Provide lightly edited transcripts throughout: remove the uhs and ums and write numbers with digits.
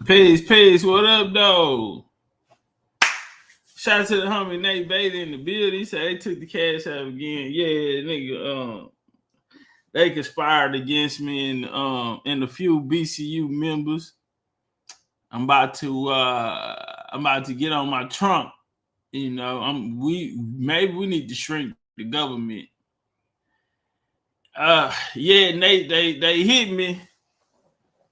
Peace. What up, though? Shout out to the homie Nate Bader in the building. He said they took the cash out again. Yeah, nigga. They conspired against me and a few BCU members. I'm about to get on my Trump. You know, we need to shrink the government. Yeah, Nate, they hit me.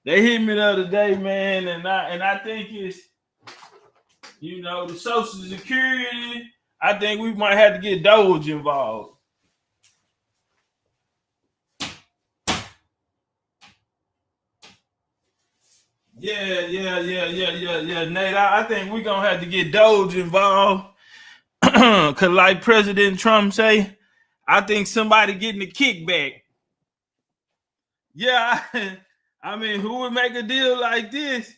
They hit me the other day, man, and I think it's the Social Security. I think we might have to get Doge involved. Yeah, Nate. I think we're gonna have to get Doge involved. Cause like President Trump say, I think somebody getting a kickback. Yeah, I mean, who would make a deal like this?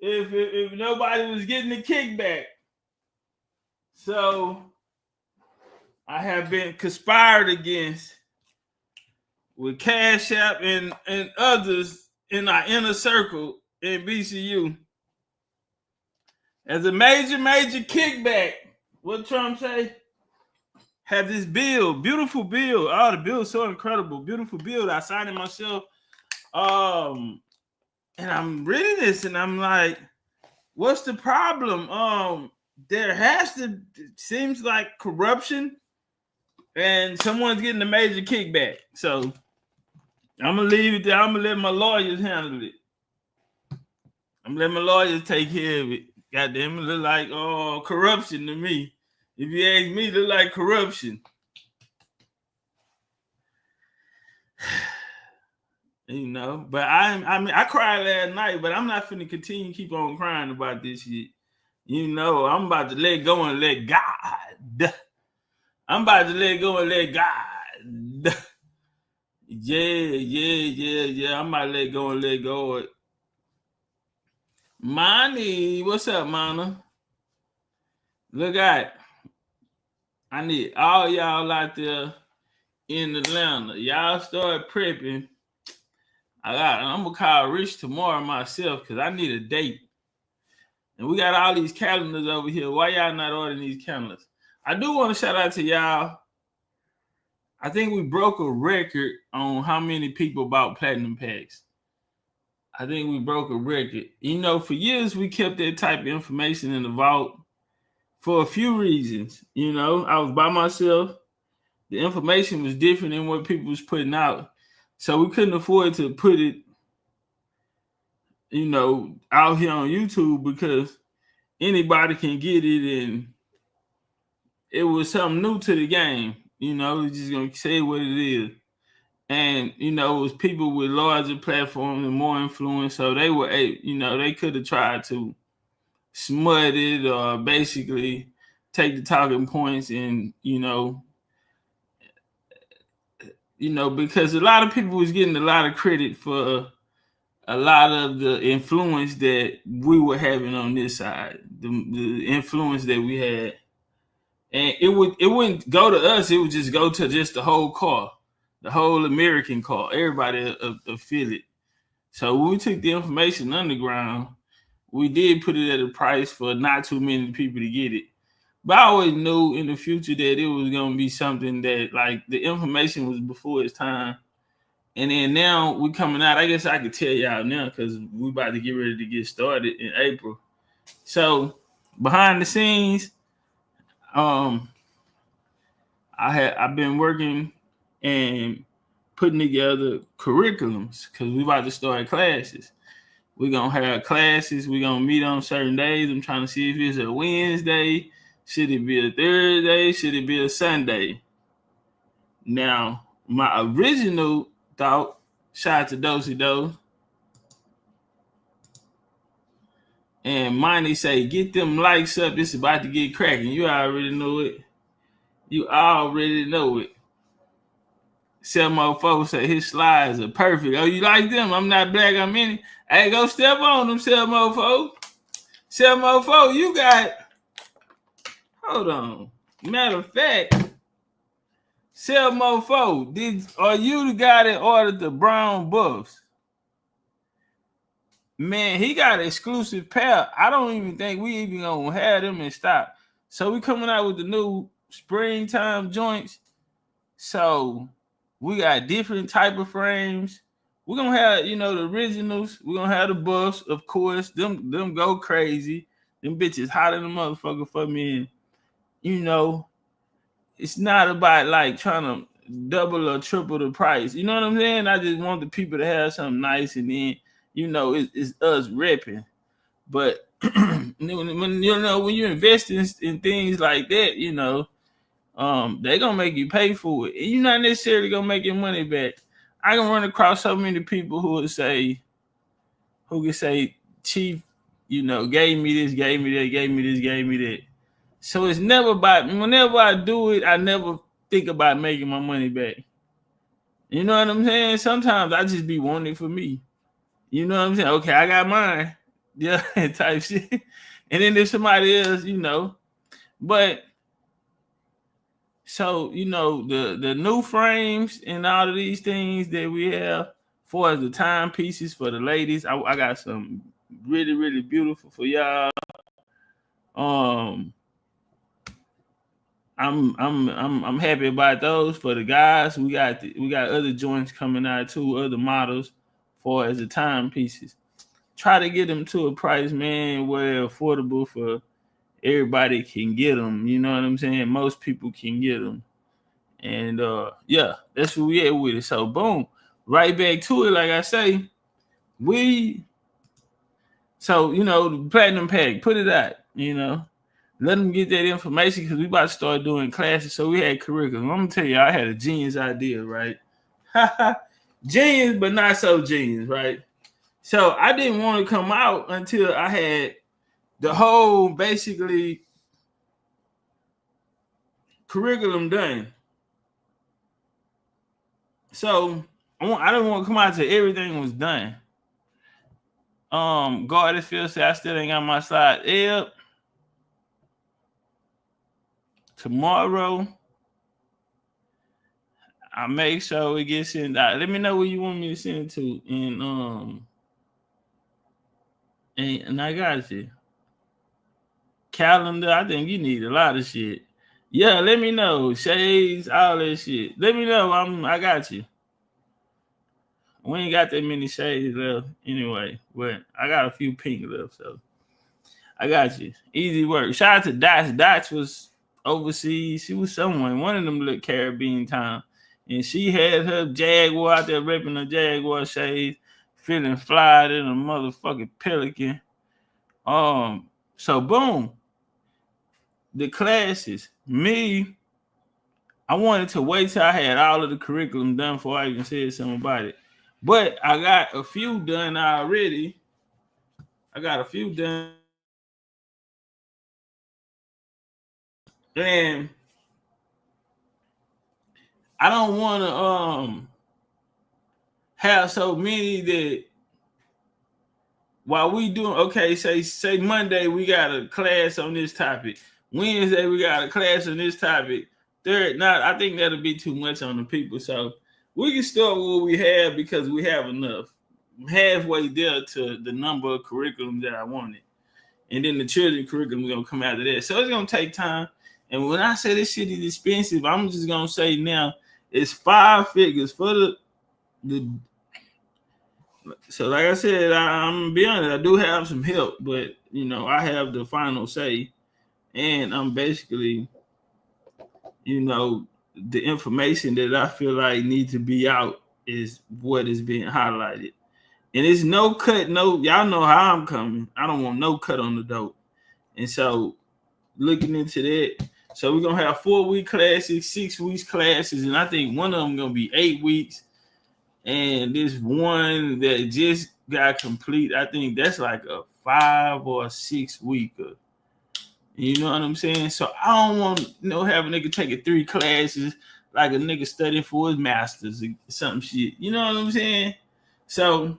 If nobody was getting a kickback. So I have been conspired against with Cash App and others in our inner circle in BCU as a major kickback. What Trump say? Had this bill, beautiful bill. Oh, the bill is so incredible, beautiful bill. I signed it myself. And I'm reading this, and I'm like, what's the problem? There has to seems like corruption, and someone's getting a major kickback. So I'm gonna leave it there. I'm gonna let my lawyers handle it. I'm gonna let my lawyers take care of it. Goddamn, it look like corruption to me. If you ask me, it look like corruption. But I cried last night, but I'm not finna continue keep on crying about this shit. I'm about to let go and let God. I'm about to let go and let God. Yeah. I'm about to let go and let go. Money, what's up, Mana? Look at, I need all y'all out there in Atlanta. Y'all start prepping. I'm gonna call Rich tomorrow myself because I need a date. And we got all these calendars over here. Why y'all not ordering these calendars? I do want to shout out to y'all. I think we broke a record on how many people bought platinum packs. I think we broke a record. For years we kept that type of information in the vault for a few reasons. I was by myself. The information was different than what people was putting out. So we couldn't afford to put it, out here on YouTube because anybody can get it, and it was something new to the game. We're just gonna say what it is. And it was people with larger platforms and more influence, so they were, they could have tried to smut it or basically take the talking points and because a lot of people was getting a lot of credit for a lot of the influence that we were having on this side, the influence that we had, and it wouldn't go to us. It would just go to just the whole car, the whole American car. Everybody feel it. So when we took the information underground, we did put it at a price for not too many people to get it. But I always knew in the future that it was going to be something that, like, the information was before its time. And then now we coming out. I guess I could tell y'all now because we about to get ready to get started in April. So behind the scenes, I've been working and putting together curriculums because we about to start classes. We're gonna have classes. We're gonna meet on certain days. I'm trying to see if it's a Wednesday. Should it be a Thursday? Should it be a Sunday? Now, my original thought, shout out to Dosey Dose, and Money say, get them likes up. It's about to get cracking. You already know it. You already know it. Some motherfuckers say his slides are perfect. Oh, you like them? I'm not black. I'm in it. Hey, go step on them, some motherfuckers. Some motherfuckers, you got. Hold on. Matter of fact, Sell Mofo, are you the guy that ordered the brown buffs? Man, he got an exclusive pair. I don't even think we even gonna have them in stock. So we coming out with the new springtime joints. So we got different type of frames. We're gonna have, the originals. We're gonna have the buffs, of course. Them go crazy. Them bitches hotter than a motherfucker for me. And, it's not about like trying to double or triple the price. You know what I'm saying? I just want the people to have something nice, and then it's us repping. But when you invest in things like that, they're gonna make you pay for it, and you're not necessarily gonna make your money back. I can run across so many people who can say, Chief, gave me this, gave me that, gave me this, gave me that. So it's never about, whenever I do it, I never think about making my money back. You know what I'm saying? Sometimes I just be wanting it for me. You know what I'm saying? Okay, I got mine. Yeah, type shit. And then there's somebody else, But so, the new frames and all of these things that we have for the timepieces for the ladies, I got some really, really beautiful for y'all. I'm happy about those. For the guys, we got other joints coming out too, other models for as the timepieces. Try to get them to a price, man, where affordable for everybody can get them. You know what I'm saying? Most people can get them. And yeah, that's what we at with it. So boom, right back to it. Like I say, the platinum pack, put it out, let them get that information, because we about to start doing classes. So we had curriculum. I'm gonna tell you, I had a genius idea, right? Genius, but not so genius, right? So I didn't want to come out until I had the whole basically curriculum done. So I didn't want to come out till everything was done. Gardersfield said I still ain't got my slide. Yep. Tomorrow, I make sure it gets sent out. Let me know where you want me to send it to, and I got you. Calendar, I think you need a lot of shit. Yeah, let me know. Shades, all that shit. Let me know. I got you. We ain't got that many shades left anyway, but I got a few pink left, so I got you. Easy work. Shout out to Dots. Dots was overseas. She was somewhere in one of them little Caribbean towns, and she had her Jaguar out there repping the Jaguar shades, feeling fly than a motherfucking pelican. So boom, the classes. I wanted to wait till I had all of the curriculum done before I even said something about it. But I got a few done already. And I don't want to have so many that while we doing, okay, say Monday we got a class on this topic. Wednesday we got a class on this topic. I think that'll be too much on the people. So we can start with what we have, because we have enough. I'm halfway there to the number of curriculum that I wanted. And then the children curriculum is gonna come after that. So it's gonna take time. And when I say this shit is expensive, I'm just gonna say now it's 5 figures for the. So like I said, I'm gonna be honest, I do have some help, but I have the final say, and I'm basically, the information that I feel like needs to be out is what is being highlighted. And it's no cut, y'all know how I'm coming. I don't want no cut on the dope. And so looking into that, so we're gonna have 4-week classes, 6 weeks classes, and I think one of them gonna be 8 weeks. And this one that just got complete, I think that's like a 5 or 6 weeker. You know what I'm saying? So I don't want have a nigga taking 3 classes like a nigga studying for his master's or some shit. You know what I'm saying? So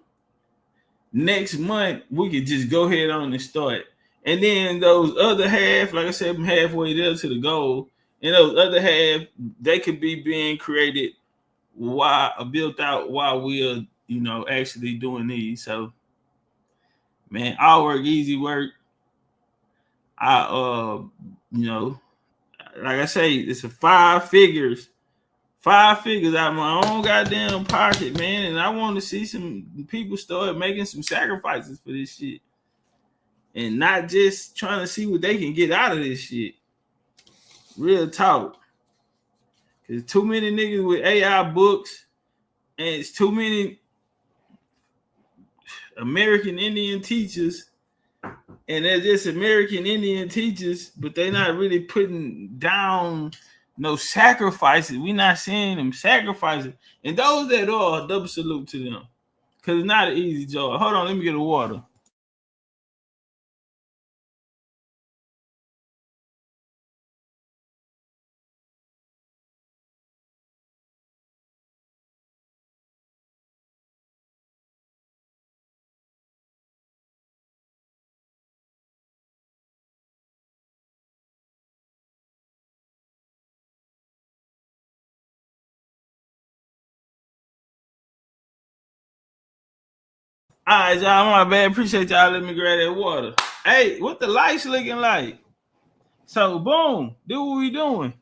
next month we could just go ahead on and start. And then those other half, like I said, I'm halfway there to the goal. And those other half, they could be being created built out while we're actually doing these. So Man, all work, easy work. I you know, like I say, it's a 5 figures out of my own goddamn pocket, man. And I want to see some people start making some sacrifices for this shit. And not just trying to see what they can get out of this shit. Real talk. There's too many niggas with AI books, and it's too many American Indian teachers, and they're just American Indian teachers, but they're not really putting down no sacrifices. We're not seeing them sacrifices. And those that are, double salute to them. Because it's not an easy job. Hold on, let me get a water. All right, y'all, my bad. Appreciate y'all letting me grab that water. Hey, what the lights looking like? So, boom, do what we doing.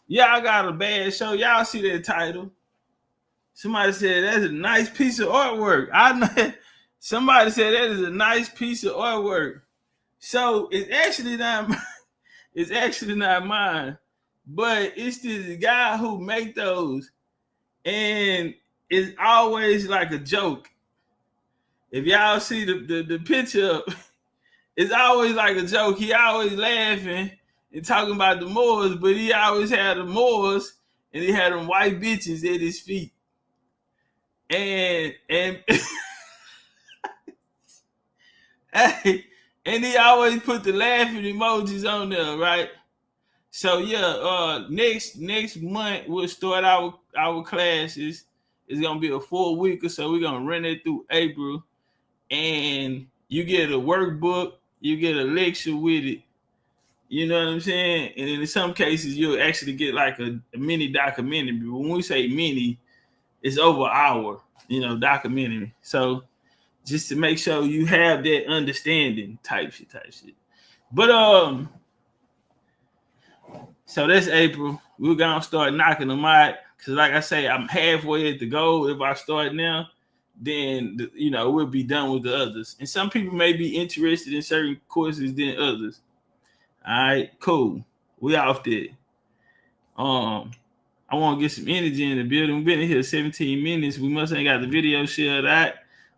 Y'all got a bad show. Y'all see that title. Somebody said that's a nice piece of artwork. I know. Somebody said that is a nice piece of artwork. So it's actually not mine, but it's this guy who make those, and it's always like a joke. If y'all see the picture, it's always like a joke. He always laughing and talking about the Moors, but he always had the Moors and he had them white bitches at his feet. And and he always put the laughing emojis on there, right? So yeah, next month we'll start our classes. It's gonna be a full week or so. We're gonna run it through April, and you get a workbook, you get a lecture with it. You know what I'm saying? And in some cases, you'll actually get like a mini documentary. But when we say mini, it's over an hour, documentary. So just to make sure you have that understanding type shit. But so that's April. We're gonna start knocking them out. Cause like I say, I'm halfway at the goal. If I start now, then we'll be done with the others. And some people may be interested in certain courses than others. All right, cool. We off there. I want to get some energy in the building. We've been in here 17 minutes. We must ain't got the video shared out,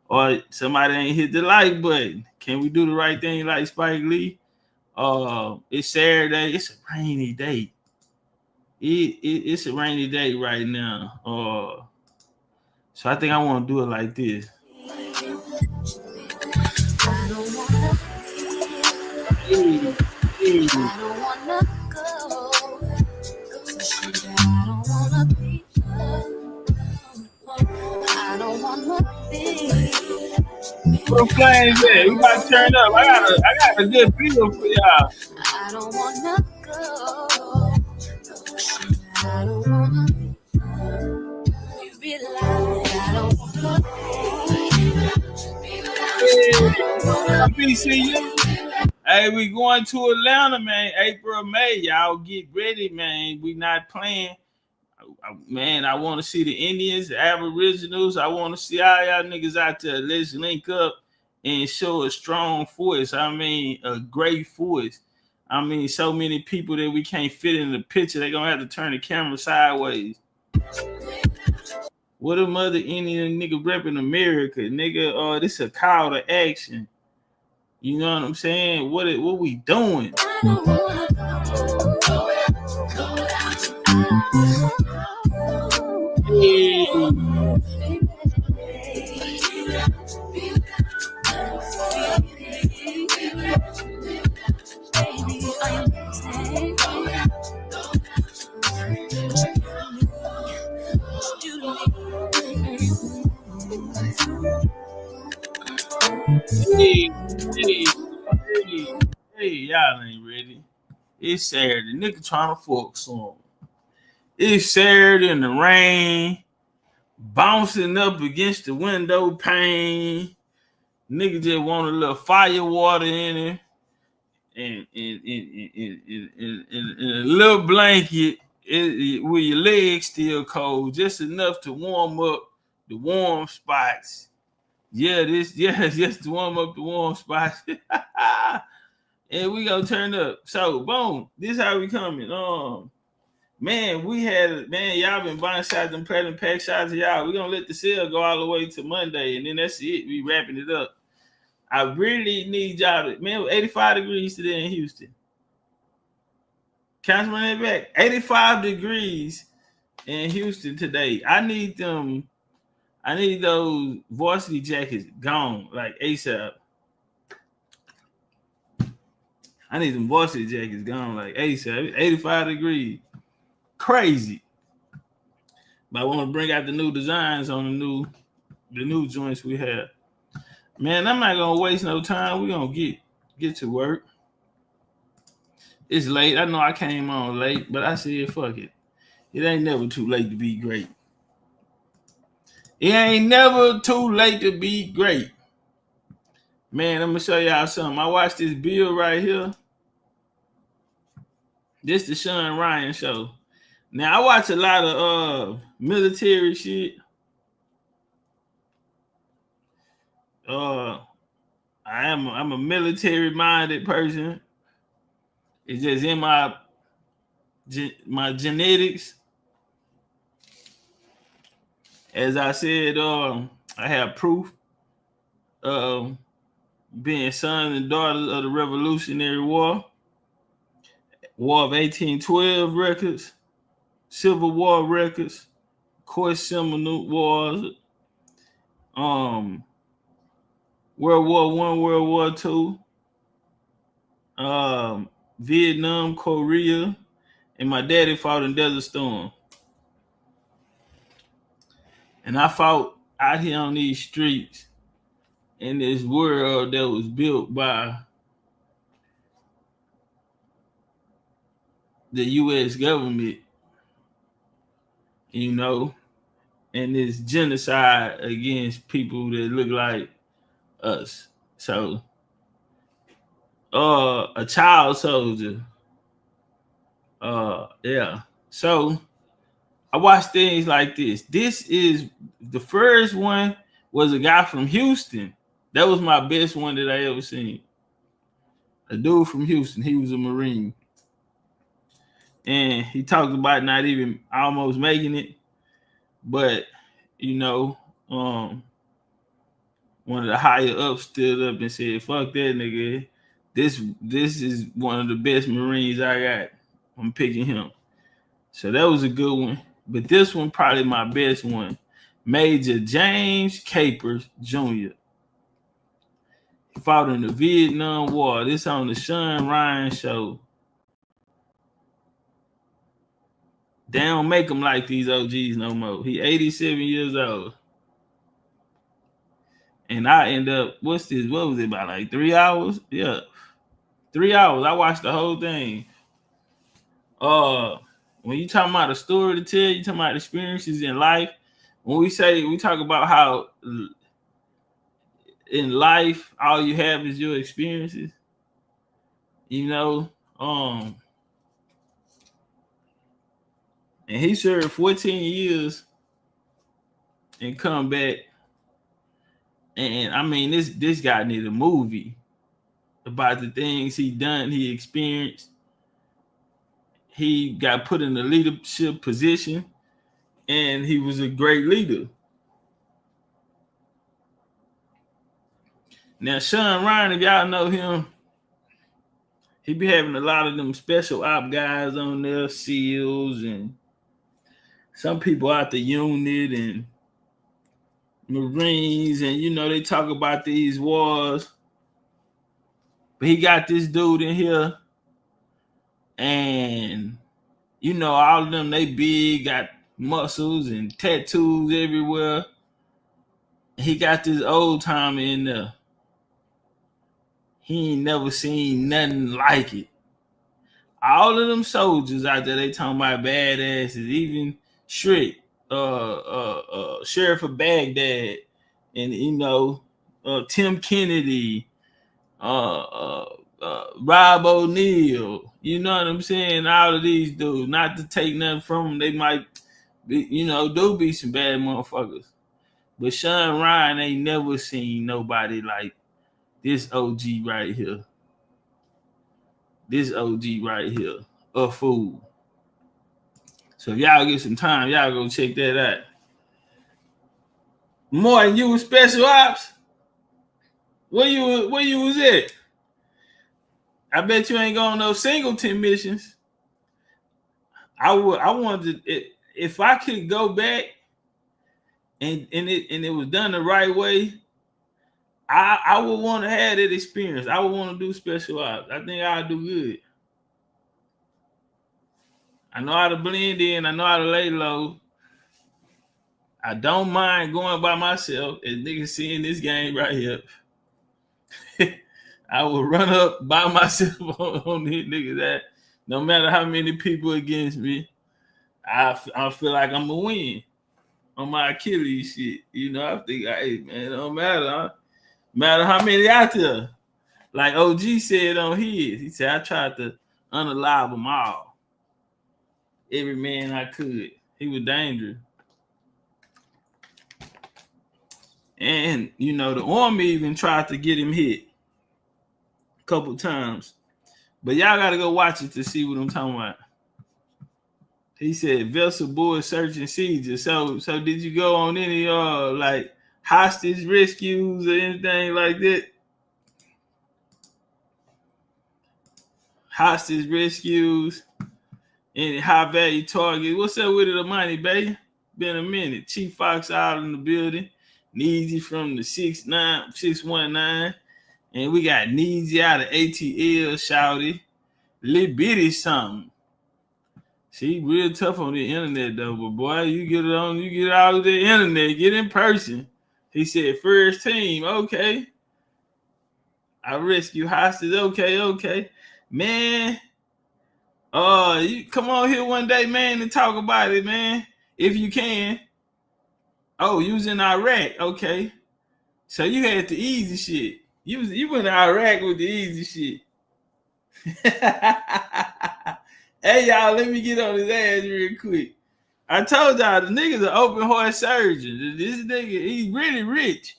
or somebody ain't hit the like button. Can we do the right thing like Spike Lee? It's Saturday. It's a rainy day. It's a rainy day right now. So I think I want to do it like this. Hey. I don't wanna go. I don't wanna be. I don't wanna be. What flames at? We about to turn up. I got a good feel for y'all. I don't wanna go. I don't wanna be like. I don't wanna be. BCU. Hey, we going to Atlanta, man. April, May. Y'all get ready, man. We not playing. Man, I want to see the Indians, the Aboriginals. I want to see all y'all niggas out there. Let's link up and show a strong force. I mean, a great force. I mean, so many people that we can't fit in the picture. They're going to have to turn the camera sideways. What a mother Indian nigga repping America. Nigga, this is a call to action. You know what I'm saying? What we doing? Hey. Hey, y'all ain't ready. It's Saturday. Nigga trying to fuck some. It's Saturday in the rain, bouncing up against the window pane. Nigga just want a little fire water in him and a little blanket with your legs still cold, just enough to warm up the warm spots. Just to warm up the warm spots. And we gonna turn up. So boom, this how we coming. Man, y'all been buying shots and platinum pack shots of y'all. We gonna let the sale go all the way to Monday, and then that's it. We wrapping it up. I really need y'all to, man, 85 degrees today in Houston. Can I run that back? 85 degrees in Houston today. I need those varsity jackets gone, like ASAP. I need them varsity jackets gone, like ASAP. 85 degrees. Crazy. But I want to bring out the new designs on the new joints we have. Man, I'm not gonna waste no time. We're gonna get to work. It's late. I know I came on late, but I said fuck it. It ain't never too late to be great. It ain't never too late to be great. Man, I'm gonna show y'all something. I watched this bill right here. This the Sean Ryan show. Now I watch a lot of military shit. I'm a military minded person. It's just in my genetics. As I said, I have proof of being sons and daughters of the Revolutionary War, War of 1812 records, Civil War records, of course, Seminole Wars, World War I, World War II, Vietnam, Korea, and my daddy fought in Desert Storm. And I fought out here on these streets in this world that was built by the U.S. government, you know, and this genocide against people that look like us. So, a child soldier. Yeah. So I watch things like this. This is the first one was a guy from Houston. That was my best one that I ever seen. A dude from Houston. He was a Marine. And he talked about not even almost making it. But, you know, one of the higher ups stood up and said, fuck that nigga. This is one of the best Marines I got. I'm picking him. So that was a good one. But this one probably my best one. Major James Capers Jr. He fought in the Vietnam War. This on the Sean Ryan show. They don't make them like these OGs no more. He 87 years old. And I end up, what was it, about like 3 hours? Yeah. 3 hours. I watched the whole thing. When you talking about a story to tell, you talking about experiences in life. When we talk about how in life all you have is your experiences, you know. And he served 14 years in combat. And I mean, this guy needed a movie about the things he done, he experienced. He got put in a leadership position, and he was a great leader. Now, Sean Ryan, if y'all know him, he be having a lot of them special op guys on there, SEALs, and some people out the unit, and Marines, and you know, they talk about these wars. But he got this dude in here, and you know, all of them, they big, got muscles and tattoos everywhere. He got this old timer in there. He ain't never seen nothing like it. All of them soldiers out there, they talking about badasses. Even Shriek, Sheriff of Baghdad, and you know, Tim Kennedy, Rob O'Neill. You know what I'm saying? All of these dudes. Not to take nothing from them, they might be, do be some bad motherfuckers. But Sean Ryan ain't never seen nobody like this OG right here. This OG right here, a fool. So if y'all get some time, y'all go check that out. Martin, you was special ops? Where you was at? I bet you ain't going no singleton missions. I wanted to, if I could go back and it was done the right way, I would want to have that experience. I would want to do special ops. I think I'd do good. I know how to blend in. I know how to lay low. I don't mind going by myself, as niggas seeing this game right here. I will run up by myself on these niggas that no matter how many people against me, I feel like I'm gonna win on my Achilles shit. I think, hey man, it don't matter how many out there. Like OG said on his, he said I tried to unalive them all. Every man I could. He was dangerous. And the army even tried to get him hit a couple times. But y'all gotta go watch it to see what I'm talking about. He said vessel board search and seizure. So did you go on any like hostage rescues or anything like that? Hostage rescues, any high value target. What's up with it, Amani, baby? Been a minute. Chief Fox out in the building. Neezy from the 619. And we got Neezy out of ATL, shouty. Little bitty something. She real tough on the internet though, but boy, you get out of the internet, get in person. He said first team, okay. I rescue hostage, okay. Man, you come on here one day, man, and talk about it, man. If you can. Oh, you was in Iraq, okay. So you had the easy shit. You went to Iraq with the easy shit. Hey y'all, let me get on his ass real quick. I told y'all the nigga's an open heart surgeon. This nigga, he's really rich.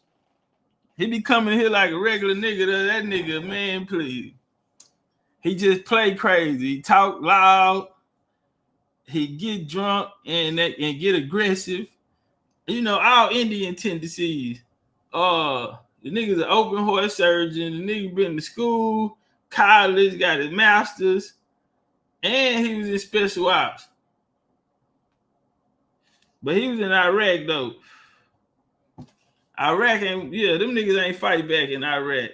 He be coming here like a regular nigga. That nigga, man, please. He just play crazy. He talk loud. He get drunk and get aggressive. All Indian tendencies. The nigga's an open heart surgeon. The nigga been to school, college, got his master's, and he was in special ops. But he was in Iraq though. Iraq ain't, them niggas ain't fight back in Iraq.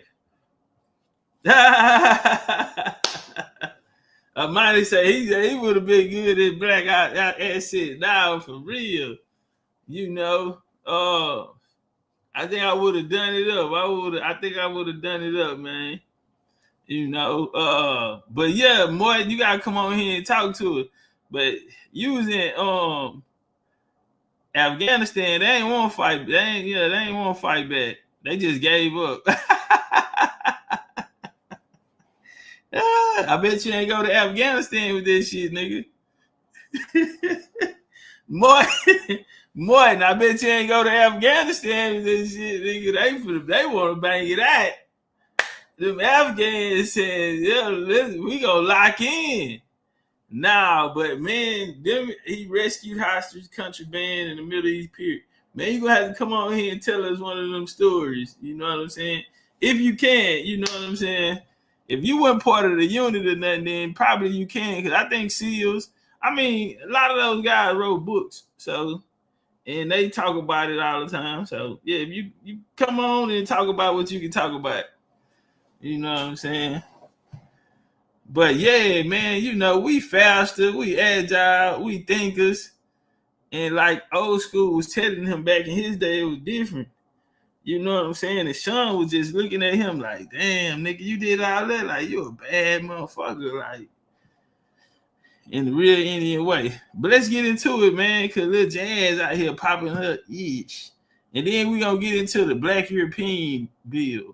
Amani say he would have been good at black asset now for real. I think I would have done it up. I think I would have done it up, man. But yeah, more you gotta come on here and talk to it. But you was in Afghanistan, they ain't want to fight. They ain't want to fight back. They just gave up. I bet you ain't go to Afghanistan with this shit, nigga. More, I bet you ain't go to Afghanistan with this shit, nigga. They want to bang it out. Them Afghans said, we gonna lock in. Nah, but man, he rescued hostage contraband in the Middle East period. Man, you gonna have to come on here and tell us one of them stories. You know what I'm saying? If you can, you know what I'm saying? If you weren't part of the unit or nothing, then probably you can. Because I think SEALs, a lot of those guys wrote books. So, and they talk about it all the time. So, yeah, if you come on and talk about what you can talk about. You know what I'm saying? But yeah, man, we faster, we agile, we thinkers. And like old school was telling him back in his day, it was different. You know what I'm saying? And Sean was just looking at him like, damn, nigga, you did all that? Like, you a bad motherfucker, like, in the real Indian way. But let's get into it, man, because little Jazz out here popping her itch. And then we gonna get into the Black European bill.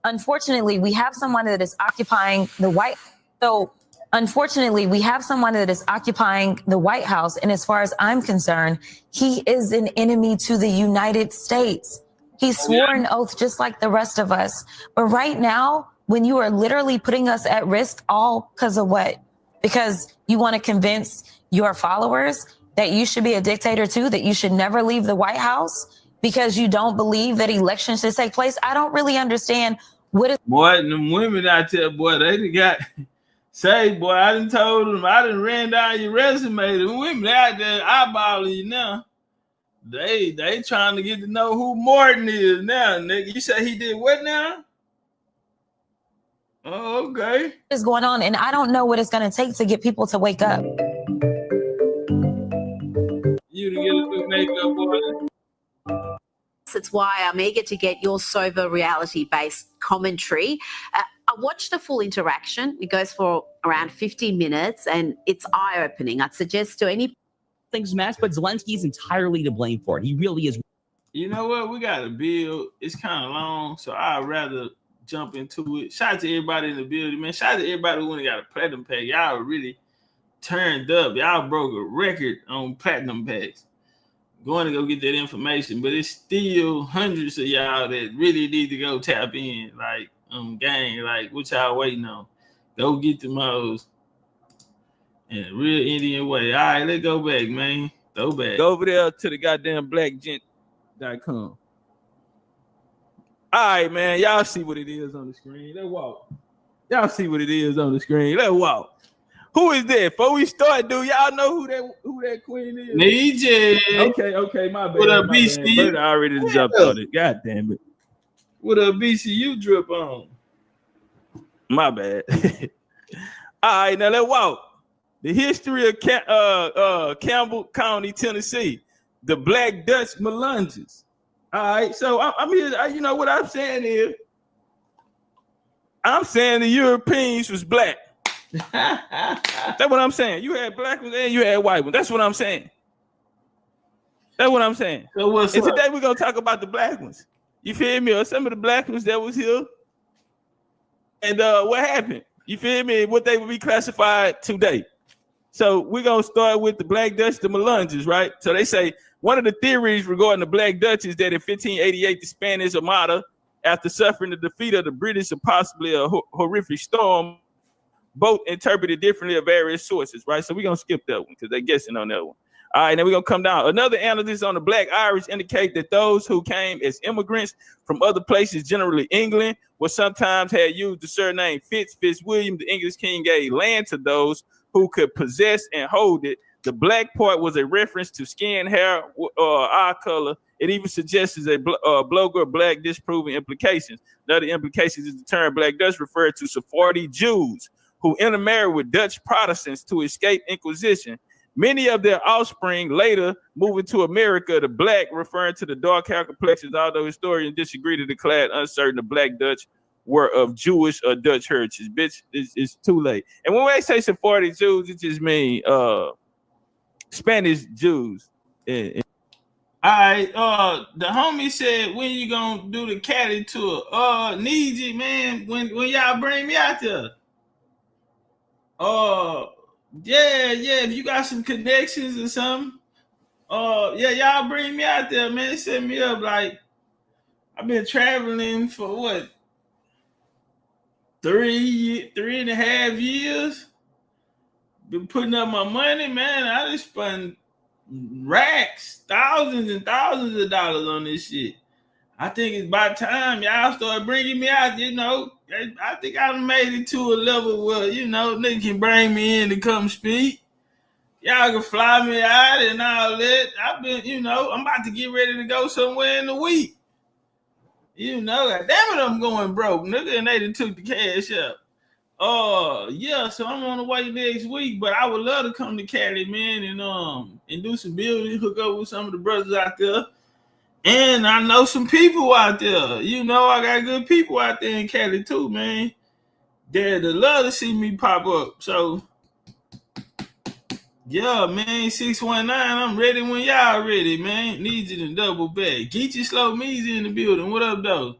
Unfortunately, we have someone that is occupying the White. So, unfortunately, we have someone that is occupying the White House. And as far as I'm concerned, he is an enemy to the United States. He swore an oath just like the rest of us. But right now, when you are literally putting us at risk, all because of what? Because you want to convince your followers that you should be a dictator too, that you should never leave the White House because you don't believe that elections should take place. I don't really understand what is. Boy, them women out there, boy, they got say, boy, I done told them, I done ran down your resume. The women out there eyeballing you now. They trying to get to know who Morton is now, nigga. You say he did what now? Oh, okay. What is going on? And I don't know what it's going to take to get people to wake up. You to get a new makeup on. That's why I'm eager to get your sober reality-based commentary. I watched the full interaction. It goes for around 50 minutes, and it's eye-opening. I'd suggest to any things match, but Zelensky's entirely to blame for it. He really is. You know what? We got a bill. It's kind of long, so I'd rather jump into it. Shout out to everybody in the building, man. Shout out to everybody who went and got a platinum pack. Y'all really turned up. Y'all broke a record on platinum packs. Going to go get that information, but it's still hundreds of y'all that really need to go tap in, like gang, like what y'all waiting on? Go get the most in a real Indian way. All right, let's go back, man. Go back. Go over there to the goddamn blackgent.com. All right, man. Y'all see what it is on the screen. Let's walk. Y'all see what it is on the screen. Let's walk. Who is that? Before we start, do y'all know who that queen is? DJ. Okay, my bad. What up, BC? I already jumped on it. God damn it. What up, BCU drip on? My bad. All right, now let's walk. The history of Campbell County, Tennessee. The Black Dutch Melunges. All right, so I'm here. You know what I'm saying is, I'm saying the Europeans was black. That's what I'm saying. You had black ones and you had white ones. That's what I'm saying. That's what I'm saying. So what's and up? Today we're gonna talk about the black ones. You feel me? Or some of the black ones that was here. And what happened? You feel me? What they would be classified today. So we're gonna start with the Black Dutch, the Melunges, right? So they say one of the theories regarding the Black Dutch is that in 1588, the Spanish Armada, after suffering the defeat of the British and possibly a horrific storm, both interpreted differently of various sources, right? So we're going to skip that one because they're guessing on that one. All right, now we're going to come down. Another analysis on the Black Irish indicate that those who came as immigrants from other places, generally England, would sometimes had used the surname Fitzwilliam. The English king gave land to those who could possess and hold it. The black part was a reference to skin, hair, or eye color. It even suggests a blogger black, disproving implications. Another implications is the term Black Dutch referred to Sephardi Jews who intermarried with Dutch Protestants to escape Inquisition. Many of their offspring later moving to America, the black referring to the dark hair complexions, although historians disagree to declare uncertain the Black Dutch were of Jewish or Dutch heritage. Bitch, it's too late. And when they say Sephardi Jews, it just means Spanish Jews. All right, the homie said, when you gonna do the Cali tour? Need you, man, when y'all bring me out there. Yeah, if you got some connections or something, yeah, y'all bring me out there, man. Set me up. Like, I've been traveling for what, 3.5 years. Been putting up my money, man. I just spent racks, thousands and thousands of dollars on this shit. I think it's about time y'all start bringing me out, you know. I think I made it to a level where, you know, niggas can bring me in to come speak. Y'all can fly me out and all that. I've been, you know, I'm about to get ready to go somewhere in the week. You know, God damn it, I'm going broke, nigga, and they done took the cash up. Yeah, so I'm on the way next week, but I would love to come to Cali, man, and do some building, hook up with some of the brothers out there. And I know some people out there. You know, I got good people out there in Cali too, man. They'd love to see me pop up. So Yeah, man, 619. I'm ready when y'all ready, man. Need you to double back. Get your slow me's in the building. What up, though?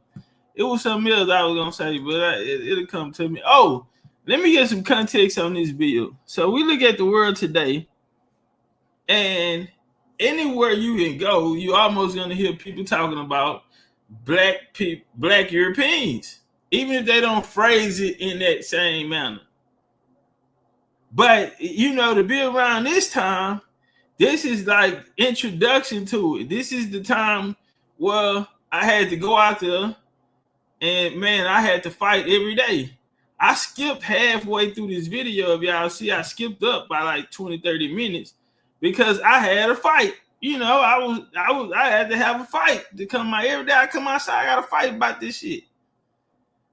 It was something else I was gonna say, but it'll come to me. Oh, let me get some context on this bill. So we look at the world today, and anywhere you can go, you almost gonna hear people talking about black people, black Europeans, even if they don't phrase it in that same manner. But to be around this time, this is like introduction to it. This is the time where I had to go out there and man, I had to fight every day. I skipped halfway through this video. If y'all see, I skipped up by like 20, 30 minutes because I had a fight. I had to have a fight to come out. Every day I come outside, I got to fight about this shit.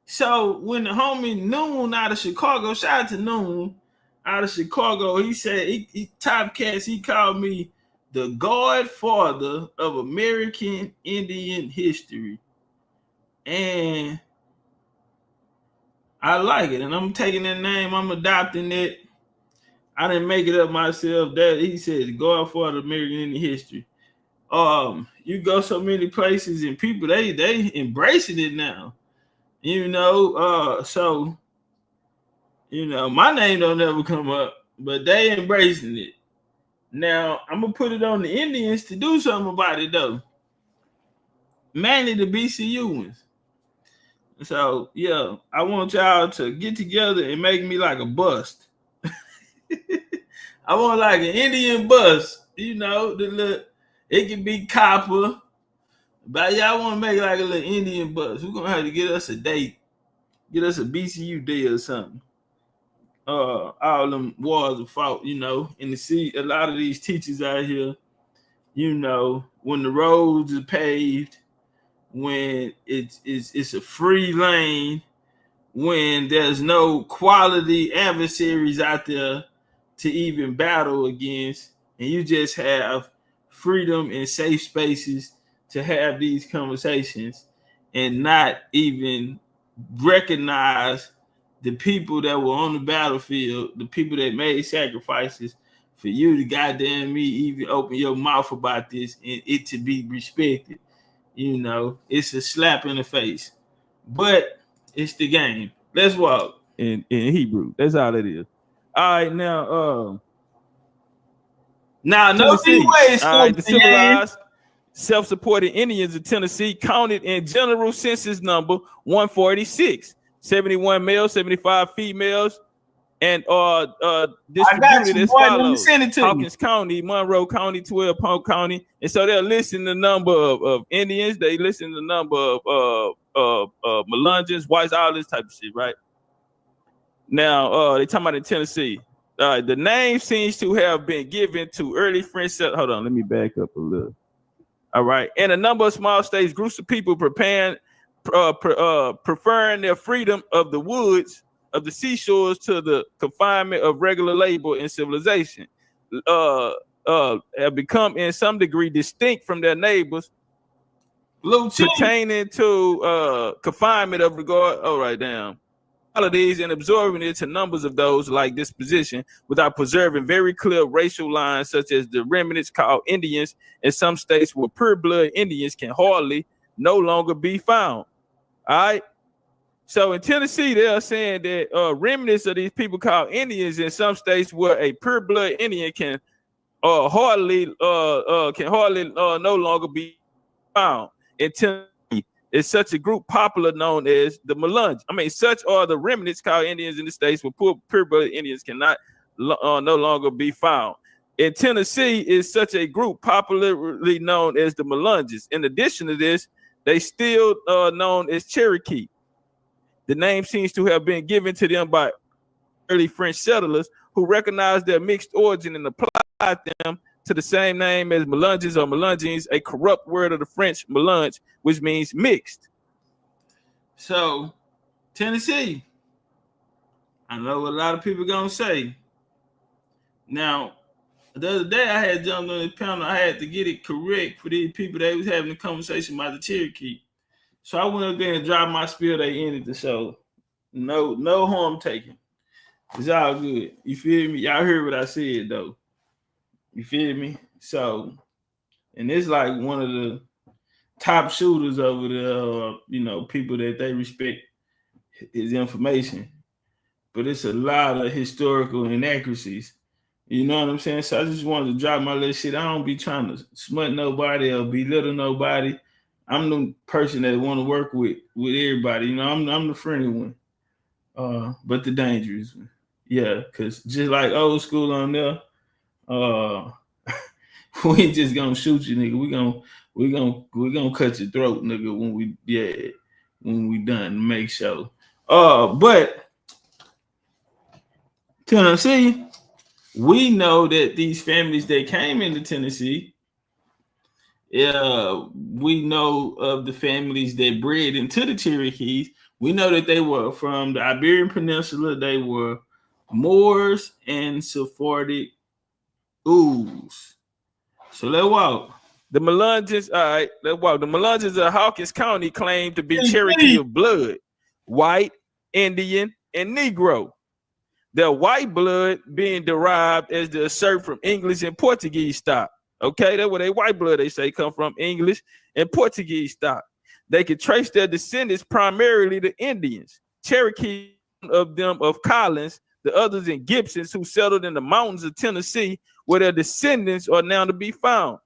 So when the homie Noon out of Chicago, shout out to Noon out of Chicago, he said, TOPCATZ, he called me the godfather of American Indian history. And I like it. And I'm taking that name, I'm adopting it. I didn't make it up myself. That he said the godfather of American Indian history. You go so many places and people they embracing it now. So my name don't ever come up, but they embracing it. Now I'm gonna put it on the Indians to do something about it though. Mainly the BCU ones. So yeah, I want y'all to get together and make me like a bust. I want like an Indian bust. It can be copper, but y'all want to make like a little Indian bust. We're gonna have to get us a date, get us a BCU day or something. All them wars are fought, and to see a lot of these teachers out here, when the roads are paved, when it's a free lane, when there's no quality adversaries out there to even battle against, and you just have freedom and safe spaces to have these conversations and not even recognize the people that were on the battlefield, the people that made sacrifices for you to goddamn me even open your mouth about this and it to be respected. It's a slap in the face, but it's the game. Let's walk in Hebrew. That's all it is. All right, now no ways. All right, the civilized, self-supporting Indians of Tennessee counted in general census number 146, 71 males, 75 females, and distributed as follows: Hawkins County, Monroe County, 12 Polk County. And so they're listing the number of Indians, they listen the number of Melungeons, whites, all this type of shit, right? Now they talking about in Tennessee. The name seems to have been given to early French settlers. Hold on, let me back up a little. All right. In a number of small states, groups of people preferring their freedom of the woods, of the seashores, to the confinement of regular labor and civilization, have become in some degree distinct from their neighbors, pertaining to confinement of regard. All right, damn. All of these and absorbing it to numbers of those like disposition without preserving very clear racial lines, such as the remnants called Indians in some states where pure blood Indians can hardly no longer be found. All right. So in Tennessee, they are saying that remnants of these people called Indians in some states where a pure blood Indian can hardly no longer be found. In Tennessee, is such a group popular known as the Melungeons. Such are the remnants called Indians in the states where pure blood Indians cannot no longer be found. In Tennessee, is such a group popularly known as the Melungeons. In addition to this, they still known as Cherokee. The name seems to have been given to them by early French settlers who recognized their mixed origin and applied them to the same name as Melungeons or Melungeons, a corrupt word of the French melange, which means mixed. So, Tennessee, I know what a lot of people are going to say. Now, the other day I had jumped on this panel. I had to get it correct for these people that was having a conversation about the Cherokee. So I went up there and dropped my spiel. They ended the show. No harm taken. It's all good. You feel me? Y'all heard what I said, though. You feel me? So, and it's like one of the top shooters over the, people that they respect his information. But it's a lot of historical inaccuracies. You know what I'm saying? So I just wanted to drop my little shit. I don't be trying to smut nobody or belittle nobody. I'm the person that want to work with everybody. You know, I'm the friendly one, but the dangerous one. Yeah, because just like old school on there, we ain't just gonna shoot you, nigga. We gonna cut your throat, nigga, when we done to make sure. But Tennessee, we know that these families that came into Tennessee, we know of the families that bred into the Cherokees. We know that they were from the Iberian Peninsula. They were Moors and Sephardic Ooze. So let's walk. The Melungeons, all right, let's walk. The Melungeons of Hawkins County claim to be Cherokee of blood, white, Indian, and Negro. Their white blood being derived as the assert from English and Portuguese stock. Okay, that's where they white blood, they say, come from English and Portuguese stock. They can trace their descendants primarily to Indians, Cherokee of them of Collins, the others in Gibsons who settled in the mountains of Tennessee, where their descendants are now to be found.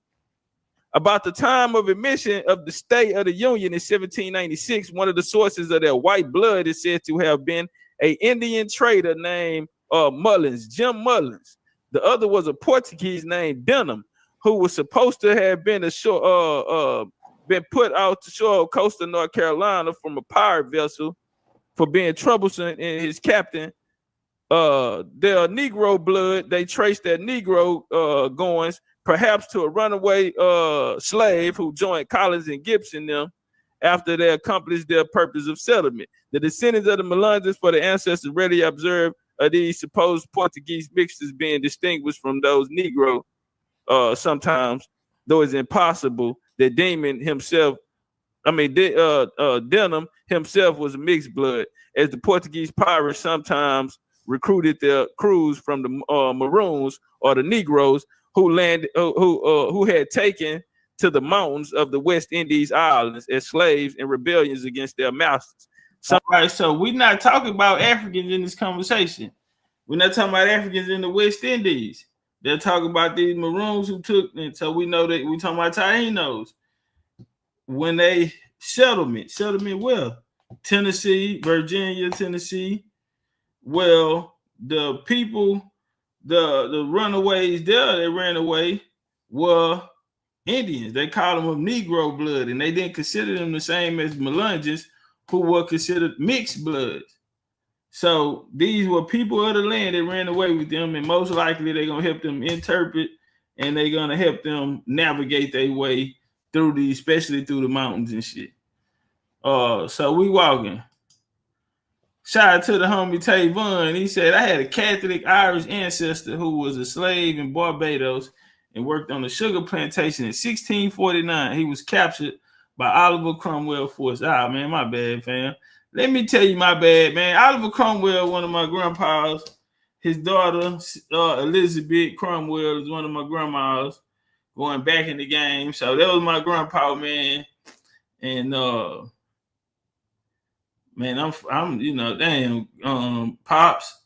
About the time of admission of the State of the Union in 1796, one of the sources of their white blood is said to have been an Indian trader named Mullins, Jim Mullins. The other was a Portuguese named Denham, who was supposed to have been been put out to shore of coastal North Carolina from a pirate vessel for being troublesome in his captain. Their Negro blood, they traced their Negro goings perhaps to a runaway slave who joined Collins and Gibson them after they accomplished their purpose of settlement. The descendants of the Melungeons for the ancestors readily observed these supposed Portuguese mixtures being distinguished from those Negro sometimes, though it's impossible that Denham himself was a mixed blood, as the Portuguese pirates sometimes recruited their crews from the Maroons or the Negroes who had taken to the mountains of the West Indies islands as slaves in rebellions against their masters. All right, so we're not talking about Africans in this conversation. We're not talking about Africans in the West Indies. They're talking about these Maroons who took, and so we know that we're talking about Taínos. When they settlement where? Tennessee, Virginia, Tennessee. Well, the people, the runaways there that ran away were Indians. They called them of Negro blood, and they didn't consider them the same as Melungeons, who were considered mixed bloods. So these were people of the land that ran away with them, and most likely they're gonna help them interpret, and they're gonna help them navigate their way through especially through the mountains and shit. So we walking. Shout out to the homie Tavon. He said, I had a Catholic Irish ancestor who was a slave in Barbados and worked on a sugar plantation in 1649. He was captured by Oliver Cromwell Force. Ah, man, my bad, fam. Let me tell you my bad, man. Oliver Cromwell, one of my grandpas. His daughter, Elizabeth Cromwell, is one of my grandmas going back in the game. So that was my grandpa, man. And man, I'm damn, Pops,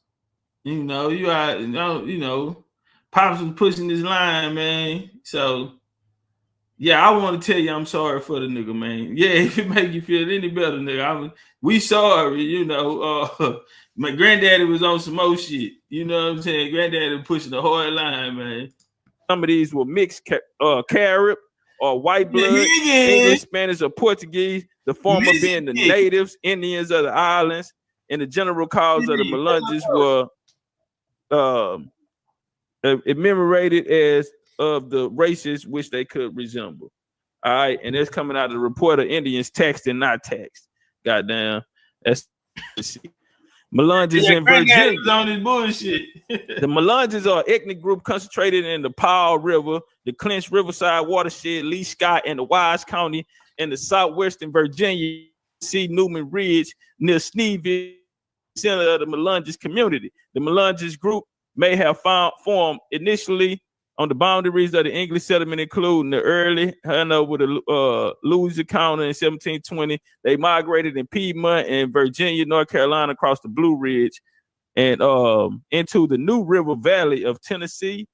Pops was pushing this line, man. So yeah, I want to tell you I'm sorry for the nigga, man. Yeah, if it make you feel any better, nigga, we sorry, my granddaddy was on some more shit. You know what I'm saying? Granddaddy was pushing a hard line, man. Some of these were mixed Carib or white blood, English, Spanish, or Portuguese, the former being the natives, Indians of the islands, and the general cause of the Melungeons were enumerated as of the races which they could resemble. All right, and that's coming out of the report of Indians taxed and not taxed. Goddamn, that's Melungeons in Virginia. On this bullshit. The Melungeons are an ethnic group concentrated in the Powell River, the Clinch Riverside watershed, Lee Scott, and the Wise County in the southwestern Virginia, see Newman Ridge near Sneeville, center of the Melungeons community. The Melungeons group may have formed initially on the boundaries of the English settlement, including the early Hanover to Louisa County in 1720. They migrated in Piedmont and Virginia, North Carolina, across the Blue Ridge, and into the New River Valley of Tennessee,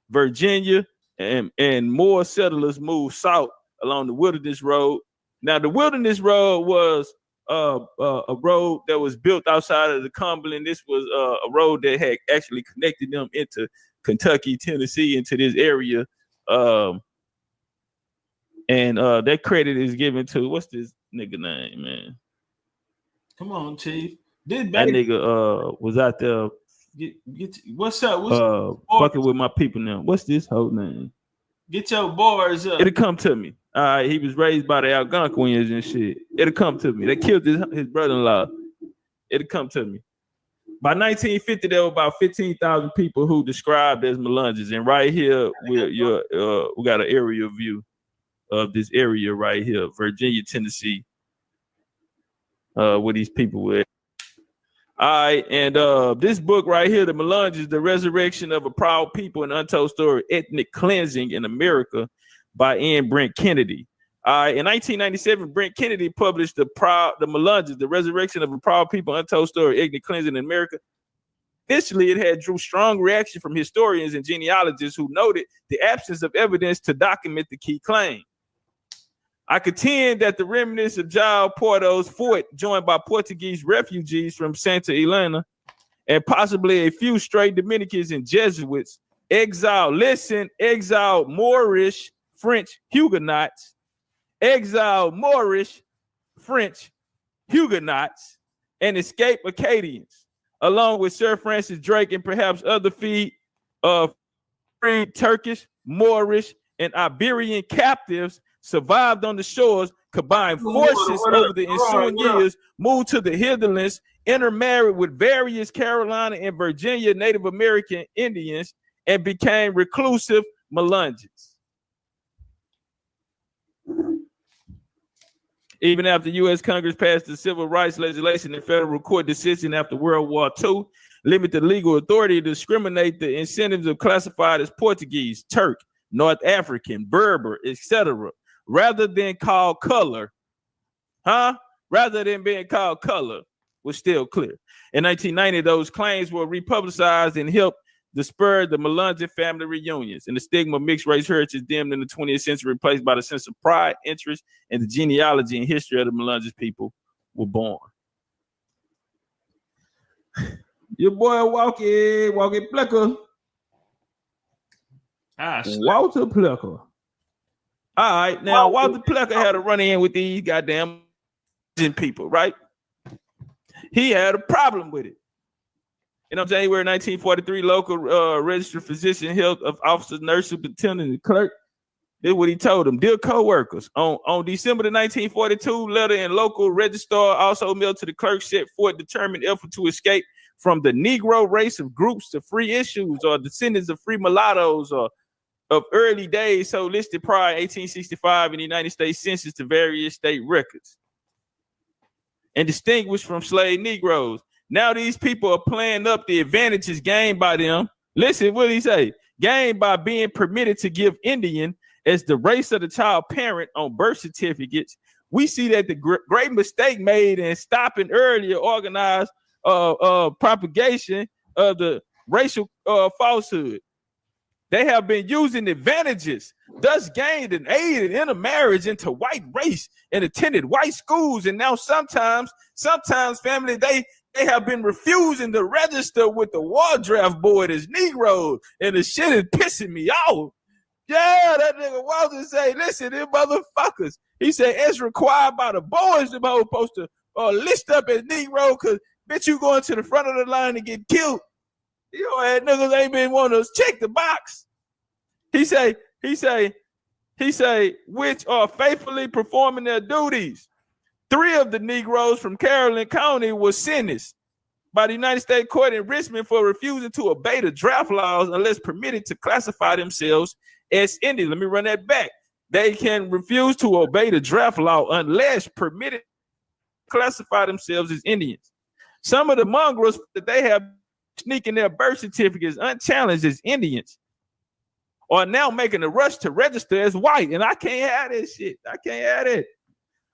Virginia, and more settlers moved south along the Wilderness Road. Now, the Wilderness Road was a road that was built outside of the Cumberland. This was a road that had actually connected them into Kentucky, Tennessee, into this area. And that credit is given to, what's this nigga name, man? Come on, Chief. That nigga was out there. What's up? Fucking with my people now. What's this whole name? Get your bars up. It'll come to me. He was raised by the Algonquins and shit. It'll come to me. They killed his brother-in-law. It'll come to me. By 1950, there were about 15,000 people who described as Melungeons. And right here, we got an aerial view of this area right here, Virginia, Tennessee, where these people were. All right, and this book right here, The Melungeons, The Resurrection of a Proud People, An Untold Story, Ethnic Cleansing in America, by N. Brent Kennedy. In 1997, Brent Kennedy published The Melungeons, The Resurrection of a Proud People, Untold Story, Ethnic Cleansing in America. Initially, it had drew strong reaction from historians and genealogists who noted the absence of evidence to document the key claim. I contend that the remnants of João Porto's fort, joined by Portuguese refugees from Santa Helena, and possibly a few stray Dominicans and Jesuits, exiled Moorish French Huguenots, and escaped Acadians, along with Sir Francis Drake and perhaps other freed Turkish, Moorish, and Iberian captives, survived on the shores, combined forces over the ensuing years, moved to the hinterlands, intermarried with various Carolina and Virginia Native American Indians, and became reclusive Melungeons. Even after U.S. Congress passed the civil rights legislation and federal court decision after World War II, limit the legal authority to discriminate the incentives of classified as Portuguese, Turk, North African, Berber, etc., rather than called color, was still clear. In 1990, those claims were republicized and helped to spur the Melungeon family reunions, and the stigma of mixed race heritage dimmed in the 20th century, replaced by the sense of pride, interest, and the genealogy and history of the Melungeon people were born. Your boy Walkie Plecker. Walter Plecker. All right, now Walter Plecker had a run-in with these goddamn people, right? He had a problem with it. You know, January 1943, local registered physician, health officer, nurse, superintendent, and clerk. This is what he told them. Dear co-workers, on December the 1942, letter in local registrar also mailed to the clerk set forth determined effort to escape from the Negro race of groups to free issues or descendants of free mulattoes or of early days, so listed prior 1865 in the United States Census to various state records, and distinguished from slave Negroes. Now these people are playing up the advantages gained by them. Listen, what did he say? Gained by being permitted to give Indian as the race of the child parent on birth certificates. We see that the great mistake made in stopping earlier organized propagation of the racial falsehood. They have been using advantages, thus gained and aided intermarriage into white race and attended white schools. And now sometimes family, they have been refusing to register with the war draft board as Negroes. And the shit is pissing me off. Yeah, that nigga Walter say, listen, them motherfuckers. He said it's required by the boys to be supposed to list up as Negro, because bitch, you going to the front of the line and get killed. You know, and niggas ain't been wanting to check the box. He say, which are faithfully performing their duties. 3 of the Negroes from Caroline County were sentenced by the United States Court in Richmond for refusing to obey the draft laws unless permitted to classify themselves as Indians. Let me run that back. They can refuse to obey the draft law unless permitted to classify themselves as Indians. Some of the mongrels that they have sneaking their birth certificates unchallenged as Indians, are now making a rush to register as white. And I can't have this shit. I can't have it.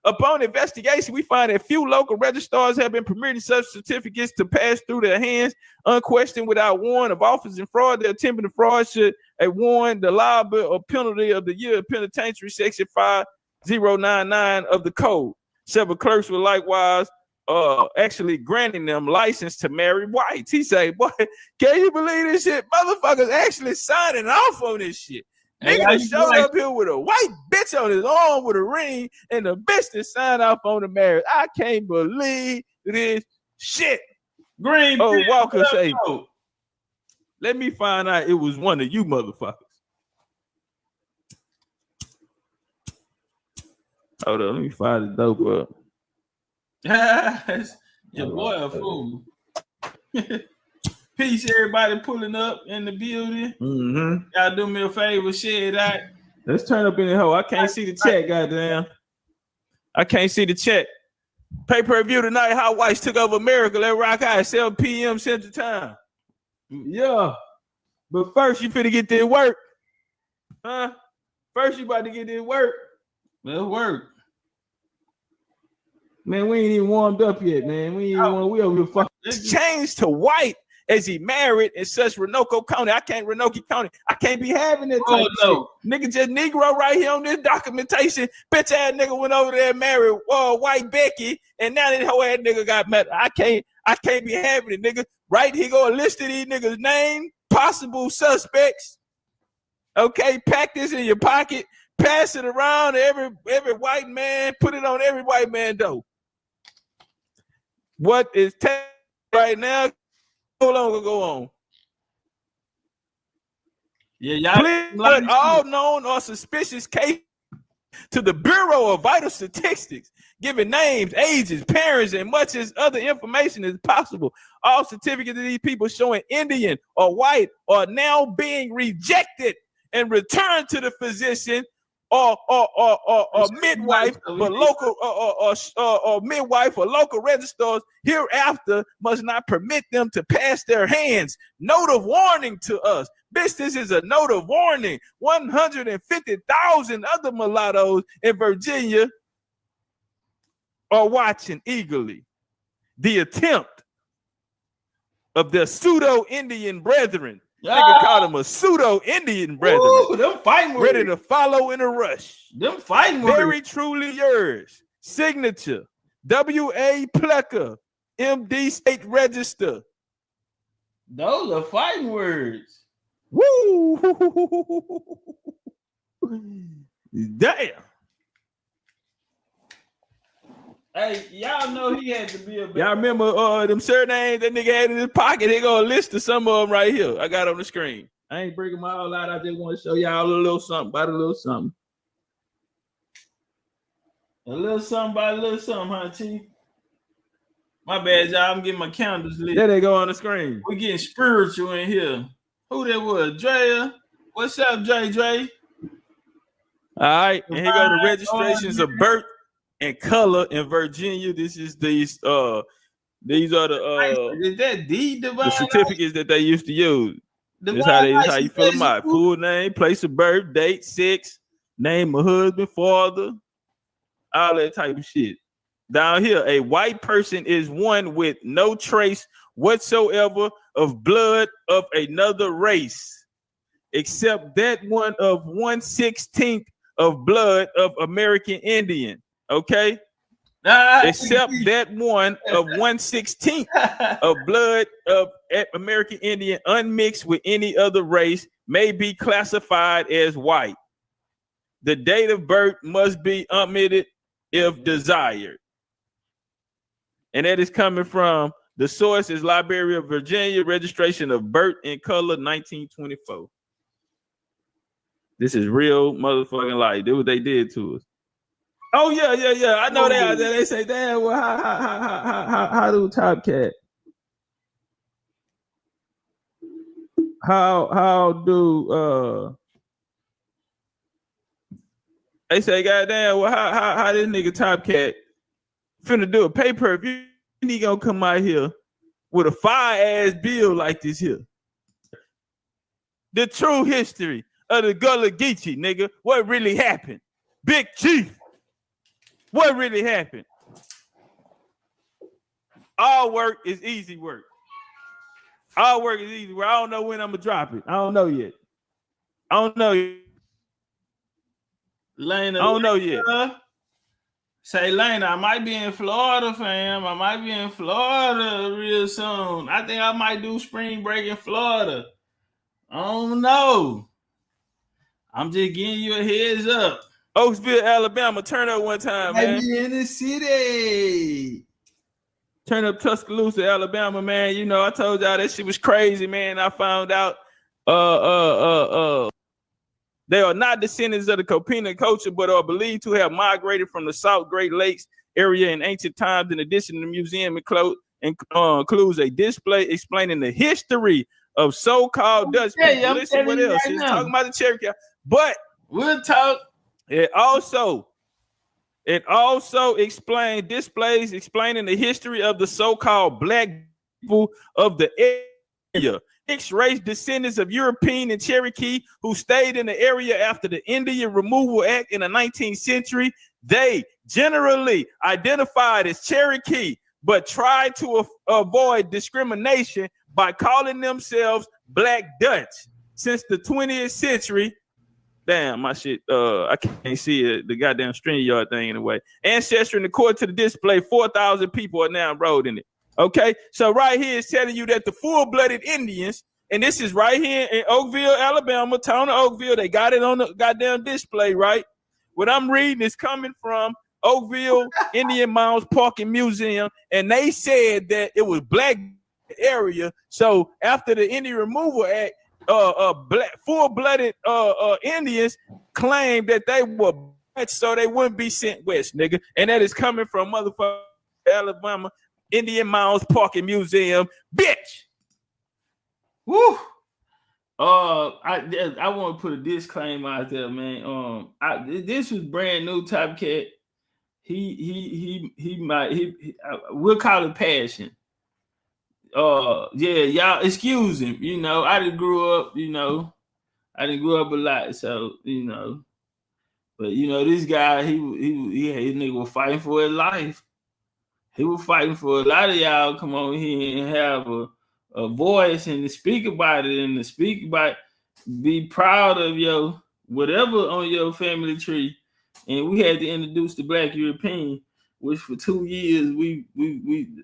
Upon investigation, we find that few local registrars have been permitting such certificates to pass through their hands, unquestioned without warrant of office and fraud. The attempting to fraud should warrant the liable or penalty of the year of penitentiary, section 5099 of the code. Several clerks were likewise actually granting them license to marry whites. He say, boy, can you believe this shit? Motherfuckers actually signing off on this shit. Nigga showed up here with a white bitch on his arm with a ring, and the bitch that signed off on the marriage. I can't believe this shit. Green. Oh, Walker say, let me find out it was one of you motherfuckers. Hold on, let me find the dope up. Your boy a fool. Peace, everybody pulling up in the building. Mm-hmm. Y'all do me a favor, share it out. Let's turn up in the hole. I can't see the chat, goddamn. I can't see the chat. Pay-per-view tonight, how whites took over America. Let rock out at 7 p.m. Central Time. Yeah. But first, you finna get this work. Huh? First, you about to get this work. Let's work. Man, we ain't even warmed up yet, man. We over here fucking changed to white as he married in such Roanoke County. I can't be having that type of shit. Nigga just Negro right here on this documentation. Bitch ass nigga went over there and married white Becky, and now that whole ass nigga got mad. I can't be having it, nigga. Right? He gonna list these niggas' name, possible suspects. Okay, pack this in your pocket, pass it around to every white man, put it on every white man though. What is right now? No longer go on. Yeah, y'all. Please, all known or suspicious case to the Bureau of Vital Statistics, giving names, ages, parents, and much as other information as possible. All certificates of these people showing Indian or white are now being rejected and returned to the physician or midwife for local or midwife or local registrars hereafter must not permit them to pass their hands. Note of warning to us. Bitch, this is a note of warning. 150,000 other mulattoes in Virginia are watching eagerly the attempt of their pseudo-Indian brethren. Nigga called him a pseudo-Indian brethren. Ooh, them fighting ready to follow in a rush. Them fighting Very truly yours. Signature. W.A. Plecker, M.D. State Register. Those are fighting words. Woo! Damn. Hey, y'all know he had to be a Y'all remember them surnames that nigga had in his pocket? They gonna list of some of them right here. I got on the screen. I ain't bringing them all out. I just want to show y'all a little something about a little something. A little something by a little something, huh, Chief? My bad, y'all. I'm getting my calendars lit. There they go on the screen. We're getting spiritual in here. Who that was? Drea? What's up, Dre? All right, and here go the registrations of birth and color in Virginia. This is these are the is that the certificates that they used to use. This how you fill them out. Full name, place of birth, date, sex, name of husband, father, all that type of shit. Down here, a white person is one with no trace whatsoever of blood of another race, except that one of 1/16 of blood of American Indian. Okay, except that one of 1/16 of blood of American Indian unmixed with any other race may be classified as white. The date of birth must be omitted if desired. And that is coming from the source is Library of Virginia, registration of birth and color 1924. This is real motherfucking life. That's what they did to us. Oh yeah. I know they out there. They say, damn, well, how do TOPCATZ? How do they say, goddamn, well, how this nigga TOPCATZ finna do a pay-per-view? He gonna come out here with a fire ass bill like this here. The true history of the Gullah Geechee, nigga. What really happened? Big Chief. What really happened? All work is easy work. All work is easy work. I don't know when I'm gonna drop it. I don't know yet. Lena, I don't know yet. Say, Lena, I might be in Florida, fam. I might be in Florida real soon. I think I might do spring break in Florida. I don't know. I'm just giving you a heads up. Oaksville, Alabama, turn up one time, man. Be in the city. Turn up Tuscaloosa, Alabama, man. You know, I told y'all that shit was crazy, man. I found out they are not descendants of the Copena culture, but are believed to have migrated from the South Great Lakes area in ancient times. In addition, the museum includes a display explaining the history of so-called Dutch people. Listen, what else? He's talking about the Cherokee. But we'll talk. It also displays explaining the history of the so-called black people of the area. Mixed-race descendants of European and Cherokee who stayed in the area after the Indian Removal Act in the 19th century. They generally identified as Cherokee, but tried to avoid discrimination by calling themselves Black Dutch. Since the 20th century, damn, my shit, I can't see it, the goddamn StreamYard thing anyway. Ancestry, and according to the display, 4,000 people are now enrolled in it. Okay, so right here is telling you that the full-blooded Indians, and this is right here in Oakville, Alabama, town of Oakville, they got it on the goddamn display, right? What I'm reading is coming from Oakville Indian Mounds Park and Museum, and they said that it was black area. So after the Indian Removal Act, black full-blooded Indians claimed that they were black, so they wouldn't be sent west, nigga. And that is coming from motherfucker Alabama Indian Mounds Park and Museum, bitch. Woo. I want to put a disclaimer out there, man. This was brand new TOPCATZ. We'll call it passion. Yeah, y'all excuse him. You know, I didn't grow up a lot, so but this guy, his nigga was fighting for his life. He was fighting for a lot of y'all come on here and have a voice and to speak about it and to speak about, be proud of your whatever on your family tree. And we had to introduce the Black European, which for 2 years we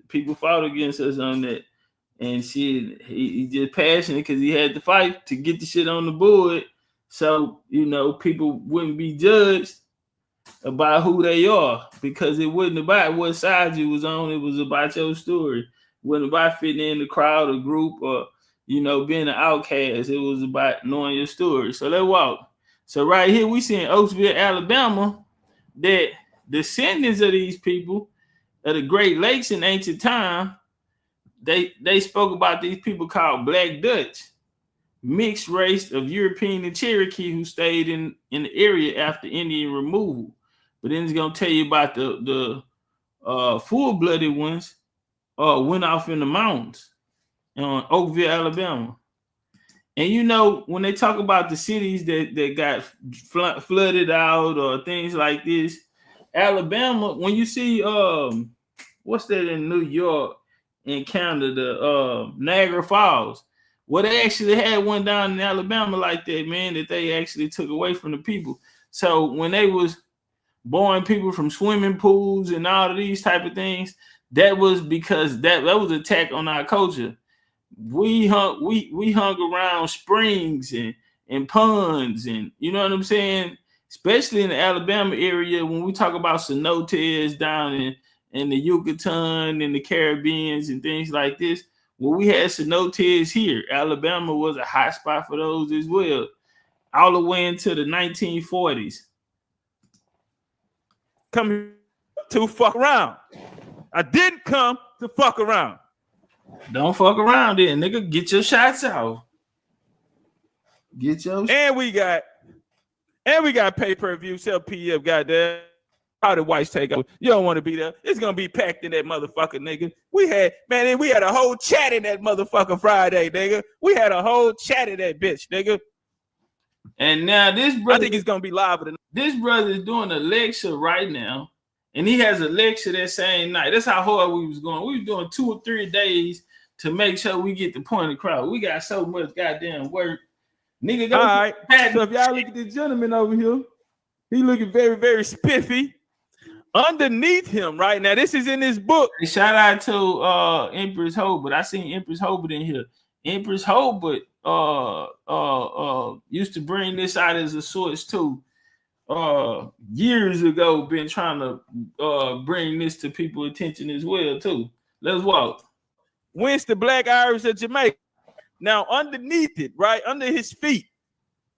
people fought against us on that. And shit, he just passionate because he had to fight to get the shit on the board. So, people wouldn't be judged about who they are, because it wasn't about what side you was on. It was about your story. It wasn't about fitting in the crowd or group or, being an outcast. It was about knowing your story. So let's walk. So right here, we see in Oaksville, Alabama, that descendants of these people of the Great Lakes in ancient time, they spoke about these people called Black Dutch, mixed race of European and Cherokee who stayed in the area after Indian removal. But then it's gonna tell you about the full-blooded ones went off in the mountains in Oakville, Alabama. And when they talk about the cities that got flooded out or things like this, Alabama, when you see what's that in New York and Canada, Niagara Falls, well, they actually had one down in Alabama like that, man, that they actually took away from the people. So when they was born people from swimming pools and all of these type of things, that was because that was an attack on our culture. We hung around springs and ponds, and you know what I'm saying? Especially in the Alabama area, when we talk about cenotes down in the Yucatan and the Caribbeans and things like this, well, we had cenotes here. Alabama was a hot spot for those as well, all the way into the 1940s. Come to fuck around. I didn't come to fuck around. Don't fuck around then, nigga. Get your shots out. And we got pay-per-view, sell PDF, goddamn. How the whites take over. You don't want to be there. It's gonna be packed in that motherfucker, nigga. We had a whole chat in that motherfucker Friday, nigga. We had a whole chat in that bitch, nigga. And now this brother, I think it's gonna be live tonight. This brother is doing a lecture right now, and he has a lecture that same night. That's how hard we was going. We were doing 2 or 3 days to make sure we get the point across. We got so much goddamn work. Nigga, go. All right. So if y'all look at this gentleman over here, he looking very, very spiffy. Underneath him right now, this is in his book. Hey, shout out to Empress Hobart. I seen Empress Hobart in here. Empress Hobart used to bring this out as a source too. Years ago, been trying to bring this to people's attention as well too. Let's walk. Whence the Black Irish of Jamaica. Now underneath it, right under his feet,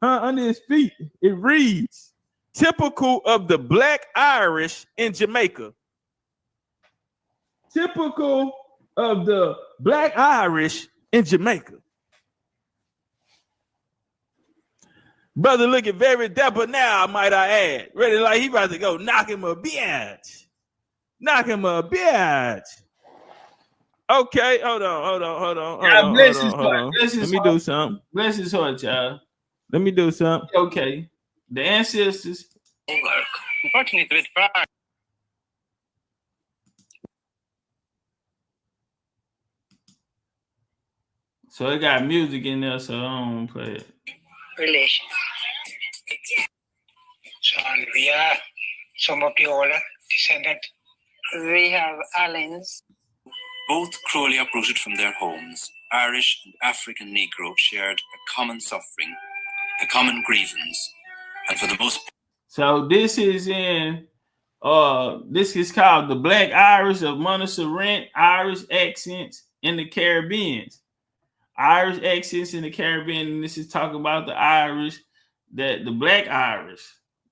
it reads, typical of the Black Irish in Jamaica. Typical of the Black Irish in Jamaica. Brother looking very dapper now, might I add. Ready like he about to go knock him a bitch. Knock him a bitch. Okay, hold on. Let me do something. Bless his heart, child. Let me do something. Okay. The ancestors. Unfortunately, with pride. So it got music in there, so I don't play it. Relation. So we are some of the older descendant. We have Allens. Both Crowley uprooted from their homes. Irish and African Negro shared a common suffering, a common grievance, and for the most part. So this is in this is called the Black Irish of Montserrat, Irish accents in the Caribbean. Irish accents in the Caribbean, and this is talking about the Irish, the Black Irish.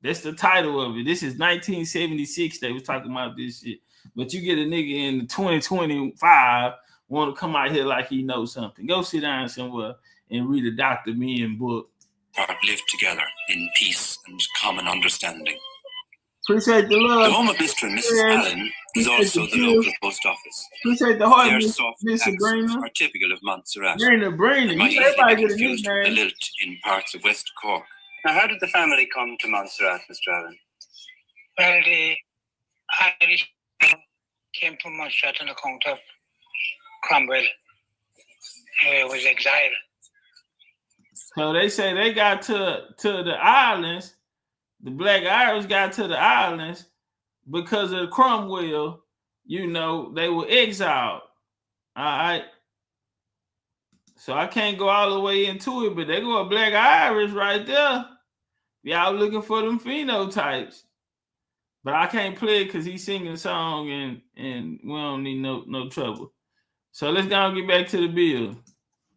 That's the title of it. This is 1976. They was talking about this shit. But you get a nigga in 2025 want to come out here like he knows something. Go sit down somewhere and read a Dr. Meehan book. Live together in peace and common understanding. Appreciate the love. The home of Mr. and Mrs. Allen is also the local post office. Appreciate the heart. Their soft accents are typical of Montserrat. Brina. Might easily be confused with the lilt in parts of West Cork. Now, how did the family come to Montserrat, Mr. Allen? Well, the Irish came to Montserrat on account of Cromwell. He was exiled. So they say they got to the islands. The Black Irish got to the islands because of Cromwell. You know, they were exiled. All right. So I can't go all the way into it, but they go a Black Irish right there. Y'all looking for them phenotypes. But I can't play it because he's singing a song and we don't need no trouble. So let's go and get back to the bill.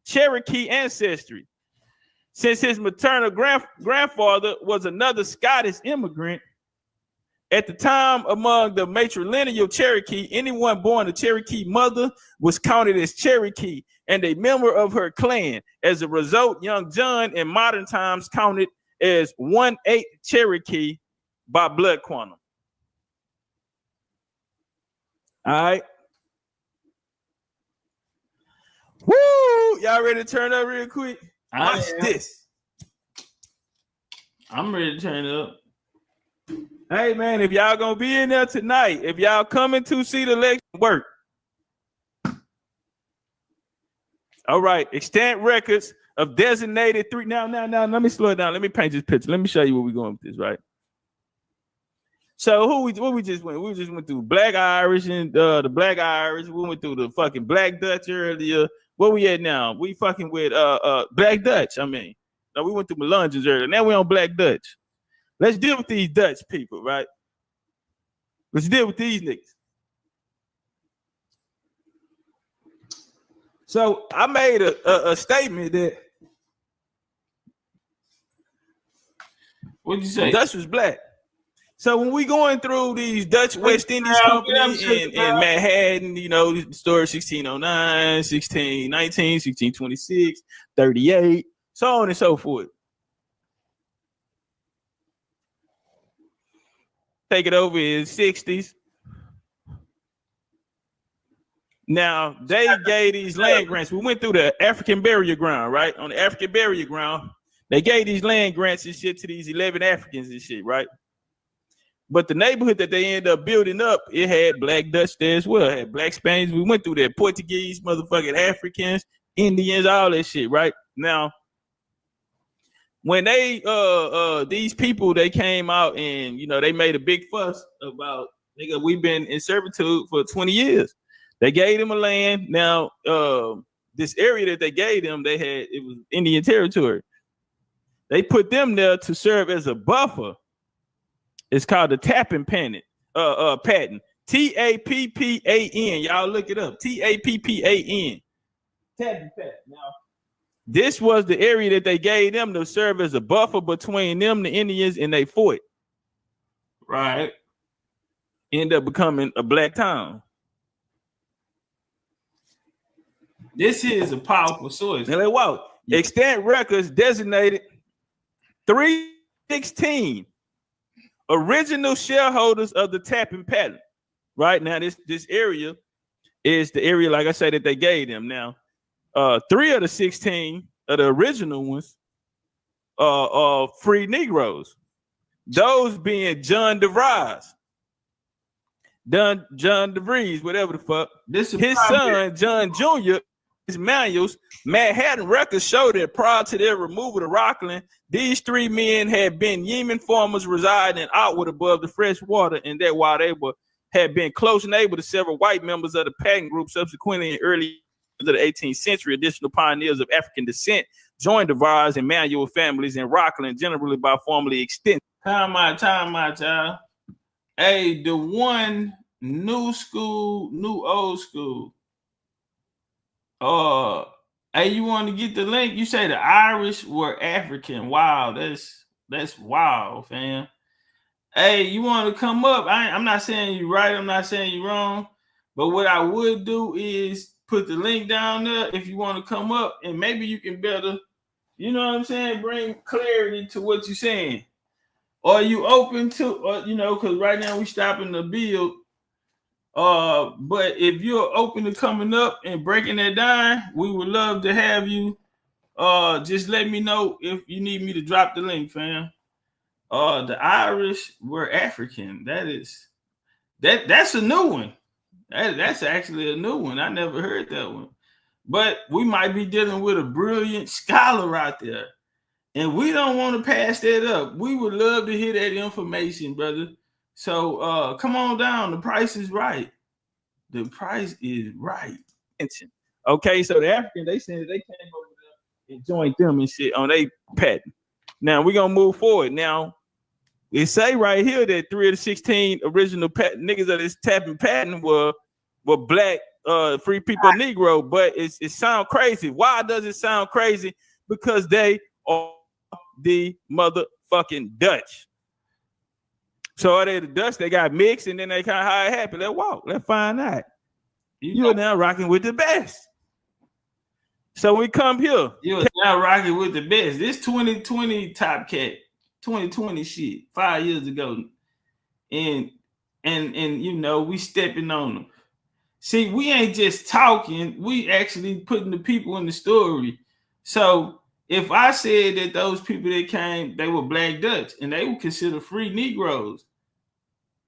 Cherokee ancestry. Since his maternal grandfather was another Scottish immigrant, at the time among the matrilineal Cherokee, anyone born a Cherokee mother was counted as Cherokee and a member of her clan. As a result, young John in modern times counted as 1/8 Cherokee by blood quantum. All right. Woo! Y'all ready to turn up real quick? Watch this. I'm ready to turn it up. Hey, man, if y'all gonna be in there tonight, if y'all coming to see the lecture work. All right, extant records of designated three. Now, let me slow it down. Let me paint this picture. Let me show you where we're going with this, right? So what we just went? We just went through Black Irish and the Black Irish. We went through the fucking Black Dutch earlier. Where we at now? We fucking with Black Dutch. I mean, no, we went through Melungeons earlier. Now we on Black Dutch. Let's deal with these Dutch people, right? Let's deal with these niggas. So I made a statement that what'd you say? Dutch was black. So when we going through these Dutch West Indies Company in Manhattan, you know, the story 1609, 1619, 1626, 38, so on and so forth. Take it over in 60s. Now, they gave these land grants. We went through the African burial ground, right? On the African burial ground, They gave these land grants and shit to these 11 Africans and shit, right? But the neighborhood that they ended up building up, it had Black Dutch there as well. It had Black Spaniards. We went through that. Portuguese, motherfucking Africans, Indians, all that shit, right? Now, when they these people, they came out and, you know, they made a big fuss about, nigga, we've been in servitude for 20 years. They gave them a land. Now, this area that they gave them, it was Indian territory. They put them there to serve as a buffer. It's called the tapping patent. Patent. T-A-P-P-A-N. Y'all look it up. T-A-P-P-A-N. Tapping patent. Now, this was the area that they gave them to serve as a buffer between them, the Indians, and they fort. Right. End up becoming a black town. This is a powerful source. Now, wow. Extant records designated 316 original shareholders of the tapping patent. Right now, this area is the area, like I said, that they gave them. Now, 3 of the 16 of the original ones are free Negroes. Those being John DeVries, John DeVries, whatever the fuck. His son, John Jr., his manuals, Manhattan records show that prior to their removal to Rockland, these 3 men had been yeoman farmers residing outward above the fresh water, and that while they had been close neighbor to several white members of the patent group, subsequently in early of the 18th century, additional pioneers of African descent joined the Vars and Manuel families in Rockland, generally by formally extended. Time out, y'all. Hey, the one new school, new old school. Hey, you want to get the link? You say the Irish were African. Wow, that's wild, fam. Hey, you want to come up? I'm not saying you right. I'm not saying you wrong. But what I would do is put the link down there if you want to come up, and maybe you can better, you know what I'm saying, bring clarity to what you're saying. Are you open to, or, you know, because right now we stopping the build. But if you're open to coming up and breaking that down, we would love to have you. Just let me know if you need me to drop the link, fam. The Irish were African. That's a new one. That's actually a new one. I never heard that one. But we might be dealing with a brilliant scholar out there, and we don't want to pass that up. We would love to hear that information, brother. So come on down. The price is right. The price is right. Okay, so the African, they said they came over there and joined them and shit on their patent. Now we're gonna move forward. Now it say right here that 3 of the 16 original niggas of this tapping patent were black free people Negro, but it sound crazy. Why does it sound crazy? Because they are the motherfucking Dutch. So are they the Dutch? They got mixed, and then they kind of how it happened. Let's walk. Let's find out. You're now rocking with the best. So we come here. You're now rocking with the best. This 2020 TOPCATZ, 2020 shit, 5 years ago, and you know we stepping on them. See, we ain't just talking. We actually putting the people in the story. So if I said that those people that came, they were Black Dutch, and they were considered free Negroes.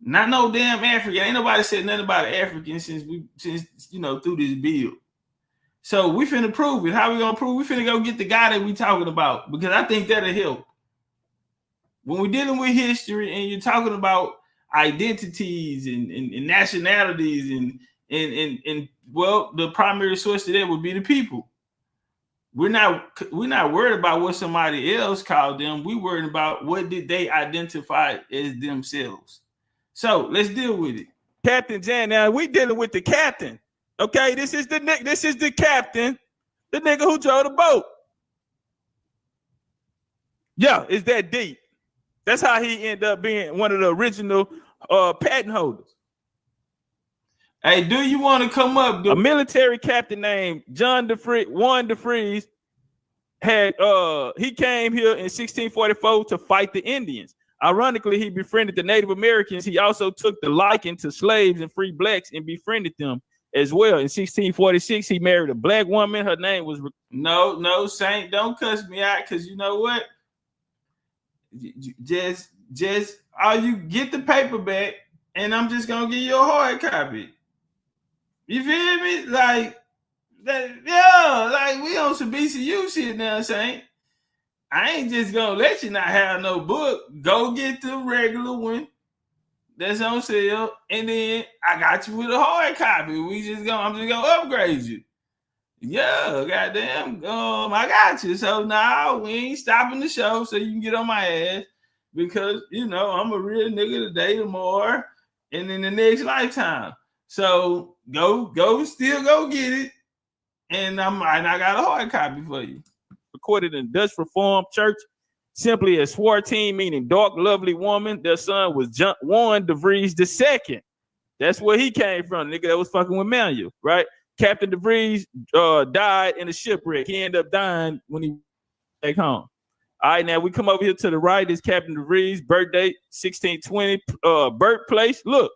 Not no damn African. Ain't nobody said nothing about African since you know through this bill. So we finna prove it. How we gonna prove? We finna go get the guy that we talking about, because I think that'll help. When we're dealing with history and you're talking about identities and nationalities and well, the primary source of that would be the people. We're not worried about what somebody else called them. We're worried about what did they identify as themselves. So let's deal with it. Captain Jan. Now we dealing with the captain. Okay, this is the captain, the nigga who drove the boat. Yeah, it's that deep. That's how he ended up being one of the original patent holders. Hey, do you want to come up? A military captain named Juan DeVries had he came here in 1644 to fight the Indians. Ironically, he befriended the Native Americans. He also took the liking to slaves and free blacks and befriended them as well. In 1646, he married a black woman. Her name was no Saint. Don't cuss me out, because you know what? Just all you get the paperback, and I'm just gonna give you a hard copy. You feel me? Like that, yeah. Like we on some BCU shit now, Saint. I ain't just gonna let you not have no book. Go get the regular one that's on sale, and then I got you with a hard copy. I'm just gonna upgrade you. Yeah, goddamn. I got you. So now we ain't stopping the show so you can get on my ass because I'm a real nigga today, tomorrow, and in the next lifetime. So go get it. And I got a hard copy for you. Recorded in Dutch Reformed Church, simply as Swarteen, meaning dark, lovely woman. Their son was Juan DeVries II. That's where he came from, nigga. That was fucking with Manuel, right? Captain DeVries died in a shipwreck. He ended up dying when he back home. All right, now we come over here to the right. Is Captain DeVries' birth date, 1620. Birthplace, look.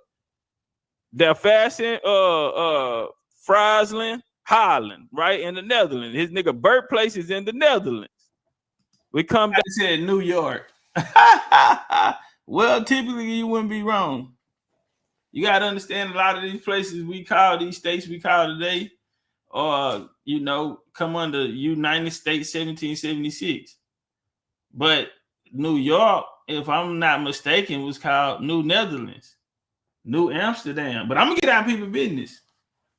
They're fasten, Friesland, Holland, right? In the Netherlands. His nigga birthplace is in the Netherlands. We come back. I said New York. Well, typically you wouldn't be wrong. You got to understand a lot of these places these states we call today, come under United States 1776. But New York, if I'm not mistaken, was called New Netherlands, New Amsterdam. But I'm going to get out of people's business.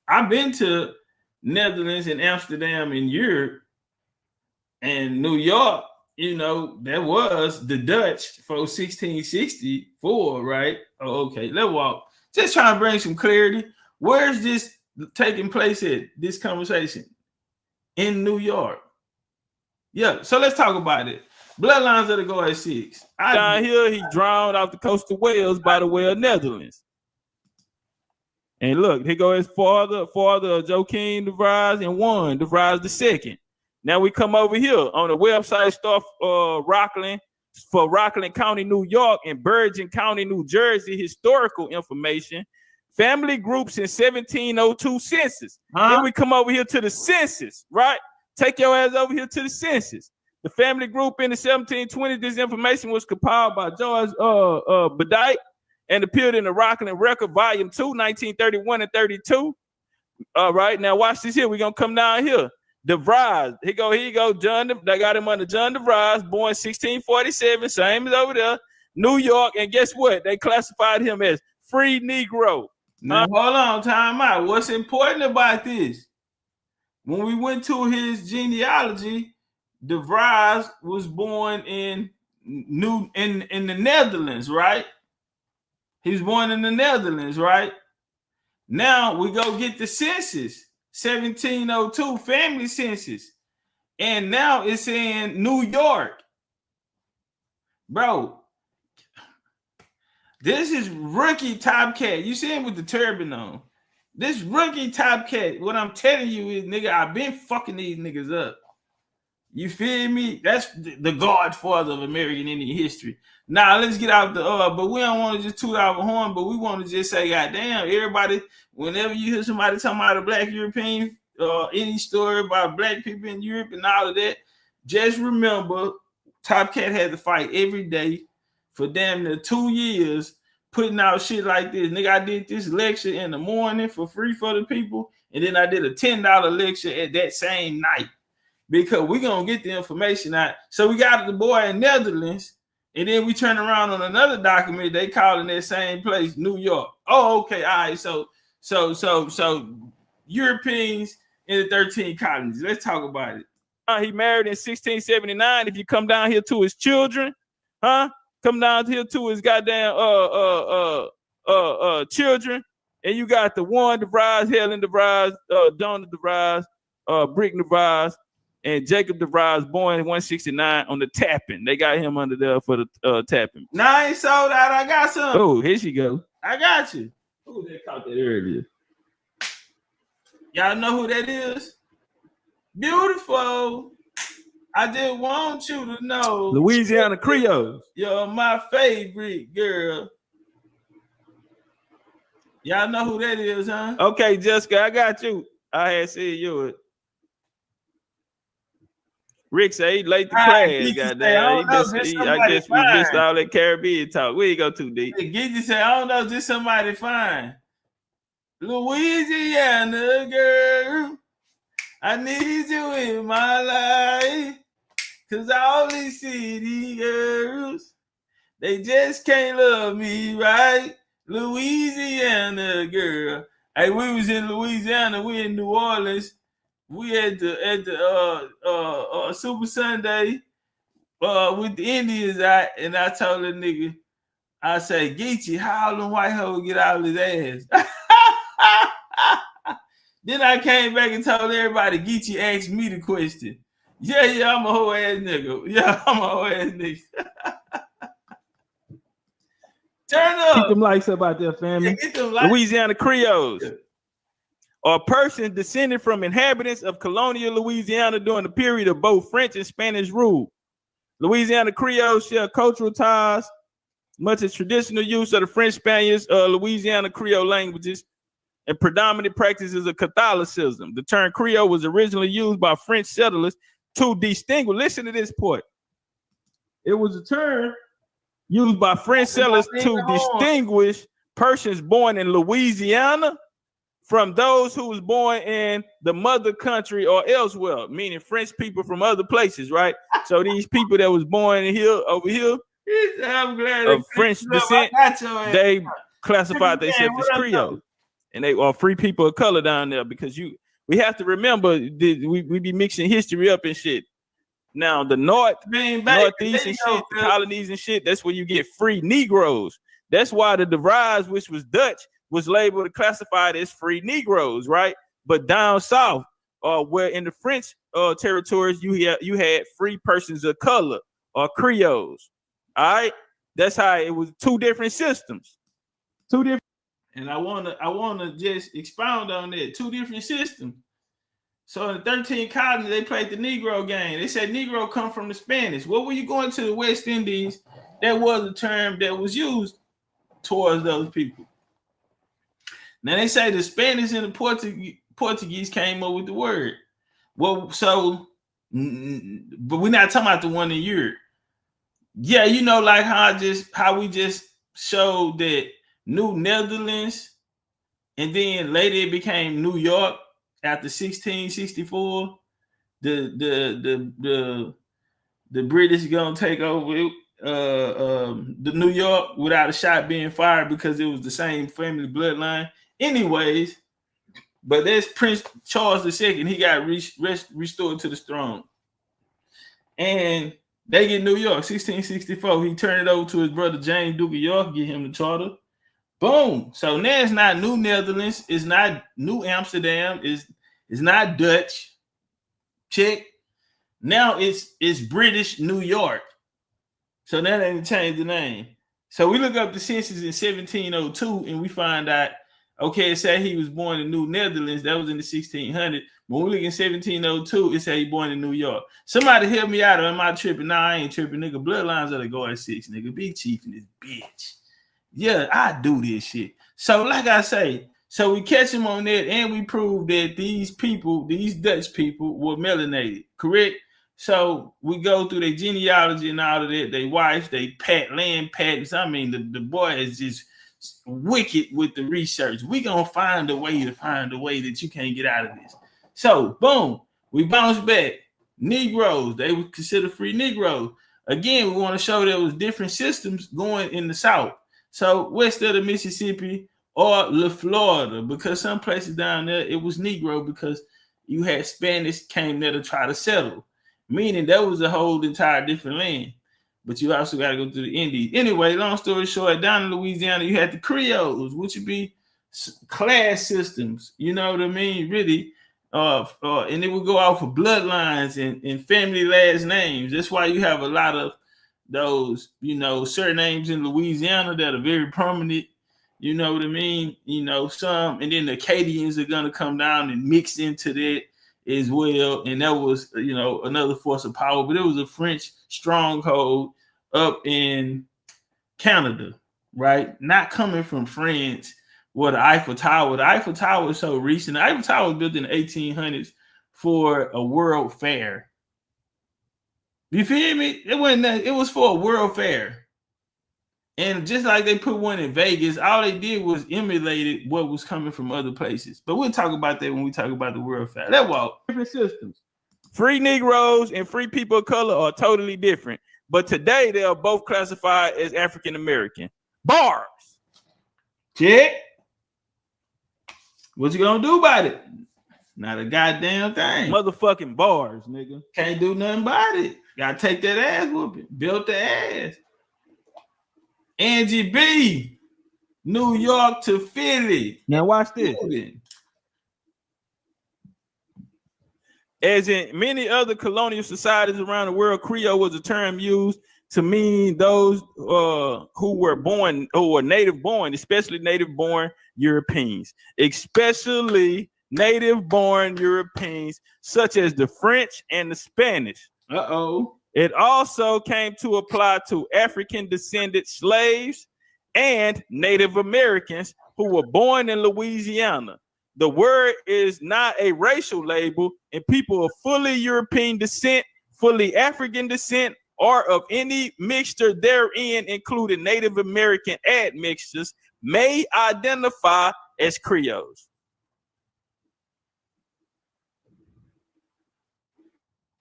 I've been to Netherlands and Amsterdam in Europe, and New York, that was the Dutch for 1664, right? Oh, okay, let's walk. Just trying to bring some clarity. Where's this taking place at, this conversation? In New York. Yeah, so let's talk about it. Bloodlines of the go at 6. Down here, he drowned off the coast of Wales by the way of Netherlands. And look, here go his father Josephine DeVries and Juan DeVries II. Now we come over here on the website stuff, Rockland County, New York, and Bergen County, New Jersey, historical information. Family groups in 1702 census. Then we come over here to the census, right? Take your ass over here to the census. The family group in the 1720s, this information was compiled by George Bedike and appeared in the Rockland Record, Volume 2, 1931 and 32. All right, now watch this here. We're going to come down here. DeVries. Here you go. They got him under John DeVries, born 1647, same as over there, New York. And guess what? They classified him as free Negro. Now, hold on, time out. What's important about this? When we went to his genealogy, DeVries was born in the Netherlands, right? He was born in the Netherlands, right? Now we go get the census, 1702 family census, and now it's in New York. Bro, this is rookie TOPCATZ. You see him with the turban on. This rookie TOPCATZ, what I'm telling you is, nigga, I've been fucking these niggas up. You feel me? That's the godfather of American Indian history. Now, let's get out but we don't want to just toot our horn, but we want to just say, goddamn, everybody, whenever you hear somebody talking about a black European, any story about black people in Europe and all of that, just remember, TOPCATZ had to fight every day for damn near 2 years putting out shit like this. Nigga, I did this lecture in the morning for free for the people, and then I did a $10 lecture at that same night because we're going to get the information out. So we got the boy in Netherlands, and then we turn around on another document, they calling that same place New York. Oh, okay, all right, so Europeans in the 13 colonies. Let's talk about it. He married in 1679. If you come down here to his children, come down here to his goddamn children, and you got the Juan DeVries, Helen DeVries, Donna DeVries, Brick DeVries, and Jacob DeVries, born in 169 on the tapping. They got him under there for the tapping. Now I ain't sold out. I got some. Oh, here she go. I got you. Who they caught that earlier? Y'all know who that is? Beautiful. I just want you to know. Louisiana Creole. You're my favorite girl. Y'all know who that is, huh? Okay, Jessica, I got you. I had said you. Rick say he late to class. Goddamn, I guess we missed all that Caribbean talk. Where you go to, D? Giddy say, I don't know, just somebody fine. Louisiana girl, I need you in my life. Cause all these city girls, they just can't love me right. Louisiana girl. Hey, we was in Louisiana, we in New Orleans. We at the Super Sunday with the Indians out, and I told the nigga, I say, Geechee, how them white hoes get out of his ass? Then I came back and told everybody, Geechee asked me the question. Yeah, I'm a whole ass nigga. Yeah, I'm a whole ass nigga. Turn up. Keep them lights up out there, family. Yeah, them lights. Louisiana Creoles. Or person descended from inhabitants of colonial Louisiana during the period of both French and Spanish rule. Louisiana Creoles share cultural ties, much as traditional use of the French, Spanish, Louisiana Creole languages, and predominant practices of Catholicism. The term Creole was originally used by French settlers to distinguish. Listen to this point. It was a term used by French settlers to distinguish persons born in Louisiana from those who was born in the mother country or elsewhere, meaning French people from other places, right? So these people that was born in here, over here, I'm glad of French descent, they classified themselves as Creole. And they are free people of color down there, because we have to remember we be mixing history up and shit. Now the northeast and shit, the colonies and shit, that's where you get free Negroes. That's why the DeVries, which was Dutch, was labeled and classified as free Negroes, right? But down south, where in the French territories, you had free persons of color or Creoles. All right, that's how it was. Two different systems. And I wanna just expound on that. Two different systems. So in the 13 colonies, they played the Negro game. They said Negro come from the Spanish. What were you going to the West Indies? That was a term that was used towards those people. Now they say the Spanish and the Portuguese came up with the word. Well, so, but we're not talking about the one in Europe. Yeah, you know, like how we just showed that New Netherlands, and then later it became New York after 1664. The British gonna take over the New York without a shot being fired because it was the same family bloodline. Anyways, but that's Prince Charles II. He got restored to the throne, and they get New York 1664. He turned it over to his brother James, Duke of York, get him the charter. Boom. So now it's not New Netherlands, it's not New Amsterdam, it's not Dutch. Check. Now it's British New York. So now they changed the name. So we look up the census in 1702 and we find out, okay, it said he was born in New Netherlands. That was in the 1600s. When we look in 1702, it said he born in New York. Somebody help me out, or am I tripping? Nah, I ain't tripping, nigga. Bloodlines are the Guard 6, nigga. Big Chief in this bitch. Yeah, I do this shit. So like I say, so we catch him on that, and we prove that these people, these Dutch people, were melanated, correct? So we go through their genealogy and all of that, their wives, they land patents. I mean, the boy is just wicked with the research. We gonna find a way that you can't get out of this. So boom, we bounce back. Negroes, they would consider free Negroes. Again, we want to show there was different systems going in the South. So west of the Mississippi or La Florida, because some places down there it was Negro because you had Spanish came there to try to settle, meaning that was a whole entire different land. But you also got to go through the Indies. Anyway, long story short, down in Louisiana, you had the Creoles, which would be class systems. You know what I mean? Really. And it would go off of bloodlines and family last names. That's why you have a lot of those, you know, surnames in Louisiana that are very prominent. You know what I mean? You know, some, and then the Acadians are going to come down and mix into that as well. And that was, you know, another force of power. But it was a French stronghold up in Canada, right? Not coming from France. Well, the Eiffel Tower. The Eiffel Tower is so recent. The Eiffel Tower was built in the 1800s for a world fair. You feel me? It wasn't that, it was for a world fair. And just like they put one in Vegas, all they did was emulated what was coming from other places. But we'll talk about that when we talk about the world fair. Let's walk. Different systems. Free Negroes and free people of color are totally different. But today they are both classified as African American. Bars. Check. What you gonna do about it? Not a goddamn thing. Motherfucking bars, nigga. Can't do nothing about it. Gotta take that ass whooping. Built the ass. Angie B. New York to Philly. Now watch this. As in many other colonial societies around the world, Creole was a term used to mean those who were native born, especially native born Europeans, such as the French and the Spanish. It also came to apply to African descended slaves and Native Americans who were born in Louisiana. The word is not a racial label, and people of fully European descent, fully African descent, or of any mixture therein, including Native American admixtures, may identify as Creoles.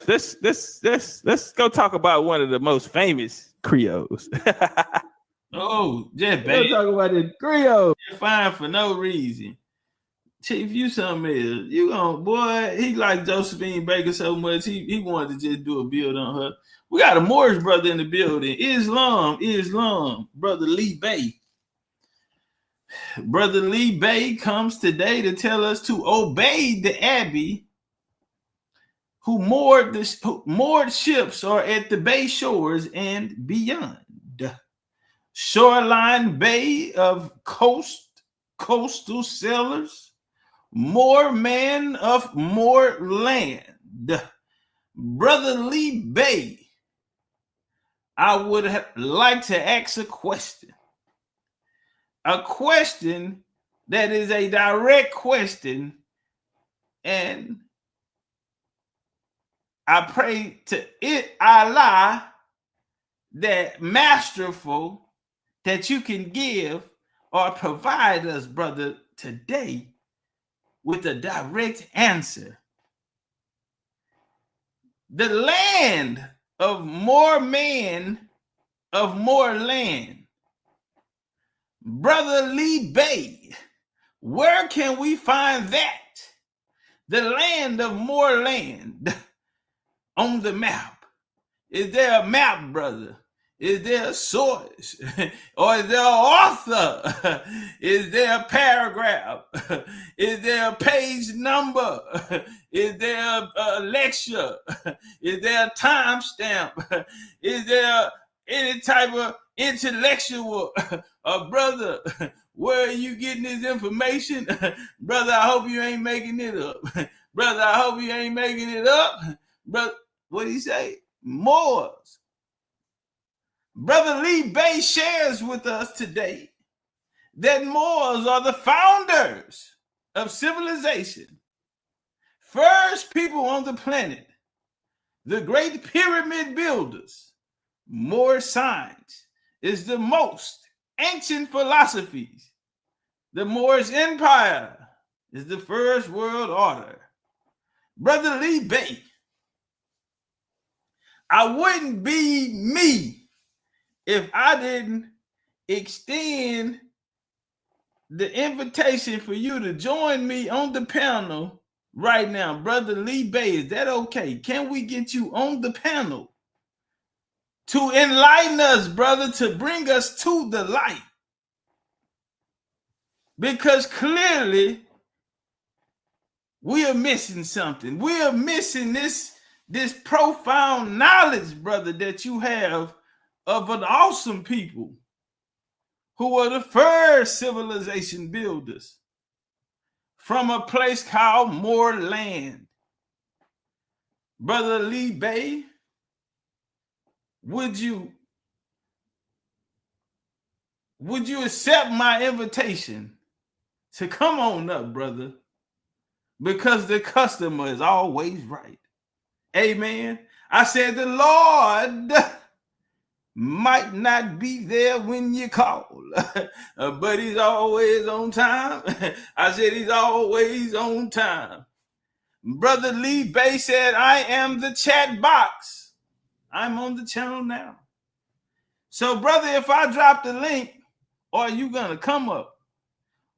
Let's go talk about one of the most famous Creoles. Oh, yeah, baby. Let's talk about the Creole. Fine for no reason. Chief, you something else. You gonna, boy, he liked Josephine Baker so much, he wanted to just do a build on her. We got a Moorish brother in the building. Islam, Brother Lee Bay. Brother Lee Bay comes today to tell us to obey the Abbey who moored ships are at the bay shores and beyond. Shoreline bay of coastal sailors, more man of more land. Brother Lee Bay, I would like to ask a question that is a direct question, and I pray to it, Allah, that masterful, that you can give or provide us, brother, today with a direct answer. The land of more men, of more land. Brother Lee Bay, where can we find that? The land of more land on the map. Is there a map, brother? Is there a source? Or is there an author? Is there a paragraph? Is there a page number? Is there a lecture? Is there a timestamp? Is there any type of intellectual? Brother, where are you getting this information? Brother, I hope you ain't making it up. Brother, I hope you ain't making it up. Brother, what did he say? Moors. Brother Lee Bay shares with us today that Moors are the founders of civilization. First people on the planet, the great pyramid builders. Moor science is the most ancient philosophies. The Moorish Empire is the first world order. Brother Lee Bay, I wouldn't be me if I didn't extend the invitation for you to join me on the panel right now. Brother Lee Bay, is that okay? Can we get you on the panel to enlighten us, brother, to bring us to the light? Because clearly we are missing something. We are missing this profound knowledge, brother, that you have of an awesome people who were the first civilization builders from a place called Moor Land. Brother Lee Bay, would you accept my invitation to come on up, brother? Because the customer is always right. Amen. I said the Lord might not be there when you call, but he's always on time. I said he's always on time. Brother Lee Bay said, I am the chat box. I'm on the channel now. So, brother, if I drop the link, are you gonna come up?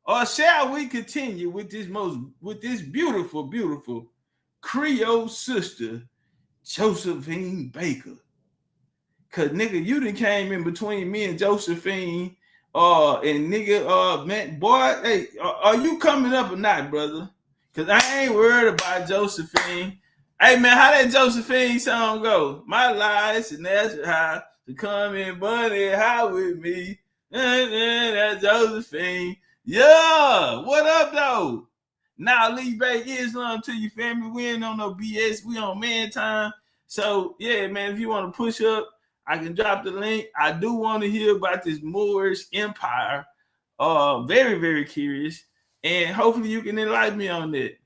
Or shall we continue with this beautiful, beautiful Creole sister, Josephine Baker? Cause nigga, you done came in between me and Josephine, and nigga, man, boy, hey, are you coming up or not, brother? Cause I ain't worried about Josephine. Hey man, how that Josephine song go? My life's a natural high to come in bunny high with me. That's Josephine. Yeah, what up though? Now Lee Bay Islam to you, family. We ain't on no BS. We on man time. So yeah, man, if you want to push up, I can drop the link. I do want to hear about this Moorish empire. Very, very curious. And hopefully you can enlighten me on that.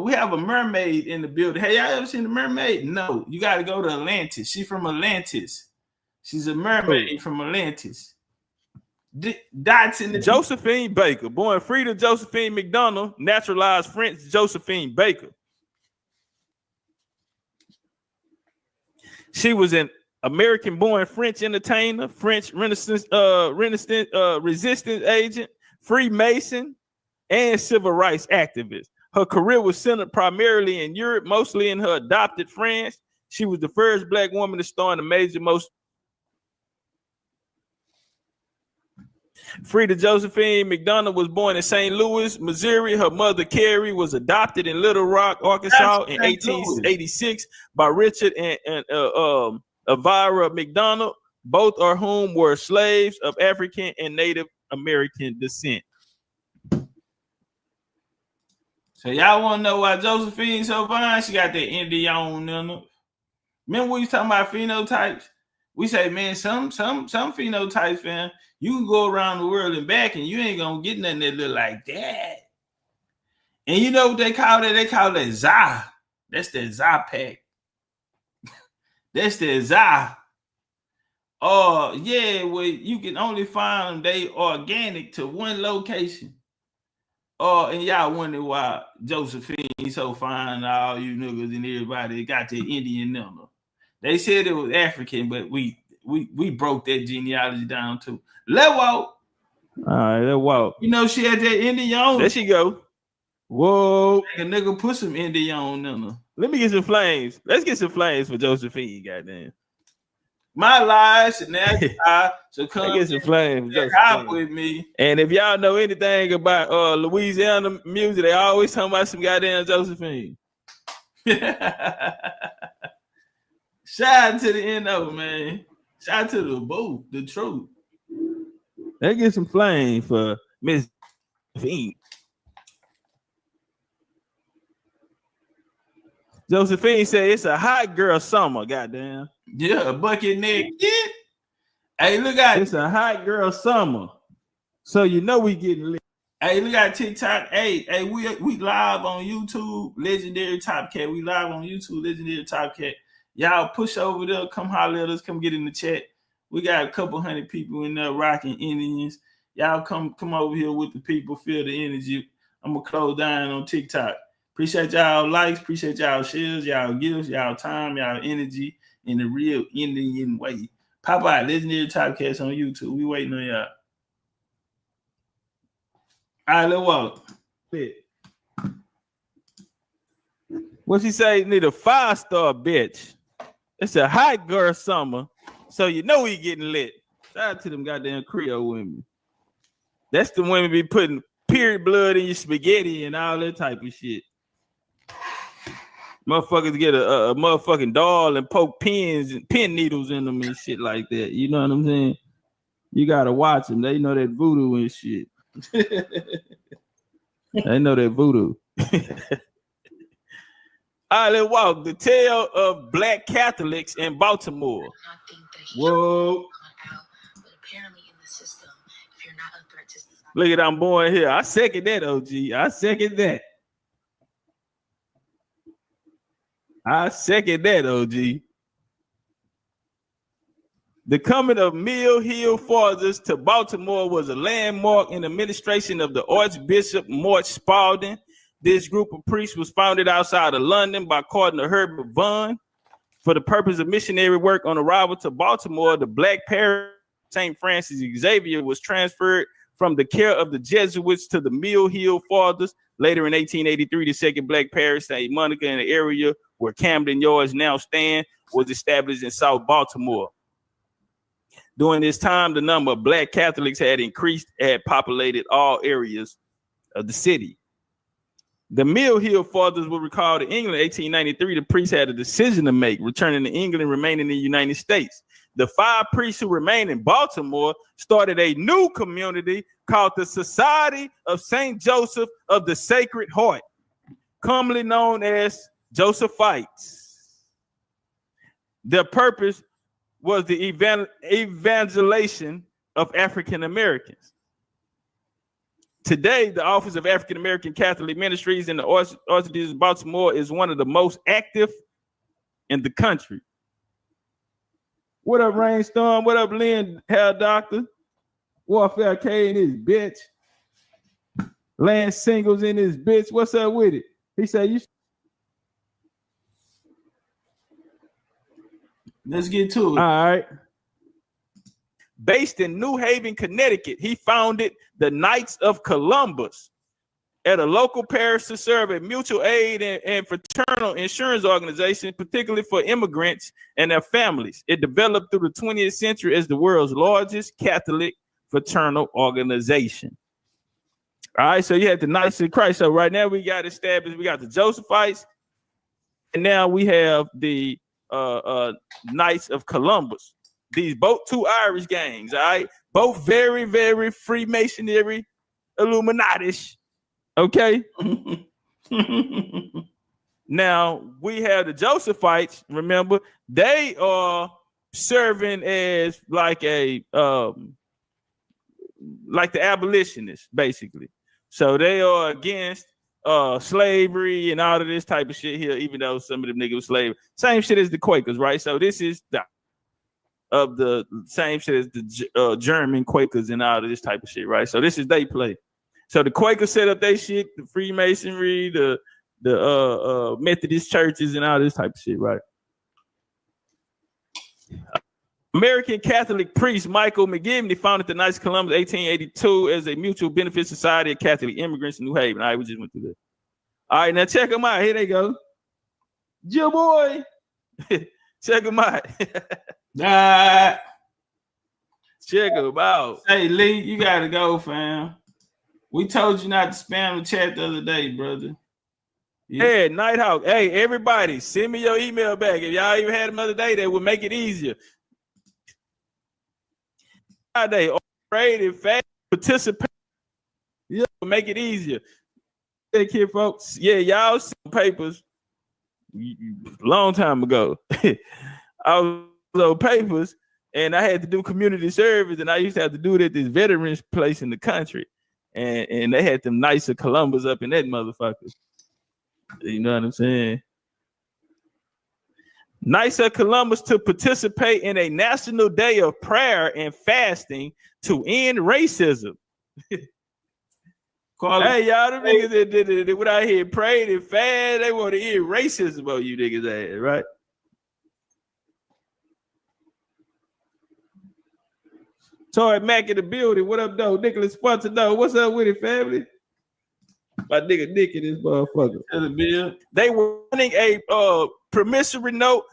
We have a mermaid in the building. Hey, y'all ever seen the mermaid? No, you got to go to Atlantis. She's from Atlantis. She's a mermaid from Atlantis. Dots in the Josephine Baker, born Frida Josephine McDonald, naturalized French Josephine Baker. She was an American-born French entertainer, French resistance agent, Freemason, and civil rights activist. Her career was centered primarily in Europe, mostly in her adopted France. She was the first Black woman to star in a major Frida Josephine McDonald was born in St. Louis, Missouri. Her mother, Carrie, was adopted in Little Rock, Arkansas in 1886 by Richard and Elvira McDonald, both of whom were slaves of African and Native American descent. So y'all want to know why Josephine's so fine? She got that Indian in her. Remember we was talking about phenotypes? We say, man, some phenotypes, man, you can go around the world and back and you ain't gonna get nothing that look like that. And you know what they call that? They call that ZA. That's the ZA pack. That's the ZA. Oh, yeah, well, you can only find them, they organic to one location. Oh, and y'all wonder why Josephine so fine, all you niggas and everybody got the Indian number. They said it was African, but we broke that genealogy down too. Let walk. All right, let walk. You know she had that Indian. There she go. Whoa. Like a nigga put some Indian on her. Let me get some flames. Let's get some flames for Josephine, goddamn. My lies and that's so come get some flames with me. And if y'all know anything about Louisiana music, they always talking about some goddamn Josephine. Shout out to the NO, man. Shout out to the boo, the truth. Let's get some flames for Miss Josephine. Josephine said it's a hot girl summer, goddamn. Yeah, a bucket neck kid. Hey, look at it's a hot girl summer. So you know we getting lit. Hey, look at TikTok. Hey, we live on YouTube, Legendary Top Cat. We live on YouTube, Legendary Top Cat. Y'all push over there, come holler at us, come get in the chat. We got a couple hundred people in there rocking Indians. Y'all come over here with the people, feel the energy. I'm gonna close down on TikTok. Appreciate y'all likes, appreciate y'all shares, y'all gifts, y'all time, y'all energy in the real Indian way. Pop out, Legendary TOPCATZ on YouTube. We waiting on y'all. All right, let's walk. What she say? Need a 5-star bitch. It's a hot girl summer, so you know we getting lit. Shout out to them goddamn Creole women. That's the women be putting period blood in your spaghetti and all that type of shit. Motherfuckers get a motherfucking doll and poke pins and pin needles in them and shit like that. You know what I'm saying? You gotta watch them. They know that voodoo and shit. They know that voodoo. All right, let's walk. The tale of Black Catholics in Baltimore. Whoa. Look at I'm born here. I second that, OG. I second that. I second that, OG. The coming of Mill Hill Fathers to Baltimore was a landmark in the administration of the Archbishop Mort Spalding. This group of priests was founded outside of London by Cardinal Herbert Vaughan for the purpose of missionary work. On arrival to Baltimore, the Black parish of St. Francis Xavier was transferred from the care of the Jesuits to the Mill Hill Fathers. Later in 1883, the second Black parish, St. Monica, in the area where Camden Yards now stand, was established in South Baltimore. During this time, the number of Black Catholics had increased, had populated all areas of the city. The Mill Hill Fathers were recalled to England in 1893. The priests had a decision to make, returning to England and remaining in the United States. The 5 priests who remained in Baltimore started a new community called the Society of St. Joseph of the Sacred Heart, commonly known as Josephites. Their purpose was the evangelization of African Americans. Today, the Office of African American Catholic Ministries in the Archdiocese of Baltimore is one of the most active in the country. What up, Rainstorm? What up, Lynn, Hair Doctor? Warfare K in his bitch. Lance Singles in his bitch. What's up with it? He said, "You." Let's get to it. All right. Based in New Haven, Connecticut, he founded the Knights of Columbus at a local parish to serve a mutual aid and fraternal insurance organization, particularly for immigrants and their families. It developed through the 20th century as the world's largest Catholic fraternal organization. All right, so you had the Knights of Christ. So right now we got established, we got the Josephites, and now we have the Knights of Columbus. These both 2 Irish gangs, all right? Both very, very Freemasonry, Illuminati-ish, okay? Now, we have the Josephites, remember? They are serving as like the abolitionists, basically. So they are against slavery and all of this type of shit here, even though some of them niggas were slaves. Same shit as the Quakers, right? So this is the same shit as the German Quakers and all of this type of shit, right? So this is they play. So the Quakers set up their shit, the Freemasonry, the Methodist churches and all this type of shit, right? American Catholic priest Michael McGivney founded the Knights of Columbus in 1882 as a mutual benefit society of Catholic immigrants in New Haven. All right, we just went through that. All right, now check them out. Here they go. Joe boy. Check them out. Check them out. Hey, Lee, you got to go, fam. We told you not to spam the chat the other day, brother. Yeah, Nighthawk. Hey, everybody, send me your email back. If y'all even had another day, that would make it easier. Friday, trade and fast, participate. Yeah, make it easier. Take care, folks. Yeah, y'all see papers long time ago. I was on papers and I had to do community service, and I used to have to do it at this veterans place in the country. And they had them Knights of Columbus up in that motherfucker. You know what I'm saying? Knights of Columbus to participate in a national day of prayer and fasting to end racism. Hey, y'all, them niggas that went out here prayed and fast, they want to end racism on you niggas ass, right? Toy Mac in the building. What up, though? Nicholas Spencer, though. What's up with it, family? My nigga Nick in this motherfucker. They were running a promissory note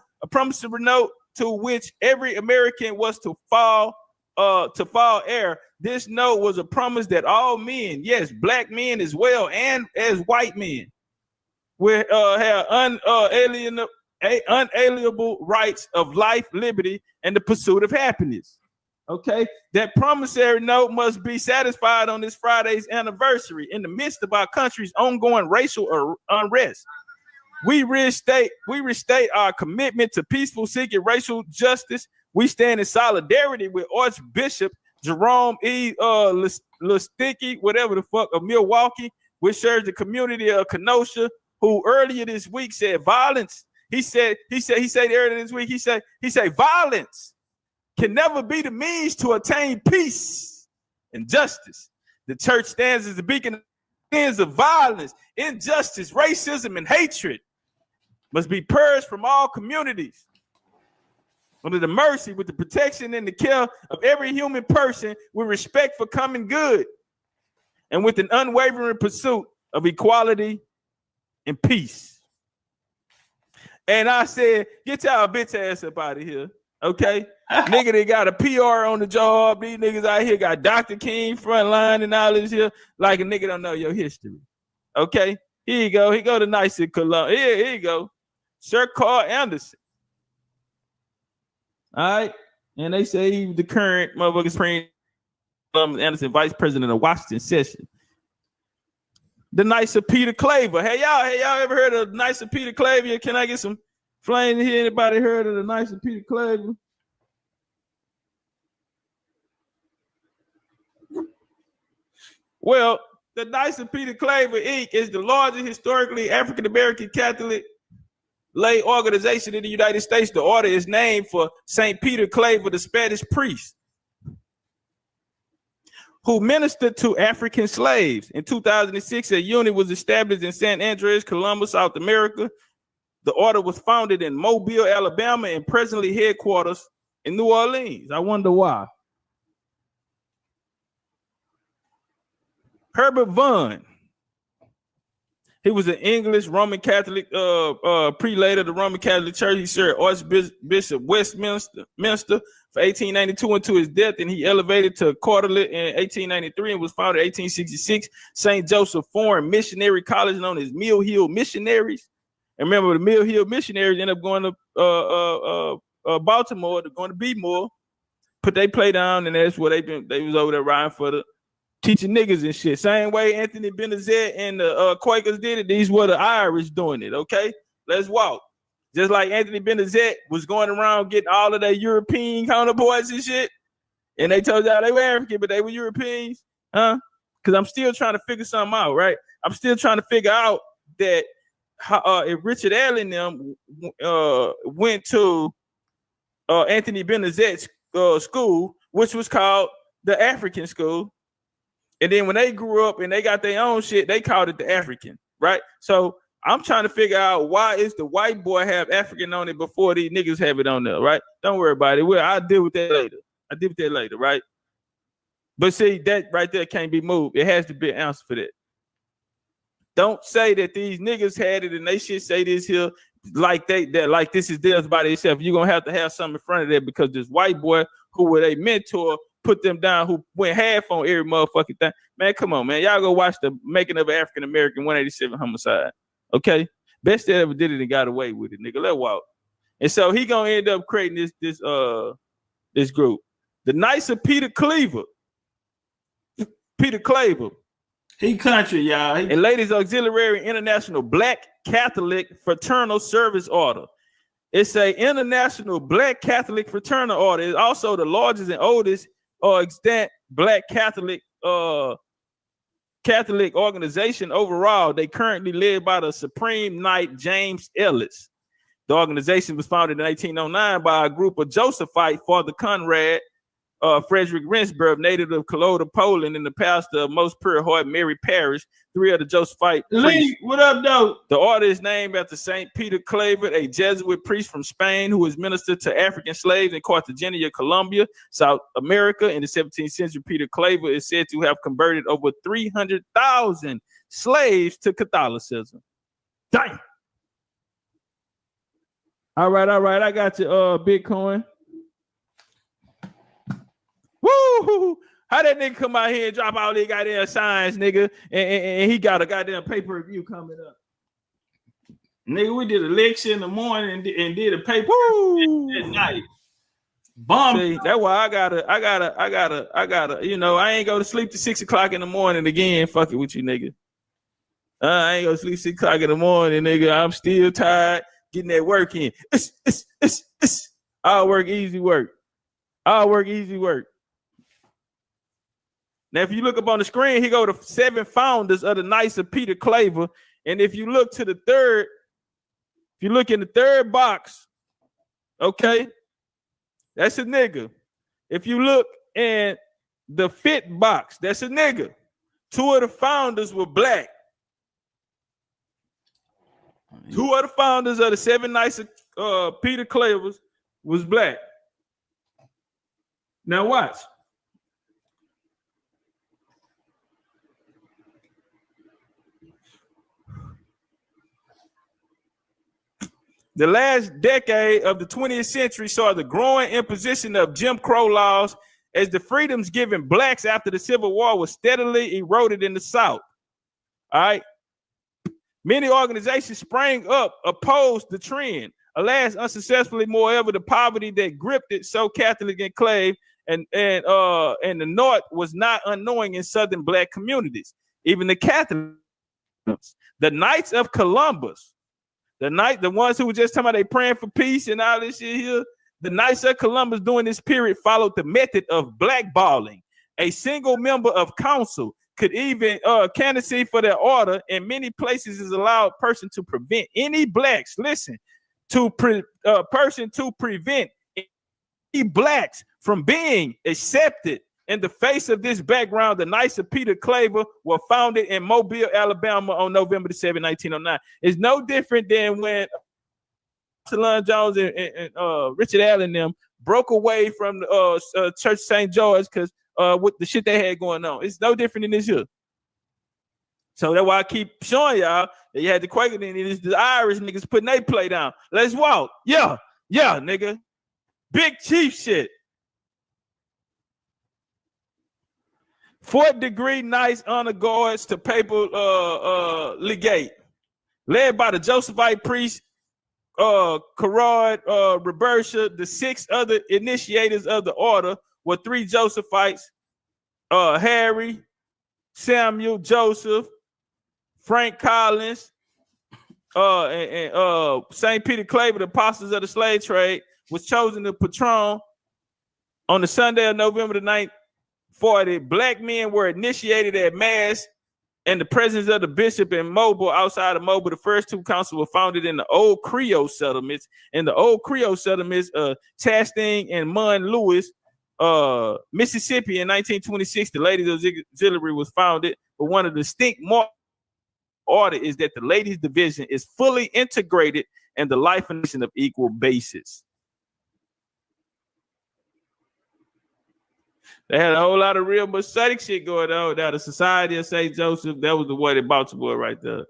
to which every American was to fall heir. This note was a promise that all men, yes, black men as well, and as white men, will have unalienable rights of life, liberty, and the pursuit of happiness. Okay, that promissory note must be satisfied on this Friday's anniversary in the midst of our country's ongoing racial unrest. We restate our commitment to peaceful seeking racial justice. We stand in solidarity with Archbishop Jerome E. Listicky, whatever the fuck, of Milwaukee, which serves the community of Kenosha, who earlier this week said violence He said earlier this week, he said, violence can never be the means to attain peace and justice. The church stands as a beacon of sins of violence, injustice, racism, and hatred must be purged from all communities under the mercy, with the protection and the care of every human person, with respect for common good, and with an unwavering pursuit of equality and peace. And I said, get y'all bitch ass up out of here, okay? Nigga, they got a PR on the job. These niggas out here got Dr. King frontline and all this here, like a nigga don't know your history, okay? Here you go. He go to nice in Columbia. Here you go. Sir Carl Anderson. All right, and they say he was the current motherfucking Supreme Anderson, vice president of Washington session. The Knights of Peter Claver. Hey y'all ever heard of the Knights of Peter Claver? Can I get some flame here? Anybody heard of the Knights of Peter Claver? Well, the Knights of Peter Claver Inc. is the largest historically African American Catholic lay organization in the United States. The order is named for St. Peter Claver, the Spanish priest who ministered to African slaves. In 2006, a unit was established in San Andreas, Columbus, South America. The order was founded in Mobile, Alabama, and presently headquarters in New Orleans. I wonder why. Herbert Vaughn. He was an English Roman Catholic prelate of the Roman Catholic Church. He served Archbishop Westminster for 1892 until his death, and he elevated to quarterly in 1893 and was founded in 1866. St. Joseph Foreign Missionary College, known as Mill Hill Missionaries. And remember, the Mill Hill Missionaries ended up going to Baltimore, to going to Beemore, put they play down, and that's where they was over there riding for the teaching niggas and shit. Same way Anthony Benazet and the Quakers did it, these were the Irish doing it, okay? Let's walk. Just like Anthony Benazet was going around getting all of their European counterparts and shit, and they told y'all they were African, but they were Europeans, huh? Because I'm still trying to figure something out, right? I'm still trying to figure out that if Richard Allen them went to Anthony Benazet's school, which was called the African school, and then when they grew up and they got their own shit, they called it the African, right? So I'm trying to figure out, why is the white boy have African on it before these niggas have it on there, right? Don't worry about it. I'll deal with that later. Right? But see, that right there can't be moved. It has to be an answer for that. Don't say that these niggas had it and they should say this here like like this is theirs by themselves. You're gonna have to have something in front of that, because this white boy who was a mentor put them down, who went half on every motherfucking thing. Man, come on, man. Y'all go watch the Making of an African American 187 Homicide. Okay? Best that ever did it and got away with it, nigga. Let walk. And so he gonna end up creating this group. The Knights of Peter Claver. Peter Claver. He country, y'all. And Ladies Auxiliary International Black Catholic Fraternal Service Order. It's a international Black Catholic fraternal order. It's also the largest and oldest extant Black Catholic organization overall. They currently led by the Supreme Knight James Ellis. The organization was founded in 1809 by a group of Josephite Father Conrad Frederick Rensburg, native of Koloda, Poland, and the pastor of Most Pure Heart Mary Parish. Three of the Josephite priests. What up, though? The order is named after St. Peter Claver, a Jesuit priest from Spain who was ministered to African slaves in Cartagena, Colombia, South America. In the 17th century, Peter Claver is said to have converted over 300,000 slaves to Catholicism. Damn. All right. I got your Bitcoin. Woo! How that nigga come out here and drop all these goddamn signs, nigga, and he got a goddamn pay-per-view coming up. Nigga, we did a lecture in the morning and did a pay-per-view at night. Bomb. See, that's why I gotta, you know, I ain't go to sleep till 6 o'clock in the morning again. Fuck it with you, nigga. I ain't go to sleep 6 o'clock in the morning, nigga. I'm still tired getting that work in. I'll work, easy work. Now, if you look up on the screen, he go to 7 founders of the Knights of Peter Claver. And if you look to the third If you look in the third box, okay, that's a nigga. If you look in the fifth box, that's a nigga. 2 of the founders were black. 2 of the founders of the 7 Nights of Peter Clavers was black. Now watch. The last decade of the 20th century saw the growing imposition of Jim Crow laws as the freedoms given blacks after the Civil War was steadily eroded in the South. All right. Many organizations sprang up, opposed the trend. Alas, unsuccessfully, moreover, the poverty that gripped it so Catholic enclave and the North was not unknowing in Southern black communities. Even the Catholics, the Knights of Columbus, the ones who were just talking about they praying for peace and all this shit here, the Knights of Columbus during this period followed the method of blackballing. A single member of council could even candidacy for their order in many places is allowed person to prevent any blacks, listen, person to prevent any blacks from being accepted. In the face of this background, the Knights of Peter Claver were founded in Mobile, Alabama on November 7, 1909. It's no different than when Talon Jones and Richard Allen them broke away from the Church St. George because with the shit they had going on. It's no different than this here. So that's why I keep showing y'all that you had the Quaker and the Irish niggas putting their play down. Let's walk. Yeah, nigga. Big chief shit. 4th degree Knights honor guards to papal legate, led by the Josephite priest Carrad Robertia. The 6 other initiators of the order were 3 Josephites: Harry, Samuel, Joseph, Frank Collins, and St. Peter Claver, the apostles of the slave trade, was chosen the patron on the Sunday of November the 9th. 40 black men were initiated at mass in the presence of the bishop in Mobile. Outside of Mobile, the first 2 councils were founded in the old Creole settlements. In the old Creole settlements, Chastain and Munn Lewis, Mississippi, in 1926, the Ladies Auxiliary was founded. But one of the distinct order is that the ladies division is fully integrated in the life and mission of equal basis. They had a whole lot of real Masonic shit going on. Now, the Society of St. Joseph, that was the one in Baltimore right there.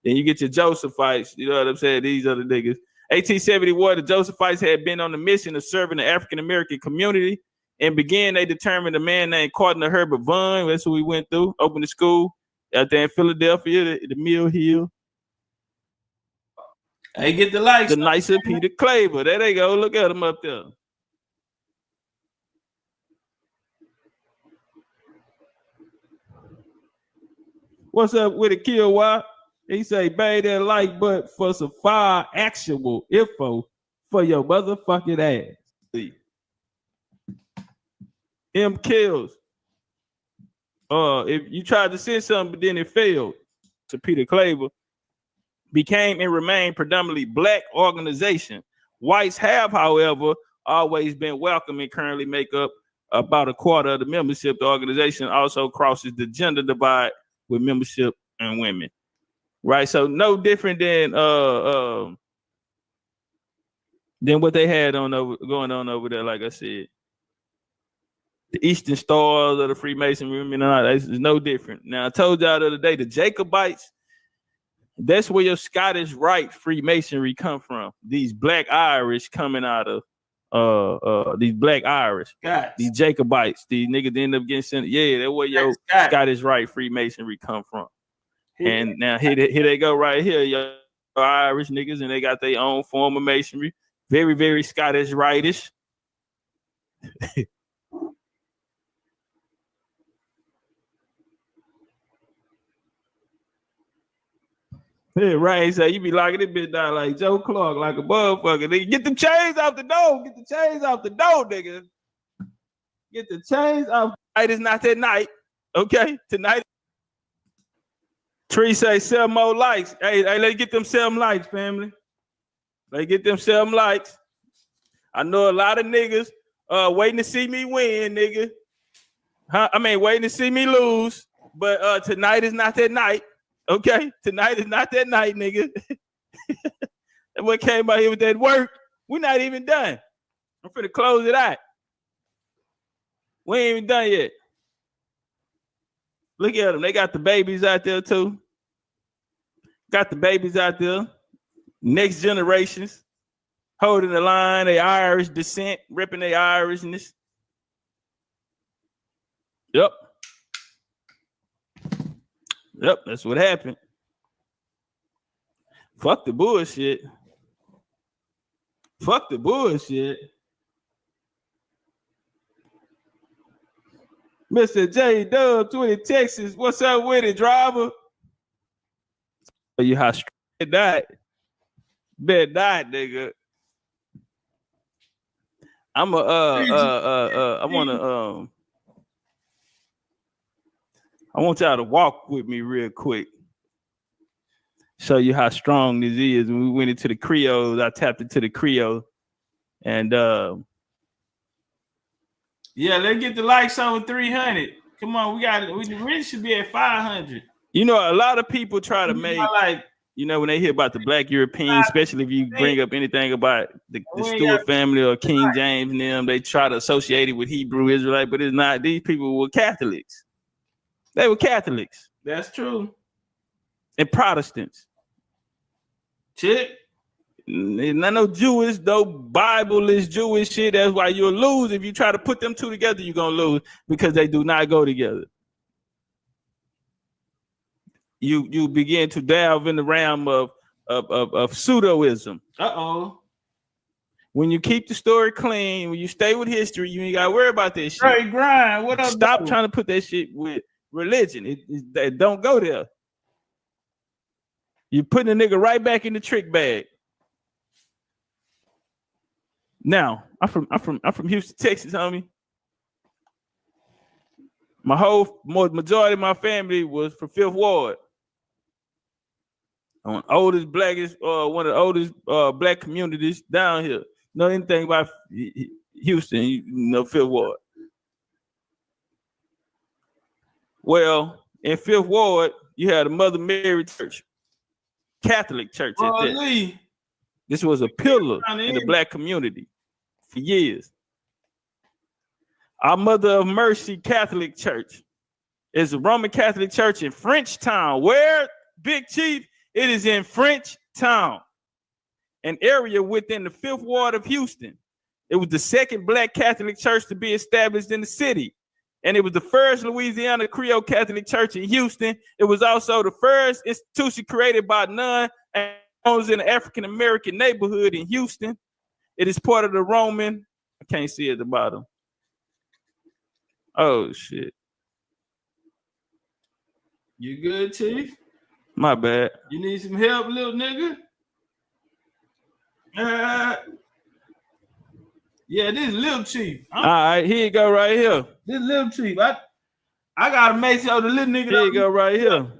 Then you get your Josephites, you know what I'm saying? These are the niggas. 1871, the Josephites had been on the mission of serving the African-American community. And they determined a man named Cardinal Herbert Vaughn, that's who we went through, opened the school out there in Philadelphia, the Mill Hill. Hey, get the lights. The Knights of Peter Claver. There they go. Look at them up there. What's up with it, Kill Why? He say, bang that like button for some fire actual info for your motherfucking ass. M Kills. If you tried to send something, but then it failed. To Peter Claver became and remained predominantly black organization. Whites have, however, always been welcome and currently make up about a quarter of the membership. The organization also crosses the gender divide with membership and women, right? So no different than what they had going on over there. Like I said, the Eastern Stars of the Freemasonry, women, and all that is no different. Now I told y'all the other day, the Jacobites, that's where your Scottish Rite Freemasonry come from. These black Irish coming out of these black Irish, these Jacobites, these niggas end up getting sent. Yeah, that's where your Scottish Rite Freemasonry come from. And now here they go right here, your Irish niggas, and they got their own form of masonry. Very, very Scottish Rite-ish. Yeah, right. So you be locking this bitch down like Joe Clark, like a motherfucker. Nigga, get the chains off the door. Get the chains off the door, nigga. Get the chains off. Tonight is not that night. Okay? Tonight. Tree say 7 more likes. Hey, let's get them 7 likes, family. Let's get them 7 likes. I know a lot of niggas waiting to see me win, nigga. Waiting to see me lose. But tonight is not that night. Okay? Tonight is not that night, nigga. And what came out here with that work, we're not even done. I'm finna close it out. We ain't even done yet. Look at them. They got the babies out there too. Got the babies out there. Next generations. Holding the line. They Irish descent. Ripping their Irishness. Yep. Yep, that's what happened. Fuck the bullshit. Fuck the bullshit. Mr. J Dub, 20 Texas. What's up with it, driver? You how straight that. Bet that, nigga. I want y'all to walk with me real quick. Show you how strong this is. When we went into the Creole, I tapped into the Creole. And yeah, let's get the likes over 300. Come on, we really should be at 500. You know, a lot of people try to make, when they hear about the Black Europeans, especially if you bring up anything about the Stewart family or King James and them, they try to associate it with Hebrew Israelite, but it's not. These people were Catholics. They were Catholics. That's true. And Protestants. Shit. Not no Jewish, no Bible is Jewish shit. That's why you'll lose. If you try to put them two together, you're going to lose because they do not go together. You begin to delve in the realm of pseudoism. Uh-oh. When you keep the story clean, when you stay with history, you ain't got to worry about that shit. Right, grind. What up? Stop trying to put that shit with religion. It don't go there. You putting a nigga right back in the trick bag. Now, I'm from Houston, Texas, homie. Majority of my family was from Fifth Ward. I'm one of the oldest black communities down here. Know anything about Houston? You know Fifth Ward. Well, in Fifth Ward, you had a Mother Mary Church, Catholic church at that. This was a pillar in the black community for years. Our Mother of Mercy Catholic Church is a Roman Catholic church in Frenchtown. Where, Big Chief? It is in Frenchtown, an area within the Fifth Ward of Houston. It was the second black Catholic church to be established in the city. And it was the first Louisiana Creole Catholic church in Houston. It was also the first institution created by non-Anglos in the African-American neighborhood in Houston. It is part of the Roman, I can't see at the bottom. Oh, shit. You good, Chief? My bad. You need some help, little nigga? Yeah, this is Lil Chief. All right, here you go right here. This is Lil Chief. I gotta make sure the little nigga. Here you go right here.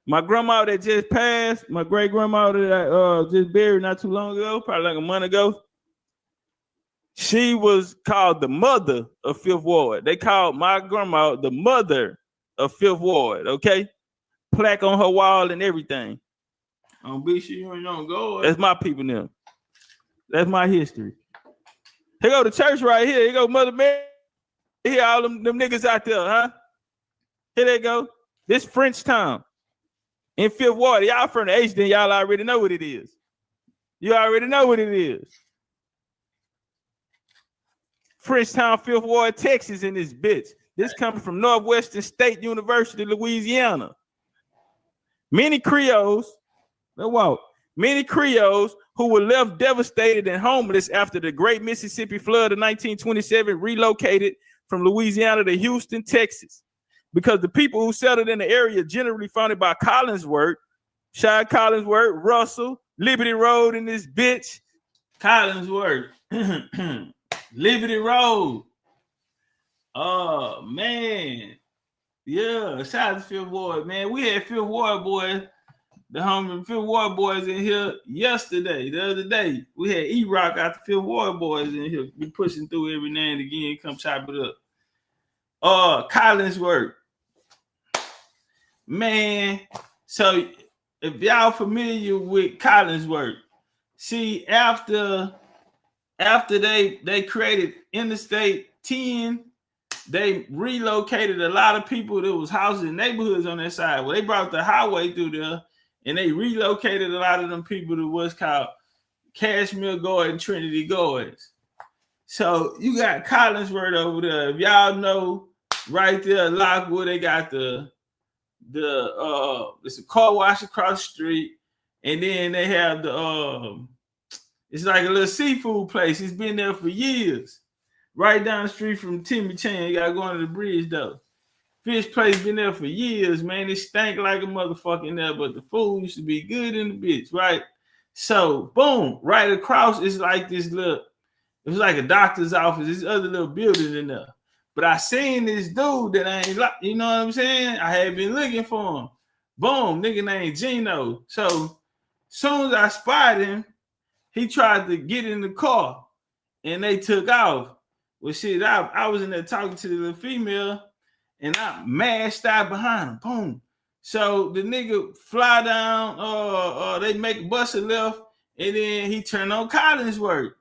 My grandma that just passed, my great grandma that just buried not too long ago, probably like a month ago. She was called the mother of Fifth Ward. They called my grandma the mother of Fifth Ward. Okay, plaque on her wall and everything. Don't be sure you ain't on go. That's my people now. That's my history. Here go the church right here. Here go Mother Mary. Here all them niggas out there, huh? Here they go. This Frenchtown in Fifth Ward. Y'all from the H, then y'all already know what it is. You already know what it is. Frenchtown, Fifth Ward, Texas in this bitch. This coming from Northwestern State University, Louisiana. Many Creoles who were left devastated and homeless after the Great Mississippi Flood of 1927 relocated from Louisiana to Houston, Texas. Because the people who settled in the area generally founded by Collinsworth, Shad Collinsworth, Russell, Liberty Road in this bitch. Collinsworth. Liberty Road. Oh, man. Yeah, shout out to Fifth Ward, man. We had Fifth Ward boys, the homie Fifth Ward boys in here yesterday, the other day. We had E-Rock out the Fifth Ward boys in here. Be pushing through every now and again, come chop it up. Collinsworth. Man, so if y'all familiar with Collinsworth, see, after they created Interstate 10, they relocated a lot of people that was houses and neighborhoods on that side. Well, they brought the highway through there, and they relocated a lot of them people to what's called Cashmere Gardens, Trinity Gardens. So you got Collinsworth over there. If y'all know, right there, Lockwood, they got it's a car wash across the street, and then they have it's like a little seafood place. It's been there for years. Right down the street from Timmy Chan. You gotta go under the bridge though. Fish place been there for years, man. It stank like a motherfucker in there, but the food used to be good in the bitch, right? So, boom, right across is like this little, it was like a doctor's office. This other little building in there. But I seen this dude that I ain't like, you know what I'm saying? I had been looking for him. Boom, nigga named Gino. So, soon as I spotted him, he tried to get in the car and they took off. Well, shit, I was in there talking to the little female and I mashed out behind him. Boom. So the nigga fly down, they make a bus a left, and then he turned on Collinsworth.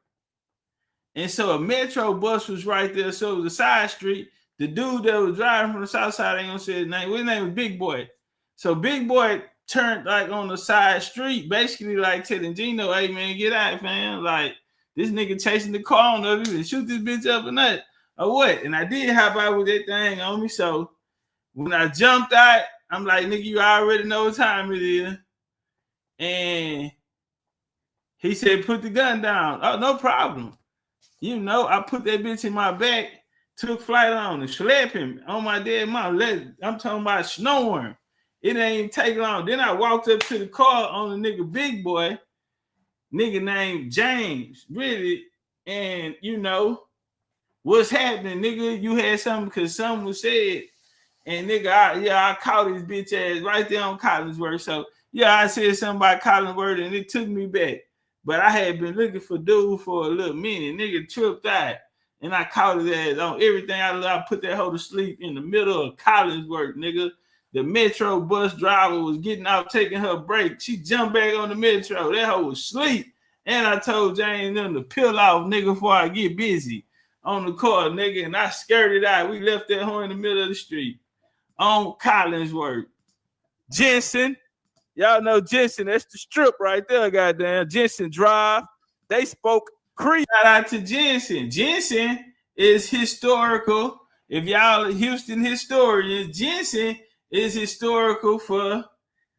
And so a metro bus was right there. So it was a side street. The dude that was driving from the south side, I ain't gonna say his name. His name was Big Boy. So Big Boy turned like on the side street, basically like telling Gino, hey man, get out, fam. Like, this nigga chasing the car on us and shoot this bitch up or not, or what? And I did hop out with that thing on me. So when I jumped out, I'm like, nigga, you already know what time it is. And he said, put the gun down. Oh, no problem. You know, I put that bitch in my back, took flight on and slapped him on my dead mouth. I'm talking about snoring. It ain't take long. Then I walked up to the car on the nigga Big Boy, nigga named James, really, and you know what's happening, nigga. You had something because something was said, and nigga, I caught his bitch ass right there on Collinsworth. So yeah, I said something about Collinsworth, and it took me back. But I had been looking for dude for a little minute. Nigga tripped out, and I caught his ass on everything. I put that hoe to sleep in the middle of Collinsworth, nigga. The metro bus driver was getting out, taking her break. She jumped back on the metro. That hoe was asleep. And I told Jane them to peel off, nigga, before I get busy on the car, nigga. And I skirted out. We left that hoe in the middle of the street on Collinsworth. Jensen. Y'all know Jensen. That's the strip right there, goddamn. Jensen Drive. They spoke Creole. Shout out to Jensen. Jensen is historical. If y'all are Houston historians, Jensen is historical for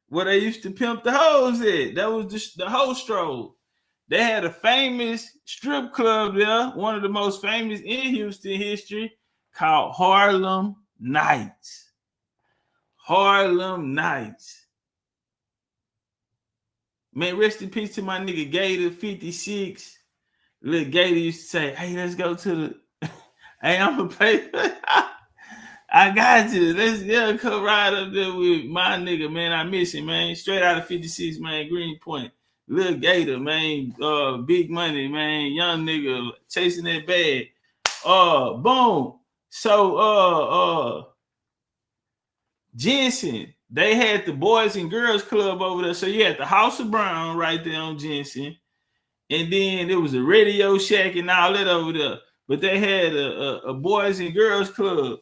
where they used to pimp the hoes at. That was the hoe stroll. They had a famous strip club there, one of the most famous in Houston history, called Harlem Nights. Harlem Nights. Man, rest in peace to my nigga Gator 56. Little Gator used to say, hey, let's go to the... hey, I'm going to pay... I got you. Let's come ride up there with my nigga, man. I miss him, man. Straight out of 56, man. Greenpoint. Little Gator, man. Big money, man. Young nigga chasing that bag. Boom. So, Jensen, they had the Boys and Girls Club over there. So you had the House of Brown right there on Jensen. And then there was a Radio Shack and all that over there. But they had a Boys and Girls Club.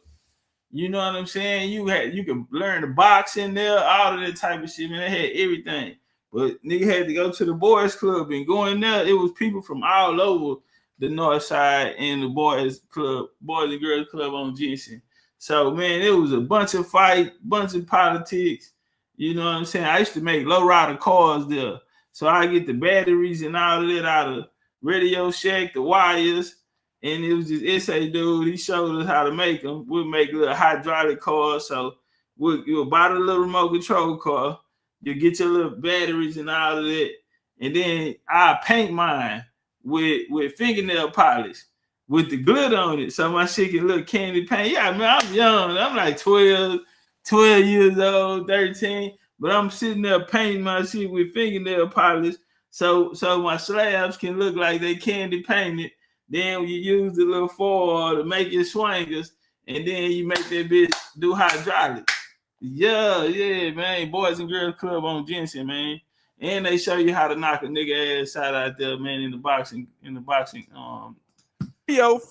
You know what I'm saying? You could learn the boxing there, all of that type of shit, man. They had everything. But nigga had to go to the boys club and go in there. It was people from all over the north side and the boys and girls club on Jensen. So man, it was a bunch of fight, bunch of politics. You know what I'm saying? I used to make low rider cars there. So I get the batteries and all of that out of Radio Shack, the wires. And it was this SA dude. He showed us how to make them. We'll make little hydraulic cars. So you'll buy the little remote control car. You get your little batteries and all of that. And then I paint mine with fingernail polish with the glitter on it. So my shit can look candy paint. Yeah, man, I'm young. I'm like 12, 12 years old, 13. But I'm sitting there painting my shit with fingernail polish so my slabs can look like they candy painted. Then you use the little foil to make it swingers, and then you make that bitch do hydraulics. Yeah, man. Boys and Girls Club on Jensen, man. And they show you how to knock a nigga ass out there, man, in the boxing.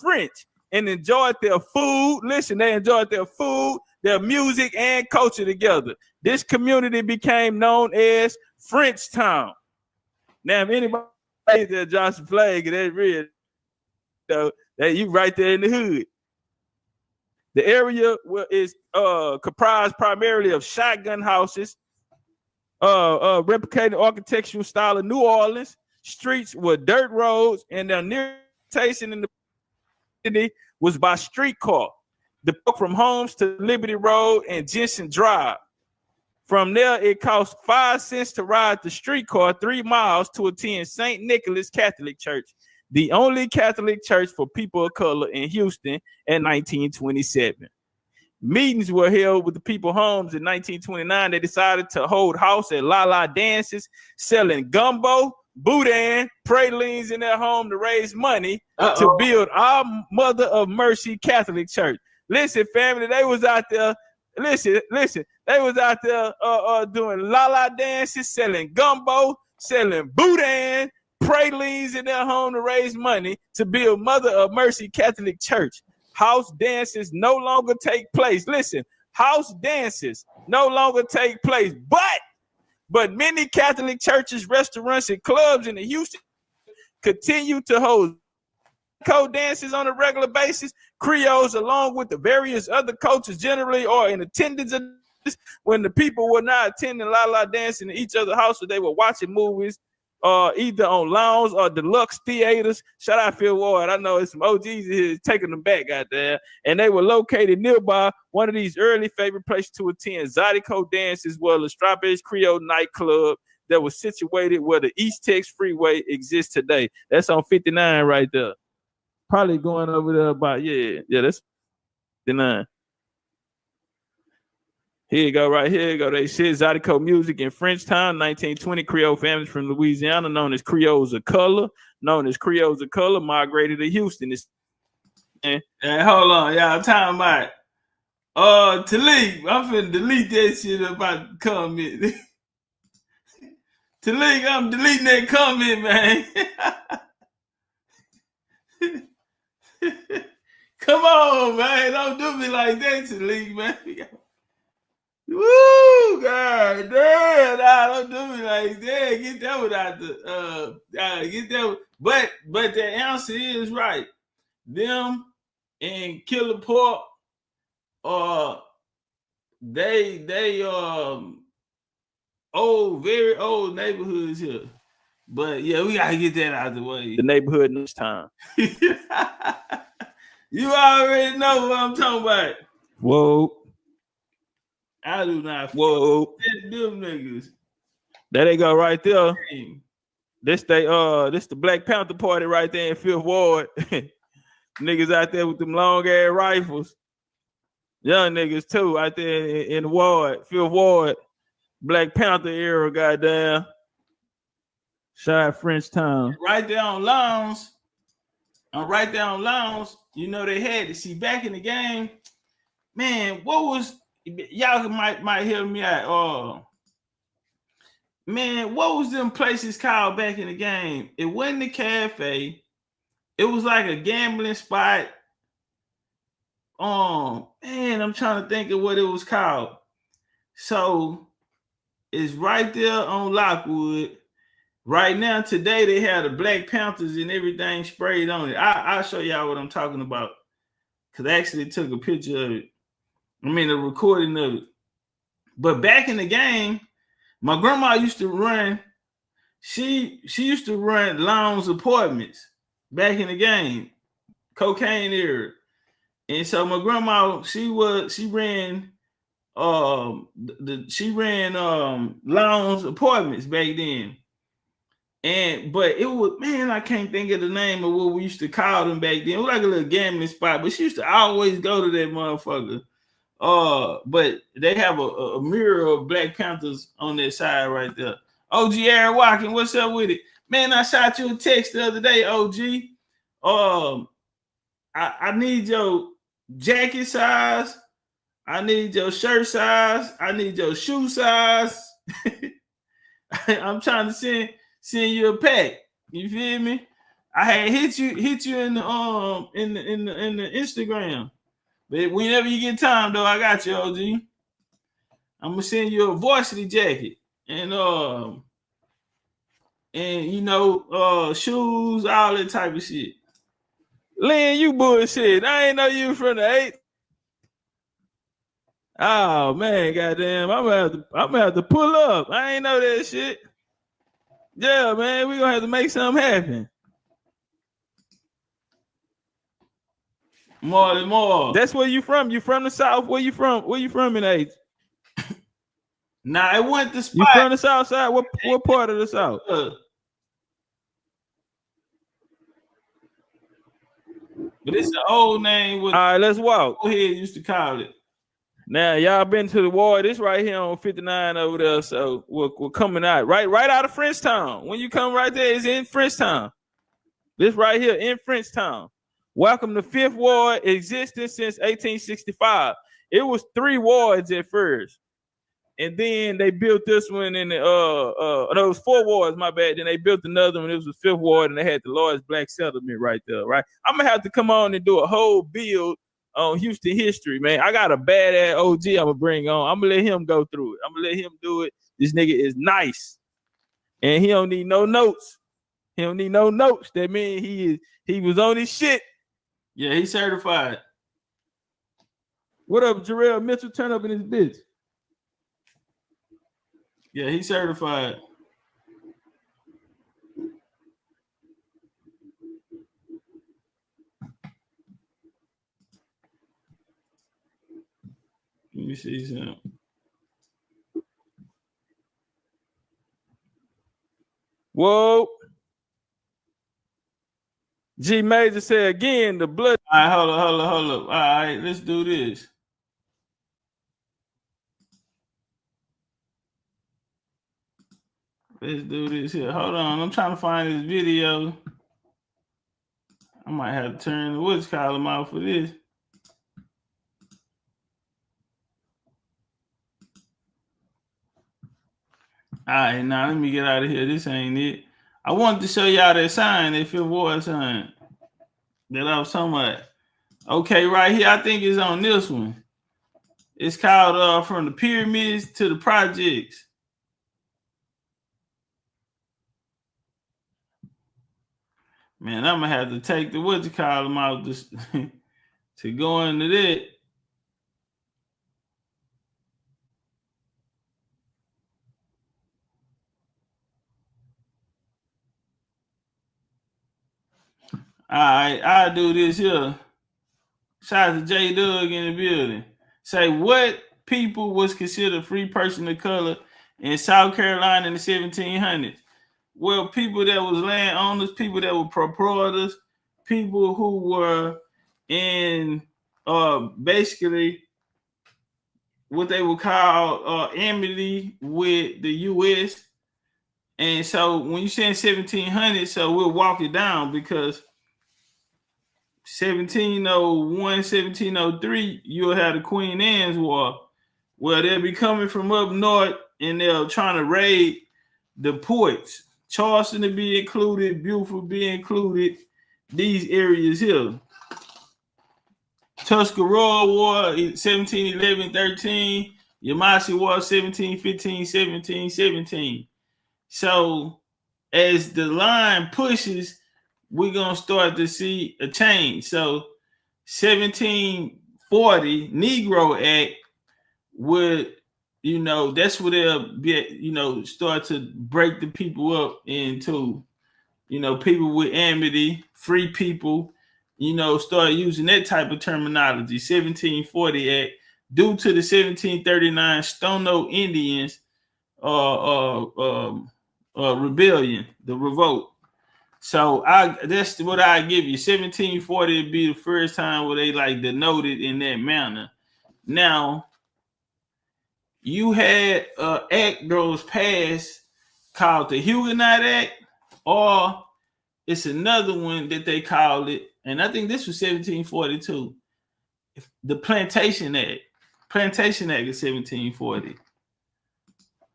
French and enjoyed their food. Listen, they enjoyed their food, their music, and culture together. This community became known as Frenchtown. Now, if anybody there, Johnson Flag, that's real. So that you right there in the hood. The area is comprised primarily of shotgun houses, replicating the architectural style of New Orleans. Streets were dirt roads, and their nearest station in the city was by streetcar. The walk from Holmes to Liberty Road and Jensen Drive. From there, it cost 5 cents to ride the streetcar 3 miles to attend St. Nicholas Catholic Church, the only Catholic church for people of color in Houston in 1927. Meetings were held with the people homes in 1929. They decided to hold house at La dances, selling gumbo, boudin, pralines in their home to raise money to build our Mother of Mercy Catholic Church. Listen, family, they was out there. Listen, they was out there doing la dances, selling gumbo, selling boudin, pralines in their home to raise money to build Mother of Mercy Catholic Church. House dances no longer take place. Listen, house dances no longer take place, but many Catholic churches, restaurants, and clubs in the Houston continue to hold code dances on a regular basis. Creoles, along with the various other cultures, generally are in attendance of this. When the people were not attending la dancing in each other's house, so they were watching movies either on lounge or deluxe theaters. Shout out Phil Ward. I know it's some OGs here taking them back out there. And they were located nearby one of these early favorite places to attend. Zydeco dances was a Strawberries Creole nightclub that was situated where the East Texas Freeway exists today. That's on 59 right there. Probably going over there about, that's 59. Here you go, right here you go. They said Zydeco music in Frenchtown, 1920. Creole families from Louisiana, known as Creoles of Color, migrated to Houston. Hey, hold on, y'all. Time out. Talik, I'm finna delete that shit about the comment. Talik, I'm deleting that comment, man. Come on, man. Don't do me like that, Talik, man. Woo, God damn, don't do me like that. Get that without get that. But the answer is right. Them and Killer Pork, they old, very old neighborhoods here. But yeah, we gotta get that out of the way. The neighborhood next time. You already know what I'm talking about. Whoa. I do not. Whoa. Them niggas. There they go right there. This the Black Panther Party right there in Fifth Ward. Niggas out there with them long ass rifles. Young niggas too out there in the ward, Fifth Ward. Black Panther era, goddamn. Shot Frenchtown. Right there on Lowndes. You know they had to see back in the game. Man, what was y'all might hear me out? Man, what was them places called back in the game? It wasn't the cafe. It was like a gambling spot. Man, I'm trying to think of what it was called. So it's right there on Lockwood. Right now, today, they had the Black Panthers and everything sprayed on it. I'll show y'all what I'm talking about. Because I actually took a picture of it. A recording of it. But back in the game, my grandma used to run, she used to run Lowndes Apartments back in the game. Cocaine era. And so my grandma, she ran Lowndes Apartments back then. But it was, man, I can't think of the name of what we used to call them back then. It was like a little gambling spot, but she used to always go to that motherfucker. But they have a mirror of Black Panthers on their side right there. OG Aaron Watkins, what's up with it? Man, I shot you a text the other day, OG. I need your jacket size. I need your shirt size. I need your shoe size. I'm trying to send you a pack. You feel me? I had hit you in the Instagram. But whenever you get time though, I got you, OG. I'm gonna send you a varsity jacket and you know, shoes, all that type of shit. Lynn, you bullshit. I ain't know you was from the 8th. Oh man, goddamn! I'm gonna have to pull up. I ain't know that shit. Yeah, man, we gonna have to make something happen. More. That's where you from. You from the South? Where you from? Where you from in the 8th? Nah, it went the spot. You from the South side? What part of the South? But it's the old name. All right, let's walk. Go ahead, used to call it. Now y'all been to the war. This right here on 59 over there. So we're coming out right out of Frenchtown. When you come right there, it's in Frenchtown. This right here in Frenchtown. Welcome to 5th Ward, existing since 1865. It was 3 wards at first. And then they built this one in the no, it was 4 wards, my bad. Then they built another one. It was the 5th ward, and they had the largest Black settlement right there, right? I'm gonna have to come on and do a whole build on Houston history, man. I got a badass OG I'm gonna bring on. I'm gonna let him go through it. I'm gonna let him do it. This nigga is nice. And he don't need no notes. He don't need no notes. That means he was on his shit. Yeah, he's certified. What up, Jarrell Mitchell? Turn up in his bitch. Yeah, he's certified. Let me see something. Whoa. G Major said again, the blood. All right, hold up. All right, let's do this. Let's do this here. Hold on. I'm trying to find this video. I might have to turn the what's column out for this. All right, now let me get out of here. This ain't it. I wanted to show y'all that sign, that 5th Ward sign that I was talking about. Okay, right here. I think it's on this one. It's called From the Pyramids to the Projects. Man, I'm gonna have to take the what you call them out to go into that. All right, I'll do this here. Shout out to J Doug in the building. Say, what people was considered free person of color in South Carolina in the 1700s? Well, people that was landowners, people that were proprietors, people who were in basically what they would call amity with the U.S. And so when you say 1700, so we'll walk it down because 1701, 1703, you'll have the Queen Anne's War. Well, they'll be coming from up north and they're trying to raid the ports. Charleston to be included, Beaufort be included, these areas here. Tuscarora War, 1711-13, Yamasee War, 1715-1717. So as the line pushes, we're going to start to see a change. So 1740 Negro Act would, that's where they'll be, start to break the people up into, people with amity, free people, start using that type of terminology. 1740 Act, due to the 1739 Stono Indians rebellion, the revolt. So that's what I give you. 1740 would be the first time where they like denoted in that manner. Now, you had an act that was passed called the Huguenot Act, or it's another one that they called it, and I think this was 1742. The Plantation Act. Plantation Act is 1740.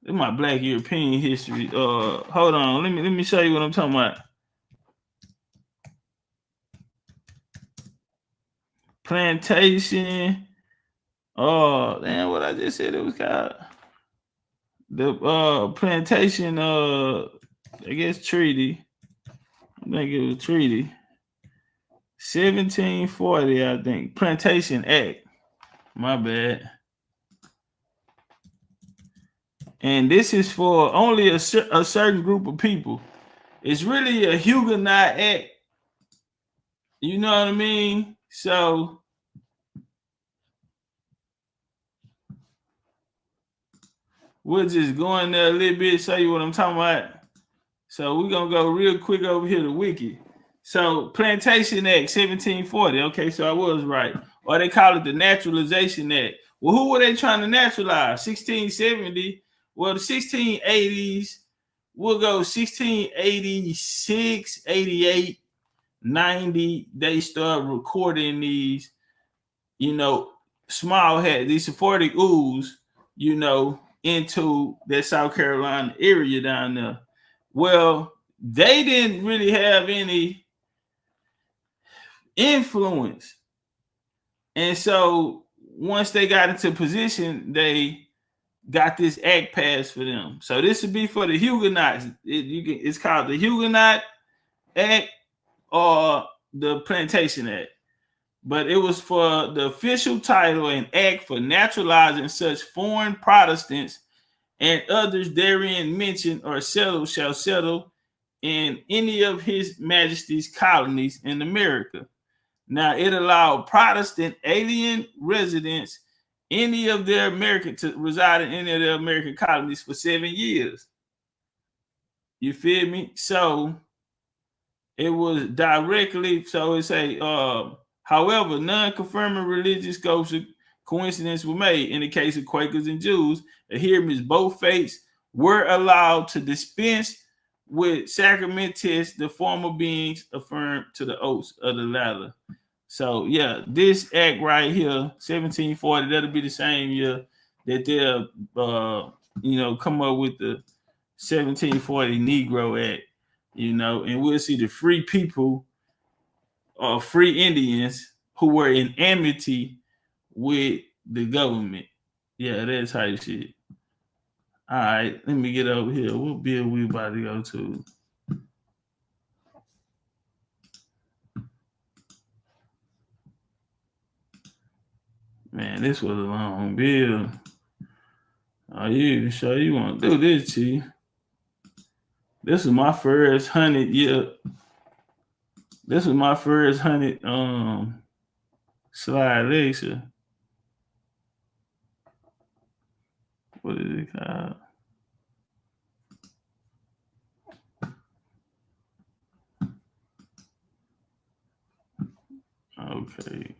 It's my Black European history. Hold on, let me show you what I'm talking about. Plantation. Oh, damn, what I just said it was called. The plantation, I guess treaty. I think it was treaty. 1740, I think. Plantation Act. My bad. And this is for only a certain group of people. It's really a Huguenot Act. You know what I mean? So we'll just go in there a little bit, show you what I'm talking about. So we're going to go real quick over here to Wiki. So Plantation Act, 1740. Okay, so I was right. Or they call it the Naturalization Act. Well, who were they trying to naturalize? 1670. Well, the 1680s, we'll go 1686, 88, 90. They start recording these, small head, these Sephardic ooze, into that South Carolina area down there. Well, they didn't really have any influence. And so once they got into position, they got this act passed for them. So this would be for the Huguenots. It's called the Huguenot Act or the Plantation Act. But it was for the official title and act for naturalizing such foreign Protestants and others therein mentioned or settled shall settle in any of His Majesty's colonies in America. Now, it allowed Protestant alien residents any of their American to reside in any of their American colonies for 7 years. You feel me? So it was directly, so it's a however, non-confirming religious coincidence were made in the case of Quakers and Jews. Adherents both faiths were allowed to dispense with sacramentals, the former beings affirmed to the oaths of the latter. So yeah, this act right here, 1740, that'll be the same year that they'll come up with the 1740 Negro Act, and we'll see the free people or free Indians who were in amity with the government. Yeah, that type shit. All right, let me get over here. What bill we about to go to? Man, this was a long bill. Oh, you sure you want to do this, Chief? This was my first 100 year. This was my first 100 slide lecture. What is it called? Okay.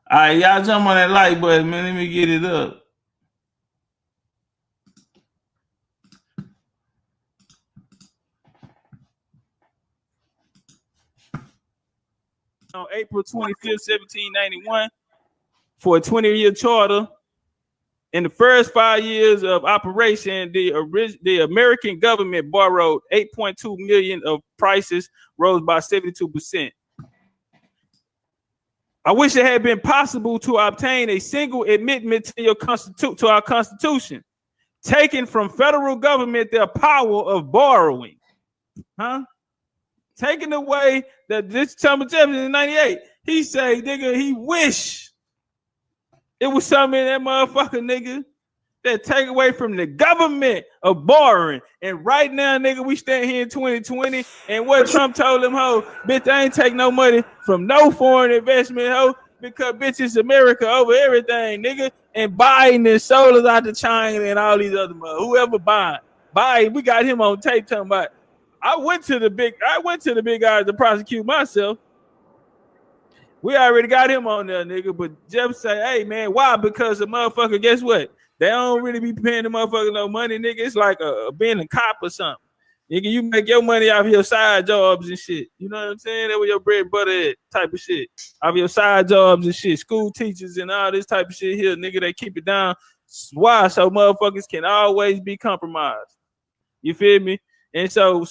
All right, y'all jump on that like button, man. Let me get it up. On April 25th, 1791, for a 20-year charter. In the first 5 years of operation, the American government borrowed $8.2 million of prices, rose by 72%. I wish it had been possible to obtain a single amendment to our Constitution, taking from federal government their power of borrowing. Taking away that this Thomas Jefferson in 98, he say, nigga, he wish it was something in that motherfucker, nigga, that take away from the government of borrowing. And right now, nigga, we stand here in 2020, and what Trump told them, ho, bitch, they ain't take no money from no foreign investment, ho, because bitch, it's America over everything, nigga. And Biden and sold us out to China and all these other whoever Biden, we got him on tape talking about. I went to the big guys to prosecute myself. We already got him on there, nigga. But Jeff say, hey, man, why? Because the motherfucker, guess what? They don't really be paying the motherfucker no money, nigga. It's like being a cop or something. Nigga, you make your money off your side jobs and shit. You know what I'm saying? That was your bread and butter type of shit. Off your side jobs and shit. School teachers and all this type of shit here, nigga, they keep it down. Why? So motherfuckers can always be compromised. You feel me? And so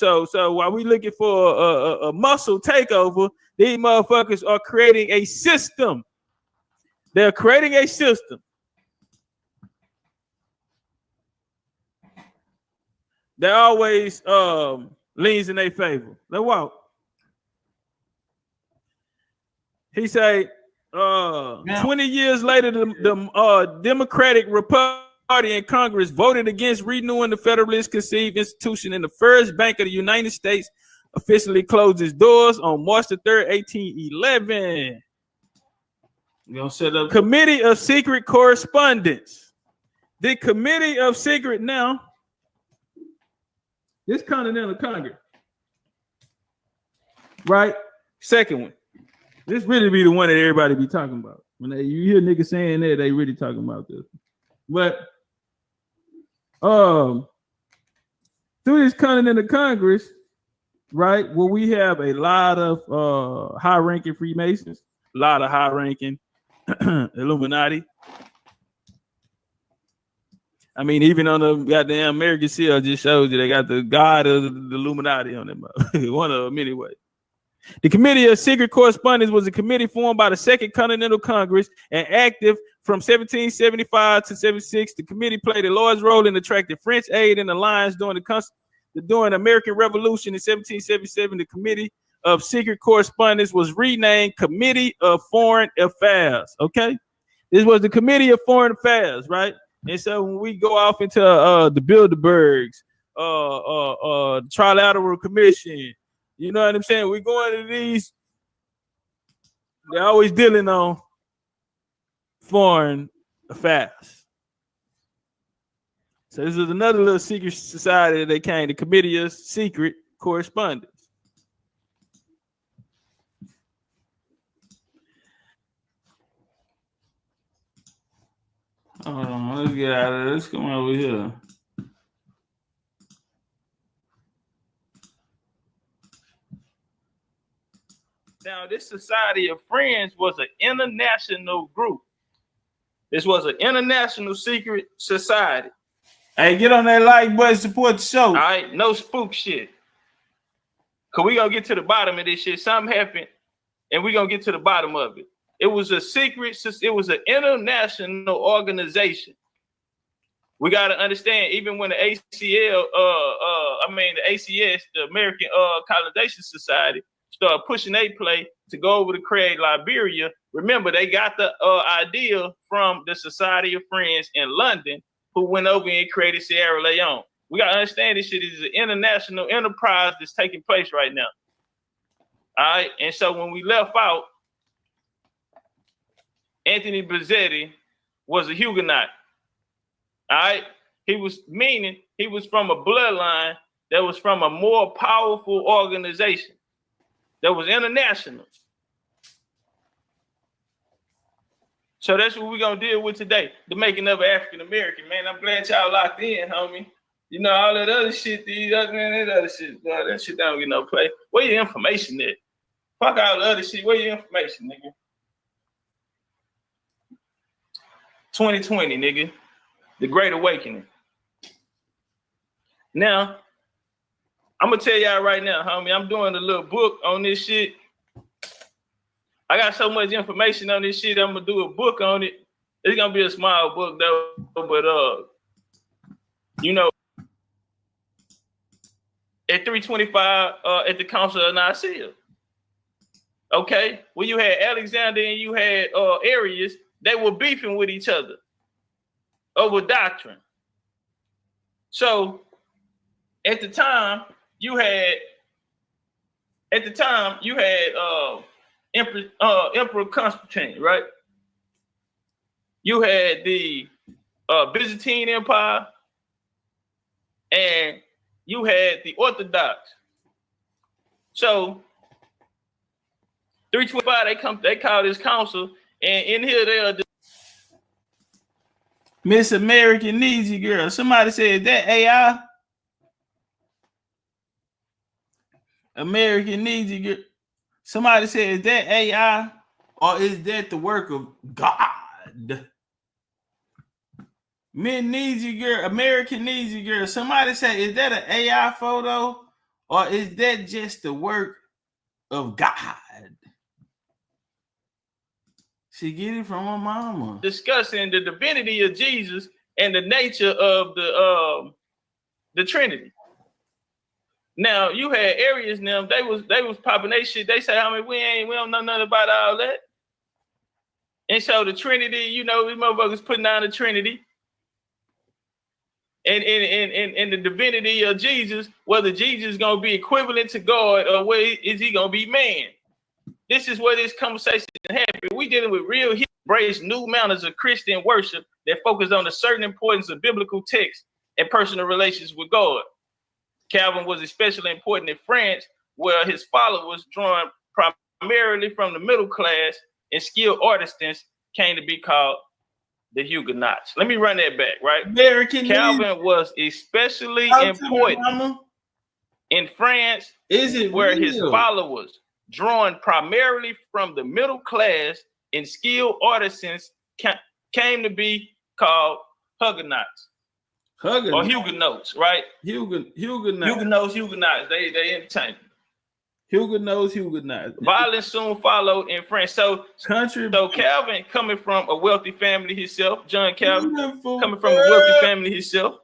while we looking for a muscle takeover, these motherfuckers are creating a system. They're creating a system that always leans in their favor. Let's walk. He say, 20 years later, the Democratic Party in Congress voted against renewing the Federalist conceived institution, and the first bank of the United States officially closed its doors on March the 3rd, 1811. We're gonna set up Committee of Secret Correspondence. The Committee of Secret now. This Continental Congress. Right? Second one. This really be the one that everybody be talking about. When you hear niggas saying that, they really talking about this. But through this Continental Congress, right, where we have a lot of high-ranking Freemasons, a lot of high-ranking Illuminati. I mean, even on the goddamn American seal just shows you they got the god of the Illuminati on them. One of them anyway. The Committee of Secret Correspondence was a committee formed by the Second Continental Congress and active from 1775 to 76. The committee played a large role in attracting French aid and alliance during the American Revolution in 1777. The Committee of Secret Correspondence was renamed Committee of Foreign Affairs. Okay, this was the Committee of Foreign Affairs, right? And so when we go off into the Bilderbergs, the Trilateral Commission, you know what I'm saying? We're going to these. They're always dealing on foreign affairs. So this is another little secret society that they came, the Committee of Secret Correspondence. Hold on, let's get out of this. Come over here. Now, this Society of Friends was an international group. This was an international secret society. Hey, get on that like button, support the show. All right, no spook shit. Cause we gonna get to the bottom of this shit. Something happened, and we gonna get to the bottom of it. It was a secret. It was an international organization. We gotta understand, even when the ACL, the ACS, the American Colonization Society, started pushing their play to go over to create Liberia. Remember, they got the idea from the Society of Friends in London, who went over and created Sierra Leone. We got to understand this shit is an international enterprise that's taking place right now. All right. And so when we left out, Anthony Bazzetti was a Huguenot. All right. He was from a bloodline that was from a more powerful organization that was international. So that's what we're going to deal with today. The making of an African American, man. I'm glad y'all locked in, homie. You know, all that other shit, that other shit, bro, that shit don't get no play. Where your information at? Fuck all the other shit. Where your information, nigga? 2020, nigga. The Great Awakening. Now, I'm going to tell y'all right now, homie, I'm doing a little book on this shit. I got so much information on this shit, I'm going to do a book on it. It's going to be a small book, though, but, you know, at 325 at the Council of Nicaea. Okay? When you had Alexander and you had Arius, they were beefing with each other over doctrine. So, at the time, you had Emperor Constantine, right? You had the Byzantine Empire, and you had the Orthodox. So 325, they call this council, and in here they are Miss American needs you, girl. Somebody said that AI. American needs you, girl. Somebody said, is that AI or is that the work of God? Men needs you, girl. American needs you, girl. Somebody say, is that an AI photo or is that just the work of God? She get it from her mama. Discussing the divinity of Jesus and the nature of the Trinity. Now you had areas now they was popping their shit. They say, I mean, we don't know nothing about all that. And so the Trinity, you know, these motherfuckers putting down the Trinity. And the divinity of Jesus, whether Jesus is gonna be equivalent to God or where is he gonna be man? This is where this conversation happened. We dealing with real embrace new manners of Christian worship that focus on the certain importance of biblical text and personal relations with God. Calvin was especially important in France, where his followers, drawn primarily from the middle class and skilled artisans, came to be called the Huguenots. Let me run that back, right? Calvin was especially important in France, where his followers, drawn primarily from the middle class and skilled artisans, came to be called Huguenots. Or Huguenots, right? Huguenots. They entertain. Huguenots. Violence soon followed in France. So Calvin, coming from a wealthy family himself, John Calvin, coming from a wealthy family himself.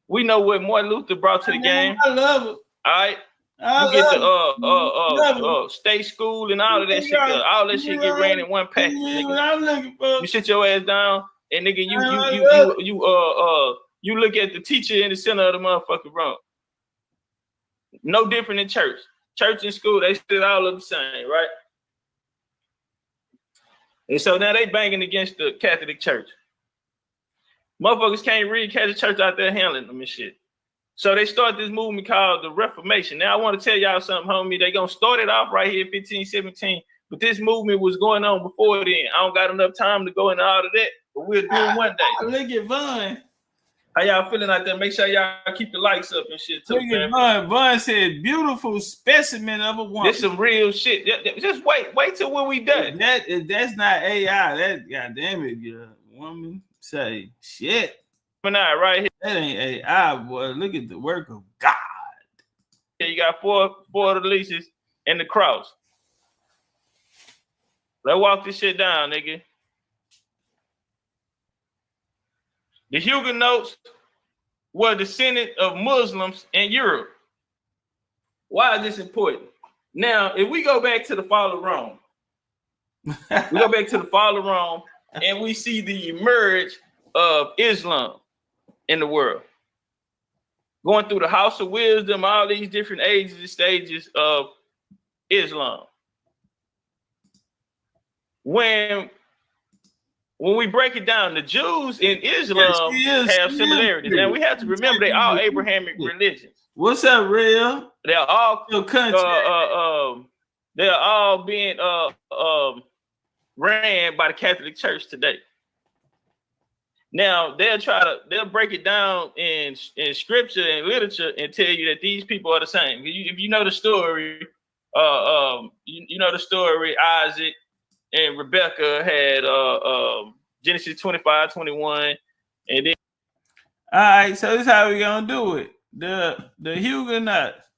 We know what Martin Luther brought to the game. I love it. All right. You get the state school and all of that shit. All that shit get ran in one package. You sit your ass down and nigga, you look at the teacher in the center of the motherfucking room. No different than church. Church and school, they still all look the same, right? And so now they banging against the Catholic Church. Motherfuckers can't read Catholic Church out there handling them and shit. So they start this movement called the Reformation. Now I want to tell y'all something, homie. They gonna start it off right here, 1517. But this movement was going on before then. I don't got enough time to go into all of that, but we'll do it one day. Look at Vaughn. How y'all feeling out there? Make sure y'all keep the likes up and shit too, man. Vaughn said, beautiful specimen of a woman. This some real shit. Just wait till when we done. That's not AI. That, goddamn it, woman say shit. Right here. That ain't AI, boy. Look at the work of God. Yeah, you got four of the leases and the cross. Let's walk this shit down, nigga. The Huguenots were descendant of Muslims in Europe. Why is this important? Now, if we go back to the fall of Rome, and we see the emerge of Islam in the world, going through the House of Wisdom, all these different ages and stages of Islam. When we break it down, the Jews in Islam have similarities. Now we have to remember they all Abrahamic religions. What's up, real? They're all they're all being ran by the Catholic Church today. Now they'll break it down in scripture and literature and tell you that these people are the same. If you know the story, you know the story. Isaac and Rebecca had Genesis 25:21, and then. All right, so this is how we're gonna do it. The Huguenots.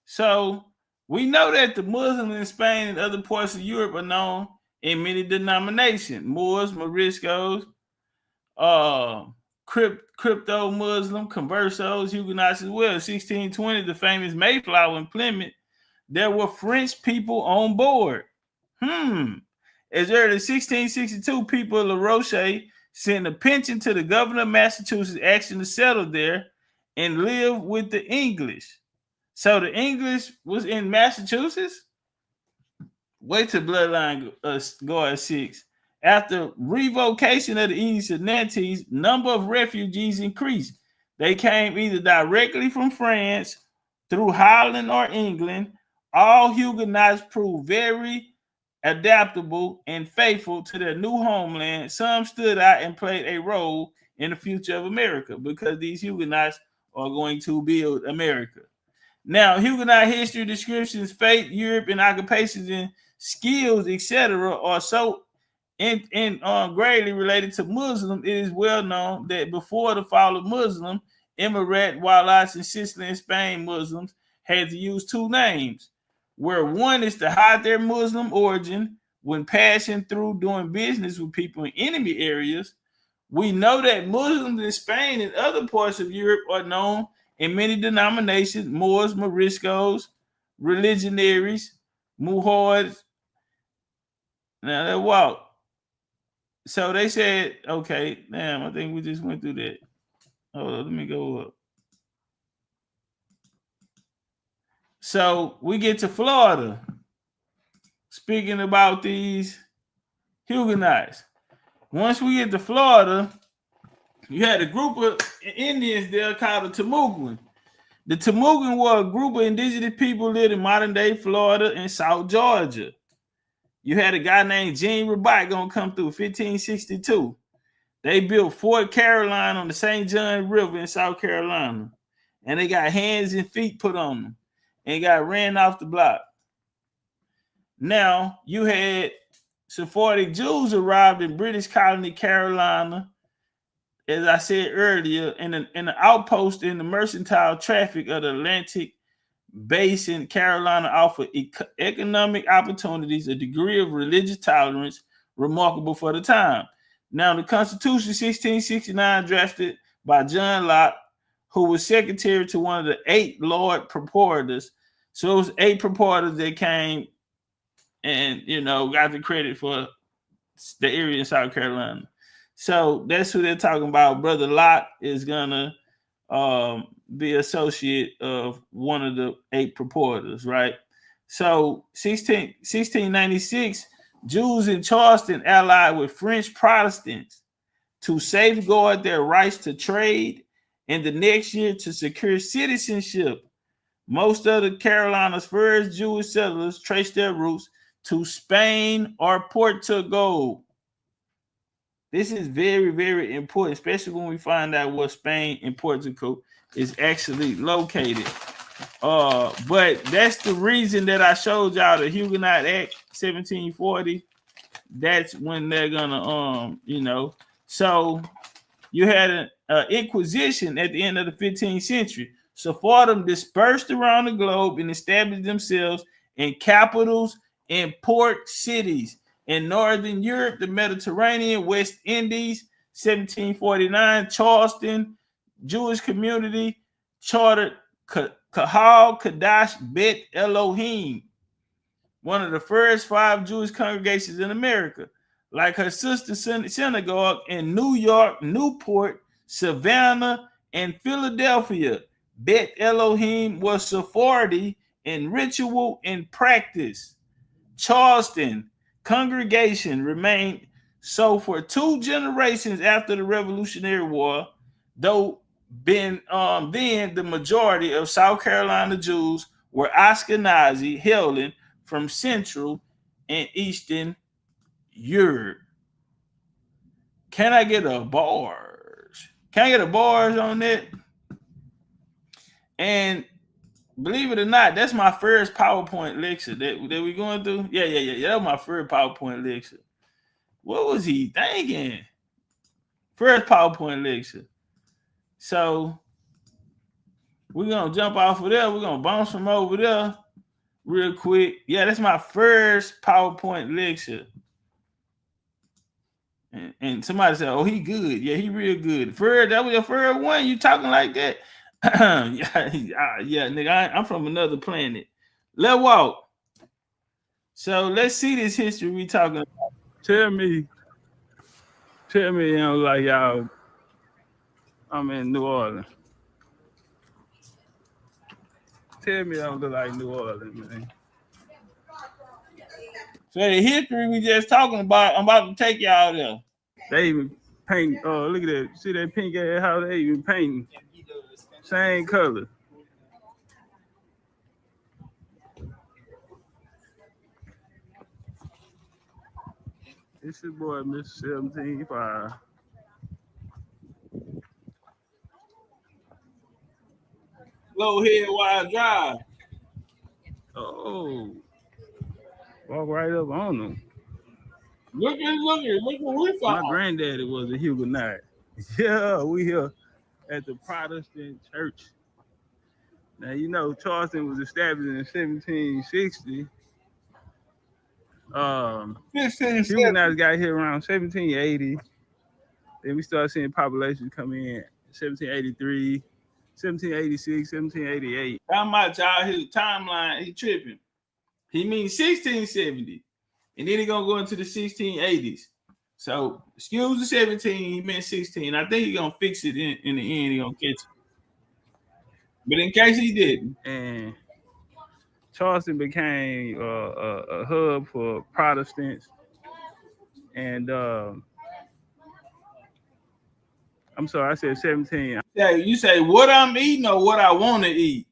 So we know that the Muslims in Spain and other parts of Europe are known in many denominations: Moors, Moriscos, crypto Muslim, conversos, Huguenots as well. 1620, the famous Mayflower in Plymouth, there were French people on board. As early as 1662, people of La Roche sent a pension to the governor of Massachusetts asking to settle there and live with the English. So the English was in Massachusetts? Wait till bloodline go at 6. After revocation of the Edicts of Nantes, number of refugees increased. They came either directly from France, through Holland or England. All Huguenots proved very adaptable, and faithful to their new homeland, some stood out and played a role in the future of America because these Huguenots are going to build America. Now, Huguenot history descriptions, faith, Europe, and occupations and skills, etc., are so greatly related to Muslim. It is well known that before the fall of Muslim, Emirat, Wallahs, and Sicily and Spain Muslims had to use two names, where one is to hide their Muslim origin when passing through doing business with people in enemy areas. We know that Muslims in Spain and other parts of Europe are known in many denominations: Moors, Moriscos, Religionaries, Muhords. Now that walk. So they said, okay, damn, I think we just went through that. Hold on, let me go up. So we get to Florida. Speaking about these Huguenots. Once we get to Florida, you had a group of Indians there called the Temugin. The Temugin were a group of indigenous people living in modern-day Florida and South Georgia. You had a guy named Gene Rabat gonna come through 1562. They built Fort Caroline on the St. John River in South Carolina. And they got hands and feet put on them and got ran off the block. Now, you had Sephardic Jews arrived in British colony Carolina, as I said earlier, in an outpost in the mercantile traffic of the Atlantic Basin. Carolina offered economic opportunities, a degree of religious tolerance remarkable for the time. Now, the Constitution 1669, drafted by John Locke, who was secretary to one of the 8 Lord Proprietors. So it was 8 proprietors that came and, got the credit for the area in South Carolina. So that's who they're talking about. Brother Locke is going to be associate of one of the 8 proprietors, right? So 1696, Jews in Charleston allied with French Protestants to safeguard their rights to trade, and the next year to secure citizenship. Most of the Carolinas' first Jewish settlers traced their roots to Spain or Portugal. This is very, very important, especially when we find out where Spain and Portugal is actually located. But that's the reason that I showed y'all the Huguenot Act 1740. That's when they're gonna, So you had an inquisition at the end of the 15th century. Sephardim dispersed around the globe and established themselves in capitals and port cities. In Northern Europe, the Mediterranean, West Indies, 1749, Charleston, Jewish community, chartered Kahal Kadash Bet Elohim, one of the first 5 Jewish congregations in America. Like her sister synagogue in New York, Newport, Savannah, and Philadelphia, Bet Elohim was Sephardi in ritual and practice. Charleston congregation remained so for 2 generations after the Revolutionary War, though then the majority of South Carolina Jews were Ashkenazi, hailing from Central and Eastern Europe. Can I get a bars? Can I get a bars on that? And believe it or not, that's my first PowerPoint lecture that we going through. Yeah. That was my first PowerPoint lecture. What was he thinking? First PowerPoint lecture. So we're going to jump off of there. We're going to bounce from over there real quick. Yeah, that's my first PowerPoint lecture. And somebody said, oh, he good. Yeah, he real good. That was your first one? You talking like that? yeah, nigga, I'm from another planet. Let's walk. So let's see this history we talking about. Tell me, like y'all, I'm in New Orleans. Tell me I don't look like New Orleans, man. So the history we just talking about, I'm about to take y'all there. They even paint, look at that. See that pink ass house? They even painting. Same color. It's your boy, Mr. 17.5. Slow head while I drive. Oh, walk right up on them. Look at we My found. granddaddy was a Huguenot. Yeah, we here at the Protestant church. Now, you know, Charleston was established in 1760. 1570. Huguenots got here around 1780. Then we started seeing populations come in 1783, 1786, 1788. How much out his timeline? He tripping. He means 1670, and then he gonna go into the 1680s. So excuse the 17, he meant 16. I think he gonna fix it in the end. He gonna catch it. But in case he didn't, And Charleston became a hub for Protestants. And I'm sorry, I said 17. yeah, you say what I'm eating or what I want to eat,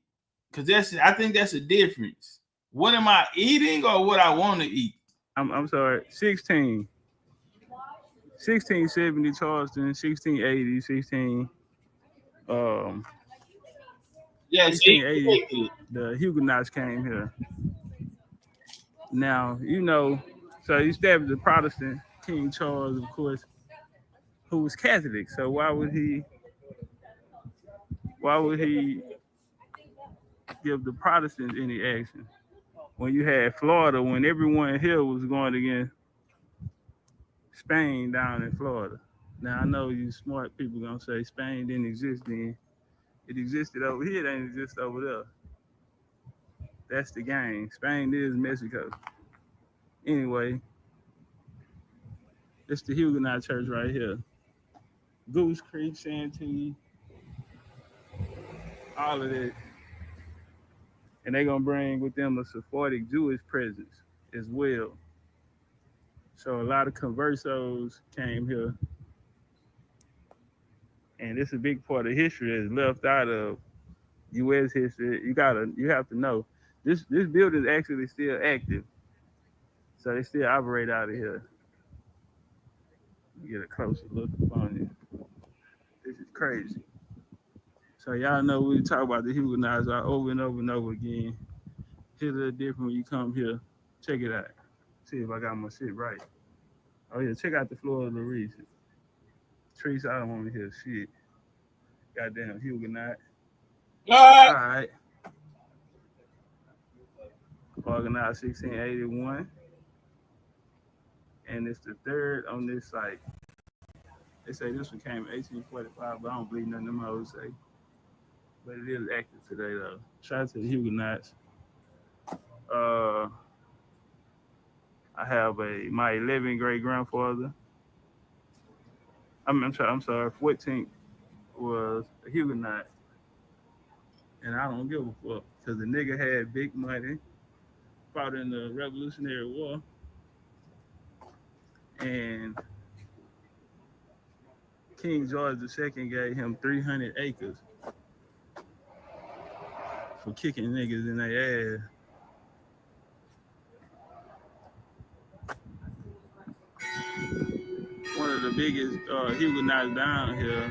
because I think that's a difference. What am I eating or what I want to eat? I'm sorry, 16. 1670 Charleston, 1680, 1680, the Huguenots came here. Now, you know, so you established the Protestant, King Charles, of course, who was Catholic. So why would he give the Protestants any action? When you had Florida, when everyone here was going against Spain down in Florida. Now I know you smart people gonna say Spain didn't exist then. It existed over here, it ain't exist over there. That's the game. Spain is Mexico. Anyway, it's the Huguenot Church right here. Goose Creek, Santee, all of that. And they're gonna bring with them a Sephardic Jewish presence as well. So a lot of conversos came here. And it's a big part of history that's left out of U.S. history. You have to know this building is actually still active, so they still operate out of here. Get a closer look upon it. This is crazy. So y'all know we talk about the Huguenots over and over and over again. It's a little different when you come here. Check it out. See if I got my shit right. Oh yeah, check out the Florida region. Trees, I don't want to hear shit. Goddamn Huguenot. All right. Organized 1681. And it's the third on this site. They say this one came in 1845, but I don't believe nothing them hoes say. But it is active today, though. Shout out to the Huguenots. I have my 11th great grandfather. I'm sorry, 14th was a Huguenot. And I don't give a fuck, because the nigga had big money, fought in the Revolutionary War, and King George II gave him 300 acres for kicking niggas in their ass. One of the biggest Huguenots down here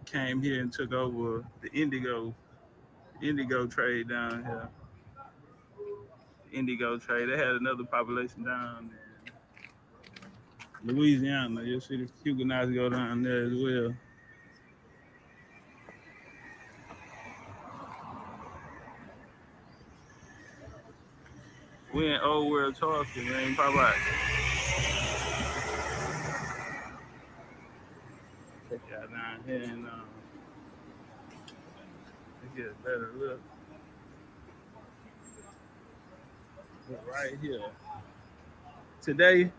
came here and took over the indigo trade down here. Indigo trade. They had another population down in Louisiana. You'll see the Huguenots go down there as well. We in old world Charleston, man. Pop out. Check y'all down here and let's get a better look. Right here. Today,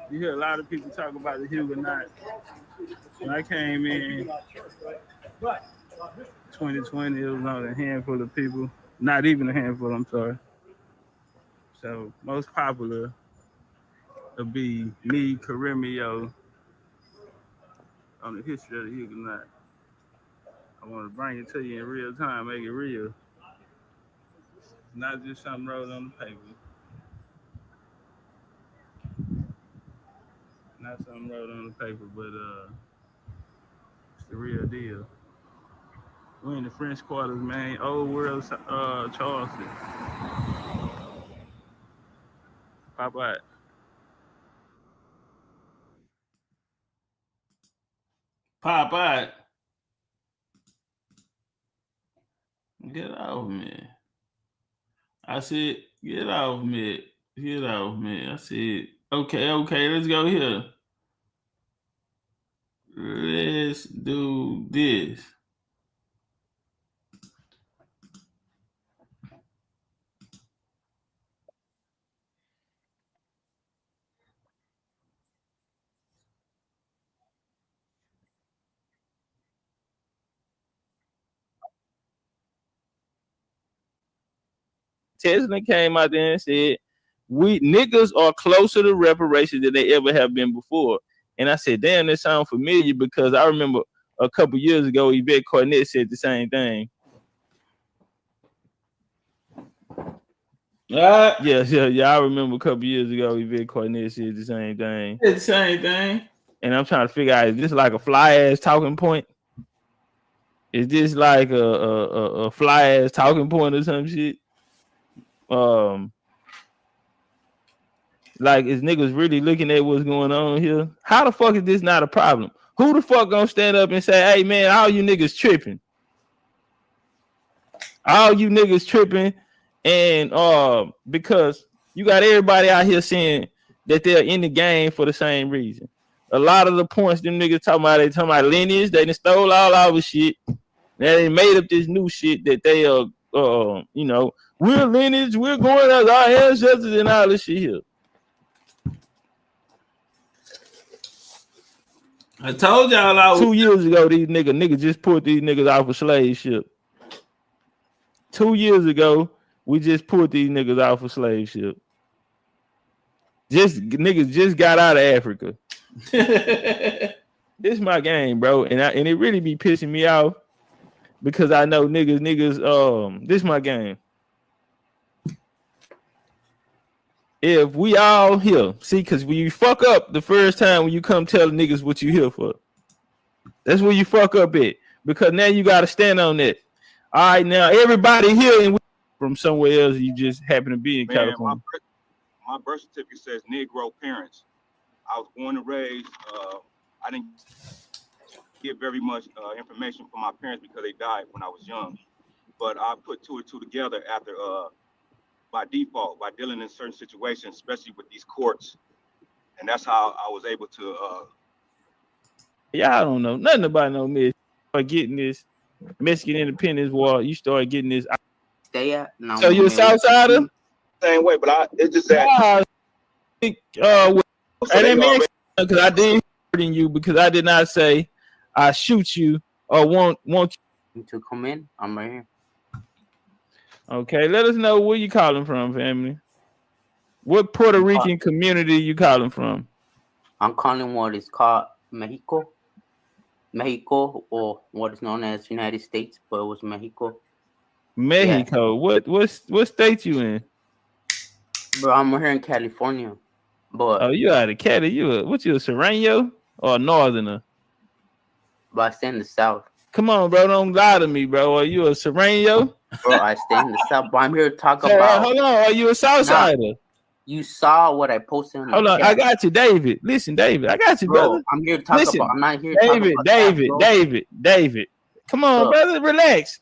you hear a lot of people talk about the Huguenots. When I came in 2020, it was only a handful of people. Not even a handful, I'm sorry. So most popular would be me, Karimio, on the history of the Huguenot. I want to bring it to you in real time, make it real. Not just something wrote on the paper. Not something wrote on the paper, but it's the real deal. We're in the French quarters, man. Old world Charleston. Pop out. Pop out. Get off me. I said, get off me. Get off me. I said, okay, let's go here. Let's do this. Tesla came out there and said, we niggas are closer to reparations than they ever have been before. And I said, damn, that sounds familiar because I remember a couple years ago, Yvette Cornett said the same thing. Yeah. I remember a couple years ago, Yvette Cornett said the same thing. It's the same thing. And I'm trying to figure out, is this like a fly ass talking point? Is this like a fly ass talking point or some shit? Like, is niggas really looking at what's going on here? How the fuck is this not a problem? Who the fuck gonna stand up and say, hey man, all you niggas tripping? All you niggas tripping, and because you got everybody out here saying that they're in the game for the same reason. A lot of the points them niggas talking about lineage, they done stole all our shit. Now they made up this new shit that they you know, we're lineage, we're going as our ancestors and all this shit here. I told y'all I was 2 years ago, these niggas just put these niggas off a slave ship. 2 years ago, we just put these niggas off a slave ship. Niggas just got out of Africa. This my game, bro, and it really be pissing me off because I know niggas. This my game. If we all here, see, because when you fuck up the first time when you come tell the niggas what you here for, that's where you fuck up at. Because now you got to stand on that. All right, now everybody here and from somewhere else, you just happen to be in California. My birth certificate says Negro parents. I was born and raised. I didn't get very much information from my parents because they died when I was young. But I put two and two together after by default, by dealing in certain situations, especially with these courts. And that's how I was able to. Yeah, I don't know nothing about no Miss. Start getting this Mexican Independence War. You start getting this. Stay at. No, so you're a Southsider? Same way, but it's just that. Because I did hurting you because I did not say I shoot you or want you to come in. I'm right here. Okay, let us know where you calling from, family. What Puerto Rican community you calling from? I'm calling what is called Mexico, or what is known as United States, but it was Mexico. Mexico. Yeah. What state you in? Bro, I'm here in California. But you out of Cali? You a Serrano or a Northerner? But I stay in the South. Come on, bro, don't lie to me, bro. Are you a Serrano? Bro, I stay in the South, but I'm here to talk about. Hold on, are you a Southsider? You saw what I posted. Hold on, I got you, David. Listen, David, I got you, brother. I'm here to talk about. I'm not here. David. Come on, brother, relax.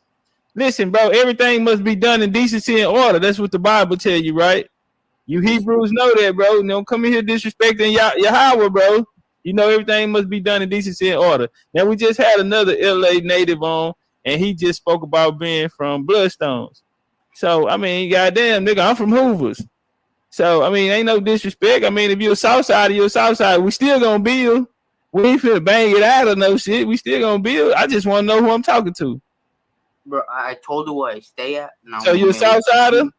Listen, bro, everything must be done in decency and order. That's what the Bible tell you, right? You Hebrews know that, bro. Don't come in here disrespecting Yahweh, bro. You know everything must be done in decency and order. Now we just had another LA native on, and he just spoke about being from Bloodstones. So I mean, goddamn, nigga, I'm from Hoovers. So I mean, ain't no disrespect. I mean, if you're a Southsider, you're a Southsider. We still gonna build. We ain't finna bang it out or no shit. We still gonna build. I just want to know who I'm talking to. Bro, I told you where I stay at. So you're a Southsider?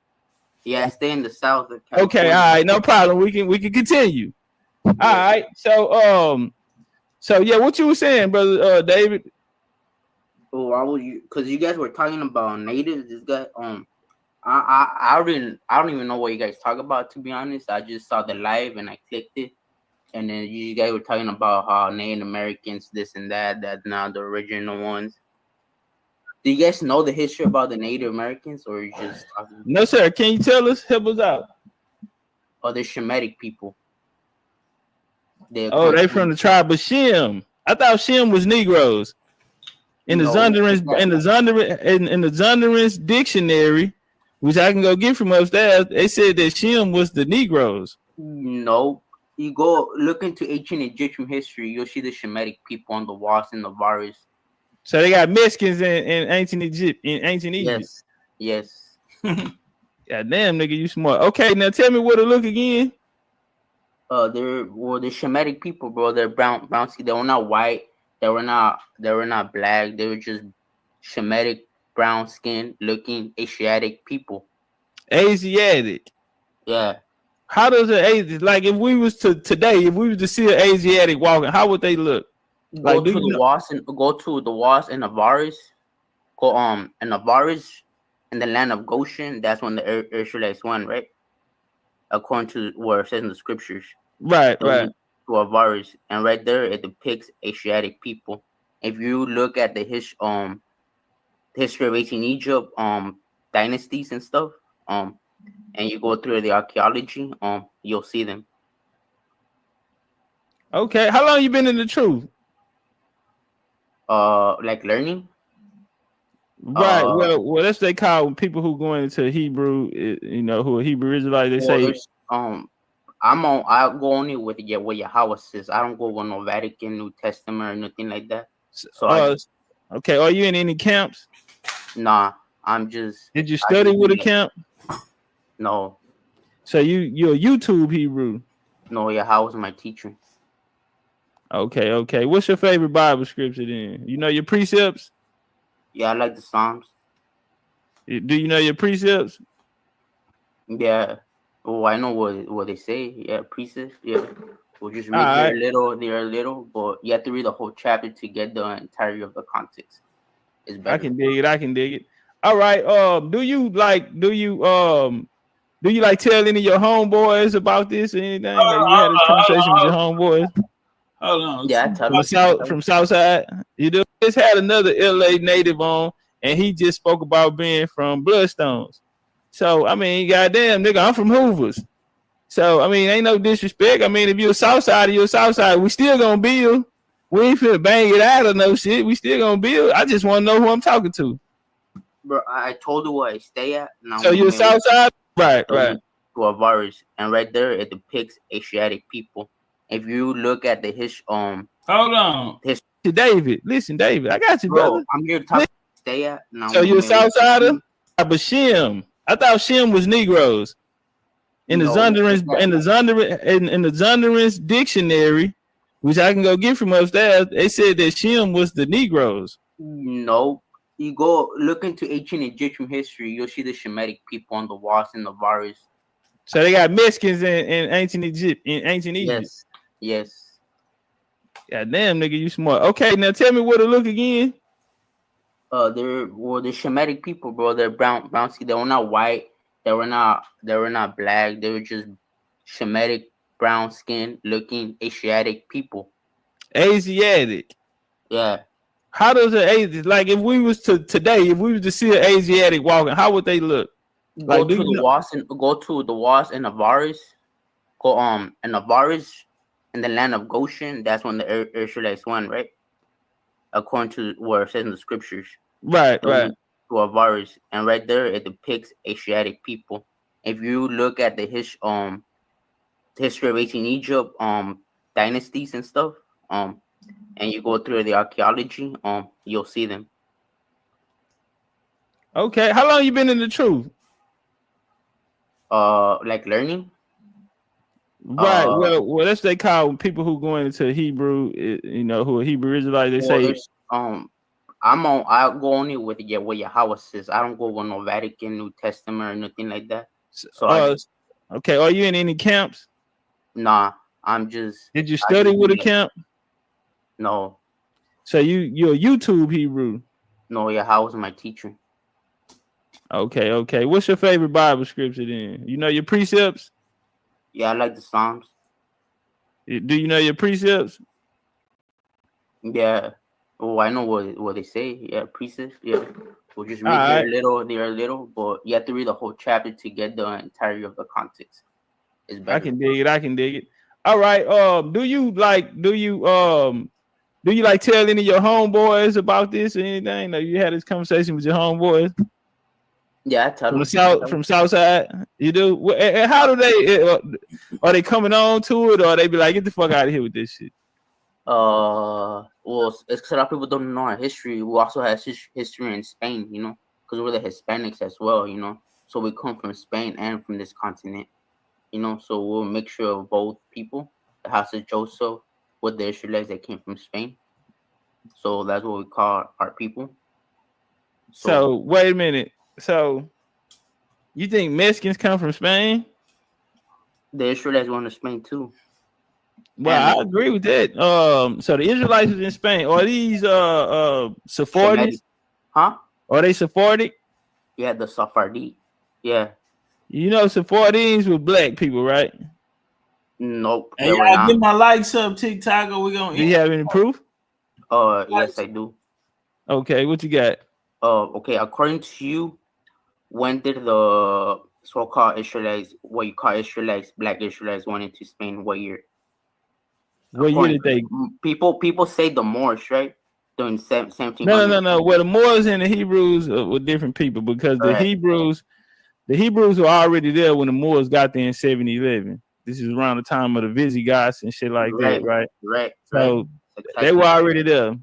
Yeah, I stay in the South. Okay, all right, no problem. We can continue. All right, so yeah, what you were saying, brother David? Oh, why would you? Because you guys were talking about natives. This guy, I don't even know what you guys talk about. To be honest, I just saw the live and I clicked it. And then you guys were talking about how Native Americans, this and that, that's not the original ones. Do you guys know the history about the Native Americans, or you just talking? No, sir. Can you tell us? Help us out. Oh, the Shemitic people. They from the tribe of Shem. I thought Shem was Negroes. In the Zondervan's dictionary, which I can go get from upstairs, they said that Shem was the Negroes. No. You go look into ancient Egyptian history, you'll see the Shemitic people on the walls and the bars. So they got Mexicans in ancient Egypt. Yes. God damn, nigga, you smart. Okay, now tell me what to look again. They're the Shemitic people, bro. They're brown skin. They were not white. They were not black. They were just Shemitic, brown skin looking Asiatic people. Asiatic. Yeah. How does an Asiatic, like if we was to today, if we was to see an Asiatic walking, how would they look? Go to the walls and the Avaris. Go in Avaris in the land of Goshen. That's when the Israelites went, right? According to what it says in the scriptures. Right. To Avaris, and right there it depicts Asiatic people. If you look at the history of ancient Egypt, dynasties and stuff, and you go through the archaeology, you'll see them. Okay, how long you been in the truth? Like learning. Right. Well, that's they call people who go into Hebrew. You know, who are Hebrew Israelites. They say. I go only with what Yahweh says. I don't go with no Vatican, New Testament, or nothing like that. So okay. Are you in any camps? Nah, I'm just. Did you study with a camp? No. So you're a YouTube Hebrew? No, Yahweh's my teacher. Okay. What's your favorite Bible scripture then? You know your precepts? Yeah, I like the Psalms. Do you know your precepts? Yeah. Oh, I know what they say. Yeah, precepts. Yeah. We'll just read there a little, but you have to read the whole chapter to get the entirety of the context. It's better. I can dig it. All right. Do you like tell any of your homeboys about this or anything? Like you had this conversation with your homeboys? Hold on. Yeah, I tell from Southside. You do. Just had another LA native on, and he just spoke about being from Bloodstones. So I mean, goddamn nigga, I'm from Hoovers. So I mean, ain't no disrespect. I mean, if you're a Southside, you're a Southside. We still gonna build. We ain't finna bang it out or no shit. We still gonna build. I just want to know who I'm talking to. Bro, I told you where I stay at. So you're a Southside, right? To Avaris, and right there it depicts Asiatic people. If you look at the hold on. David, listen, David, I got you, brother. I'm here to talk. Stay at. So you're a Southsider? But Shem, I thought Shem was Negroes. In the Zondervan's dictionary, which I can go get from upstairs, they said that Shem was the Negroes. No, you go look into ancient Egyptian history, you'll see the Shemitic people on the walls and the Avaris. So they got Mexicans in ancient Egypt. Yes. God damn, nigga, you smart. Okay, now tell me where to look again. They're the Shemitic people, bro. They're brown skin. They were not white. They were not black. They were just Shemitic, brown skin looking Asiatic people. Asiatic. Yeah. How does an Asiatic, like if we was to see an Asiatic walking, how would they look? Go to the walls and Avaris. Go in Avaris in the land of Goshen. That's when the Israelites went, right? According to what it says in the scriptures. Right. To Avaris, and right there it depicts Asiatic people. If you look at the history of ancient Egypt, dynasties and stuff, and you go through the archaeology, you'll see them. Okay, how long you been in the truth? Like learning. Right. Well, that's they call people who go into Hebrew. You know, who are Hebrew Israelites. They say. I go only with what Yahweh says. I don't go with no Vatican, New Testament, or nothing like that. So okay. Are you in any camps? Nah, I'm just. Did you study with a camp? No. So you're a YouTube Hebrew? No, Yahweh's my teacher. Okay. What's your favorite Bible scripture then? You know your precepts? Yeah, I like the Psalms. Do you know your precepts? Yeah. Oh, I know what they say. Yeah, precepts. Yeah. We'll just read All there right. a little, but you have to read the whole chapter to get the entirety of the context. It's better. I can dig it. All right. Do you like tell any of your homeboys about this or anything? You had this conversation with your homeboys? Yeah, I tell from them. the south, from Southside. You do? And how do they? Are they coming on to it, or they be like, get the fuck out of here with this shit? Well, it's because a lot of people don't know our history. We also have history in Spain, you know, because we're the Hispanics as well, you know. So we come from Spain and from this continent, you know. So we're a mixture of both people. The house of Joseph with the Israelites that came from Spain. So that's what we call our people. So wait a minute. So you think Mexicans come from Spain? The Israelites went to Spain too. Well, I agree with that. So the Israelites is in Spain. Are these Sephardics? Huh? Are they Sephardic? Yeah, the Sephardi. Yeah. You know, Sephardians were black people, right? Nope. Hey, y'all get my likes up, TikTok, or we gonna. Do you have any proof? Yes, I do. Okay, what you got? Okay. According to you, when did the so-called Israelites, what you call Israelites, black Israelites, went into Spain? What year? What year did they? People say the Moors, right? During 1700s. No. Well, the Moors and the Hebrews were different people because the Hebrews were already there when the Moors got there in 711. This is around the time of the Visigoths and shit like that, right? Right. So they were already there.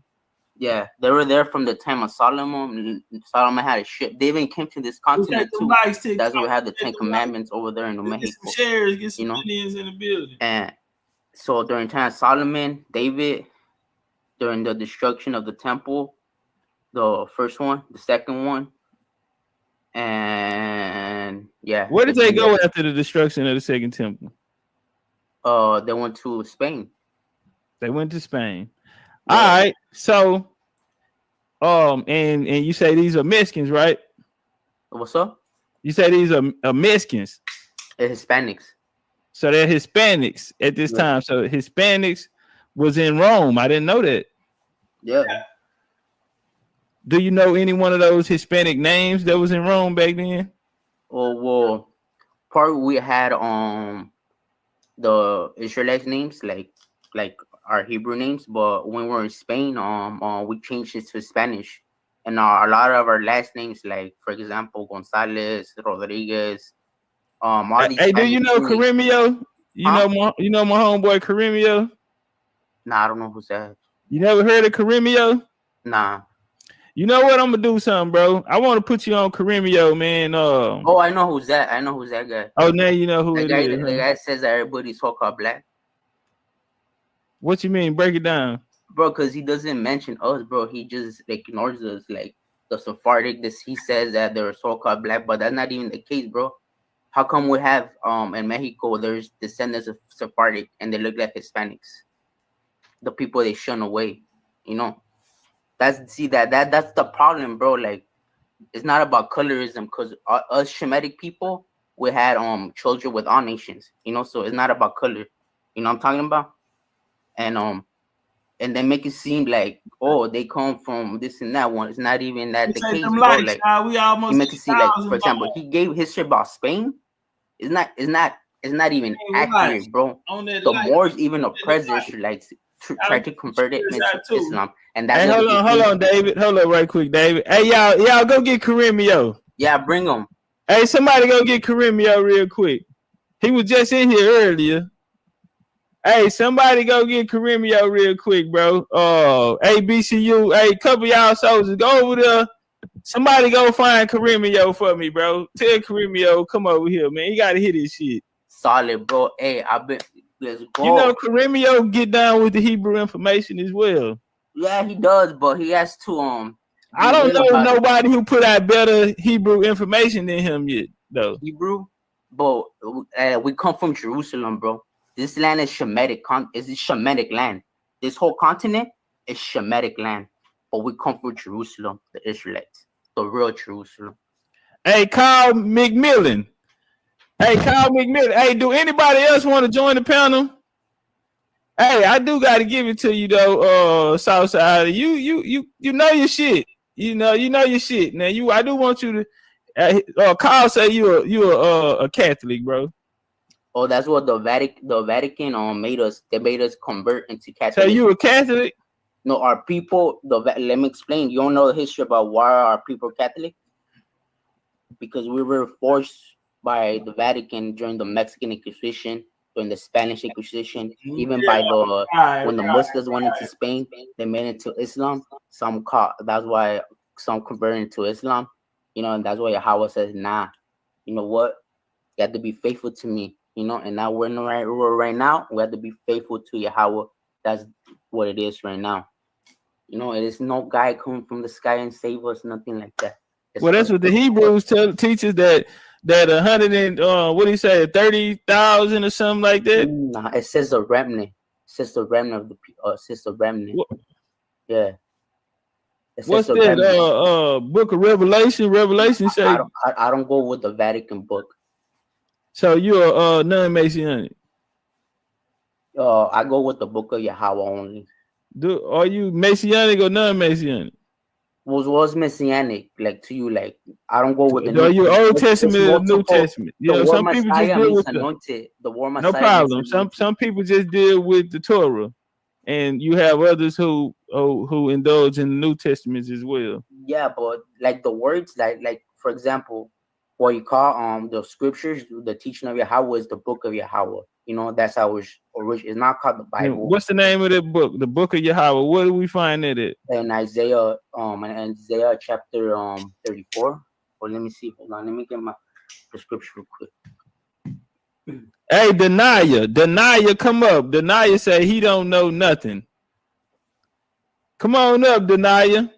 Yeah, they were there from the time of Solomon. Solomon had a ship. They even came to this continent too. That's where we have the Ten Commandments over there in New Mexico. Get some Indians in the building. And so during time of Solomon, David, during the destruction of the temple, the first one, the second one, and yeah. Where did they go after the destruction of the second temple? They went to Spain. They went to Spain. Yeah. All right. So, and you say these are Mexicans, right? What's up? You say these are Mexicans. They're Hispanics. So they're Hispanics at this time. So Hispanics was in Rome. I didn't know that. Yeah. Do you know any one of those Hispanic names that was in Rome back then? Well, part we had the Israelites names like our Hebrew names, but when we were in Spain, we changed it to Spanish, and a lot of our last names, like for example, Gonzalez, Rodriguez, all these. Hey, do you know Caremio? You know my homeboy Caremio? Nah, I don't know who's that. You never heard of Caremio? Nah. You know what? I'm gonna do something, bro. I want to put you on Caremio, man. Oh, I know who's that. I know who's that guy. Oh, now you know who the it guy, is. The guy says that everybody's so-called black. What you mean? Break it down, bro. Because he doesn't mention us, bro. He just ignores us, like the Sephardic. He says that they're so-called black, but that's not even the case, bro. How come we have in Mexico there's descendants of Sephardic and they look like Hispanics? The people they shun away, you know. That's the problem, bro. Like, it's not about colorism, because us Shemitic people, we had children with all nations, you know. So it's not about color, you know what I'm talking about. And they make it seem like, oh, they come from this and that one. It's not even that the case, bro. Like, we almost you make it seem like, for example, he gave history about Spain. It's not even accurate, bro. The Moors even oppressed the Israelites, try to convert it into Islam. And that's hold on, David. Hold on right quick, David. Hey, y'all go get Caremio. Yeah, bring him. Hey, somebody go get Caremio real quick. He was just in here earlier. Hey, somebody go get Caremio real quick, bro. ABCU. Hey, couple y'all soldiers, go over there. Somebody go find Caremio for me, bro. Tell Caremio, come over here, man. You gotta hear this shit. Solid, bro. Hey, let's go. You know, Caremio get down with the Hebrew information as well. Yeah, he does, but he has to I don't know nobody who put out better Hebrew information than him yet, though. Hebrew, but we come from Jerusalem, bro. This land is Shemitic. It's a Shemitic land. This whole continent is Shemitic land, but we come from Jerusalem, the Israelites, the real Jerusalem. Hey, Carl McMillan. Hey, do anybody else want to join the panel? Hey, I do got to give it to you though, Southside. You know your shit. You know your shit. Now I do want you to. Carl say you a Catholic, bro. Oh, that's what the Vatican made us. They made us convert into Catholic. So you a Catholic? No, our people. Let me explain. You don't know the history about why our people Catholic? Because we were forced by the Vatican during the Mexican Inquisition, during the Spanish Inquisition, even by when the Muslims went into Spain, they made it to Islam. That's why some converted to Islam. And that's why Yahweh says, nah, you know what? You have to be faithful to me, and now we're in the right now. We have to be faithful to Yahweh. That's what it is right now. It is no guy coming from the sky and save us, nothing like that. Well, that's what the Hebrews teaches that 100 and what do you say, 30,000 or something like that. Nah, it says the remnant. It says the remnant of the it says the remnant. What? Yeah. What's that? Book of Revelation. Revelation say I don't go with the Vatican book. So you're non-Messianic. I go with the book of Yahweh only. Are you Messianic or non-Messianic? Was Messianic like to you? Like I don't go with the. Are you Old Testament or New Testament? Some people just deal with anointed. The war Messiah. No problem. Some people just deal with the Torah, and you have others who indulge in the New Testaments as well. Yeah, but like the words, like for example, what you call the scriptures, the teaching of Yahweh is the book of Yahweh. That's how it's original. It's not called the Bible. What's the name of that book? The book of Yahweh. Where do we find that at? In Isaiah, chapter 34. Or let me see. Hold on, let me get my scripture real quick. Hey, Denia, come up. Denia say he don't know nothing. Come on up, Denia.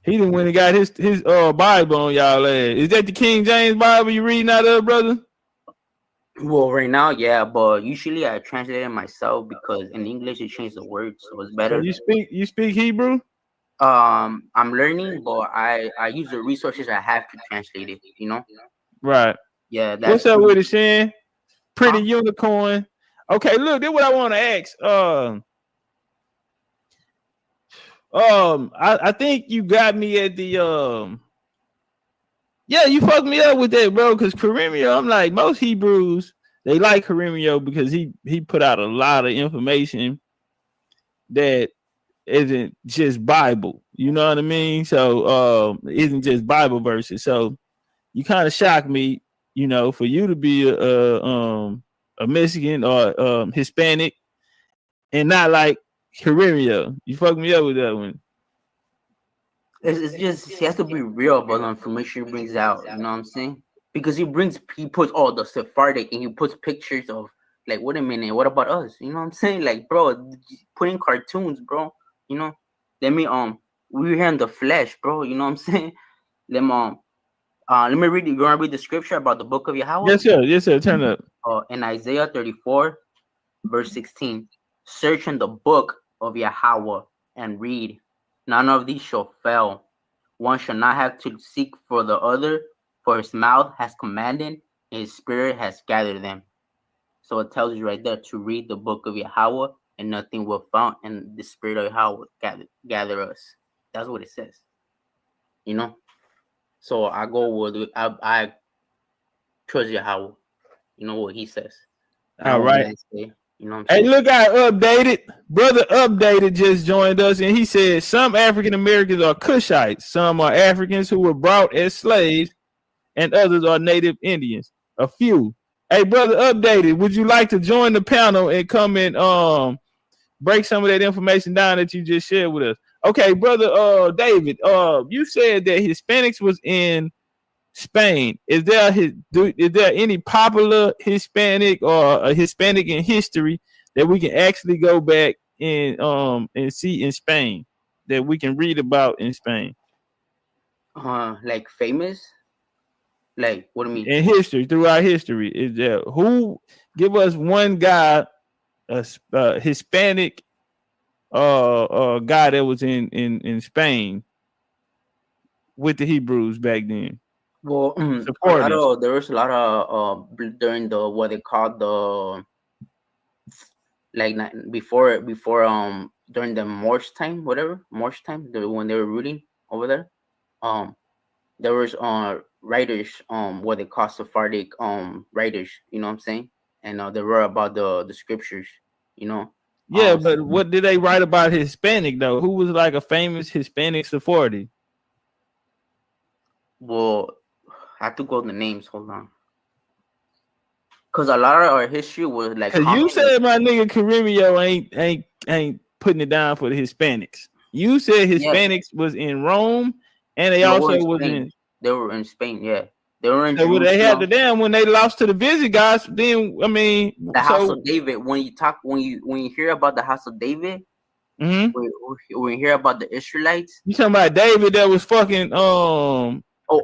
He done went and got his Bible on y'all ass. Is that the King James Bible you reading out of, brother? Well, right now, yeah, but usually I translate it myself because in English it changed the words, so it's better. So you speak Hebrew? I'm learning, but I use the resources I have to translate it. Right. Yeah. What's up with it, Shan? Pretty unicorn. Okay, look, this is what I want to ask. I think you got me at the yeah, you fucked me up with that, bro. Because Karimio, I'm like, most Hebrews, they like Karimio because he put out a lot of information that isn't just Bible. You know what I mean? So isn't just Bible verses. So you kind of shocked me, for you to be a Mexican or Hispanic and not like Karimio. You fucked me up with that one. It's just he has to be real about the information he brings out. You know what I'm saying? Because he puts all the Sephardic and he puts pictures of like, wait a minute, what about us? You know what I'm saying? Like, bro, putting cartoons, bro. Let me we're here in the flesh, bro. You know what I'm saying? Let me read. You gonna read the scripture about the book of Yahweh? Yes, sir. Turn up. In Isaiah 34, verse 16, search in the book of Yahweh and read. None of these shall fail. One shall not have to seek for the other, for his mouth has commanded, and his spirit has gathered them. So it tells you right there to read the book of Yahweh, and nothing will found, and the spirit of Yahweh gather us. That's what it says. So I go with I trust Yahweh. You know what he says. All right. Hey, look, I updated. Brother Updated just joined us, and he said some African Americans are Cushites, some are Africans who were brought as slaves, and others are Native Indians. A few. Hey, Brother Updated, would you like to join the panel and come and break some of that information down that you just shared with us? Okay, Brother David, you said that Hispanics was in Spain. Is there any popular Hispanic or a Hispanic in history that we can actually go back and see in Spain that we can read about in Spain? Like famous? Like what do you mean? In history, throughout history, is there who give us one guy, a Hispanic guy that was in Spain with the Hebrews back then? Well, there was a lot of during the what they call the before during the March time, when they were rooting over there, there was writers what they call Sephardic writers, you know what I'm saying, and they wrote about the scriptures, you know. Yeah, but what did they write about Hispanic though? Who was like a famous Hispanic Sephardi? Well, I have to go to the names. Hold on. Because a lot of our history was like. Cause you said my nigga Caremio ain't putting it down for the Hispanics. You said Hispanics was in Rome, and they also was in. They were in Spain, yeah. They were in. So when they had the damn when they lost to the Visigoths, then I mean the House of David. When you hear about the House of David, when you hear about the Israelites, you talking about David that was fucking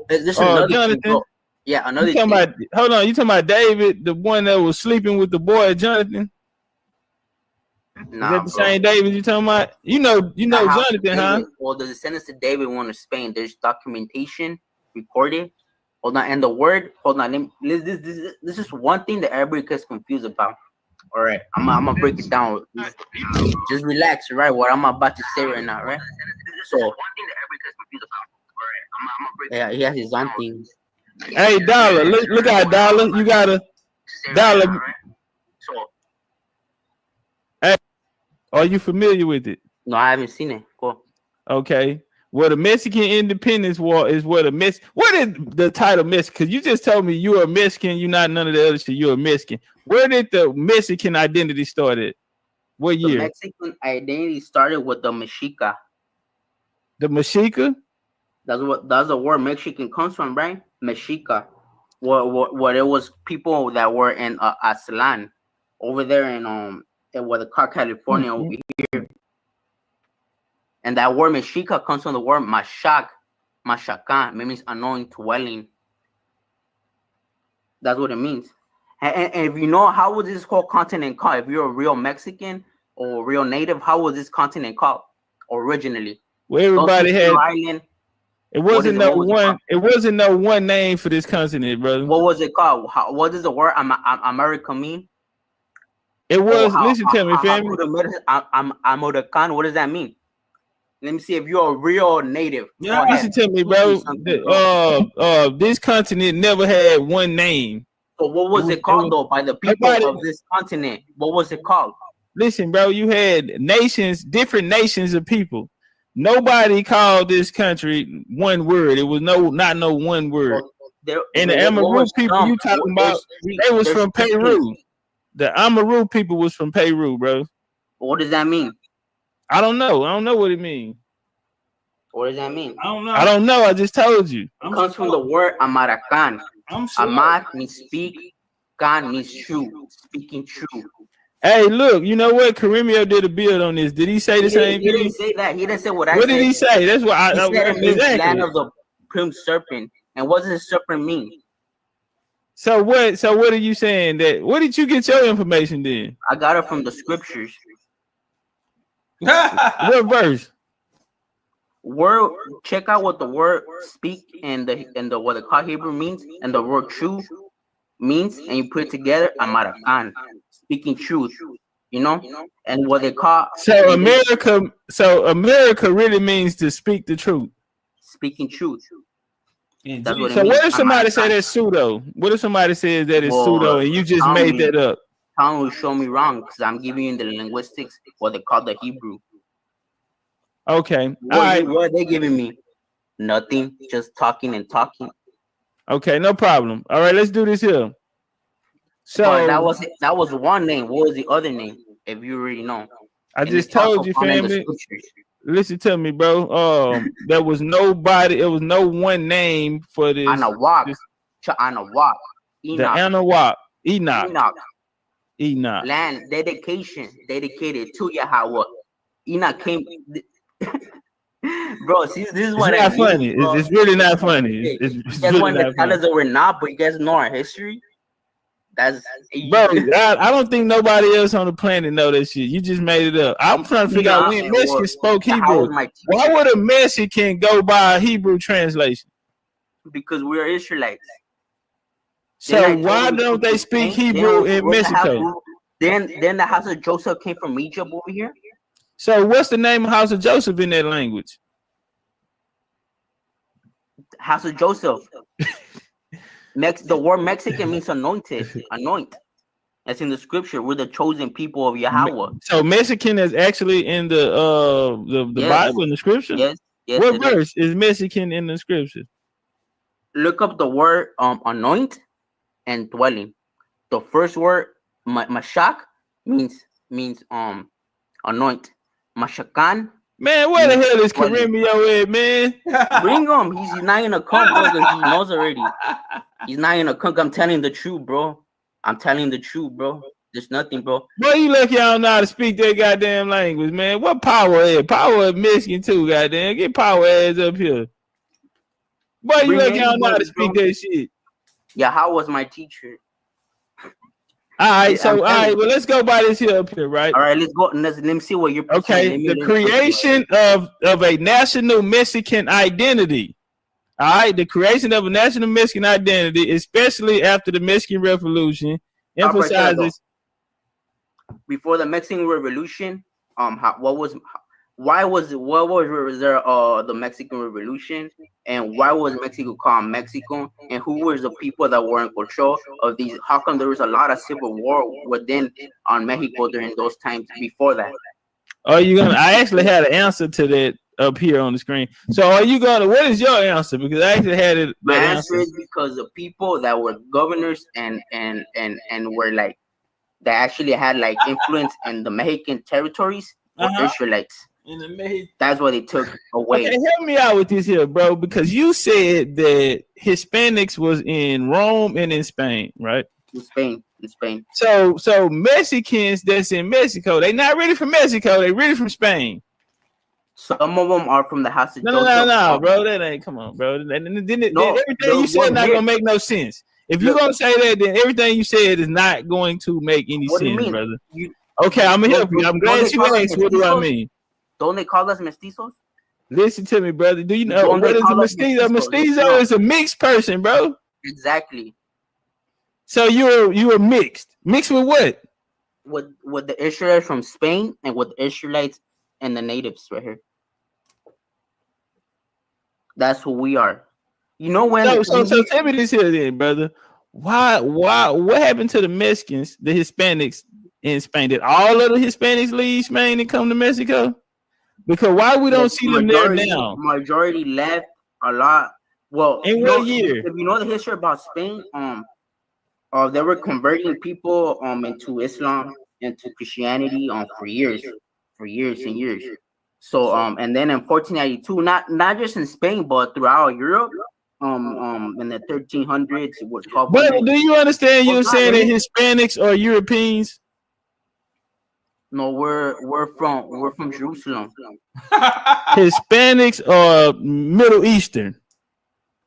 this another Jonathan. thing, yeah, another. You talking about, hold on, you talking about David, the one that was sleeping with the boy Jonathan? Nah, is that the same David you talking about? You know Jonathan, huh? Well, the descendants of David went to Spain. There's documentation recorded. Hold on, and the word. Hold on. This is one thing that everybody gets confused about. All right, I'm gonna break it down. Just relax, right? What I'm about to say right now, right? So, one thing that everybody gets confused about. All right, I'm gonna break it down. Yeah, he has his own thing. Hey, Dollar, look at Dollar. You gotta Dollar. So, hey, are you familiar with it? No, I haven't seen it. Cool. Okay. Well, the Mexican Independence War is what is the title Mexican? Because you just told me you're a Mexican, you're not none of the other shit, you're a Mexican. Where did the Mexican identity start at? What year? The Mexican identity started with the Mexica. The Mexica? That's the word Mexican comes from, right? Mexica. What it was people that were in Aztlan over there in what they call California over here. And that word Mexica comes from the word Mashak. Mashakan. It means unknown dwelling. That's what it means. And if you know, how was this whole continent called? If you're a real Mexican or real native, how was this continent called originally? Well, everybody had. It wasn't no one name for this continent, brother. What was it called? What does the word America mean? It was. Listen to me, family. American. What does that mean? Let me see if you're a real native. Yeah, listen to me, bro. This continent never had one name. So what was it called though by the people of this continent? What was it called? Listen, bro, you had nations, different nations of people. Nobody called this country one word. It was not no one word. And the Amaru people you talking about, they was from Peru. The Amaru people was from Peru, bro. What does that mean? I don't know. I don't know what it means. What does that mean? I don't know. I just told you. It comes from the word Amarakan. Amar means speak. Kan means true. Speaking true. Hey, look. You know what? Caremio did a build on this. Did he say the same thing? He didn't say that. He didn't say what I said. What did he say? That's what I said. It means land of the prim serpent. And what does the serpent mean? So what are you saying? That what did you get your information then? I got it from the scriptures. What verse? Word. Check out what the word speak and the what the call Hebrew means, and the word true means, and you put it together. Amarakan, speaking truth. You know, and what they call America really means to speak the truth. Speaking truth. That's what it means. What if somebody say that's pseudo? What if somebody says that it's pseudo and you just made that up? Tom will show me wrong because I'm giving you the linguistics, what they call the Hebrew. Okay. All right. What are they giving me? Nothing. Just talking and talking. Okay, no problem. All right, let's do this here. So that was one name. What was the other name? If you already know. I just told you, family. Listen to me, bro. There was nobody. It was no one name for this. Anawak. Enoch. Enoch. Land dedicated to Yahweh. Enoch came. Bro, see, this is what it's not funny. It's really not funny. It's you guys want to tell us that we're not, but you guys know our history. Bro, I don't think nobody else on the planet know that shit. You just made it up. I'm trying to figure out when Mexicans spoke Hebrew. Why would a Mexican go by a Hebrew translation? because we are Israelites. So why don't they speak Hebrew in Mexico? Then the house of Joseph came from Egypt over here. So what's the name of House of Joseph in that language? House of Joseph. The word Mexican means anointed, anoint. That's in the scripture. We're the chosen people of Yahweh. So Mexican is actually in the Yes. Bible, in the scripture? Yes. What verse is Mexican in the scripture? Look up the word anoint and dwelling. The first word mashak means anoint. Mashakan. Man, where the hell is Karimio at, man? Bring him. He's not in a cup, bro. He knows already. He's not in a cup. I'm telling the truth, bro. I'm telling the truth, bro. There's nothing, bro. Boy, you lucky I don't know how to speak that goddamn language, man. What power is? Power is Mexican too, goddamn. Get power ass up here. Boy, you lucky I don't know how to speak that shit. Yeah, how was my teacher? All right, so well, let's go by this here up here, right? All right, let's go. Let me see what you're. Okay, the creation of a national Mexican identity. All right, the creation of a national Mexican identity, especially after the Mexican Revolution, emphasizes. Before the Mexican Revolution, what was there the Mexican Revolution, and why was Mexico called Mexico, and who was the people that were in control of these? How come there was a lot of civil war within on Mexico during those times before that? Are you gonna? I actually had an answer to that up here on the screen. So are you gonna? What is your answer? Because I actually had it. My answer is because the people that were governors and were like that actually had like influence in the Mexican territories were Israelites. That's what they took away. Okay, help me out with this here, bro, because you said that Hispanics was in Rome and in Spain, right? In Spain. So Mexicans that's in Mexico, they not really from Mexico, they really from Spain. Some of them are from the house of No, bro. That ain't, come on, bro. Then everything you said not gonna make no sense. If you're gonna say that, then everything you said is not going to make any sense, brother. Okay, I'm gonna help you. I'm glad you asked. What do I mean? Don't they call us mestizos? Listen to me, brother. Do you know what is a mestizo? A mestizo is a mixed person, bro. Exactly. So you were mixed. Mixed with what? With the Israelites from Spain and with the Israelites and the natives right here. That's who we are. You know when? So tell me this here, then, brother. Why? What happened to the Mexicans, the Hispanics in Spain? Did all of the Hispanics leave Spain and come to Mexico? Because why we don't see them there now? Majority left a lot. Well, in what year? If you know the history about Spain, they were converting people into Islam, into Christianity for years and years. So and then in 1492, not just in Spain but throughout Europe, in the 1300s, what 1200s. But do you understand? You're saying that Hispanics are Europeans? No, we're from Jerusalem. Hispanics are Middle Eastern.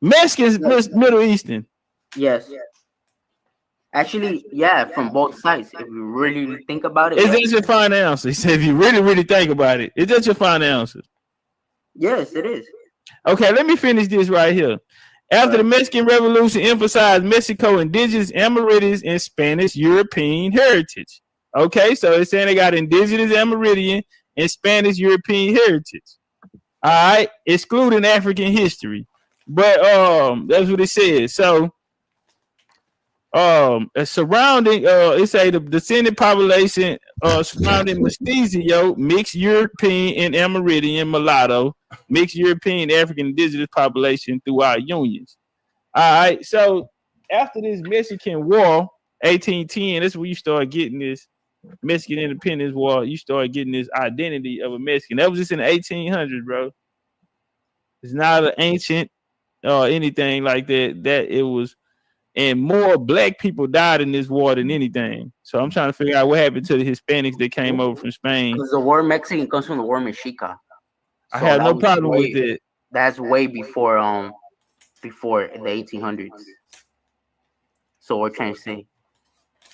Mexicans, Middle Eastern. Yes. Actually, yeah, from both sides. If you really think about it. Is that your final answer? He said, if you really think about it, is that your final answer? Yes, it is. Okay, let me finish this right here. After the Mexican Revolution emphasized Mexico indigenous Amerindian and Spanish European heritage. Okay, so it's saying they got indigenous Amerindian and Spanish European heritage. All right, excluding African history. But that's what it says. So surrounding it say the descendant population surrounding mestizo, mixed European and Amerindian mulatto, mixed European African indigenous population throughout unions. All right, so after this Mexican War, 1810, that's where you start getting this Mexican Independence War. You start getting this identity of a Mexican. That was just in the 1800s, bro. It's not an ancient or anything like that. That it was, and more black people died in this war than anything. So I'm trying to figure out what happened to the Hispanics that came over from Spain. Because the word Mexican comes from the word Mexica. I have no problem with it. That's way before the 1800s. So we're trying to say.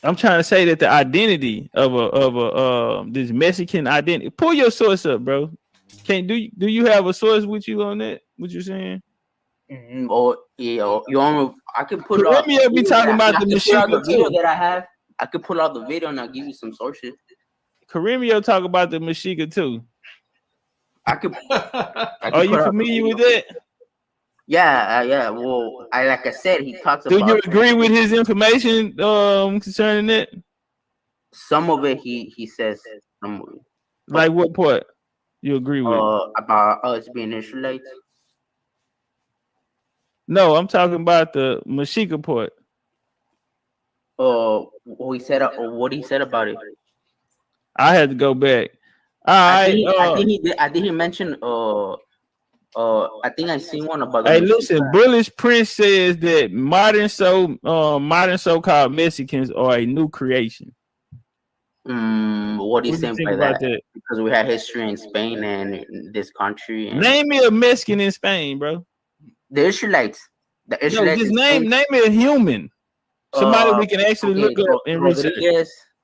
I'm trying to say that the identity of this Mexican identity. Pull your source up, bro. Do you have a source with you on that? What you're saying? Oh yeah, you want? I can put Caribbean be talking about the Mexica video too. that I have. I could pull out the video and I'll give you some sources. Caribbean talk about the Mexica too. I could Are you familiar with that? Yeah, yeah. Well, like I said, he talks Do about. you agree with his information concerning it? Some of it, he says. Some of it. Like what part you agree with? About us being Israelites. No, I'm talking about the Mexica part. What he said about it. I had to go back. I think he mentioned. I think I seen one about. Hey, listen, Bullish Prince says that modern so-called Mexicans are a new creation. What do you think by that? Because we had history in Spain and in this country. Name me a Mexican in Spain, bro. The Israelites. No, just name me a human. Somebody we can actually look up and research.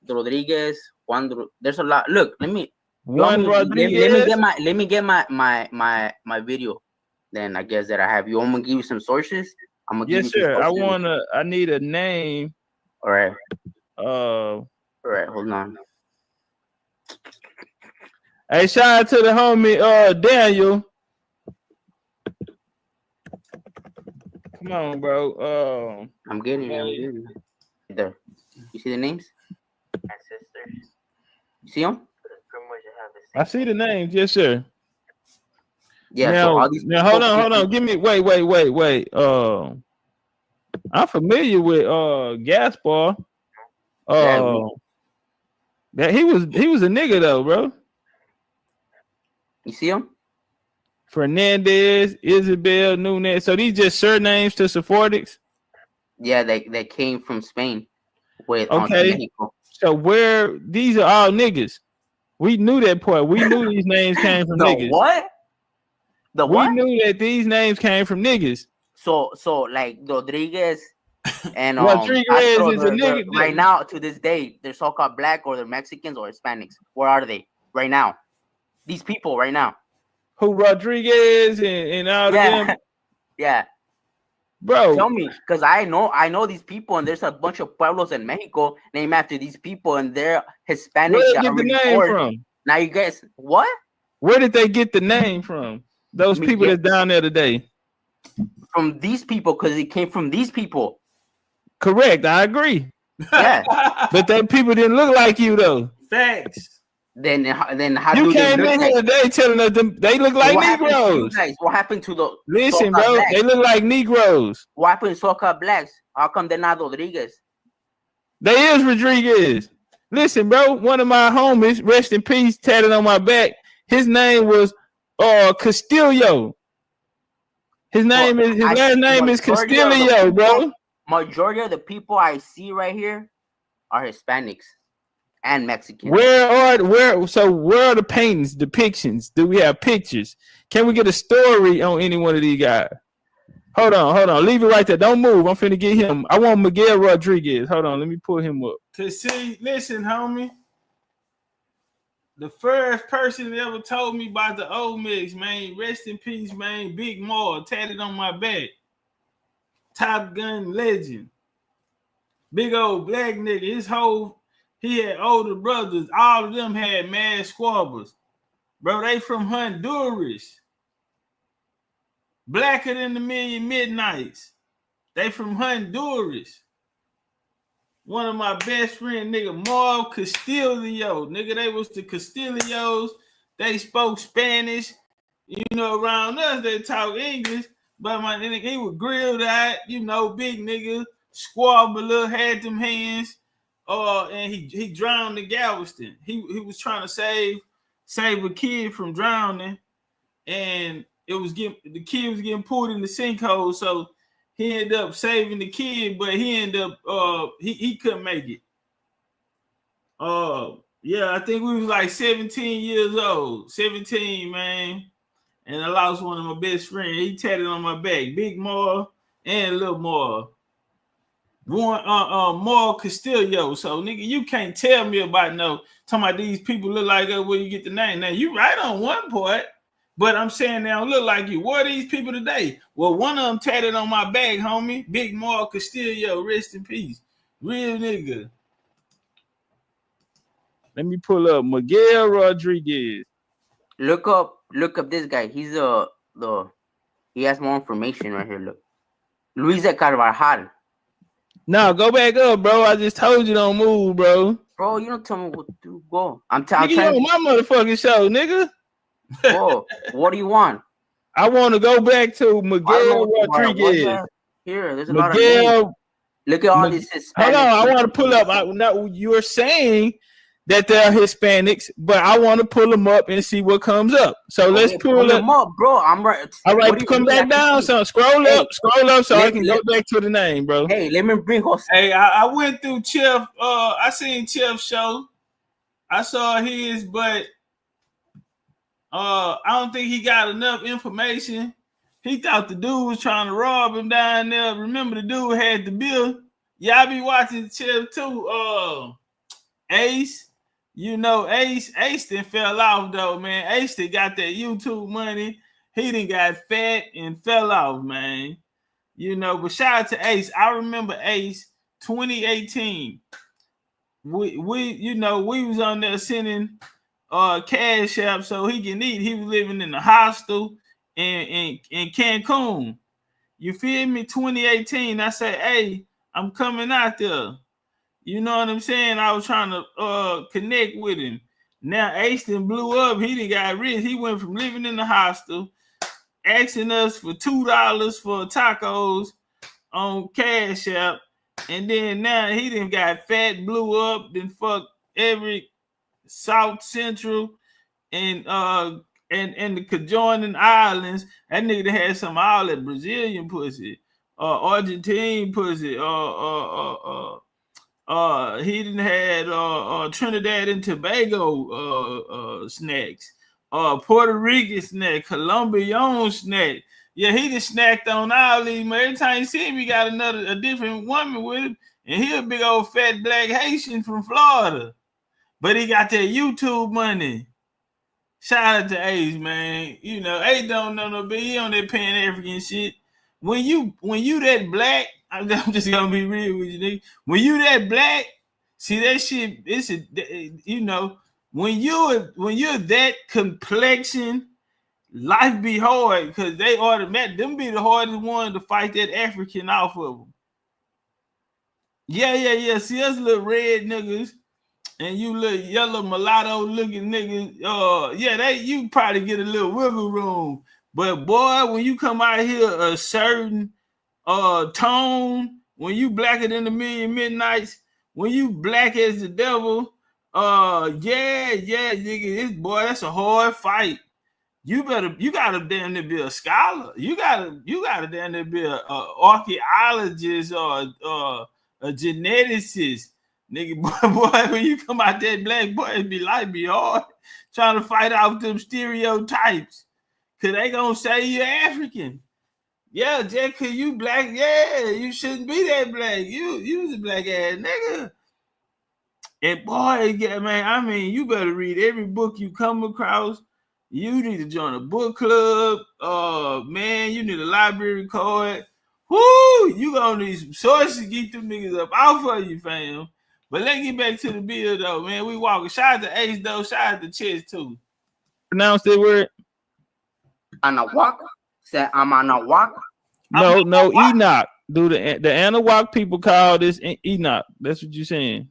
Rodriguez, Juan. There's a lot. Look, let me get my video. Then I guess that I have. You want me to give you some sources? I'm gonna give you some sources. I need a name. All right. All right, hold on. Hey, shout out to the homie Daniel. Come on, bro. I'm getting it. There. You see the names? Ancestors. You see them? I see the names, yes, sir. Yeah. Now hold on. Give me wait. I'm familiar with Gaspar. That he was a nigga though, bro. You see him? Fernandez, Isabel, Nunez. So these just surnames to Sephardics? Yeah, they came from Spain. Okay. So where these are all niggas. We knew that part. We knew these names came from niggas. What? We knew that these names came from niggas. So like Rodriguez and Rodriguez is a nigga. Right now, to this day, they're so-called black or they're Mexicans or Hispanics. Where are they right now? These people right now. Who Rodriguez and all of them? Yeah. Bro. Tell me, because I know these people, and there's a bunch of pueblos in Mexico named after these people, and they're Hispanic. Where did they get the name from? Now you guys, what? Where did they get the name from? Those people that's down there today. From these people, because it came from these people. Correct, I agree. Yeah. But that people didn't look like you though. Facts. Then how you do came they in here today telling us they look like Negroes? What happened to the listen, bro? Blacks? They look like Negroes. What happened to so-called blacks? How come they're not Rodriguez? They is Rodriguez. Listen, bro. One of my homies, rest in peace, tatted on my back. His name was Castillo. His last name is Castillo, bro. Majority of the people I see right here are Hispanics and Mexicans. Where are the paintings, depictions? Do we have pictures? Can we get a story on any one of these guys? Hold on. Leave it right there. Don't move. I'm finna get him. I want Miguel Rodriguez. Hold on. Let me pull him up. Cause see, listen, homie. The first person that ever told me about the old mix, man, rest in peace, man. Big Maul tatted on my back. Top Gun legend. Big old black nigga. He had older brothers. All of them had mad squabbers. Bro, they from Honduras. Blacker than the Million Midnights. They from Honduras. One of my best friend, nigga, Marv Castillo. Nigga, they was the Castillos. They spoke Spanish. You know, around us, they talk English. But my nigga, he was grilled out, big nigga, squabbler, had them hands. And he drowned in Galveston. He was trying to save a kid from drowning, and the kid was getting pulled in the sinkhole. So he ended up saving the kid, but he ended up he couldn't make it. I think we was like 17 years old, 17, man. And I lost one of my best friends. He tatted on my back, Big Maul and Little Maul. Maul Castillo. So nigga, you can't tell me about talking about these people look like where you get the name. Now you right on one part. But I'm saying they don't look like you. What are these people today? Well, one of them tatted on my back, homie. Big Mark Castillo, rest in peace. Real nigga. Let me pull up Miguel Rodriguez. Look up this guy. He's he has more information right here. Look, Luisa Carvajal. No, go back up, bro. I just told you don't move, bro. Bro, you don't tell me what to do. Go. I'm trying. You on my motherfucking show, nigga. Bro, what do you want? I want to go back to Miguel Rodriguez. Here, there's a lot of names. Look at all these Hispanics. Hold on, I want to pull up. Now you're saying that they're Hispanics, but I want to pull them up and see what comes up. So let's pull them up, bro. I'm right. All right, come back down. So scroll up, so I can go back to the name, bro. Hey, let me bring Jose. Hey, I went through Chef. I seen Chef's show. I saw his, but I don't think he got enough information. He thought the dude was trying to rob him down there. Remember, the dude had the bill. Y'all be watching Chef too. Ace. You know, Ace done fell off though, man. Ace done got that YouTube money. He done got fat and fell off, man. You know, but shout out to Ace. I remember Ace 2018. We was on there sending cash app so he can eat. He was living in a hostel in Cancun. You feel me? 2018. I said, hey, I'm coming out there. You know what I'm saying? I was trying to connect with him. Now Ace done blew up. He done got rich. He went from living in the hostel, asking us for $2 for tacos on Cash App, and then now he done got fat, blew up, then fucked every South Central and the conjoining islands. That nigga had some all that Brazilian pussy, Argentine pussy, he didn't had Trinidad and Tobago snacks, Puerto Rican snack, Colombian snack. Yeah, he just snacked on all these. Every time you see him, he got a different woman with him, and he a big old fat black Haitian from Florida. But he got that YouTube money. Shout out to Ace, man. You know, Ace don't know no big. He on that Pan-African shit. When you that black, I'm just gonna be real with you, nigga. When you that black, see that shit. It's when you're that complexion, life be hard because they automatic. Them be the hardest one to fight that African off of them. Yeah. See us little red niggas, and you little yellow mulatto looking niggas. You probably get a little wiggle room. But boy, when you come out here a certain tone, when you blacker than the Million Midnights, when you black as the devil, nigga, that's a hard fight. You gotta damn near be a scholar. You gotta damn near be a archaeologist or a geneticist. Nigga, boy, when you come out that black, boy, it be hard trying to fight off them stereotypes. Cause they gonna say you're African. Yeah, just cause you black, you shouldn't be that black. You's a black ass nigga. And boy, man, I mean, you better read every book you come across. You need to join a book club. Man, you need a library card. Whoo, you gonna need some sources to get them niggas up off of you, fam. But let's get back to the bill though, man. We walking. Shout out to Ace though. Shout out to Chess too. Pronounce that word. Anawak. Say I'm Anawak. No, Enoch. Do the Anawak people call this Enoch? That's what you're saying.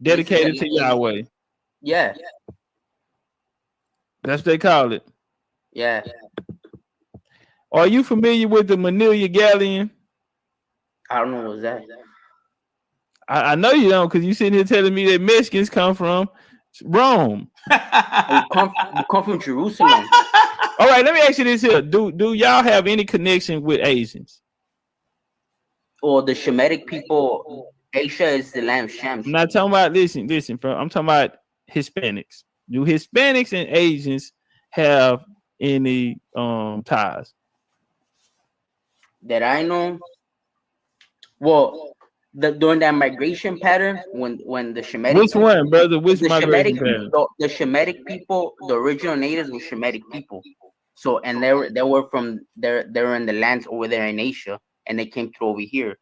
Dedicated to Yahweh. Yeah. That's what they call it. Yeah. Are you familiar with the Manila Galleon? I don't know what's that. I know you don't, because you sitting here telling me that Mexicans come from Rome. We come from Jerusalem. All right, let me ask you this here. Do y'all have any connection with Asians? Or the Shemitic people? Asia is the land of Shem. I'm not talking about, listen, bro. I'm talking about Hispanics. Do Hispanics and Asians have any ties? That I know. Well, during that migration pattern, when the Shemitic. Which one, brother? Which migration pattern? The Shemitic people, the original natives were Shemitic people. So and they were from they're in the lands over there in Asia, and they came through over here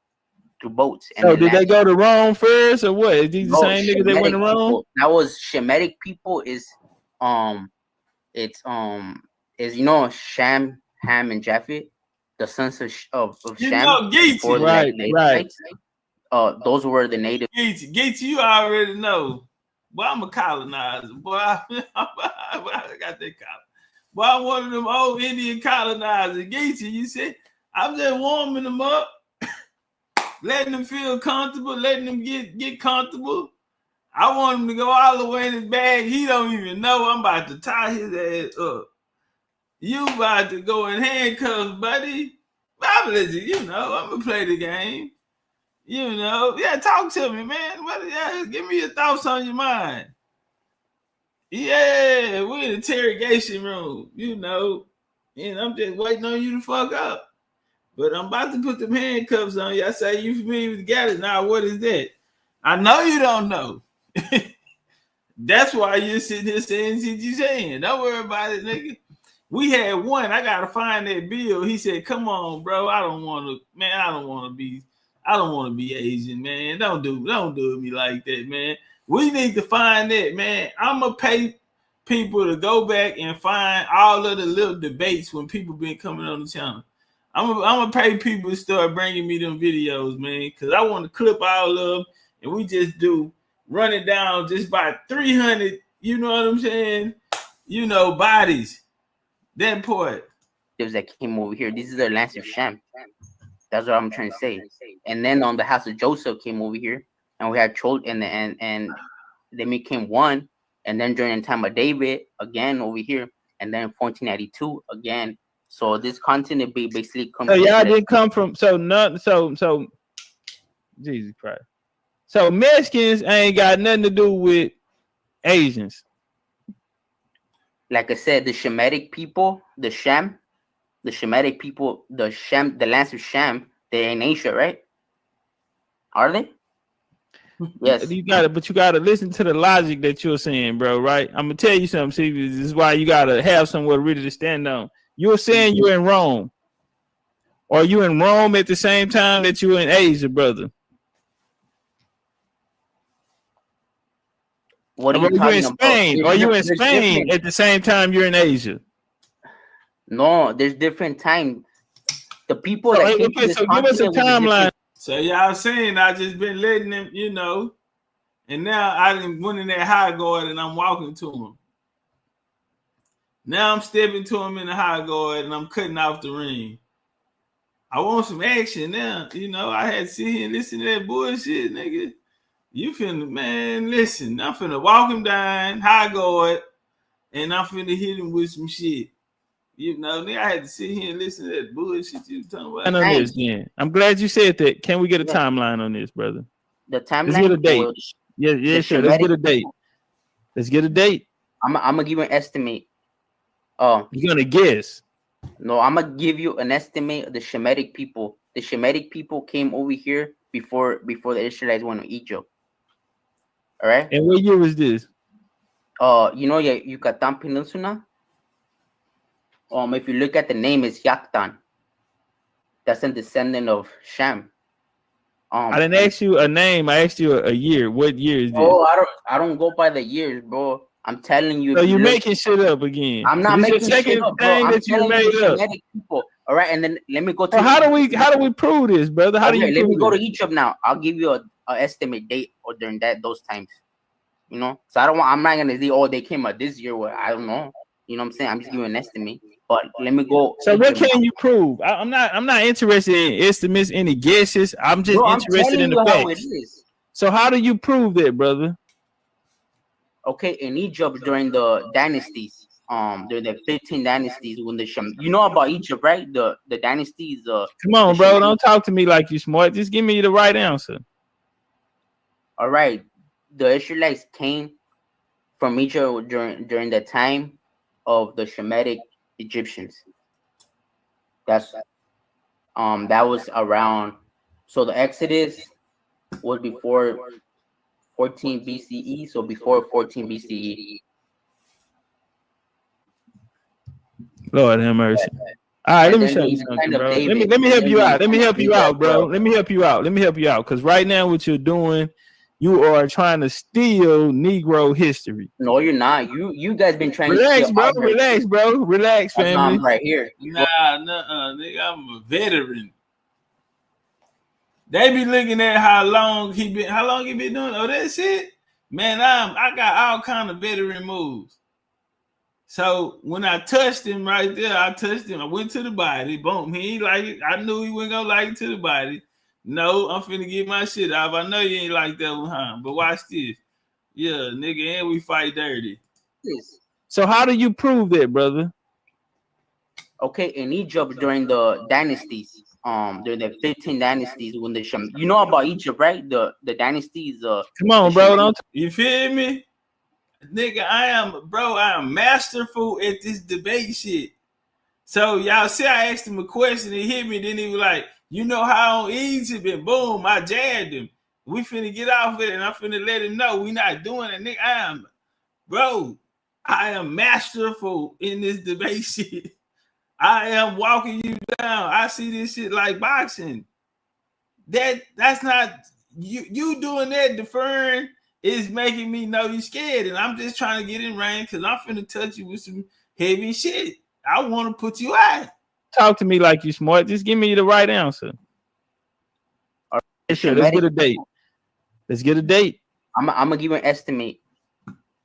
through boats. And so did they go to Rome first, or what? Is these the same niggas that went to Rome? People, that was Shemitic people. It's you know Shem, Ham, and Japheth, the sons of Shem. Right. Those were the native. Geetsy, you already know. Boy, I'm a colonizer. Boy, I got that collar. Boy, I'm one of them old Indian colonizers. Geetsy, you see, I'm just warming them up, letting them feel comfortable, letting them get comfortable. I want him to go all the way in his bag. He don't even know I'm about to tie his ass up. You about to go in handcuffs, buddy. I'm listening, you know, I'm gonna play the game. You know, yeah, talk to me, man. Give me your thoughts on your mind. Yeah, we're in the interrogation room, you know, and I'm just waiting on you to fuck up. But I'm about to put them handcuffs on you. I say, you familiar with the gadget? Now, what is that? I know you don't know. That's why you're sitting here saying what you're saying. Don't worry about it, nigga. We had one. I gotta find that bill. He said, "Come on, bro. I don't want to be Asian, man. Don't do me like that, man. We need to find that, man. I'm gonna pay people to go back and find all of the little debates when people been coming on the channel. I'm gonna pay people to start bringing me them videos, man, because I want to clip all of them, and we just run it down just by 300. You know what I'm saying? You know, bodies. That part. That came over here. This is the lands of Shem. That's what I'm trying to say. And then on the house of Joseph came over here, and we had children, and they became one. And then during the time of David, again over here, and then 1492 again. So this continent basically comes. So y'all didn't come from so Jesus Christ. So Mexicans ain't got nothing to do with Asians. Like I said, the Shemitic people, the Shemitic people, the lands of Shem, they're in Asia, right? Are they? Yes. You gotta listen to the logic that you're saying, bro, right? I'm gonna tell you something. See, this is why you gotta have somewhere really to stand on. You're saying you're in Rome. Or you in Rome at the same time that you're in Asia, brother? What are you talking in Spain? about? Are you in Spain at the same time you're in Asia? No, there's different time. The people that came to this give us a timeline. So y'all saying I just been letting them, you know, and now I done went in that high guard and I'm walking to them. Now I'm stepping to him in the high guard and I'm cutting off the ring. I want some action now. You know, I had to sit here and listen to that bullshit, nigga. You finna, man, listen. I'm finna walk him down, high guard, and I'm finna hit him with some shit. You know, I had to sit here and listen to that bullshit you talking about. On this, then. I'm glad you said that. Can we get a timeline on this, brother? The timeline. Let's get a date. Yeah, sure. Let's get a date. Let's get a date. I'm gonna give you an estimate. You're gonna guess? No, I'm gonna give you an estimate of the Shemitic people. The Shemitic people came over here before the Israelites went to Egypt. All right. And what year was this? You know, Yucatan Peninsula. If you look at the name, it's Yaktan. That's a descendant of Shem. I didn't ask you a name. I asked you a year. What year is this? Oh, I don't go by the years, bro. I'm telling you. So you're making shit up again. I'm not making shit up, bro. I'm that you made up. People. All right, and then let me go to. So how do we prove this, brother? How do you? Let me go to Egypt now. I'll give you a estimate date or during those times. You know, so I'm not gonna say, they came out this year. Well, I don't know. You know what I'm saying? I'm just giving an estimate. But let me go. So what can you prove? I'm not interested in estimates, any guesses. I'm just interested in the facts. So how do you prove that, brother? Okay, in Egypt during the dynasties, during the 15 dynasties, when you know about Egypt, right? The dynasties. Come on, bro. Don't talk to me like you smart. Just give me the right answer. All right, the Israelites came from Egypt during the time of the Shemitic Egyptians. That was around. So the Exodus was before 14 BCE. So before 14 BCE. Lord have mercy. All right, let me show you something, bro. Let me help you out. Let me help you out, bro. Let me help you out. Let me help you out. Because right now, what you're doing, you are trying to steal Negro history. No, you're not. You guys been trying relax, to steal bro. Relax, bro. Relax, family. I'm right here. Nah, nigga, I'm a veteran. They be looking at how long he been doing. Oh, that's it, man. I got all kind of veteran moves. So when I touched him right there, I went to the body. Boom. He ain't like it. I knew he wasn't gonna like it to the body. No, I'm finna get my shit off. I know you ain't like that one, huh? But watch this. Yeah, nigga, and we fight dirty. So how do you prove that, brother? Okay, in Egypt during the dynasties, during the 15 dynasties, when you know about Egypt, right? The dynasties. Come on, bro. Don't you feel me? Nigga, I am masterful at this debate shit. So y'all see, I asked him a question, he hit me, then he was like, you know how on Egypt, and boom, I jabbed him. We finna get off it, and I'm finna let him know we not doing it, nigga. I am masterful in this debate shit. I am walking you down. I see this shit like boxing. That's not you doing that, deferring is making me know you scared, and I'm just trying to get in range because I'm finna touch you with some heavy shit. I want to put you out. Talk to me like you smart. Just give me the right answer. All right, sure. Let's get a date. Let's get a date. I'm gonna give you an estimate.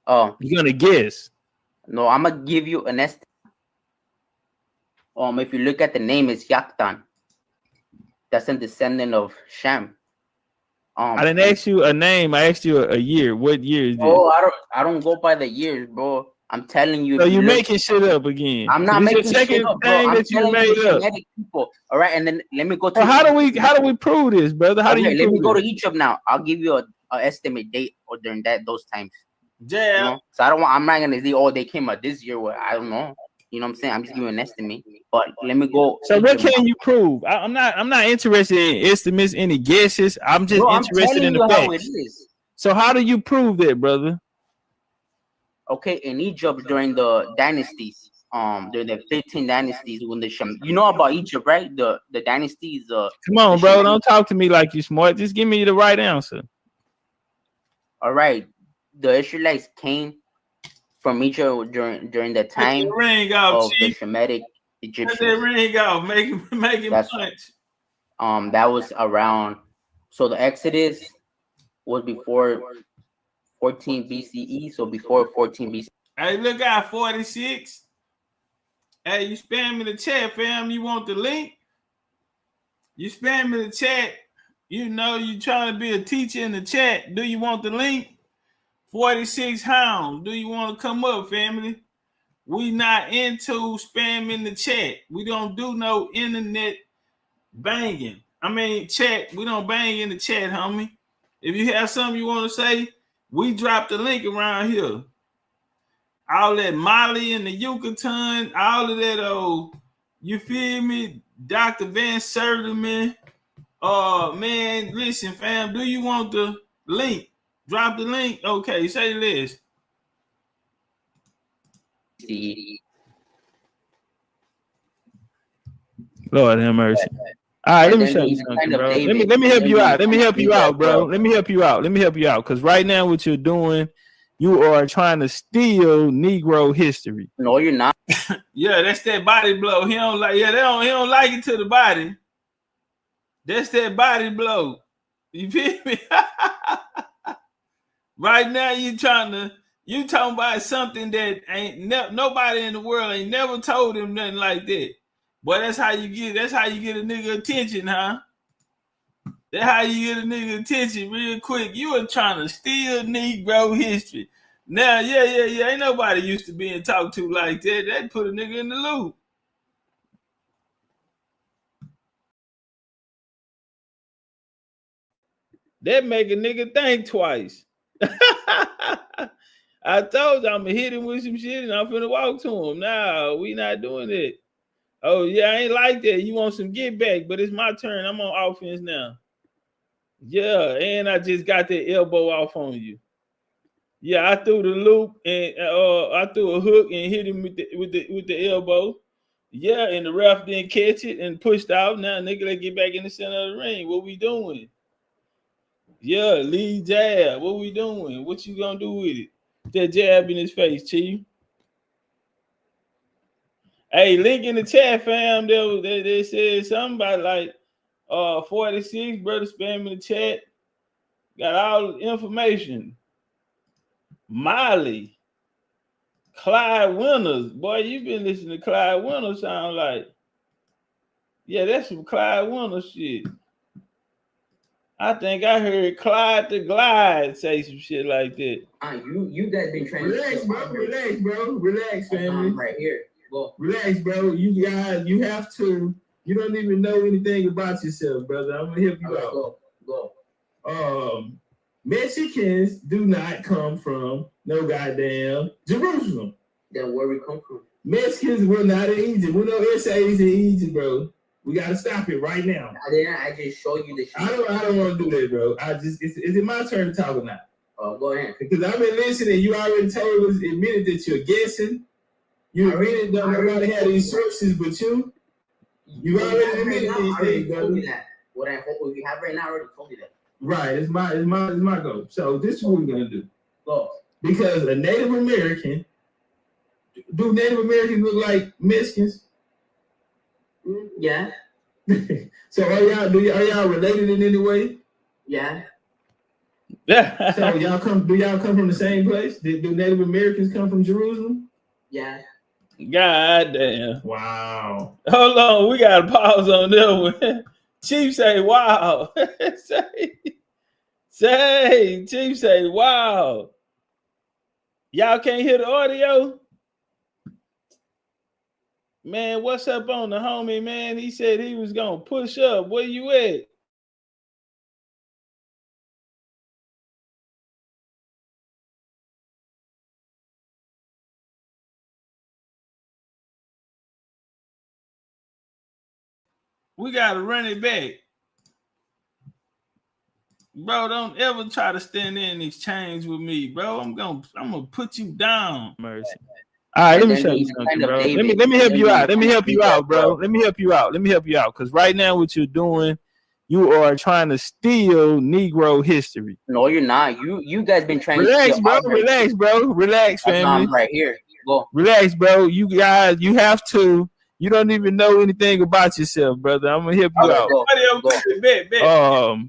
You're gonna guess. No, I'm gonna give you an estimate. If you look at the name, it's Yaktan. That's a descendant of Shem. I didn't ask you a name. I asked you a year. What year is this? Oh, I don't go by the years, bro. I'm telling you. So you're making shit up again. I'm not making shit up, bro. I'm that you made up. People. All right, and then let me go to. How do we prove this, brother? How do you? Let me go to Egypt now. I'll give you a estimate date or during those times. Yeah. You know? So I'm not gonna say, oh, they came out this year. Well, I don't know. You know what I'm saying? I'm just giving an estimate. But let me go. So what can you prove? I'm not interested in estimates, any guesses. I'm just interested in the facts. So how do you prove that, brother? Okay, in Egypt during the dynasties, during the 15 dynasties, when you know about Egypt, right? The dynasties. Come on, bro. Don't talk to me like you smart. Just give me the right answer. All right, the Israelites came from Egypt during the time of the Shemitic Egyptians. Let that ring off. Make him punch. That was around. So the Exodus was before 14 BCE. So before 14 BCE. Hey, look out, 46. Hey, you spam in the chat, fam. You want the link? You spam in the chat. You know you trying to be a teacher in the chat. Do you want the link? 46 Hounds. Do you want to come up, family? We not into spamming the chat. We don't do no internet banging. I mean, chat. We don't bang in the chat, homie. If you have something you want to say, we drop the link around here. All that Molly and the Yucatan, all of that you feel me? Dr. Van Serderman. Man, listen, fam. Do you want the link? Drop the link. Okay, say this. Lord have mercy. All right, let me show you something, bro. Let me help you out. Let me help you out, bro. Let me help you out. Let me help you out. Because right now, what you're doing, you are trying to steal Negro history. No, you're not. Yeah, that's that body blow. He don't like. Yeah, he don't like it to the body. That's that body blow. You feel me? Right now, you talking about something that ain't nobody in the world ain't never told him nothing like that. But that's how you get a nigga attention, huh? That's how you get a nigga attention real quick. You are trying to steal Negro history. Now, yeah. Ain't nobody used to being talked to like that. That put a nigga in the loop. That make a nigga think twice. I told you I'm gonna hit him with some shit and I'm finna walk to him. No, we not doing it. Oh yeah, I ain't like that. You want some get back, but it's my turn. I'm on offense now. Yeah, and I just got that elbow off on you. Yeah, I threw the loop and I threw a hook and hit him with the elbow. Yeah, and the ref didn't catch it and pushed out. Now nigga, let's get back in the center of the ring. What we doing? Yeah, lead jab. What we doing? What you gonna do with it? That jab in his face, Chief. Hey, link in the chat, fam. They said something about like 46, brother, spam in the chat. Got all the information. Molly. Clyde Winters. Boy, you been listening to Clyde Winters sound like. Yeah, that's some Clyde Winters shit. I think I heard Clyde the Glide say some shit like that. You guys been trying relax, to relax, family. right here. Well, relax, bro. You guys, you have to. You don't even know anything about yourself, brother. I'm gonna help you out. Go. Mexicans do not come from no goddamn Jerusalem. Then where we come from? Mexicans were not in Egypt. We know essays in Egypt, bro. We gotta stop it right now. I just show you the shit. I don't want to do that, bro. Is it my turn to talk or not? Oh, go ahead. Because I've been listening. You already admitted that you're guessing. You admitted that nobody had these sources but you. You already admitted these things, brother. What we have right now, I already told you that. Right, it's my goal. So this is what we're gonna do. Go. Because a Native American, do Native Americans look like Mexicans? Yeah. So are y'all related in any way? Yeah. So do y'all come from the same place? Do Native Americans come from Jerusalem? Yeah. God damn. Wow. Hold on, we gotta pause on that one. Chief say wow. Chief say wow. Y'all can't hear the audio? Man, what's up on the homie, man? He said he was gonna push up. Where you at? We gotta run it back. Bro, don't ever try to stand there and exchange with me, bro. I'm gonna put you down. Mercy. All right, let me show you something, bro. Let me help you out. Let me help you out, bro. Let me help you out. Because right now, what you're doing, you are trying to steal Negro history. No, you're not. You guys been trying relax, to bro. Relax, family. Right here. Go. Relax, bro. You guys, you have to. You don't even know anything about yourself, brother. I'm gonna help you out. Go.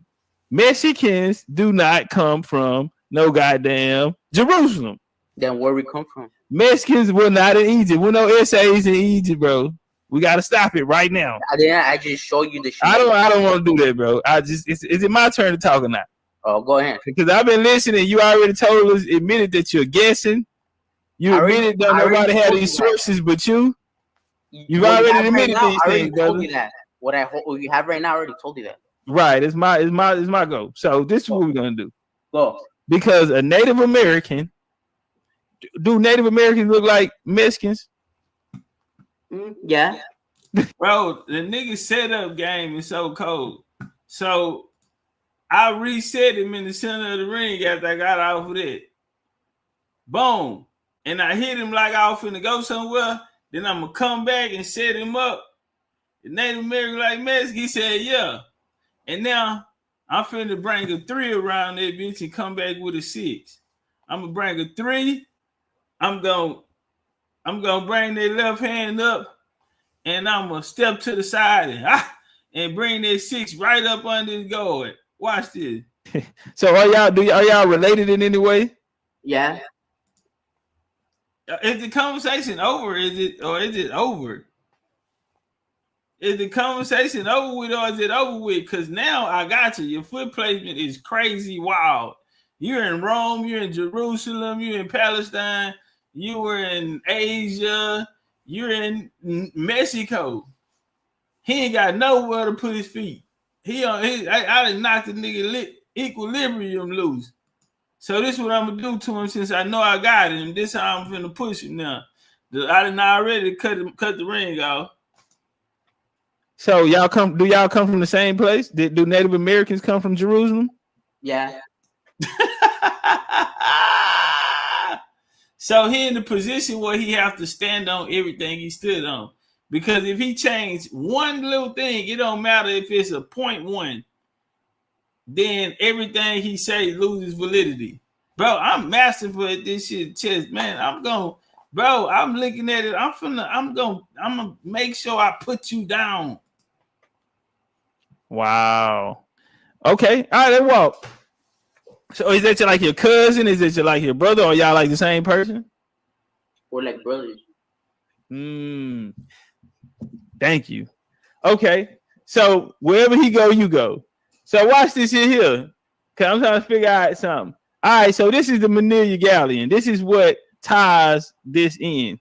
Mexicans do not come from no goddamn Jerusalem. Then where we come from? Mexicans were not in Egypt. We know essays in Egypt, bro. We gotta stop it right now. I just show you the shit. I don't want to do that, bro. Is it my turn to talk or not? Oh, go ahead. Because I've been listening. You already admitted that you're guessing. You admitted that nobody had these sources but you. You've already admitted these things, brother. What you have right now, I already told you that. Right, it's my goal. So this is what we're gonna do. Go. Because a Native American, do Native Americans look like Mexicans? Yeah. Bro, the nigga setup game is so cold. So I reset him in the center of the ring after I got off of that. Boom. And I hit him like I was finna go somewhere. Then I'm gonna come back and set him up. The Native American like Mexican, he said, yeah. And now I'm finna bring a 3 around that bitch and come back with a 6. I'm gonna bring a 3. I'm gonna bring that left hand up and I'm gonna step to the side and bring that 6 right up under the guard. Watch this. So are y'all related in any way? Yeah. Is the conversation over? Is it over? Is the conversation over with or is it over with? Because now I got you. Your foot placement is crazy wild. You're in Rome, you're in Jerusalem, you're in Palestine, you were in Asia, you're in Mexico. He ain't got nowhere to put his feet. I done knocked the nigga equilibrium loose. So this is what I'm gonna do to him since I know I got him. This is how I'm gonna push him now. I done already cut the ring off. So do y'all come from the same place? Do Native Americans come from Jerusalem? Yeah. So he in the position where he have to stand on everything he stood on. Because if he changed one little thing, it don't matter if it's a 0.1, then everything he say loses validity. Bro, I'm masterful at this shit, chess, man. I'm looking at it. I'm gonna make sure I put you down. Wow. Okay. All right, well. So is that like your cousin? Is it like your brother, or y'all like the same person? We're like brothers. Thank you. Okay. So wherever he go, you go. So watch this shit here. Cause I'm trying to figure out something. All right, so this is the Manila Galleon. This is what ties this in.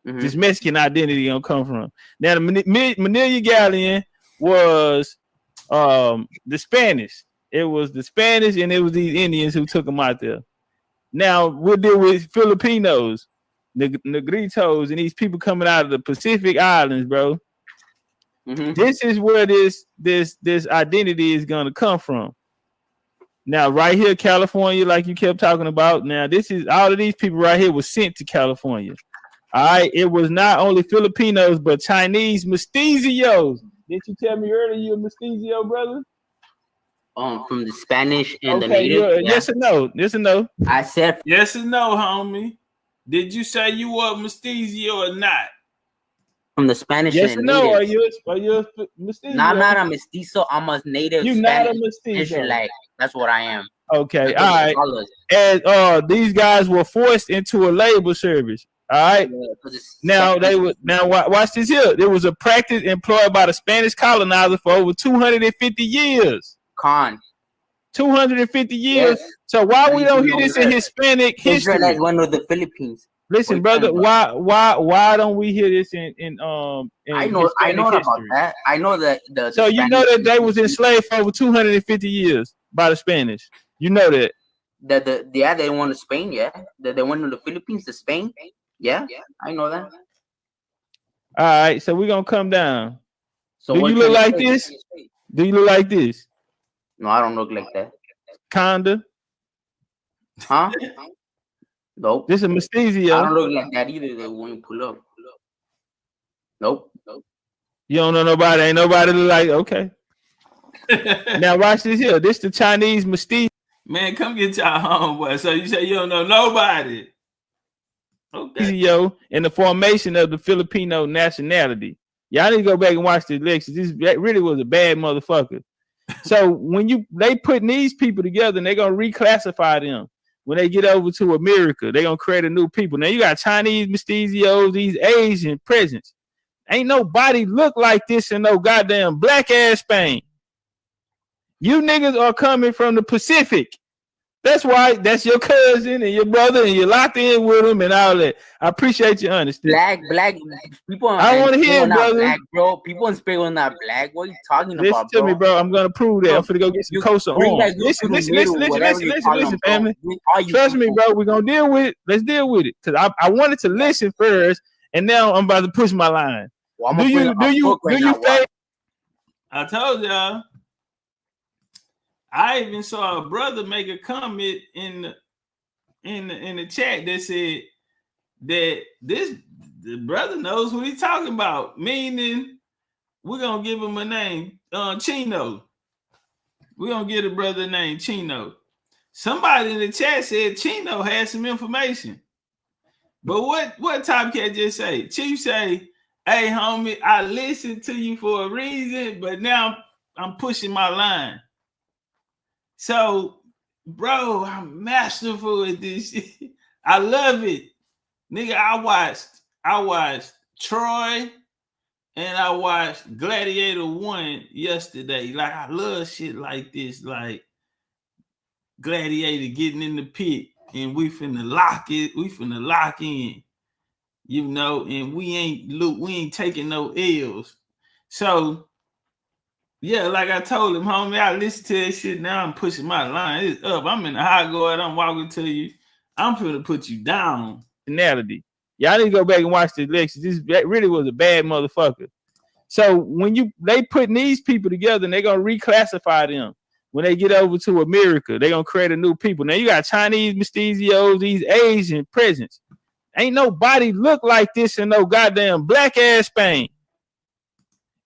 Mm-hmm. This Mexican identity gonna come from. Now the Manila Galleon was the Spanish. It was the Spanish, and it was these Indians who took them out there. Now we'll deal with Filipinos, Negritos, and these people coming out of the Pacific Islands, bro. Mm-hmm. This is where this identity is gonna come from. Now, right here, California, like you kept talking about. Now, this is all of these people right here was sent to California. All right, it was not only Filipinos but Chinese mestizos. Did you tell me earlier you're a mestizo, brother? From the Spanish and the native. Yeah. Yes or no? Yes or no? I said yes or no, homie. Did you say you were a mestizo or not? From the Spanish. Yes and or no? native. Are you a mestizo? No, I'm not a mestizo. I'm a native. You're Spanish, not a mestizo. Israelite. That's what I am. Okay, all right. And these guys were forced into a labor service. All right. Yeah, watch this here. There was a practice employed by the Spanish colonizer for over 250 years. 250 years. Yes. So why we don't hear this in Hispanic history? Israel one of the Philippines. Listen, brother, why don't we hear this in I know about that. I know that so you know that they was enslaved for over 250 years by the Spanish. You know that. They went to Spain, yeah. They went to the Philippines to Spain. Yeah, I know that. All right, so we're gonna come down. So do you look like this? Do you look like this? No, I don't look like that. Kinda. Huh? Nope. This is a mestizio. I don't look like that either. When you pull up. Nope. You don't know nobody. Ain't nobody look like. Okay. Now watch this here. This the Chinese mestizo. Man, come get your homeboy. So you say you don't know nobody. Okay. In the formation of the Filipino nationality. Y'all need to go back and watch the elections. This really was a bad motherfucker. So when they putting these people together and they're gonna reclassify them when they get over to America, they're gonna create a new people. Now you got Chinese mestizos, these Asian presence. Ain't nobody look like this in no goddamn black ass Spain. You niggas are coming from the Pacific. That's why that's your cousin and your brother, and you're locked in with them and all that. I appreciate your honesty. Black people. I want to hear it, brother. Black, bro. People in Spain are not black. What are you talking listen about, to bro? me, bro. I'm gonna prove that. I'm gonna go get some Costa on. Listen, family. Trust me, bro. We're gonna deal with it. Let's deal with it. Cause I wanted to listen first, and now I'm about to push my line. Well, do you think? I told y'all. I even saw a brother make a comment in the chat that said that the brother knows what he's talking about. Meaning, we're gonna give him a name, Chino. We're gonna give the brother a name, Chino. Somebody in the chat said Chino had some information. But what TOPCATZ just say? Chief say, "Hey, homie, I listened to you for a reason, but now I'm pushing my line." So, bro, I'm masterful at this shit. I love it. Nigga, I watched Troy and I watched Gladiator 1 yesterday. Like, I love shit like this. Like, Gladiator getting in the pit and we finna lock it. We finna lock in. You know, and we ain't taking no L's. So, yeah, like I told him, homie, I listen to that shit. Now I'm pushing my line. It's up. I'm in the high guard. I'm walking to you. I'm finna put you down. Finality. Y'all need to go back and watch the elections. This really was a bad motherfucker. So when they putting these people together and they're gonna reclassify them when they get over to America, they're gonna create a new people. Now you got Chinese mestizos, these Asian presence. Ain't nobody look like this in no goddamn black ass Spain.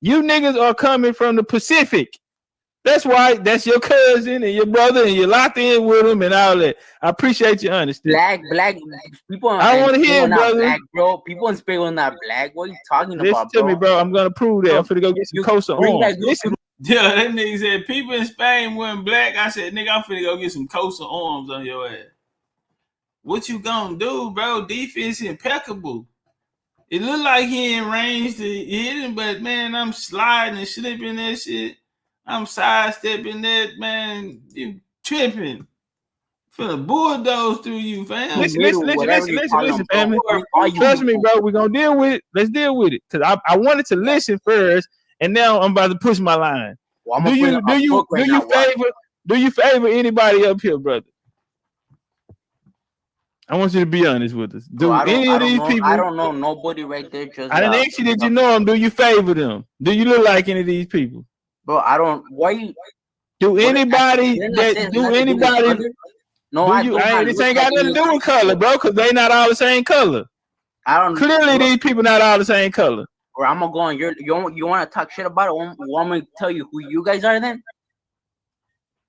You niggas are coming from the Pacific. That's why that's your cousin and your brother, and you're locked in with them and all that. I appreciate your honesty. Black people. I want to hear it, brother. Black, bro. People in Spain are not black. What are you talking Listen about, to bro? me, bro. I'm gonna prove that. I'm finna go get some Cosa arms. Listen. Yeah, that nigga said people in Spain weren't black. I said, nigga, I'm finna go get some Cosa arms on your ass. What you gonna do, bro? Defense impeccable. It look like he in range to hit him, but man, I'm sliding and slipping that shit. I'm sidestepping that, man. You tripping. Finna bulldoze through you, fam. Listen, family. Trust me, bro. We're gonna deal with it. Let's deal with it. Cause I wanted to listen first, and now I'm about to push my line. Well, do you favor anybody up here, brother? I want you to be honest with us. Do any of these people? I don't know nobody right there. Just I didn't ask you, did you know them? Do you favor them? Do you look like any of these people? Bro, I don't. Why you? Do anybody that do anybody? No, this ain't got nothing to do with color, bro, because they not all the same color. I don't. Clearly, these people not all the same color. Or I'm gonna go on. You want to talk shit about it? Want me to tell you who you guys are then?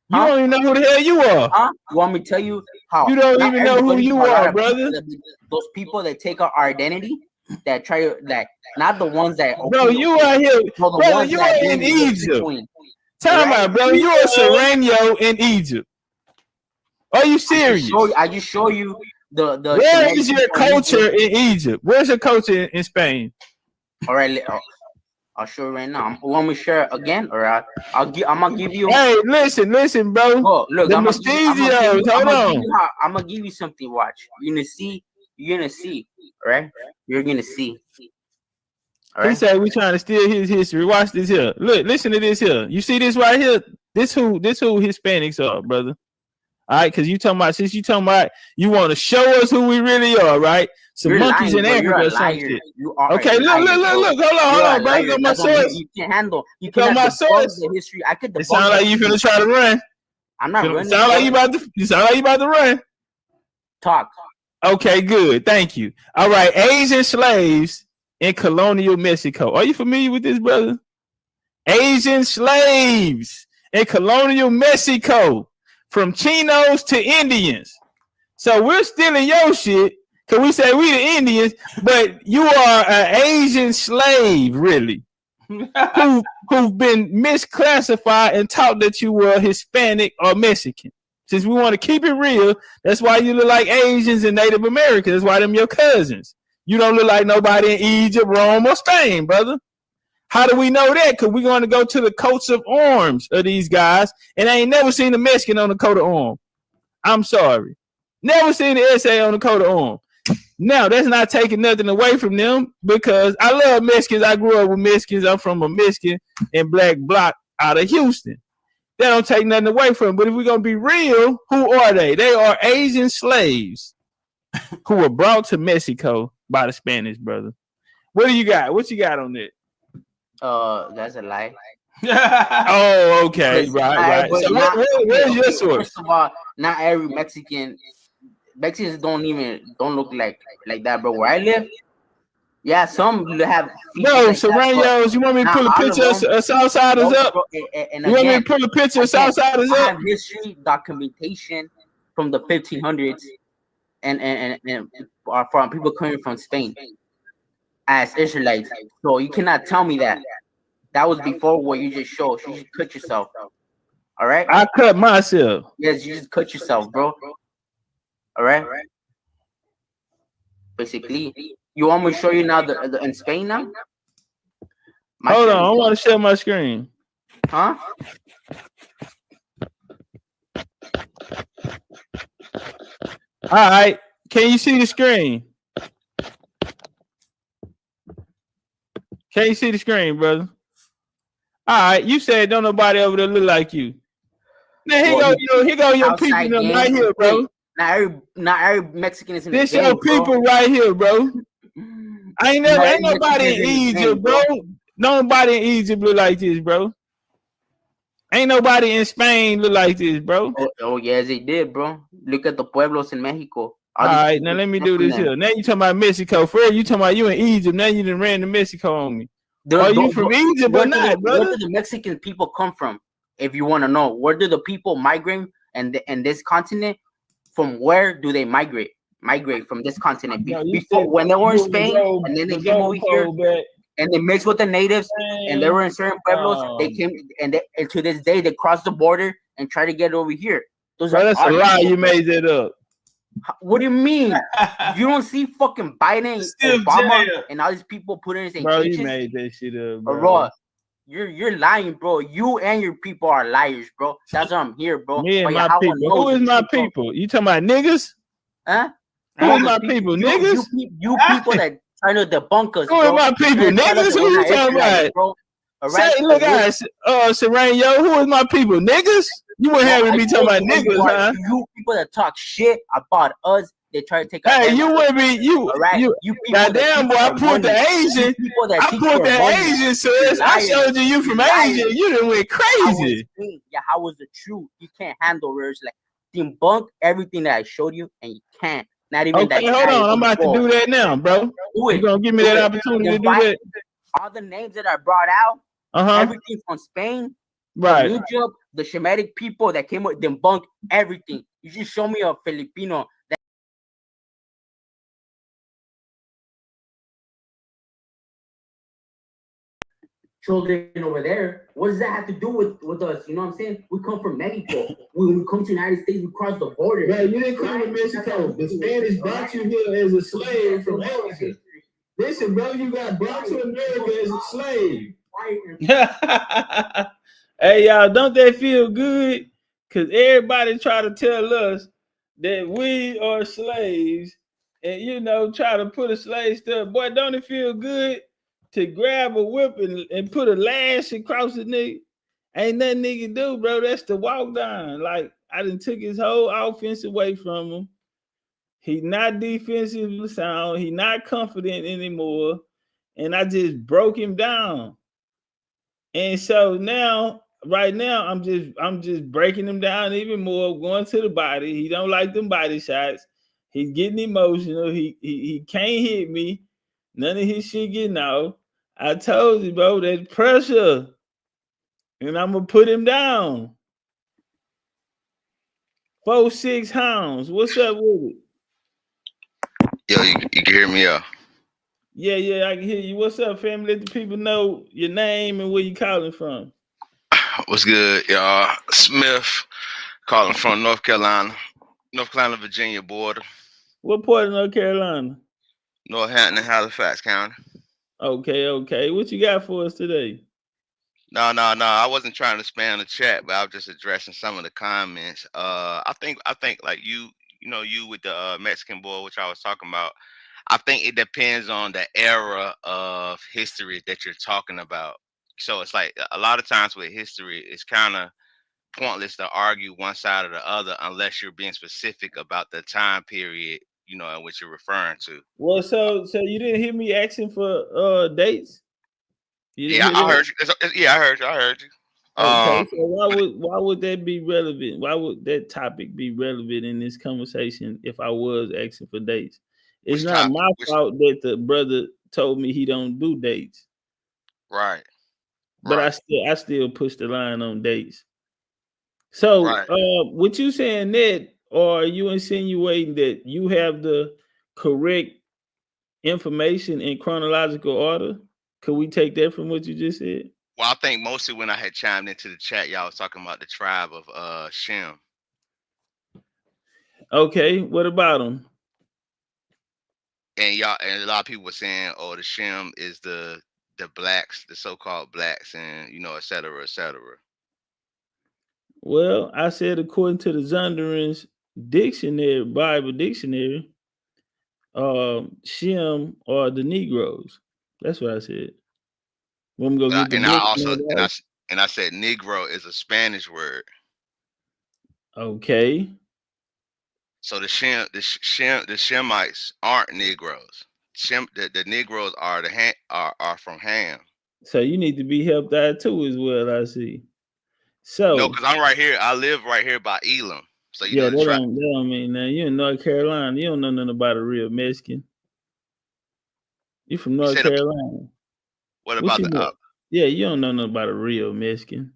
You don't even know who the hell you are. Huh? You want me to tell you how? You don't even know who you are, brother. Those people that take our identity, that try to not the ones that. Bro, you are here, brother. You are in Egypt. Time out, bro. You are Serrano in Egypt. Are you serious? I just show you the. Where is your culture in Egypt? Where's your culture in Spain? All right, I'll show you right now. Want me to share again, or I'm gonna give you. Hey, listen, bro. Oh, look, the Mystizios. Hold on. I'm gonna give you something. Watch. You're gonna see. All right. You're gonna see. All right? He said we trying to steal his history. Watch this here. Look, listen to this here. You see this right here? This who Hispanics are, brother. All right, because you talking about you want to show us who we really are, right? Some monkeys in Africa or something. Okay, look. Hold on, bro. You got my source. You can't handle. You got my source. The history. I could. It sound like you finna try to run. I'm not running. Sound like you about to run. Talk. Okay, good. Thank you. All right, Asian slaves in colonial Mexico. Are you familiar with this, brother? Asian slaves in colonial Mexico. From Chinos to Indians. So we're stealing your shit because we say we the Indians, but you are an Asian slave, really, who've been misclassified and taught that you were Hispanic or Mexican. Since we want to keep it real, that's why you look like Asians and Native Americans. That's why them your cousins. You don't look like nobody in Egypt, Rome, or Spain, brother. How do we know that? Because we're going to go to the coats of arms of these guys, and I ain't never seen a Mexican on the coat of arms. I'm sorry. Never seen an essay on the coat of arms. Now, that's not taking nothing away from them because I love Mexicans. I grew up with Mexicans. I'm from a Mexican and black block out of Houston. That don't take nothing away from them. But if we're going to be real, who are they? They are Asian slaves who were brought to Mexico by the Spanish, brother. What do you got? What you got on that? That's a lie. Oh, okay, right. So where's your source? First of all, not every Mexicans don't look like that, bro. Where I live, yeah, some have. No, Serranos, you want me to pull a picture of Southsiders up? You want me to pull a picture of Southsiders up? I have history documentation from the 1500s, and from people coming from Spain as Israelites. So you cannot tell me that. That was before what you just showed. You just cut yourself. All right? I cut myself. Yes, you just cut yourself, bro. All right? Basically, you want me to show you now the in Spain now? Hold on, I want to share my screen. Huh? All right. Can you see the screen? Can you see the screen, brother? All right, you said don't nobody over there look like you. Man, here go your people right here, bro. Not every Mexican is in this your people right here, bro. Ain't nobody in Egypt, bro. Nobody in Egypt look like this, bro. Ain't nobody in Spain look like this, bro. Oh yes, they did, bro. Look at the pueblos in Mexico. All right, now let me do this here. Now you talking about Mexico. Fred, you talking about you in Egypt. Now you done ran to Mexico on me. Are you from Egypt or not, brother? Where do the Mexican people come from? If you want to know, where do the people migrate and this continent? From where do they migrate? Migrate from this continent before when they were in Spain, and then they came over here, and they mixed with the natives, and they were in certain pueblos. They came, and to this day they crossed the border and try to get over here. That's a lie. You made that up. What do you mean? You don't see fucking Biden, Obama, and all these people putting in bro, you made that shit up, bro. Bro, you're lying, bro. You and your people are liars, bro. That's why I'm here, bro. Me and my people. Who is my people? You talking about niggas? Huh? Who is my people? Niggas? You people that trying to debunk us, bro. Who is my people? Niggas? Who you talking about? Bro. Say, look, guys, Sereno, who is my people? Niggas? You wouldn't have me talking about niggas, huh? You people that talk shit about us, they try to take. Hey, you would be you. Goddamn, boy, I pulled the Asian. I pulled the Asian, sis. I showed you from Asia. You done went crazy. Yeah, how was the truth? You can't handle words like debunk everything that I showed you, and you can't. Not even that. Okay, hold on. I'm about to do that now, bro. You gonna give me that opportunity to do that? All the names that I brought out, everything from Spain, right? From Egypt, the Shemitic people that came with debunk everything. You just show me a Filipino that children over there. What does that have to do with us? You know what I'm saying? We come from Mexico. When we come to the United States, we cross the border. Yeah, you didn't come to Mexico. The Spanish brought you here as a slave from Africa. Listen, bro, you got brought to America as a slave. Hey, y'all, don't that feel good? Because everybody try to tell us that we are slaves and, you know, try to put a slave stuff. Boy, don't it feel good to grab a whip and put a lash across the nigga? Ain't nothing nigga do, bro. That's the walk down. Like, I done took his whole offense away from him. He not defensively sound. He not confident anymore. And I just broke him down. And so now, right now, I'm just breaking him down even more, going to the body. He don't like them body shots. He's getting emotional. He can't hit me. None of his shit getting out. I told you, bro, that's pressure. And I'm gonna put him down. 4'6" hounds. What's up with it? Yo, you can hear me out. Yeah, I can hear you. What's up, family? Let the people know your name and where you calling from. What's good, y'all? Smith, calling from North Carolina, Virginia border. What part of North Carolina? Northampton, Halifax County. Okay. What you got for us today? No. I wasn't trying to spam the chat, but I was just addressing some of the comments. I think like you with the Mexican boy, which I was talking about. I think it depends on the era of history that you're talking about. So it's like a lot of times with history, it's kind of pointless to argue one side or the other unless you're being specific about the time period, you know, in which you're referring to. Well, so you didn't hear me asking for dates? Yeah, I heard you. Yeah, I heard you. Okay, so why would that be relevant? Why would that topic be relevant in this conversation if I was asking for dates? It's not my fault that the brother told me he don't do dates. Right. But I still push the line on dates. So what you saying that, or are you insinuating that you have the correct information in chronological order? Could we take that from what you just said? Well, I think mostly when I had chimed into the chat, y'all was talking about the tribe of Shem. Okay, what about them? And a lot of people were saying, oh, the Shem is the blacks, the so-called blacks, and et cetera, et cetera. Well, I said according to the Zondervan's dictionary, Bible dictionary, Shem are the Negroes. That's what I said. I said Negro is a Spanish word. Okay. So the Shemites aren't Negroes. The Negroes are from Ham. So you need to be helped out too, as well. I see. So no, because I'm right here. I live right here by Elam. So that don't mean that. You in North Carolina. You don't know nothing about a real Mexican. You from North Carolina. What about you the yeah, you don't know nothing about a real Mexican.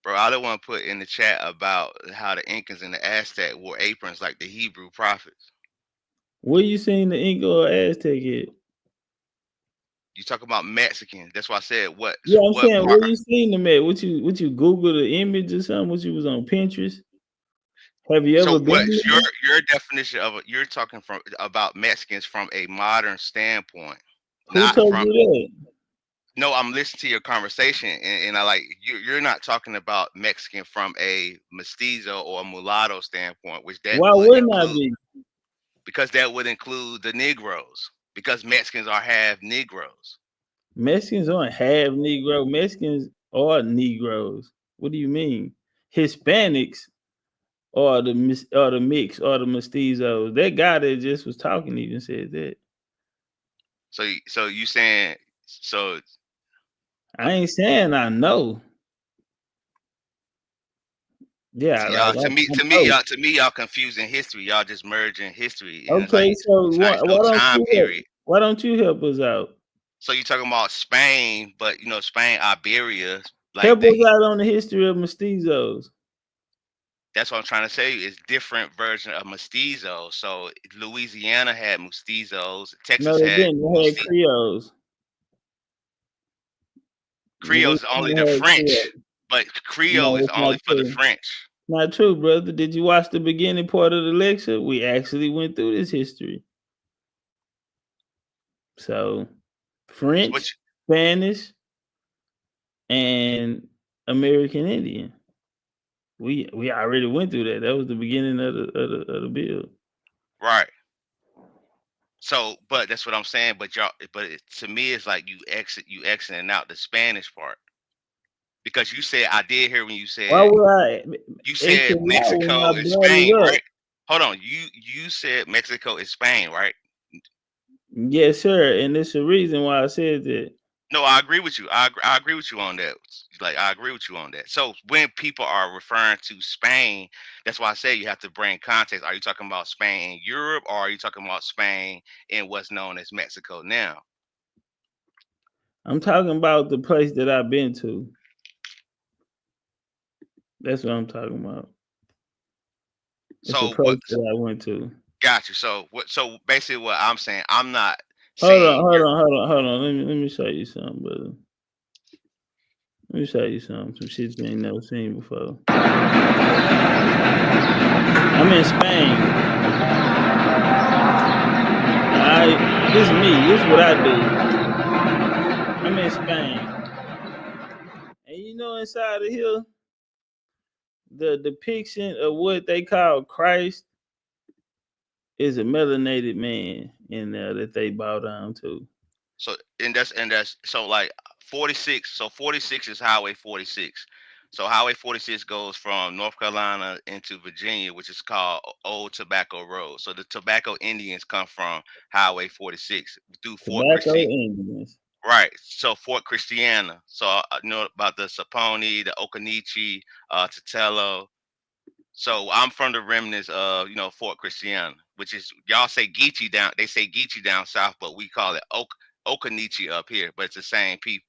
bro? I don't want to put in the chat about how the Incans and the Aztec wore aprons like the Hebrew prophets. Where you seen the Inca or Aztec at? You talk about Mexican. That's why I said what. Yeah, I'm What saying part? where you seen them at? What you Google the image or something? What you was on Pinterest? Have you So ever been what's there? your definition of you're talking from about Mexicans from a modern standpoint, Who not told from. you that? No, I'm listening to your conversation, and I like you're not talking about Mexican from a mestizo or a mulatto standpoint, which that Why would wouldn't I include, be? because that would include the Negroes, because Mexicans are half Negroes. Mexicans aren't half Negro. Mexicans are Negroes. What do you mean? Hispanics are the mix or the mestizos. That guy that just was talking even said that. So you saying so? I ain't saying I know. Yeah, See, like y'all, I know. to me, y'all confusing history. Y'all just merging history, and it's like Okay, so it's not no time period. why don't you help us out? So you talking about Spain, but you know Spain, Iberia, like Help the. us out on the history of mestizos. That's what I'm trying to say. It's different version of mestizo. So Louisiana had mestizos. No, Texas they had didn't. They had Creoles. Creole's only Louisiana the had Creole. French, but Creole No, is it's not only for the true. French. Not true, brother. Did you watch the beginning part of the lecture? We actually went through this history. So, French, Spanish, and American Indian. We already went through that. That was the beginning of the bill. Right. So, but that's what I'm saying. But to me, it's like you exiting out the Spanish part, because you said I did hear when you Why said would I exit out when I Mexico is brought Spain, it up? right? Hold on. You said Mexico is Spain, right? Yes, sir. And it's a reason why I said that. No, I agree with you. I agree with you on that. Like I agree with you on that. So when people are referring to Spain, that's why I say you have to bring context. Are you talking about Spain in Europe, or are you talking about Spain in what's known as Mexico now? I'm talking about the place that I've been to. That's what I'm talking about. It's a So place that I went to. got you. So so basically what I'm saying, I'm not Hold saying on. Let me show you something, brother. Let me show you something. Some shit you ain't never seen before. I'm in Spain. This is me. This is what I do. I'm in Spain. And you know inside of here, the depiction of what they call Christ is a melanated man in there that they bow down to. so that's so like 46. So 46 is Highway 46. So Highway 46 goes from North Carolina into Virginia, which is called Old Tobacco Road. So the Tobacco Indians come from Highway 46 through Fort Tobacco Christie. Indians. Right. So Fort Christiana. So I know about the Saponi, the Occoneechee, Tatello. So I'm from the remnants of, Fort Christiana, which is y'all say Geechee down. They say Geechee down south, but we call it Occoneechee up here. But it's the same people.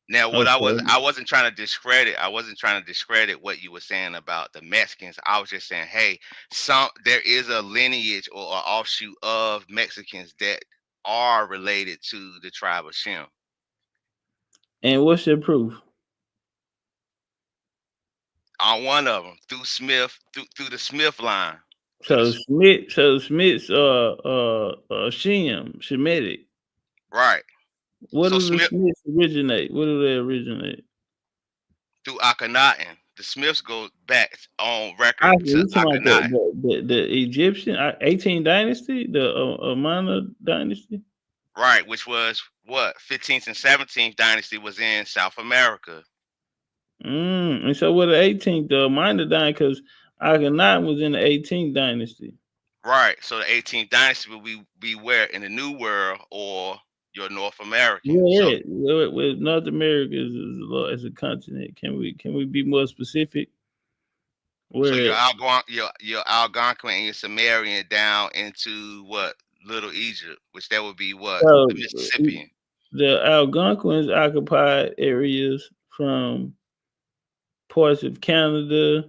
Now, what I wasn't trying to discredit. I wasn't trying to discredit what you were saying about the Mexicans. I was just saying, hey, there is a lineage or an offshoot of Mexicans that are related to the tribe of Shem. And what's your proof? On one of them, through Smith, through the Smith line. So Smith's Shemitic. Right. What do the Smiths originate? Where do they originate? Through Akhenaten. The Smiths go back on record to Akhenaten. The Egyptian 18th dynasty, the Amana dynasty. Right, which was what 15th and 17th dynasty was in South America. And so what the 18th, the Amana dynasty, because Akhenaten was in the 18th dynasty. Right, so the 18th dynasty will be where in the New World or your North American. Yeah, with North America is a continent. Can we be more specific? So your Algonquin and your Sumerian down into what Little Egypt, which that would be what? So, The Mississippian. the Algonquins occupied areas from parts of Canada,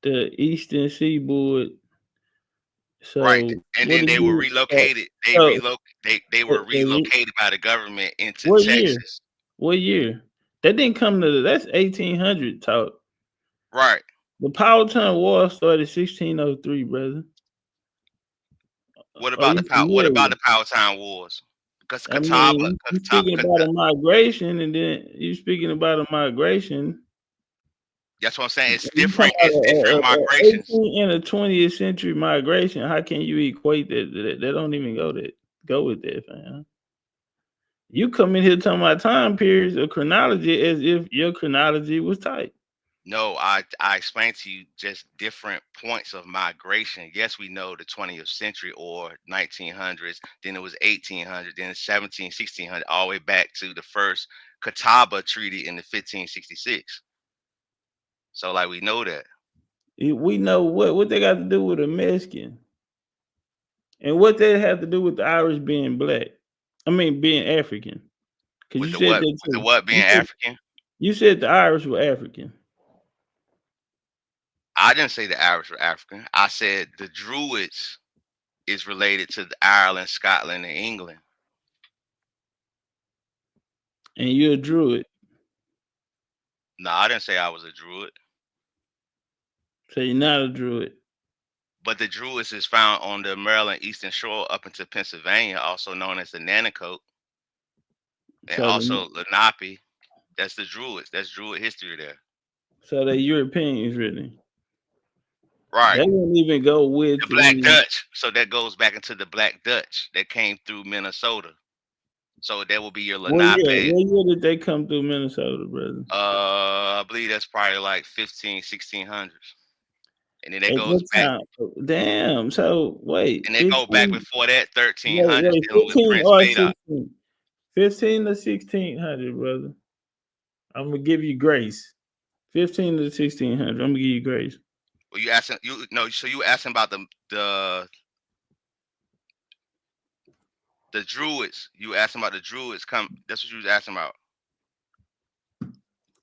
the eastern seaboard. So, Right, and then they were relocated. They were relocated by the government into what year? Texas. What year? That didn't come to that's 1800 talk. Right. The Powhatan War started 1603, brother. What about the Powhatan Wars? Because I Catawba, mean, you speaking about a migration, and then you speaking about a migration. That's what I'm saying. It's different. It's different migrations. 18 in the 20th century migration. How can you equate that? They don't even go with that, fam. You come in here talking about time periods or chronology as if your chronology was tight. No, I explained to you just different points of migration. Yes, we know the 20th century or 1900s, then it was 1800, then 17, 1600, all the way back to the first Catawba Treaty in the 1566. So, like, we know that. We know what they got to do with a Mexican, and what they have to do with the Irish being black. I mean, being African. Because you said the what being African? You said the Irish were African. I didn't say the Irish were African. I said the Druids is related to Ireland, Scotland, and England. And you're a Druid. No, I didn't say I was a Druid. So you're not a Druid. But the Druids is found on the Maryland Eastern Shore up into Pennsylvania, also known as the Nanticoke. And also Lenape. That's the Druids. That's Druid history there. So they're Europeans, really. Right. They wouldn't even go with the Black Dutch. So that goes back into the Black Dutch that came through Minnesota. So that will be your Lenape. What year did they come through Minnesota, brother? I believe that's probably like 1600s. And then that goes back. Damn. So wait. And they go back before that, 1300s. Wait, 15 or 16. 15 to 1600, brother. I'm gonna give you grace. 15 to 1600. I'm gonna give you grace. Well, you asking so you asking about the Druids. You asking about the Druids that's what you was asking about.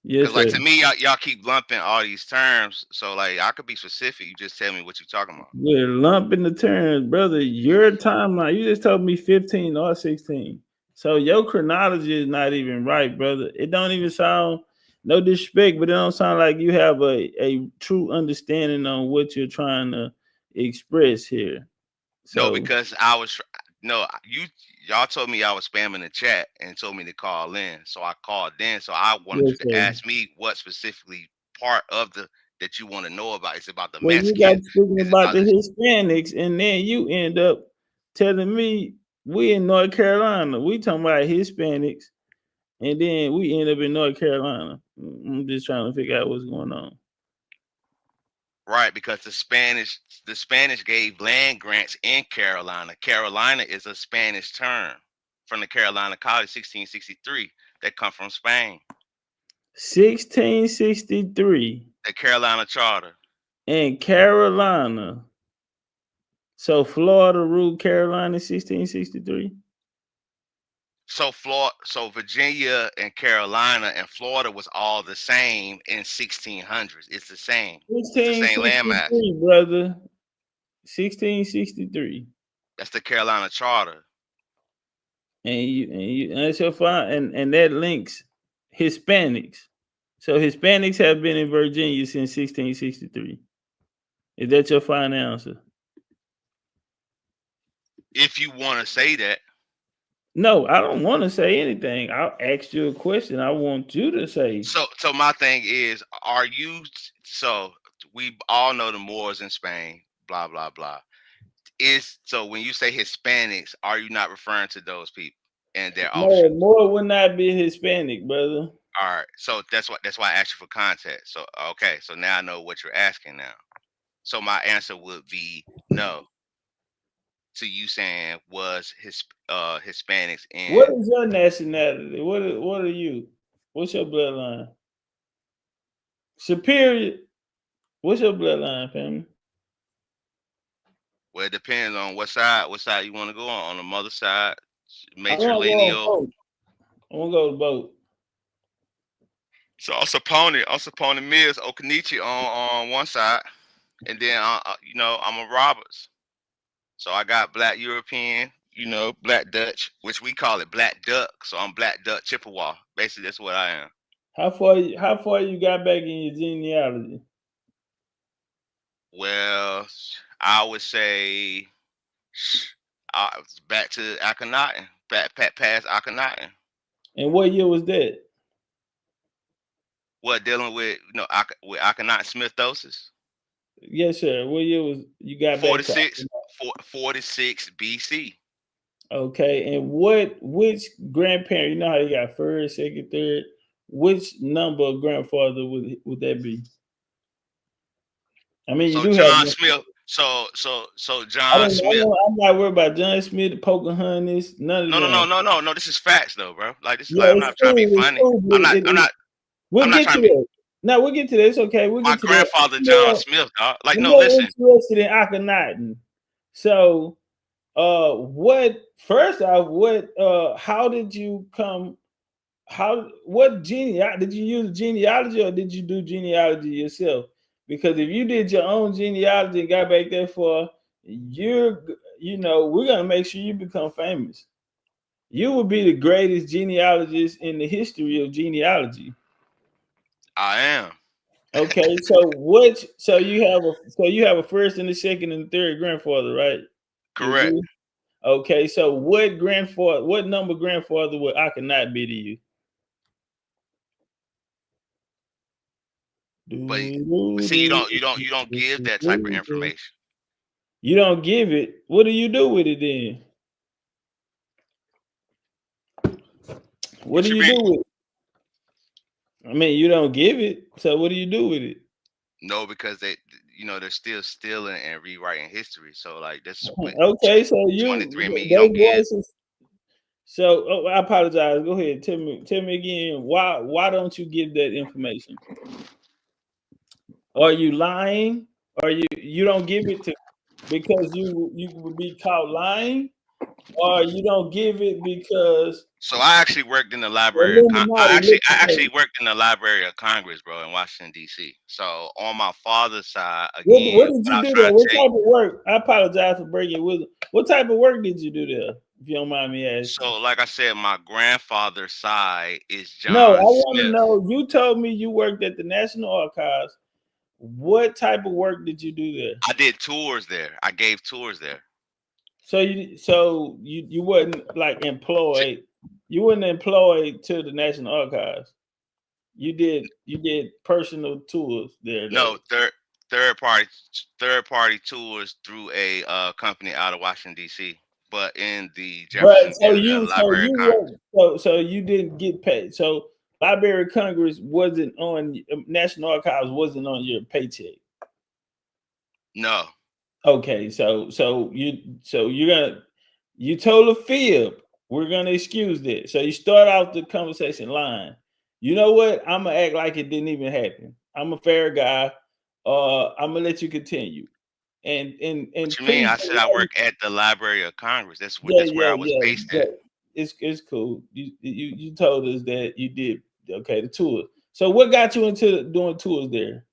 Yes, because like to me, y'all keep lumping all these terms. So like I could be specific. You just tell me what you're talking about. We're lumping the terms, brother. Your timeline. You just told me 15 or 16. So your chronology is not even right, brother. It don't even sound, no disrespect, but it don't sound like you have a true understanding on what you're trying to express here. So, no, because y'all told me I was spamming the chat and told me to call in. So I called in. So I wanted you to ask me what specifically part of that you want to know about. It's about the Mexicans. You got speaking about the Hispanics, and then you end up telling me we in North Carolina. We talking about Hispanics, and then we end up in North Carolina. I'm just trying to figure out what's going on. Right, because the Spanish gave land grants in Carolina. Carolina is a Spanish term from the Carolina College, 1663. That come from Spain. 1663. The Carolina Charter. In Carolina. So Florida ruled Carolina in 1663. So Virginia and Carolina and Florida was all the same in 1600s. It's the same. It's the same landmass, brother. 1663. That's the Carolina Charter. And that's your fine, and that links Hispanics. So Hispanics have been in Virginia since 1663. Is that your final answer? If you want to say that. No, I don't want to say anything. I'll ask you a question. I want you to say. So my thing is, we all know the Moors in Spain, blah, blah, blah. So when you say Hispanics, are you not referring to those people and their offshoots? No, Moor would not be Hispanic, brother. All right. So that's why I asked you for context. So okay, so now I know what you're asking now. So my answer would be no. To you saying was Hispanics in. What is your nationality? What are you? What's your bloodline? Superior. What's your bloodline, family? Well, it depends on what side you want to go on. On the mother side, I want to go on matrilineal. both. I want to go to both. So Osaponi Mills, Okanichi on one side, and then you know, I'm a Roberts. So I got Black European, you know, Black Dutch, which we call it Black Duck. So I'm Black Duck Chippewa. Basically, that's what I am. How far you got back in your genealogy? Well, I would say back to Akhenaten, back past Akhenaten. And what year was that? What, dealing with, you know, with Akhenaten Smithosis? Yes, sir. What year was you got 46, back to? 46 BC. Okay, and which grandparent? You know how you got first, second, third. Which number of grandfather would that be? I mean, you So do John have Smith. So John Smith. I'm not worried about John Smith, Pocahontas, none of them. No. This is facts though, bro. Like, this is Yeah, like, I'm it's not trying to be cool. funny. Cool. We'll get trying to to be that. No, we'll get to that. It's okay. We'll my get to grandfather, that. John Smith, dog. Like, I'm no, more listen. interested in Akhenaten. So, how did you come? What did you use genealogy or did you do genealogy yourself? Because if you did your own genealogy and got back there for we're gonna make sure you become famous. You will be the greatest genealogist in the history of genealogy. I am. Okay, so you have a first and a second and third grandfather, right? Correct. Okay, so what number grandfather would Akhenaten be to you? But see, you don't give that type of information. You don't give it. What do you do with it then? What do you do with it? I mean, you don't give it. So what do you do with it? No, because they're still stealing and rewriting history. So like, that's okay. So you don't give. So I apologize. Go ahead. Tell me again. Why don't you give that information? Are you lying? Or you don't give it to because you would be caught lying, or you don't give it because? So I actually worked in the Library of I actually worked in the Library of Congress, bro, in Washington D.C. So on my father's side, again, what did you do there? What type of work? I apologize for breaking with. What type of work did you do there? If you don't mind me asking. So, like I said, my grandfather's side is John No, I Smith. want to know. You told me you worked at the National Archives. What type of work did you do there? I did tours there. I gave tours there. So you wasn't like employed. You weren't employed to the National Archives. You did personal tours there. No, third party tours through a company out of Washington D.C. But in the Jefferson Library of Congress. So you didn't get paid. So Library of Congress wasn't on National Archives wasn't on your paycheck. No. Okay, so you told a fib. We're gonna excuse that. So you start off the conversation lying. You know what? I'm gonna act like it didn't even happen. I'm a fair guy. I'm gonna let you continue. And what you mean? I said I work at the Library of Congress. That's where I was based at. It's cool. You told us that you did the tour. So what got you into doing tours there?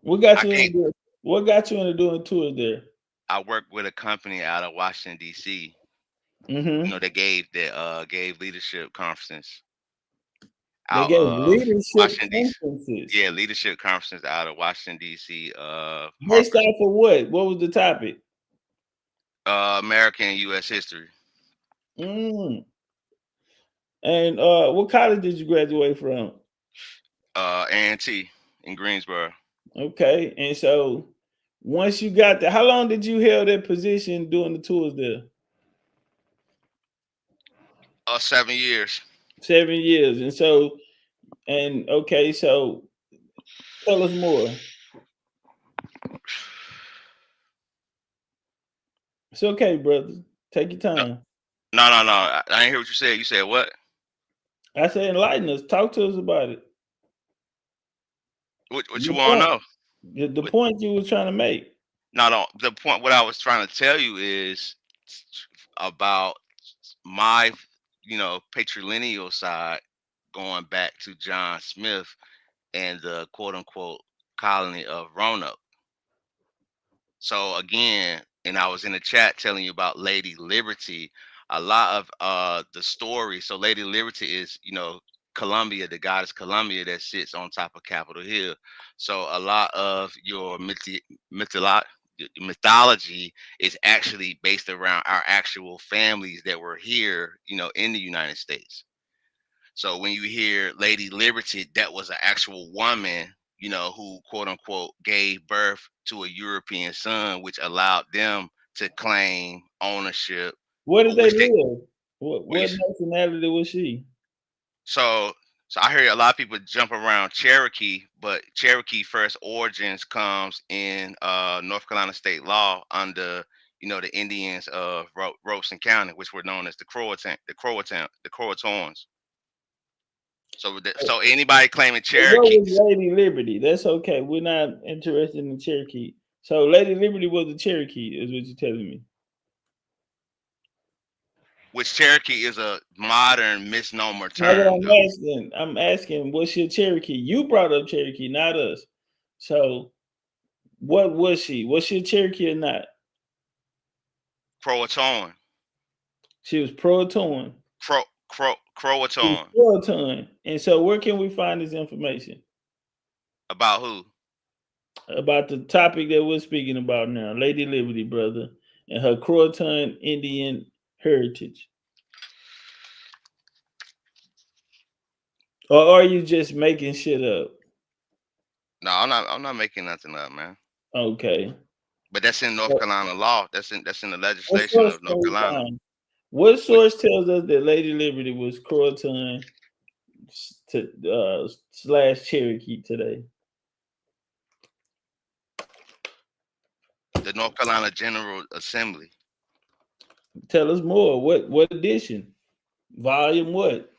What got you into doing tours there? I worked with a company out of Washington D.C. Mm-hmm. You know, they gave leadership conferences. They gave leadership conferences. Yeah, leadership conferences out of Washington D.C. Based off of what? What was the topic? American and U.S. history. And what college did you graduate from? A&T in Greensboro. Okay, and so once you got there, how long did you hold that position doing the tours there? 7 years. 7 years, so tell us more. It's okay, brother. Take your time. No. I didn't hear what you said. You said what? I said enlighten us. Talk to us about it. What you want to know? The point you was trying to make. No. The point. What I was trying to tell you is about my, patrilineal side, going back to John Smith and the quote unquote colony of Roanoke. So again, and I was in the chat telling you about Lady Liberty. A lot of the story. So Lady Liberty is, Columbia, the goddess Columbia that sits on top of Capitol Hill. So a lot of your mythology is actually based around our actual families that were here, in the United States. So when you hear Lady Liberty, that was an actual woman, who quote unquote gave birth to a European son, which allowed them to claim ownership. Where did they live? What nationality was she? So I hear a lot of people jump around Cherokee, but Cherokee first origins comes in North Carolina state law under the Indians of Robeson County, which were known as the Croatons. So anybody claiming Cherokee. What was Lady Liberty? That's okay. We're not interested in Cherokee. So Lady Liberty was a Cherokee, is what you're telling me. Which Cherokee is a modern misnomer term. No, I'm asking, what's your Cherokee? You brought up Cherokee, not us. So what was she? Was she a Cherokee or not? Croatoan. She was Croatoan. Croatoan. Croatoan. And so where can we find this information? About who? About the topic that we're speaking about now, Lady Liberty, brother, and her Croatoan Indian heritage. Or are you just making shit up? No, I'm not making nothing up, man. Okay. But that's in North Carolina law. That's in the legislation of North Carolina. What source tells us that Lady Liberty was Croatoan / Cherokee today? The North Carolina General Assembly. Tell us more. What edition? Volume what?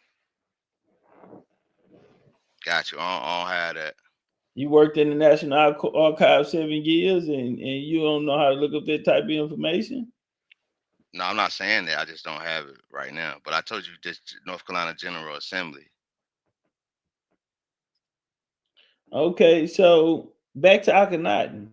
Got you. I don't have that. You worked in the National Archives 7 years and you don't know how to look up that type of information? No, I'm not saying that. I just don't have it right now. But I told you this North Carolina General Assembly. Okay, so back to Akhenaten.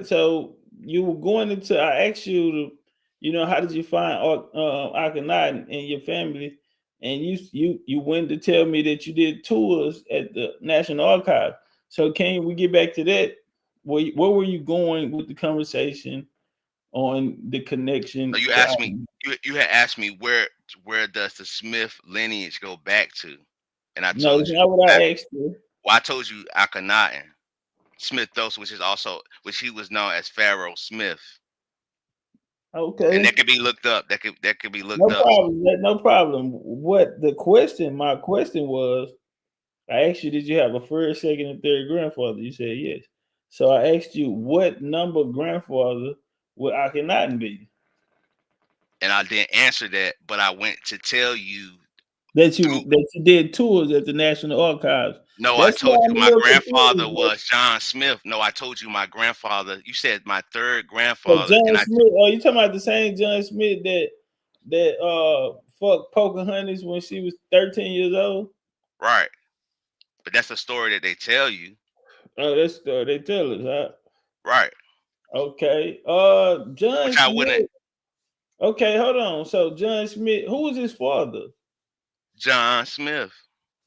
So you were going into, I asked you, how did you find Akhenaten and your family? And you went to tell me that you did tours at the National Archive. So can we get back to that? Where were you going with the conversation on the connection? So you asked me. You had asked me where does the Smith lineage go back to, and I told you. No, not what I asked you. Well, I told you Akhenaten, Smithos, which he was known as Pharaoh Smith. Okay. And that could be looked up. That could be looked up. No problem. My question was, I asked you, did you have a first, second, and third grandfather? You said yes. So I asked you, what number grandfather would Akhenaten be? And I didn't answer that, but I went to tell you that you did tours at the National Archives. No, I told you my grandfather was John Smith. No, I told you my grandfather. You said my third grandfather. So John Smith. Oh, you talking about the same John Smith that fucked Pocahontas when she was 13 years old? Right. But that's a story that they tell you. Oh, that's the story they tell us, huh? Right. Okay. John Which Smith. I wouldn't. Okay, hold on. So John Smith, who was his father? John Smith.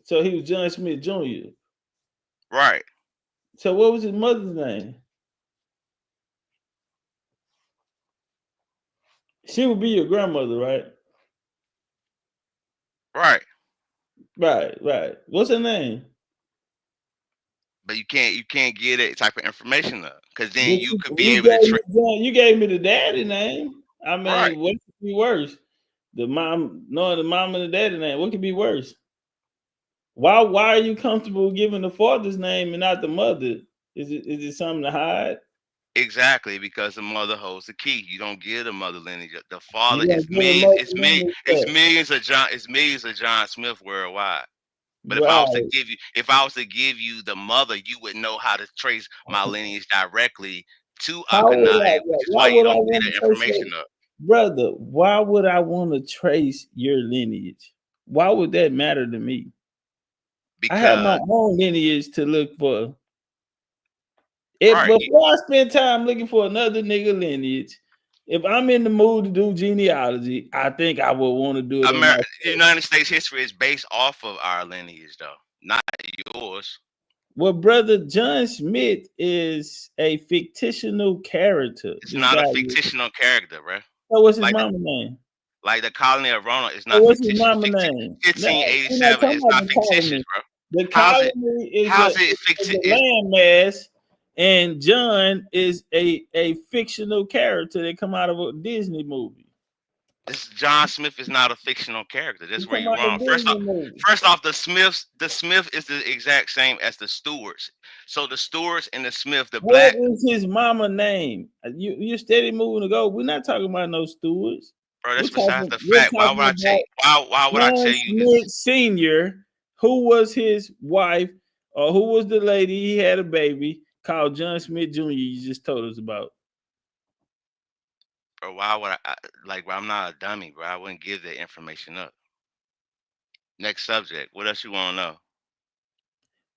So he was John Smith Jr. Right. So what was his mother's name? She would be your grandmother, right? Right. Right. What's her name? But you can't get that type of information up, because then you could be able to. You gave me the daddy name. I mean, right. What could be worse? The mom, knowing the mom and the daddy name. What could be worse? Why are you comfortable giving the father's name and not the mother? Is it something to hide? Exactly, because the mother holds the key. You don't give the mother lineage. The father is millions. It's millions of John Smith worldwide. But if I was to give you, the mother, you would know how to trace my lineage directly to Akhenaten, which is why you don't get the information up. Brother, why would I want to trace your lineage? Why would that matter to me? Because I have my own lineage to look for. Before I spend time looking for another nigga lineage, if I'm in the mood to do genealogy, I think I would want to do it. United States history is based off of our lineage, though, not yours. Well, brother, John Smith is a fictional character. It's not a fictional character, bro. So what's his mama name? Like the colony of Ronald is not what's fictitious. His mama name? 1587 is not fictitious, bro. The colony is a landmass, and John is a fictional character that come out of a Disney movie. This John Smith is not a fictional character. That's where you're wrong. First off, the Smith is the exact same as the Stewarts. So the Stewarts and the Smith, What is his mama name? You steady moving to go. We're not talking about no Stewarts. Bro, that's besides the fact. Why would I tell you? Smith Senior, who was his wife, or who was the lady he had a baby called John Smith Jr. You just told us about. Bro, why would bro, I'm not a dummy, bro. I wouldn't give that information up. Next subject. What else you want to know?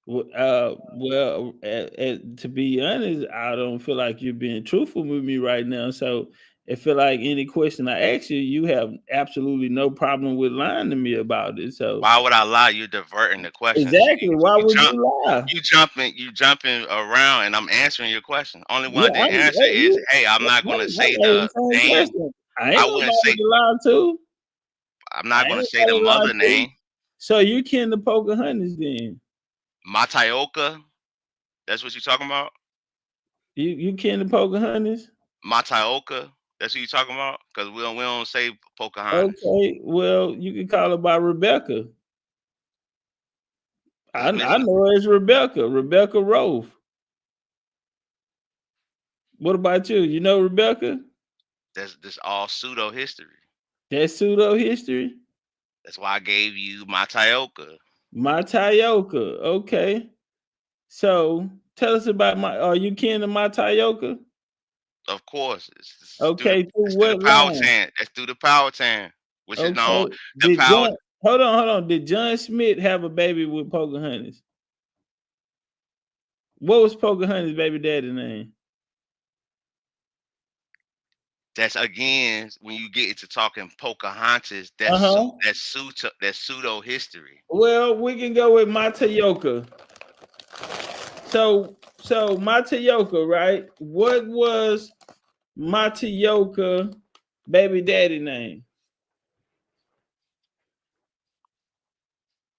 Well, to be honest, I don't feel like you're being truthful with me right now. So I feel like any question I ask you, you have absolutely no problem with lying to me about it. So why would I lie? You're diverting the question. Exactly. Why would you lie? You jumping around, and I'm answering your question. Only one I didn't answer is, hey, I'm not going to say the name. I wouldn't say to lie to. I'm not going to say the mother name. So you kin the Pocahontas then? Matayoka. That's what you're talking about? You kin the Pocahontas? Matayoka. That's what you're talking about? Because we don't say Pocahontas. Okay, well, you can call her by Rebecca. I know her as Rebecca Rove. What about you? You know Rebecca? That's all pseudo history. That's pseudo history? That's why I gave you Matayoka. Matayoka. Okay. So tell us about are you kin to Matayoka? Of course. Okay. Through the Powhatan. That's through the Powhatan, which is known. Hold on. Did John Smith have a baby with Pocahontas? What was Pocahontas' baby daddy name? That's again when you get into talking Pocahontas. That's pseudo history. Well, we can go with Matayoka. So Matayoka, right? What was Matayoka baby daddy name?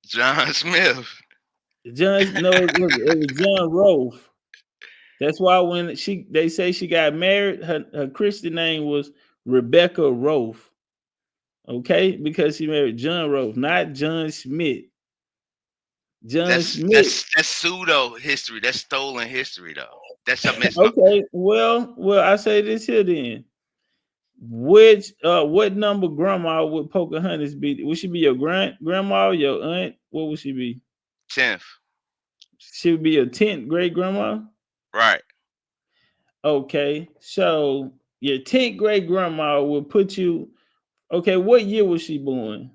John Smith. It was John Rolfe. That's why when they say she got married, her Christian name was Rebecca Rolfe. Okay, because she married John Rolfe, not John Smith. That's pseudo history. That's stolen history, though. That's something. Okay, well, I say this here then. What number grandma would Pocahontas be? Would she be your grandma or your aunt? What would she be? 10th. She would be your 10th great grandma? Right. Okay, so your 10th great grandma would put you. Okay, what year was she born?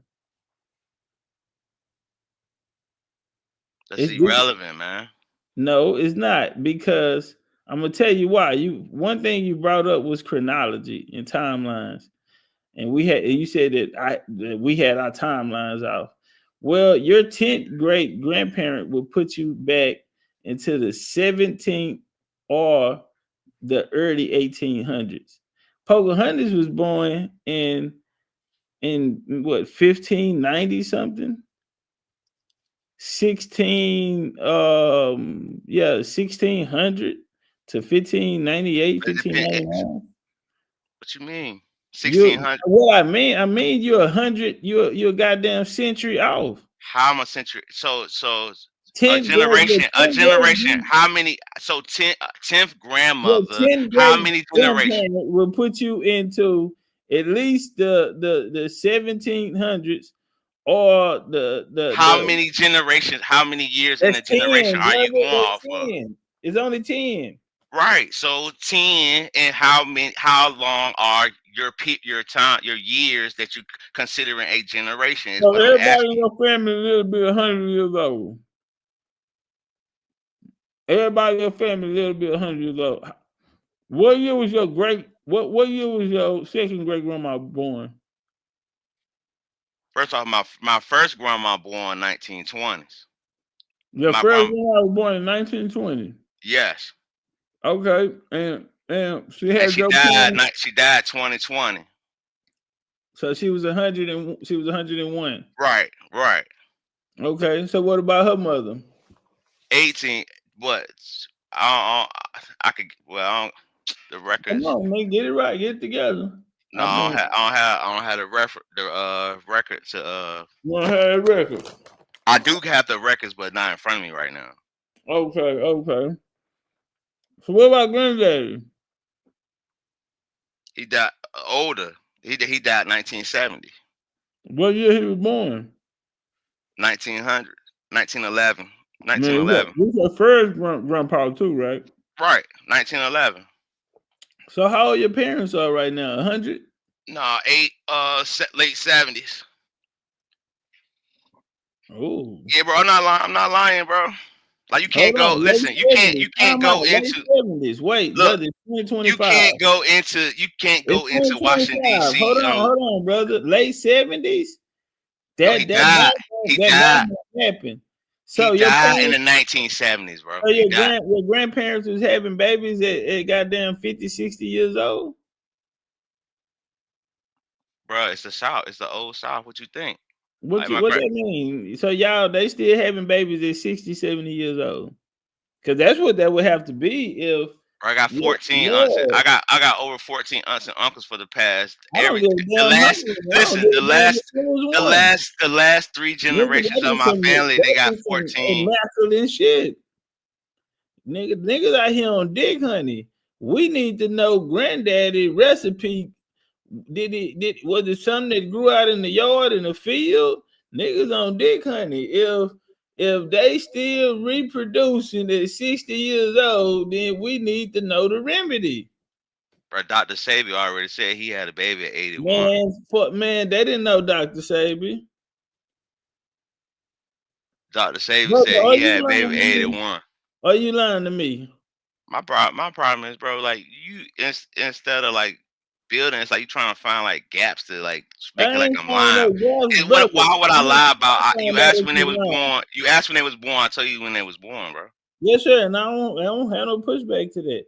That's irrelevant, man. No, it's not, because I'm gonna tell you why. One thing you brought up was chronology and timelines, and you said that we had our timelines off. Well, your 10th great grandparent will put you back into the 17th or the early 1800s. Pocahontas was born in what, 1590 something? 1600 to 1598, 1599. What you mean? 1600. What I mean you're 100. You're a goddamn century off. How am a century? So a generation. How many? So 10th grandmother. How many generations will put you into at least the 1700s or the How many generations? How many years in a generation 10, are you brother, going off of? 10. It's only 10. Right. So 10, and how long are your time, your years that you considering a generation is So what I'm everybody in asking. your family live to be 100 years old. Everybody in your family live to be 100 years old. What year was your what year was your second great grandma born? First off, my first grandma born 1920s. Your My first grandma, grandma was born in 1920. yes, Okay, and she and had she your died. parents. She died 2020. So she was 100 and she was 101. Right, right. Okay, so what about her mother? 18. What? I could. Well, I don't, the Come records. on, man, get it right, get it together. No, I don't have the record to. You don't have a record. I do have the records, but not in front of me right now. Okay. So what about granddaddy? He died older. He died 1970. What year he was born? 1900, 1911, Man, 1911. this your first grandpa too, right? Right, 1911. So how old your parents are right now? 100? No, late 70s. Oh. Yeah, bro. I'm not lying, bro. Like you can't Hold go. on, Listen, late you 70s. can't Time out, go late into. 70s. Wait, Look, brother, it's you 2025. can't It's go into Washington 2025. D.C. Hold on, brother. Late 70s? No, he died. He died. Might happen. He So your died in parents, the 1970s, bro. so He died, your grandparents was having babies at goddamn 50, 60 years old? bro. It's the South. It's the old South. What you think? What Like my that mean? So y'all, they still having babies at 60, 70 years old? Because that's what that would have to be if I got 14 aunts. yeah. I got over 14 aunts and uncles for the past I don't give a the damn how last many. I don't listen, give a damn if it was one. the last 3 Nigga, generations of my family, they got 14. immaculate shit. Niggas out here on dick honey. We need to know granddaddy recipe. Was it something that grew out in the yard in the field? Niggas on dick honey. If they still reproducing at 60 years old, then we need to know the remedy. Bro, Dr. Sabi already said he had a baby at 81. Man, they didn't know Dr. Sabi. Dr. Sabi said he had a baby at 81. Are you lying to me? My problem is, bro, like you instead of like building, it's like you trying to find like gaps to like make it like I'm lying. Why would I lie about? You asked when they was born. You asked when they was born. I tell you when they was born, bro. Yes, sir. And I don't have no pushback to that.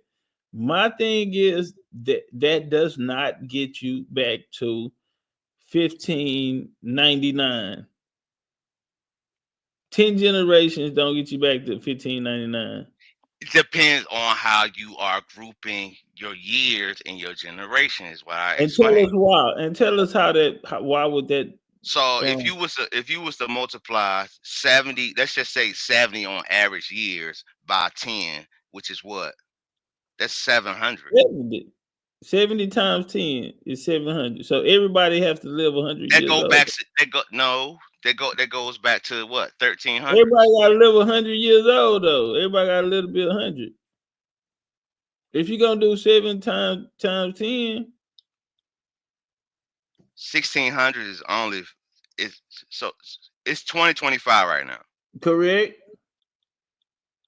My thing is that does not get you back to 1599. 10 generations don't get you back to 1599. It depends on how you are grouping your years and your generation is what I explained. And tell us why. And tell us why would that. So if you was to multiply 70, let's just say 70 on average years by 10, which is what? That's 700. 70 times 10 is 700. So everybody has to live 100 years old. That goes back to what? 1300. Everybody got to live 100 years old though. Everybody got to live to be 100. If you're gonna do 7 times 10, 1600 is only it's 2025 right now. Correct.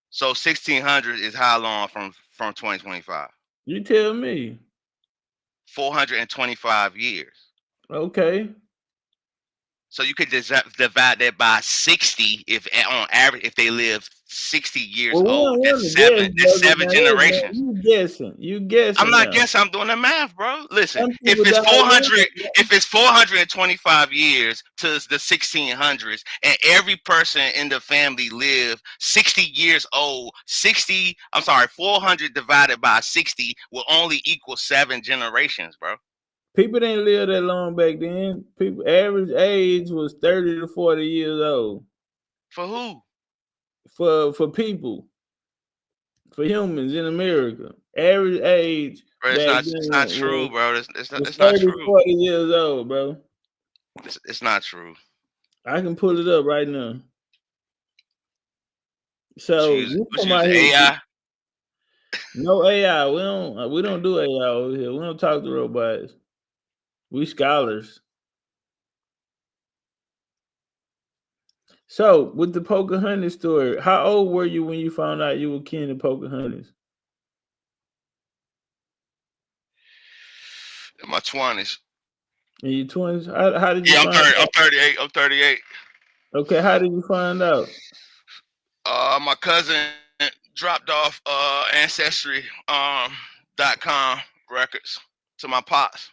So 1600 is how long from 2025? You tell me. 425 years. Okay. So you could just divide that by 60 if on average if they live 60 years old. That's seven generations. You guessing. I'm not guessing. I'm doing the math, bro. Listen, if it's 425 years to the 1600s, and every person in the family live 60 years old, 400 divided by 60 will only equal 7 generations, bro. People didn't live that long back then. People average age was 30 to 40 years old. For who? For people. For humans in America. Average age. Bro, it's not true, bro. It's not 30, true. 40 years old, bro. It's not true. I can pull it up right now. So you What come you use out here. AI? No AI. We don't do AI over here. We don't talk to robots. We scholars. So with the Pocahontas story, how old were you when you found out you were kin to Pocahontas? In my 20s. In your 20s? How did you Yeah, find I'm out? 38. I'm 38. Okay, how did you find out? My cousin dropped off ancestry .com records to my pops.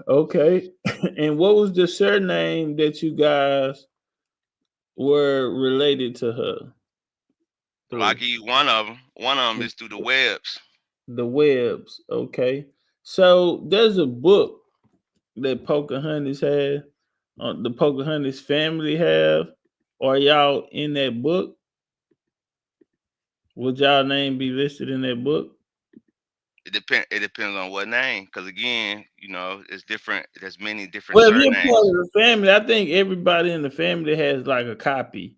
Okay. And what was the surname that you guys were related to her Well, I'll through? give you one of them. One of them is through the webs. The Webs. Okay. So there's a book that Pocahontas had, the Pocahontas family have. Are y'all in that book? Would y'all name be listed in that book? It depends on what name, because again, you know, it's different. There's many different Well, if you're part surnames. of the family, I think everybody in the family has like a copy.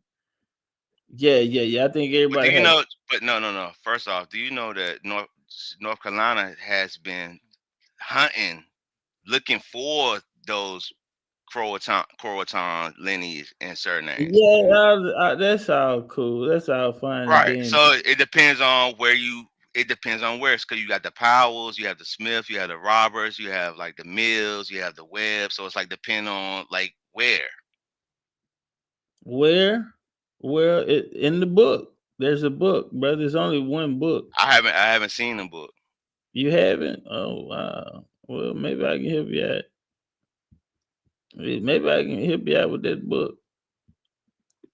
Yeah. I think But do everybody you has. know? But no. First off, do you know that North Carolina has been hunting, looking for those Croatan lineage and surnames? Yeah, that's all cool. That's all fine and Right. dandy. So it depends on where you. It depends on where. Because you got the Powells, you have the Smiths, you have the Roberts, you have like the Mills, you have the Webb. So it's like depend on like where. Where? Well, in the book. There's a book, brother. There's only one book. I haven't seen the book. You haven't? Oh wow. Well, maybe I can help you out. Maybe I can help you out with that book.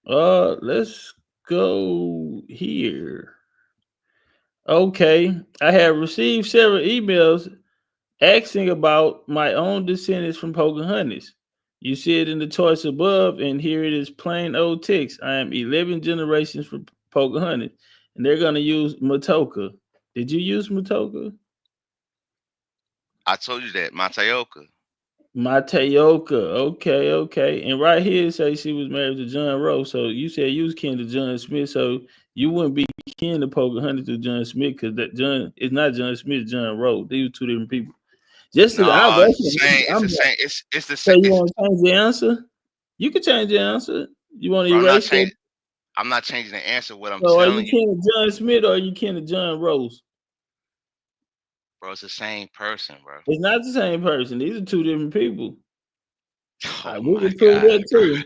Let's go here. Okay. I have received several emails asking about my own descendants from Pocahontas. You see it in the choice above, and here it is plain old text. I am 11 generations from Pocahontas, and they're going to use Matoka. Did you use Matoka? I told you that Matayoka. Mateoka. Okay. And right here it says she was married to John Rowe. So you said you was kin to John Smith. So you wouldn't be kin to Pocahontas to John Smith because that John is not John Smith, it's John Rowe. These are two different people. Just to No, it's the same. It's I'm the same. It's the so same. you want to change the answer? You can change the answer. You want to Bro, erase it? I'm not changing the answer. What I'm So are you telling you, kin to John Smith or are you kin to John Rose? bro, it's the same person, bro. It's not the same person. These are two different people. Oh We my can prove god, that too.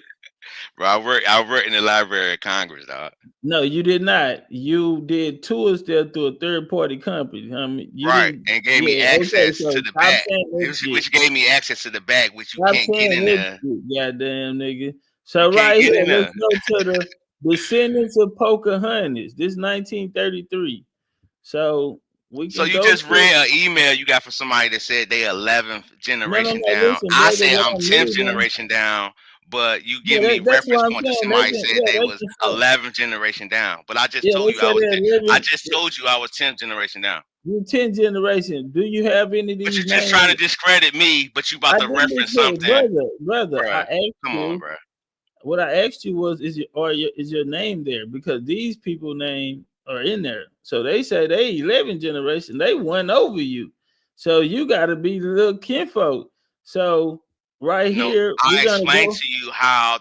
bro! I work in the Library of Congress, dog. No, you did not. You did tours there through a third party company. You Right, didn't. and gave me Yeah, okay. access So to the stop back, saying that shit. which gave me access to the back, which you Stop can't get saying in that there. shit, goddamn nigga. You So can't right get here, in there. let's go to the descendants of Pocahontas. This 1933. So we So can you go just to. read an email you got from somebody that said they 11th No. generation down. Listen, I brother. say What I'm I'm 10th reading. generation down, but you Yeah, give me that's what reference I'm point to saying. somebody said they They was can say. 11th generation down. But I just Yeah, told they you say they're 11. I just told you I was 10th generation down. You're 10 generation. Do you have any of But these you're just trying to names? discredit me, but you about I to didn't reference say, something. brother. I Bruh, asked come on, you. bro. What I asked you was, is your name there? Because these people name are in there. So they say they 11 generation. They won over you. So you got to be the little kinfolk. So right No, here I we're gonna explained go. to you how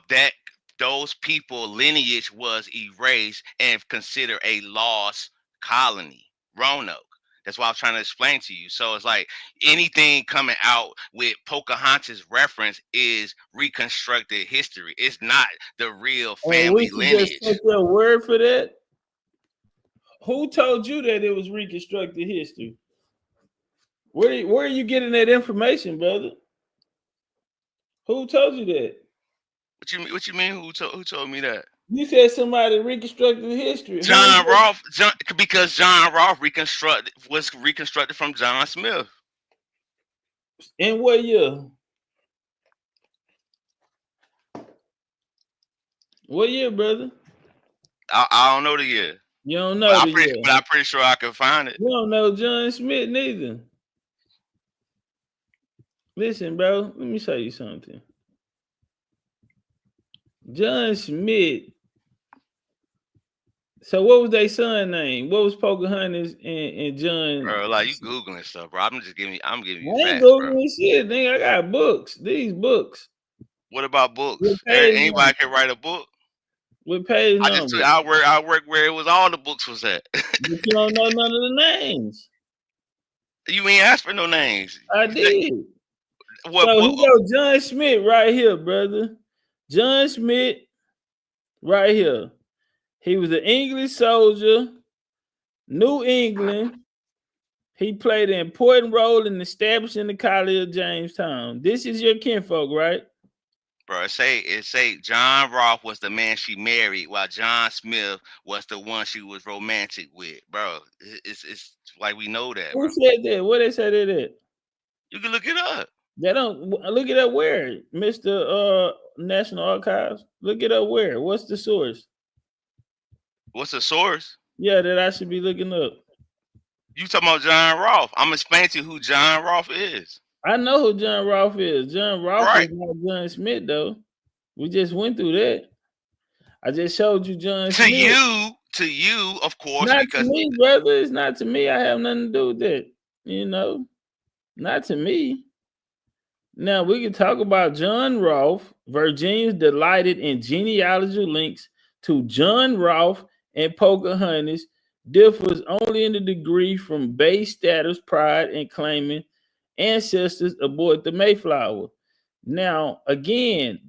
those people lineage was erased and considered a lost colony, Roanoke. That's what I was trying to explain to you. So it's like anything coming out with Pocahontas reference is reconstructed history. It's not the real And we family should just lineage. take your word for that. Who told you that it was reconstructed history? Where are you getting that information, brother? Who told you that? What you mean? Who told me that? You said somebody reconstructed history. John Rolfe, because John Rolfe was reconstructed from John Smith. In what year? What year, brother? I don't know the year. You don't know the year. But I'm pretty sure I can find it. You don't know John Smith neither. Listen, bro, let me tell you something. John Smith. So what was their son name? What was Pocahontas and John? Bro, like you Googling stuff, bro. I'm giving you I ain't facts, bro. Googling shit, nigga. I got books. These books. What about books? What page Anybody number? can write a book. What page I just number? I work where it was all the books was at. But you don't know none of the names. You ain't asked for no names. I did. What? So he go John Smith right here, brother. John Smith right here. He was an English soldier, New England. He played an important role in establishing the College of Jamestown. This is your kinfolk, right? Bro, it say John Rolfe was the man she married, while John Smith was the one she was romantic with. Bro, it's like we know that. Who bro. said that? What they said that? You can look it up. They don't look it up where, Mr. National Archives. Look it up where. What's the source? What's the source? Yeah, that I should be looking up. You talking about John Rolfe? I'm explaining to you who John Rolfe is. I know who John Rolfe is. John Rolfe is not John Smith, though. We just went through that. I just showed you John Smith. To you, of course. Not because to me, brother. It's not to me. I have nothing to do with that. You know, not to me. Now we can talk about John Rolfe. Virginians delighted in genealogical links to John Rolfe and Pocahontas differs only in the degree from base status, pride, and claiming ancestors aboard the Mayflower. Now, again,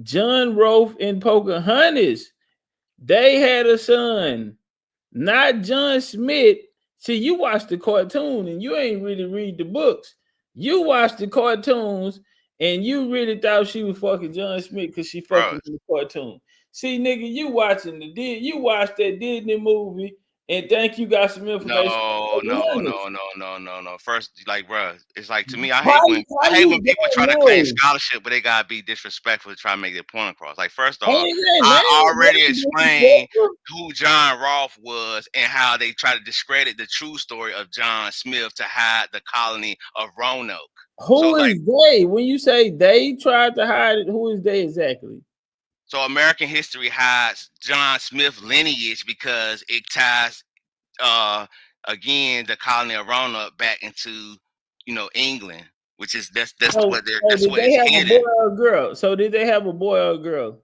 John Rolfe and Pocahontas, they had a son, not John Smith. See, you watch the cartoon and you ain't really read the books. You watched the cartoons and you really thought she was fucking John Smith because she fucking in the cartoon. See, nigga, you watched that Disney movie and think you got some information. No. First, like, bro, it's like, to me, I hate when people try to claim scholarship, but they gotta be disrespectful to try to make their point across. Like, first off, I already explained who John Rolfe was and how they try to discredit the true story of John Smith to hide the colony of Roanoke. Who is they? When you say they tried to hide it, who is they exactly? So American history hides John Smith lineage because it ties, again, the colony of Roanoke back into, England, which is that's what it's hidden. A boy or a girl? So did they have a boy or a girl?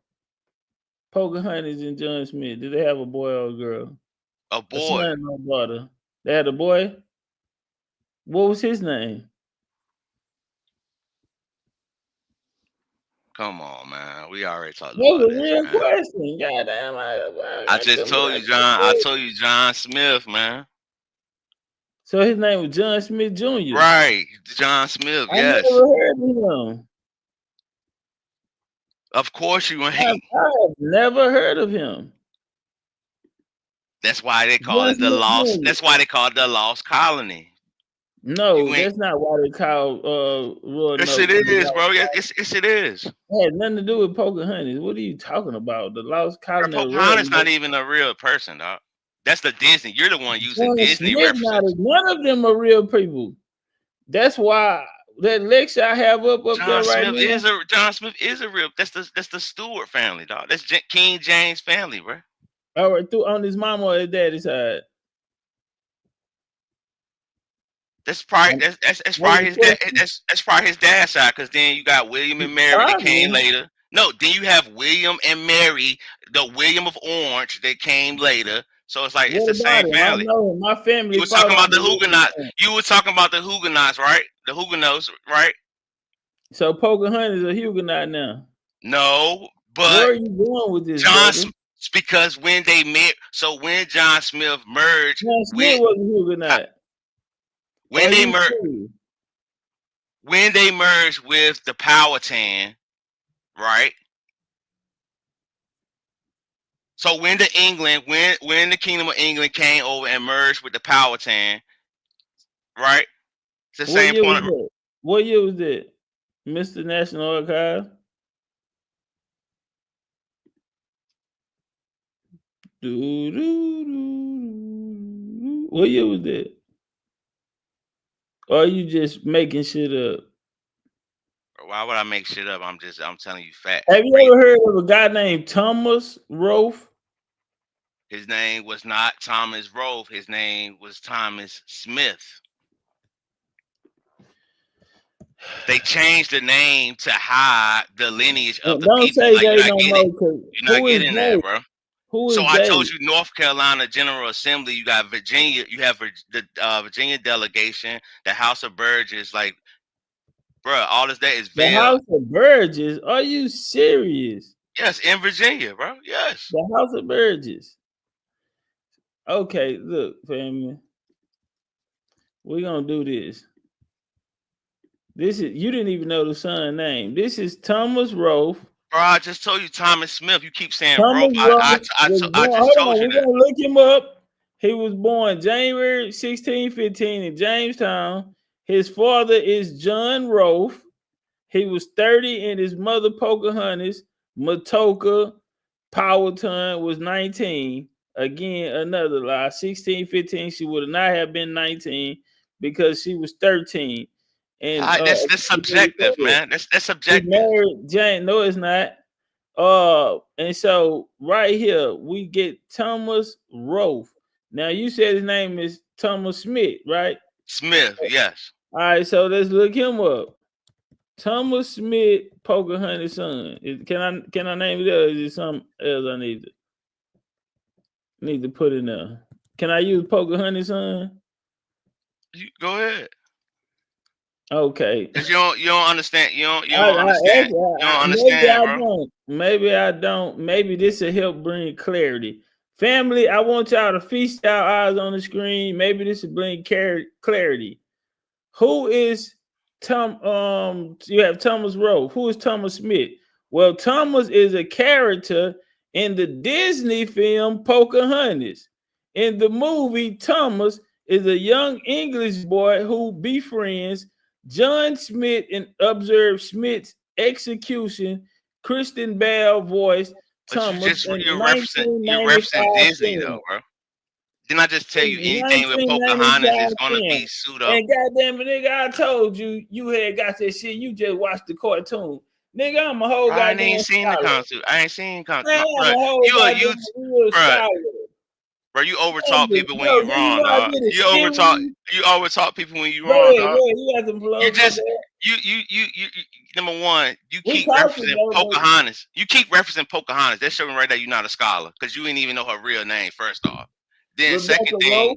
Pocahontas and John Smith. Did they have a boy or a girl? A boy. A son or daughter. They had a boy. What was his name? Come on, man. We already talked about this. That's a real question. Goddamn. I just told you, John. I told you, John Smith, man. So his name was John Smith Jr. Right, John Smith. Yes. I never heard of him. Of course you ain't. I have never heard of him. That's why they call it the lost. That's why they call it the lost colony. No, that's not why they call Roanoke. Yes, it is, bro. Yes, it is. It had nothing to do with Pocahontas. What are you talking about? The lost colony. Pocahontas not even a real person, dog. That's the Disney. You're the one using Disney references. None of them are real people. That's why that lecture I have up there right now. John Smith is a real. That's the Stewart family, dog. That's King James family, bro. All right, on his mama or his daddy's side. That's probably his dad. That's probably his dad's side, because then you got William and Mary that came later. No, then you have William and Mary, the William of Orange that came later. So it's like it's the same family. I know my family. You were talking about the Huguenots. You were talking about the Huguenots, right? The Huguenots, right? So Pocahontas is a Huguenot now. No, but where are you going with this, because when they met, so when John Smith merged, John Smith was a Huguenot. When they merged with the Powhatan, right? So when the Kingdom of England came over and merged with the Powhatan, right? It's the same point. What year was that, Mr. National Archive? What year was that? Or are you just making shit up? Why would I make shit up? I'm telling you facts. Have you ever heard of a guy named Thomas Rolfe? His name was not Thomas Rolfe. His name was Thomas Smith. They changed the name to hide the lineage of the Don't people. say Like, they no more. you're not getting that, bro. Who So is I they? told you North Carolina General Assembly, you got Virginia, you have the Virginia delegation, the House of Burgesses, like, bro, all this day is The veiled. House of Burgesses? Are you serious? Yes, in Virginia, bro. Yes. The House of Burgesses. Okay, look, family. We're gonna do this. This is you didn't even know the son name. This is Thomas Rolfe. Bro, I just told you Thomas Smith. You keep saying Thomas Rolfe. Rolfe I just told you we're that. gonna look him up. He was born January 1615 in Jamestown. His father is John Rolfe. He was 30 and his mother Pocahontas Matoka Powhatan was 19. Again, another lie. 1615, she would not have been 19 because she was 13. And that's subjective, man. That's subjective. Married Jane. No, it's not. And so right here we get Thomas Rolfe. Now you said his name is Thomas Smith, right? Smith, yes. All right, so let's look him up. Thomas Smith, Pocahontas' son. Can I name it, or is it something else I need to put in there? Can I use Pocahontas' son? You go ahead. Okay. Cause you don't understand. You don't understand. You don't understand, bro. Maybe I don't. Maybe this will help bring clarity. Family, I want y'all to feast your eyes on the screen. Maybe this will bring clarity. Who is you have Thomas Rolfe. Who is Thomas Smith? Well, Thomas is a character in the Disney film Pocahontas. In the movie, Thomas is a young English boy who befriends John Smith and observes Smith's execution. Kristen Bell voiced Thomas. You're referencing Disney though, bro. Didn't I just tell you anything with Pocahontas is gonna be sued up? And goddamn it, nigga, I told you had got that shit. You just watched the cartoon. Nigga, I'm a whole goddamn I ain't seen the cartoon. I ain't seen cartoon. Bro, you overtalk people when you're wrong, dog. You overtalk people when you're wrong, dog. You number one, you keep referencing Pocahontas. You keep referencing Pocahontas. That's showing right there you're not a scholar because you ain't even know her real name, first off. Then second thing,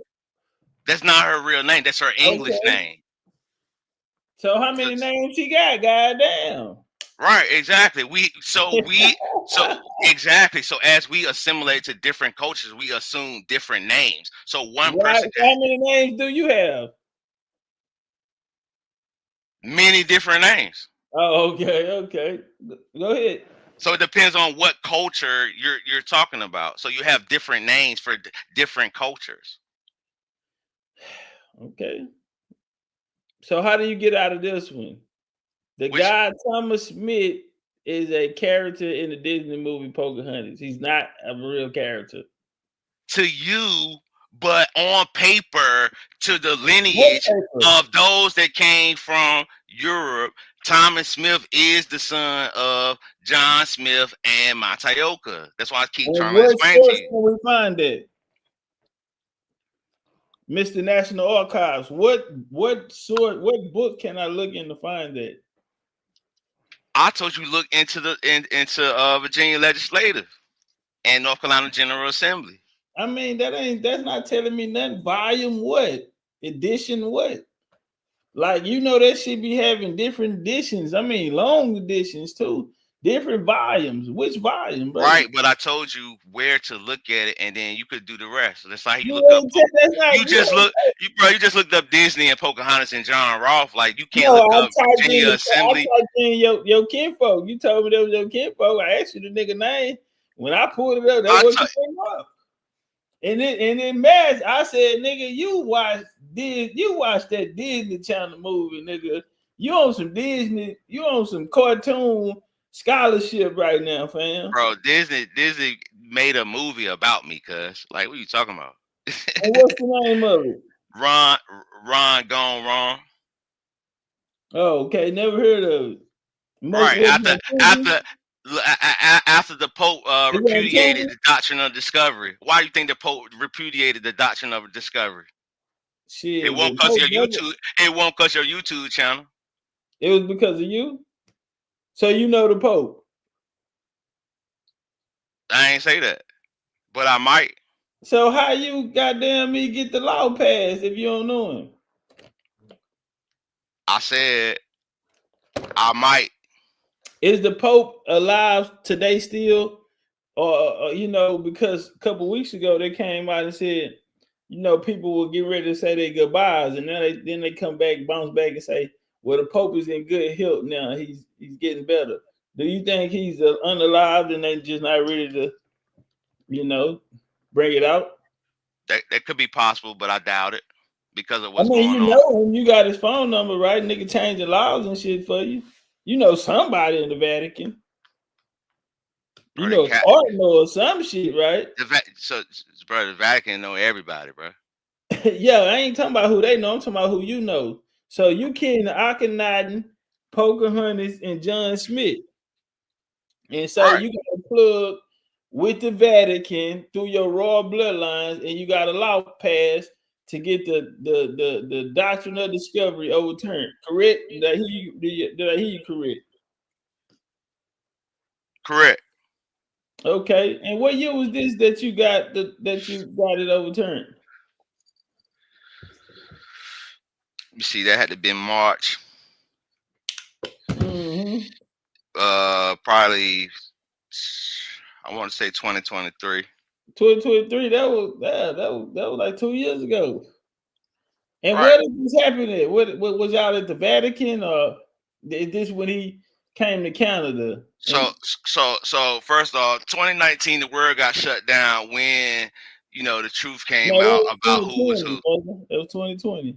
that's not her real name. That's her English name. So how many names she got? Goddamn. Right, exactly. Exactly. So as we assimilate to different cultures, we assume different names. So one person. How many names do you have? Many different names. Oh, okay. Go ahead. So it depends on what culture you're talking about. So you have different names for different cultures. Okay. So how do you get out of this one? The guy Thomas Smith is a character in the Disney movie Pocahontas. He's not a real character. To you, but on paper, to the lineage of those that came from Europe, Thomas Smith is the son of John Smith and Matayoka. That's why I keep trying to explain to you. Can we find it? Mr. National Archives. What book can I look in to find that? I told you look into Virginia Legislative and North Carolina General Assembly. I mean, that's not telling me nothing. Volume what? Edition what? Like, that should be having different editions. I mean, long editions too. Different volumes. Which volume, bro? Right, but I told you where to look at it, and then you could do the rest. So that's how you look up. You just looked up Disney and Pocahontas and John Rolfe. Like, you can't look up Virginia Assembly. I typed in your kinfolk. You told me that was your kinfolk. I asked you the nigga name. When I pulled it up, that's what you came up. And then Mass, I said, nigga, you watch that Disney Channel movie, nigga. You on some Disney, you on some cartoon scholarship right now, fam. Bro, Disney made a movie about me, cuz. Like, what are you talking about? And what's the name of it? Ron Gone Wrong. Oh, okay. Never heard of it. Right after the Pope repudiated the doctrine of discovery. Why do you think the Pope repudiated the doctrine of discovery? Shit, it won't cause your YouTube. It won't cause your YouTube channel. It was because of you. So you know the Pope. I ain't say that, but I might. So how you goddamn me get the law passed if you don't know him? I said I might. Is the Pope alive today still? Or you know, because a couple weeks ago they came out and said, you know, people will get ready to say their goodbyes, and then they come back, bounce back, and say, well, the Pope is in good health now. He's getting better. Do you think he's unalived and they just not ready to, you know, bring it out? That could be possible, but I doubt it because of what's I mean, going you on. know him. You got his phone number, right? Nigga changing laws and shit for you. You know somebody in the Vatican. You know, cardinal or some shit, right? Bro, the Vatican know everybody, bro. Yeah, I ain't talking about who they know. I'm talking about who you know. So you kidding Akhenaten, Pocahontas, and John Smith. And so you got to plug with the Vatican through your royal bloodlines, and you got a law passed to get the doctrine of discovery overturned. Correct? Did I hear you correct? Correct. Okay. And what year was this that you got it overturned? You see, that had to be in March. Mm-hmm. Probably I want to say 2023. 2023. That was like 2 years ago. And where did this happen at? What was y'all at the Vatican, or is this when he came to Canada? So first off, 2019, the world got shut down when the truth came out about who was who. It was 2020.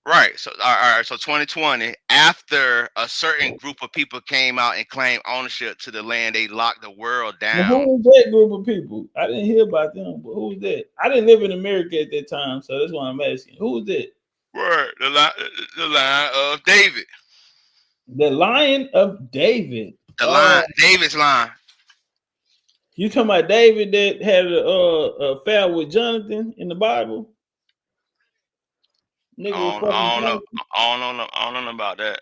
Right. So all right. So 2020, after a certain group of people came out and claimed ownership to the land, they locked the world down. Now, who was that group of people? I didn't hear about them, but who was that? I didn't live in America at that time, so that's why I'm asking. Who was that? Word, the line of David. The Lion of David. The line, David's line. You talking about David that had a affair with Jonathan in the Bible? I don't know about that.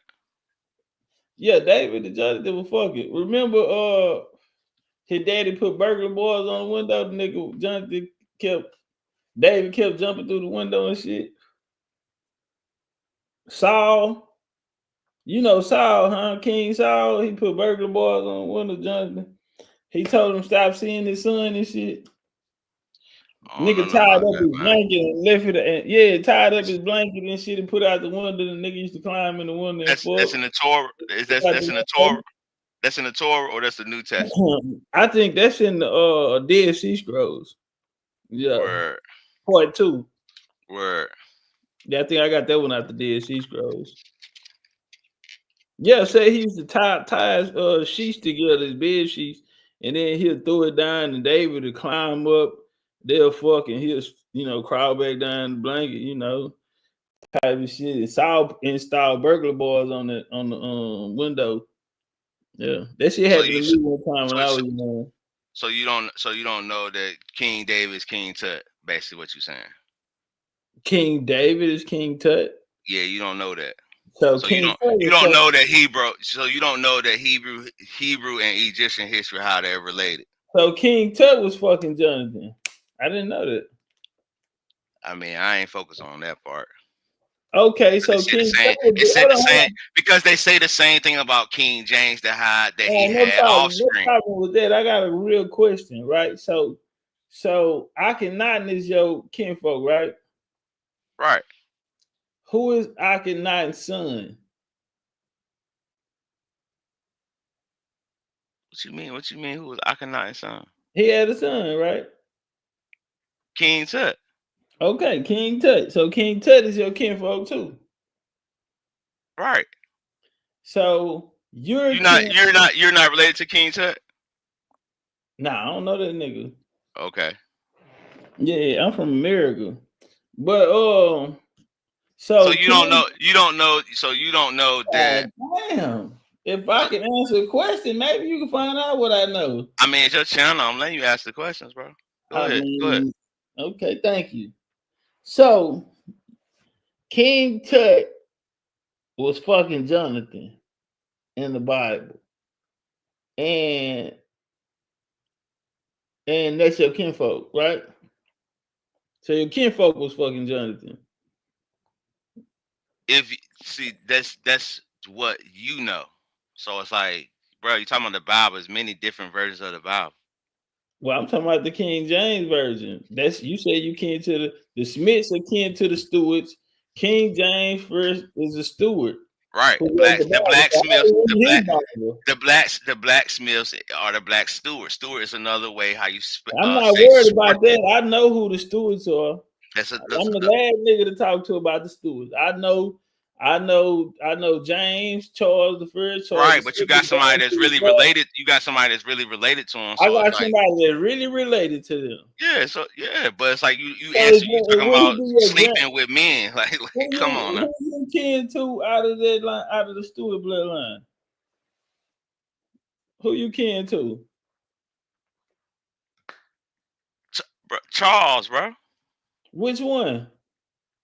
Yeah, David and Jonathan was fucking. Remember, his daddy put burglar bars on the window. The nigga David kept jumping through the window and shit. Saul, you know Saul, huh? King Saul, he put burglar bars on the window, Jonathan. He told him stop seeing his son and shit. Nigga tied up his blanket and left it. Tied up his blanket and shit and put out the window. The nigga used to climb in the window. That's in the Torah. That's in the Torah. That's in the Torah, or that's the New Testament? I think that's in the Dead Sea Scrolls. Yeah. Word. Part 2. Word. Yeah, I think I got that one out the Dead Sea Scrolls. Yeah, say he used to tie his sheets together, his bed sheets, and then he'll throw it down, and David will climb up. They'll fucking he'll crawl back down the blanket, type of shit. And Saul installed burglar bars on the window. Yeah, that shit happened to me one time when I was young. So you don't know that King David is King Tut. Basically, what you're saying? King David is King Tut. Yeah, you don't know that. So you don't know that Hebrew. So you don't know that Hebrew and Egyptian history, how they're related. So King Tut was fucking Jonathan. I didn't know that. I mean, I ain't focused on that part. Okay, so King Tut the same because they say the same thing about King James that he had offspring. No problem with that. I got a real question, right? So Akhenaten is your kinfolk, right? Right. Who is Akhenaten's son? What you mean? Who was Akhenaten's son? He had a son, right? King Tut. Okay, King Tut. So King Tut is your kinfolk too. Right. So you're not related to King Tut? Nah, I don't know that nigga. Okay. Yeah, I'm from America. But so you don't know that. Damn. If I can answer a question, maybe you can find out what I know. I mean, it's your channel. I'm letting you ask the questions, bro. Go ahead. Go ahead. Okay, thank you. So, King Tut was fucking Jonathan in the Bible, and that's your kinfolk, right? So your kinfolk was fucking Jonathan. If see, that's what you know. So it's like, bro, you talking about the Bible? There's many different versions of the Bible. Well, I'm talking about the King James version. That's you say you kin to the Smiths are kin to the Stewarts. King James first is a Stewart. Right. The blacksmiths are the black stewards. Steward is another way how you I'm not worried about that. I know who the stewards are. I'm the last nigga to talk to about the stewards. I know James, Charles the First, Charles. Right, but you got somebody that's really related. You got somebody that's really related to them. So I got somebody that's really related to them. Yeah, so yeah, but it's like you answer you talking about sleeping with men. Like come on now. Who you kin to out of that line, out of the Stewart bloodline? Who you kin to? Charles, bro. Which one?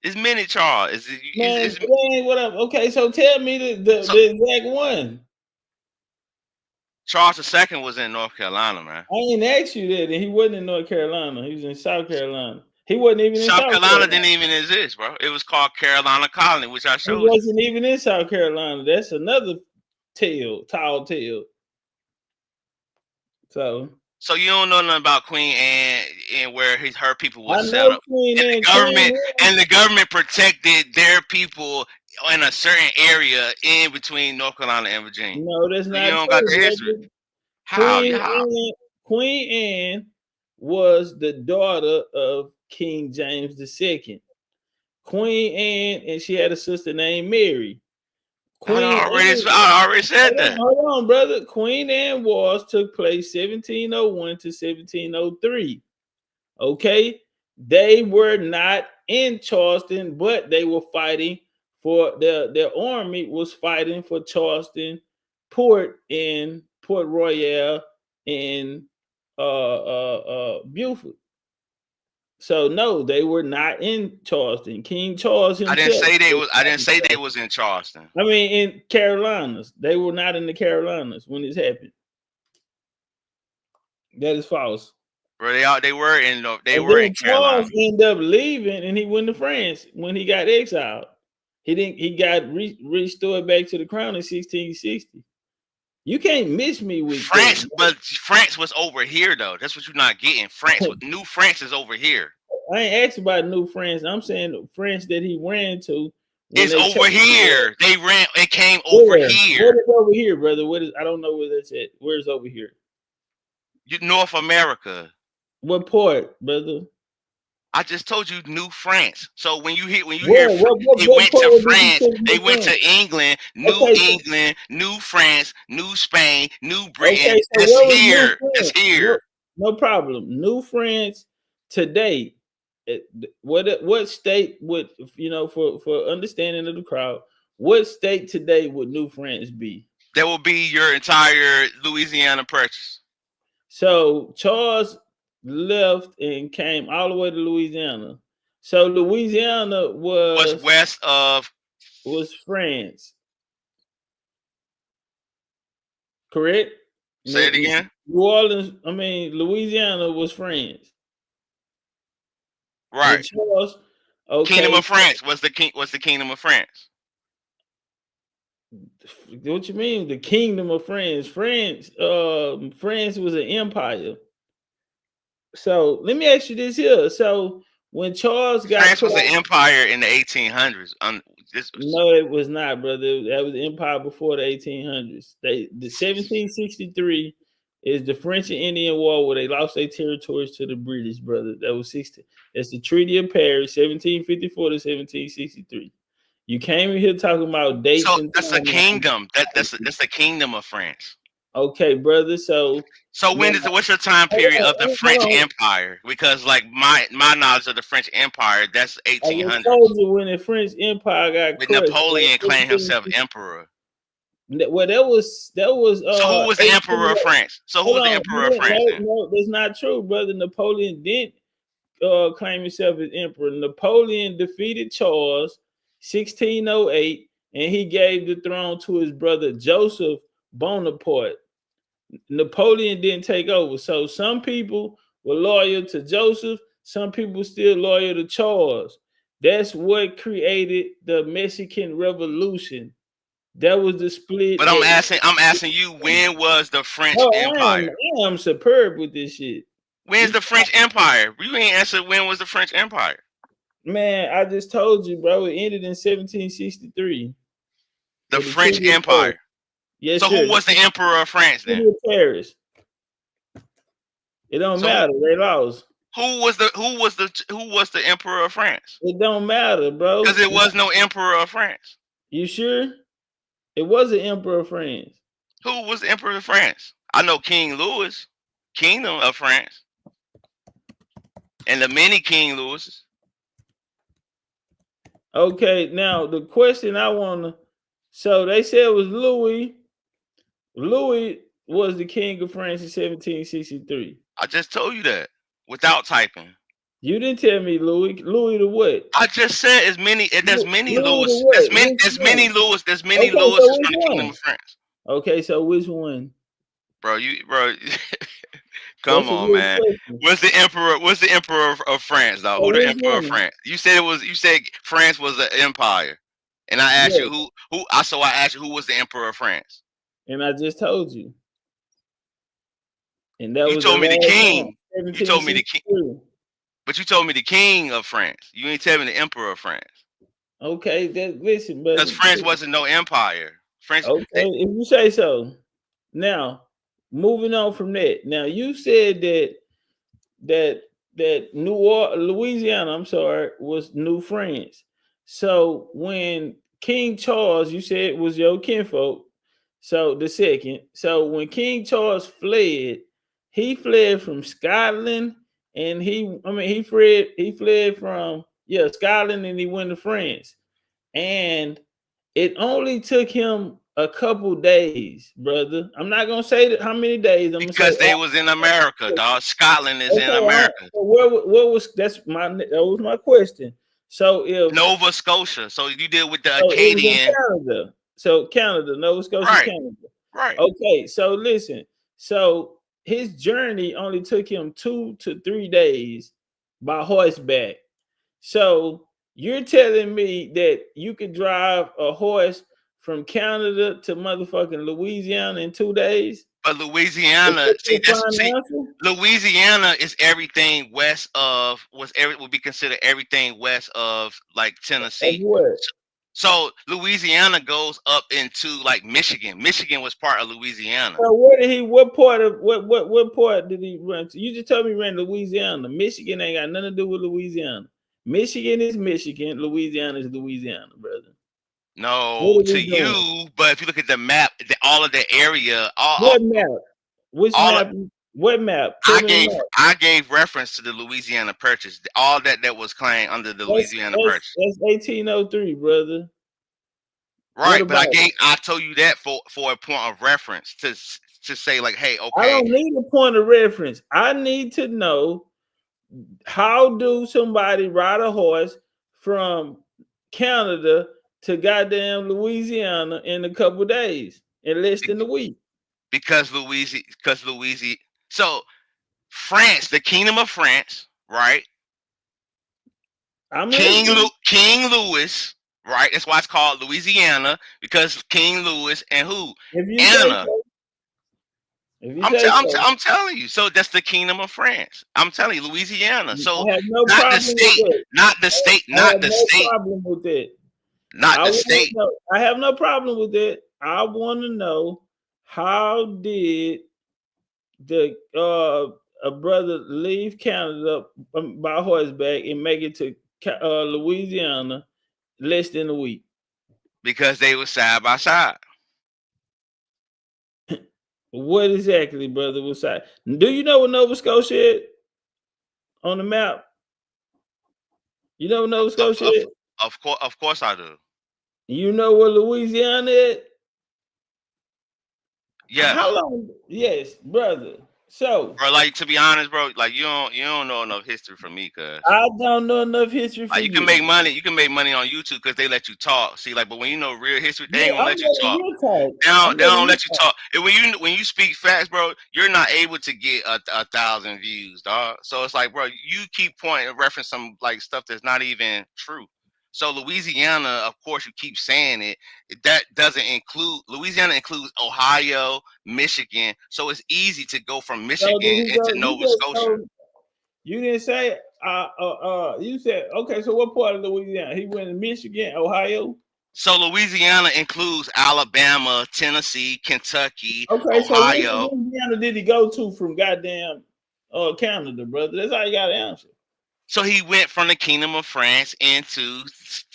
It's many Charles. It ain't what up. Okay, so tell me the exact one. Charles II was in North Carolina, man. I ain't asked you that, and he wasn't in North Carolina. He was in South Carolina. He wasn't even in South Carolina. Didn't even exist, bro. It was called Carolina Colony, which I showed you. He wasn't even in South Carolina. That's another tall tale. So you don't know nothing about Queen Anne and where her people was set up. And the government protected their people in a certain area in between North Carolina and Virginia. No, that's not. You don't got the history. How? Queen Anne was the daughter of King James II. Queen Anne, and she had a sister named Mary. I already said that. Hold on, brother. Queen Anne Wars took place 1701 to 1703. Okay, they were not in Charleston, but they were fighting for their army was fighting for Charleston Port in Port Royal in Beaufort. So no, they were not in Charleston. King Charles himself. I didn't say they was in Charleston. I mean in Carolinas. They were not in the Carolinas when this happened. That is false. Bro, they were in Carolina. Charles ended up leaving and he went to France when he got exiled. He got restored back to the crown in 1660. You can't miss me with France, that. but France was over here though. That's what you're not getting. New France is over here. I ain't asking about New France. I'm saying the France that he ran to. It's over here. It came over here. What is over here, brother? I don't know where that's at. Where's over here? North America. What port, brother? I just told you New France. So when you hear they went to France, they went to England, England, New France, New Spain, New Britain. Okay, so it's here. It's here. No problem. New France today. What state would for understanding of the crowd? What state today would New France be? That will be your entire Louisiana purchase. So Charles left and came all the way to Louisiana. So Louisiana was west of France. Correct? Say it again. Louisiana was France. Right. Charles, okay. Kingdom of France. What's the Kingdom of France? What you mean? The Kingdom of France? France was an empire. So let me ask you this here. So when Charles got France was an empire in the 1800s. No, it was not, brother. That was the empire before the 1800s. The 1763 is the French and Indian War where they lost their territories to the British, brother. That was 60. That's the Treaty of Paris, 1754 to 1763. You came in here talking about dates. So that's a kingdom. That's the Kingdom of France. Okay, brother. So what's your time period of the French Empire? Because like my knowledge of the French Empire, that's 1800. I told you when the French Empire got with Napoleon claiming himself emperor. Well, that was So who was the emperor of France? So who was the emperor of France? No, that's not true, brother. Napoleon didn't claim himself as emperor. Napoleon defeated Charles 1608, and he gave the throne to his brother Joseph Bonaparte. Napoleon didn't take over. So some people were loyal to Joseph, some people still loyal to Charles. That's what created the Mexican Revolution. That was the split. But I'm asking you, when was the French Empire? I am superb with this shit. When's the French Empire? You ain't answered when was the French Empire. Man, I just told you, bro. It ended in 1763. The French Empire. Yes, so sir. Who was the emperor of France then? Paris. It don't matter. They lost. Who was the emperor of France? It don't matter, bro. Because it was no emperor of France. You sure? It was an emperor of France. Who was the emperor of France? I know King Louis, Kingdom of France, and the many King Louises. Okay, now the question I wanna. So they said it was Louis. Louis was the king of France in 1763. I just told you that without typing. You didn't tell me Louis. Louis the what? I just said there's many Louis. There's many Louis from the Kingdom of France. Okay, so which one? Bro, come on, man. What's the emperor of France, though? Who the emperor of France? You said France was an empire. And I asked you who I asked you who was the emperor of France. And I just told you. And that you was told me the king. You told me the king. But you told me the king of France. You ain't tell me the emperor of France. Okay, listen, but because France wasn't no empire. French. Okay, if you say so. Now, moving on from that. Now, you said that Louisiana, I'm sorry, was New France. So when King Charles, you said was your kinfolk. So the second. So when King Charles fled, he fled from Scotland, and he fled from Scotland, and he went to France. And it only took him a couple days, brother. I'm not gonna say how many days. Because they was in America, dog. Scotland is in America. What was that was my question. So if Nova Scotia, so you deal with the Acadian. Canada. So Canada, Nova Scotia, right. Canada. Right. Okay, so listen. So his journey only took him 2 to 3 days by horseback. So you're telling me that you could drive a horse from Canada to motherfucking Louisiana in 2 days? But Louisiana, Louisiana is everything west of would be considered everything west of like Tennessee. What? So Louisiana goes up into like Michigan. Michigan was part of Louisiana. So what part did he run to? You just told me he ran Louisiana. Michigan ain't got nothing to do with Louisiana. Michigan is Michigan. Louisiana is Louisiana, brother. No, to you, but if you look at the map, all of the area. What map? Which map? What map? I gave reference to the Louisiana Purchase. All that was claimed under the Louisiana Purchase. That's 1803, brother. Right, but I told you that for a point of reference to say like, hey, okay. I don't need a point of reference. I need to know, how do somebody ride a horse from Canada to goddamn Louisiana in a couple days, in less than a week? Because Louisiana. So France, the Kingdom of France, right? King Louis, right? That's why it's called Louisiana, because King Louis and who? Anna. I'm telling you. So that's the Kingdom of France. I'm telling you, Louisiana. So not the state. Not the state. Problem with that. Not the state. I have no problem with that. I want to know, how did the a brother leave Canada by horseback and make it to Louisiana less than a week? Because they were side by side. What exactly, brother, was side? Do you know what Nova Scotia is on the map? You know what Nova Scotia is? Of course I do. You know where Louisiana is? Yeah. How long? Yes, brother. So, bro, like to be honest, bro, like you don't know enough history from me, cuz. I don't know enough history for Like you you. can make money. You can make money on YouTube because they let you talk. See, like, but when you know real history, they Yeah, ain't gonna I'm let you letting talk. you talk. They don't let you talk. And when you speak facts, bro, you're not able to get a 1,000 views, dog. So it's like, bro, you keep pointing and reference some like stuff that's not even true. So Louisiana, of course, you keep saying it. That doesn't include Louisiana includes Ohio, Michigan. So it's easy to go from So did Michigan he into go? Nova Scotia. You didn't say. You said okay. So what part of Louisiana? He went to Michigan, Ohio. So Louisiana includes Alabama, Tennessee, Kentucky, Okay, so what Ohio. Louisiana did he go to from goddamn Canada, brother? That's all you got to answer. So he went from the Kingdom of France into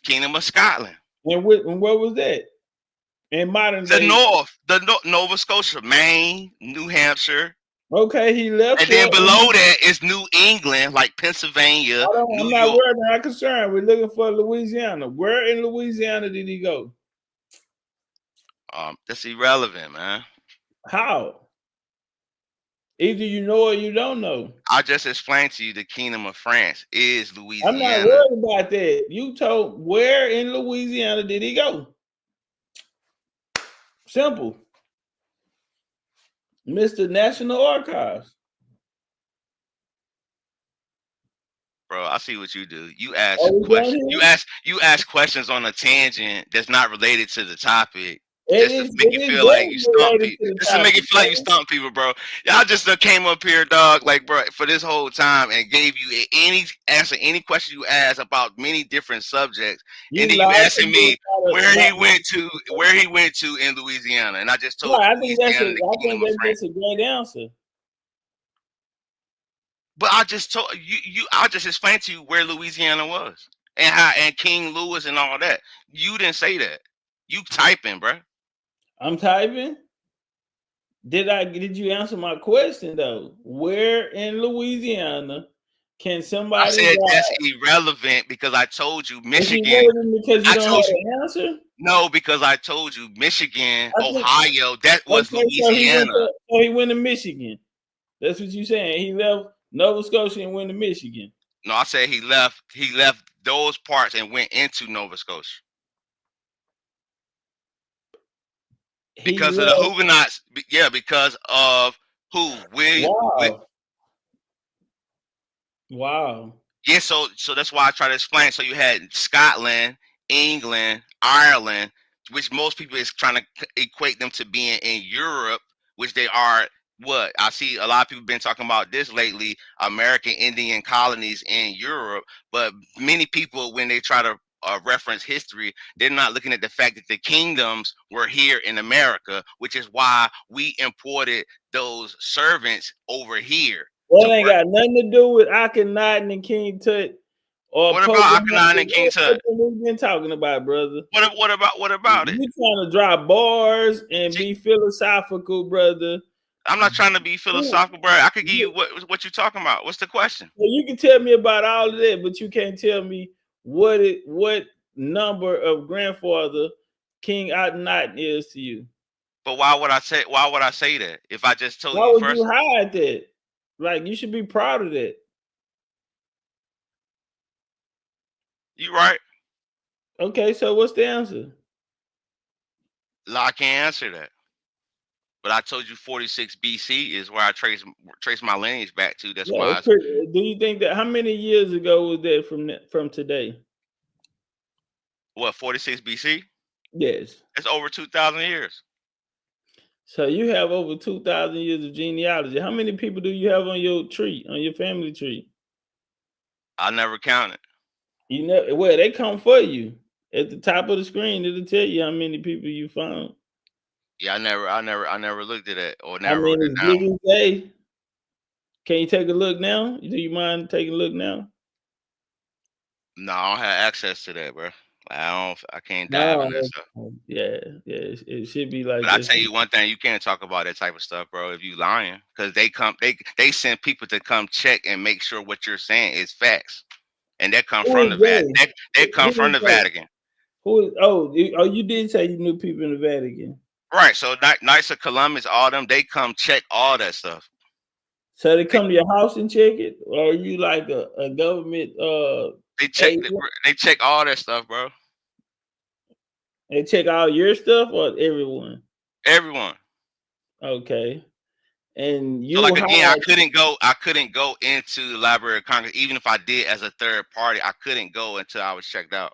Kingdom of Scotland. And where was that? In modern day, Nova Scotia, Maine, New Hampshire. Okay, he left. And then below that is New England, like Pennsylvania, New I'm not York. worried. I'm not concerned. We're looking for Louisiana. Where in Louisiana did he go? That's irrelevant, man. How? Either you know or you don't know. I just explained to you the Kingdom of France is Louisiana. I'm not worried about that. You told where in Louisiana did he go? Simple. Mr. National Archives. Bro, I see what you do. You ask questions. You ask questions on a tangent that's not related to the topic. Just to make you feel like you stump people. Just to make you feel like you stump people, bro. Y'all just came up here, dog, like, bro, for this whole time and gave you any question you asked about many different subjects, and then you asking me where he went to in Louisiana, and I just told you I think that's France. a great answer. But I just told you. I just explained to you where Louisiana was and King Louis and all that. You didn't say that. You typing, bro. I'm typing. Did you answer my question though? Where in Louisiana can somebody? I said that's irrelevant because I told you Michigan. Because you don't have an answer. No, because I told you Michigan, Ohio. That was Louisiana. So he went to Michigan. That's what you saying. He left Nova Scotia and went to Michigan. No, I said he left those parts and went into Nova Scotia. Because of the Huguenots. Yeah, because of who? Wow. Yeah, so that's why I try to explain. So you had Scotland, England, Ireland, which most people is trying to equate them to being in Europe, which they are. What I see a lot of people been talking about this lately, American Indian colonies in Europe, but many people when they try to reference history, they're not looking at the fact that the kingdoms were here in America, which is why we imported those servants over here. That ain't got nothing to do with Akhenaten and King Tut. Or what about Akhenaten and King Tut? We've been talking about, brother. What about it? You trying to drop bars and be philosophical, brother. I'm not trying to be philosophical, bro. I could give you what you talking about. What's the question? Well, you can tell me about all of that, but you can't tell me what number of grandfather King Akhenaten is to you. But why would I say that if I just told you first? Why would you hide that? Like, you should be proud of that. You right. Okay, so what's the answer? I can't answer that. But I told you 46 BC is where I trace my lineage back to. That's why. Do you think that how many years ago was that from today? What, 46 BC? Yes. It's over 2,000 years. So you have over 2,000 years of genealogy. How many people do you have on your tree, on your family tree? I never counted. You know, well, they come for you. At the top of the screen, it'll tell you how many people you found. Yeah, I never looked at it or never wrote it down. Can you take a look now? Do you mind taking a look now? No, I don't have access to that, bro. I can't dive in that stuff. Yeah, it should be like. But I tell you one thing, you can't talk about that type of stuff, bro. If you lying, because they send people to come check and make sure what you're saying is facts, and that come from the Vatican. They come from the Vatican. Who is? Oh, you did say you knew people in the Vatican. Right. So Knights of Columbus, all them, they come check all that stuff. So they come to your house and check it, or are you like a government? They check all that stuff, bro. They check all your stuff or everyone? Everyone. Okay. And you so like again, I couldn't go into the Library of Congress, even if I did as a third party. I couldn't go until I was checked out.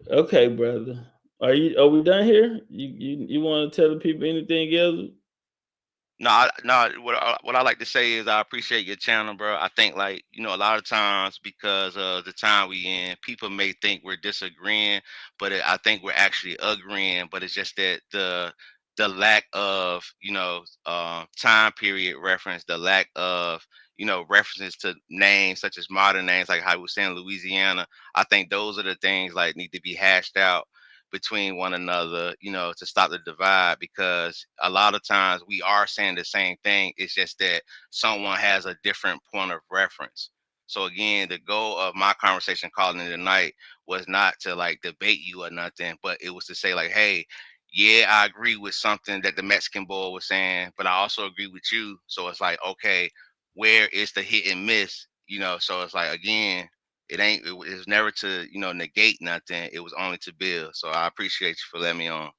Okay, brother. Are we done here? You want to tell the people anything else? No. What I like to say is I appreciate your channel, bro. I think like a lot of times because of the time we in, people may think we're disagreeing, but I think we're actually agreeing. But it's just that the lack of time period reference, the lack of references to names such as modern names like how we were saying Louisiana. I think those are the things like need to be hashed out between one another, to stop the divide, because a lot of times we are saying the same thing. It's just that someone has a different point of reference. So again, the goal of my conversation calling it tonight was not to like debate you or nothing, but it was to say like, hey, yeah, I agree with something that the Mexican boy was saying, but I also agree with you. So it's like, okay, where is the hit and miss? So it's like, again, it was never to negate nothing. It was only to build. So I appreciate you for letting me on.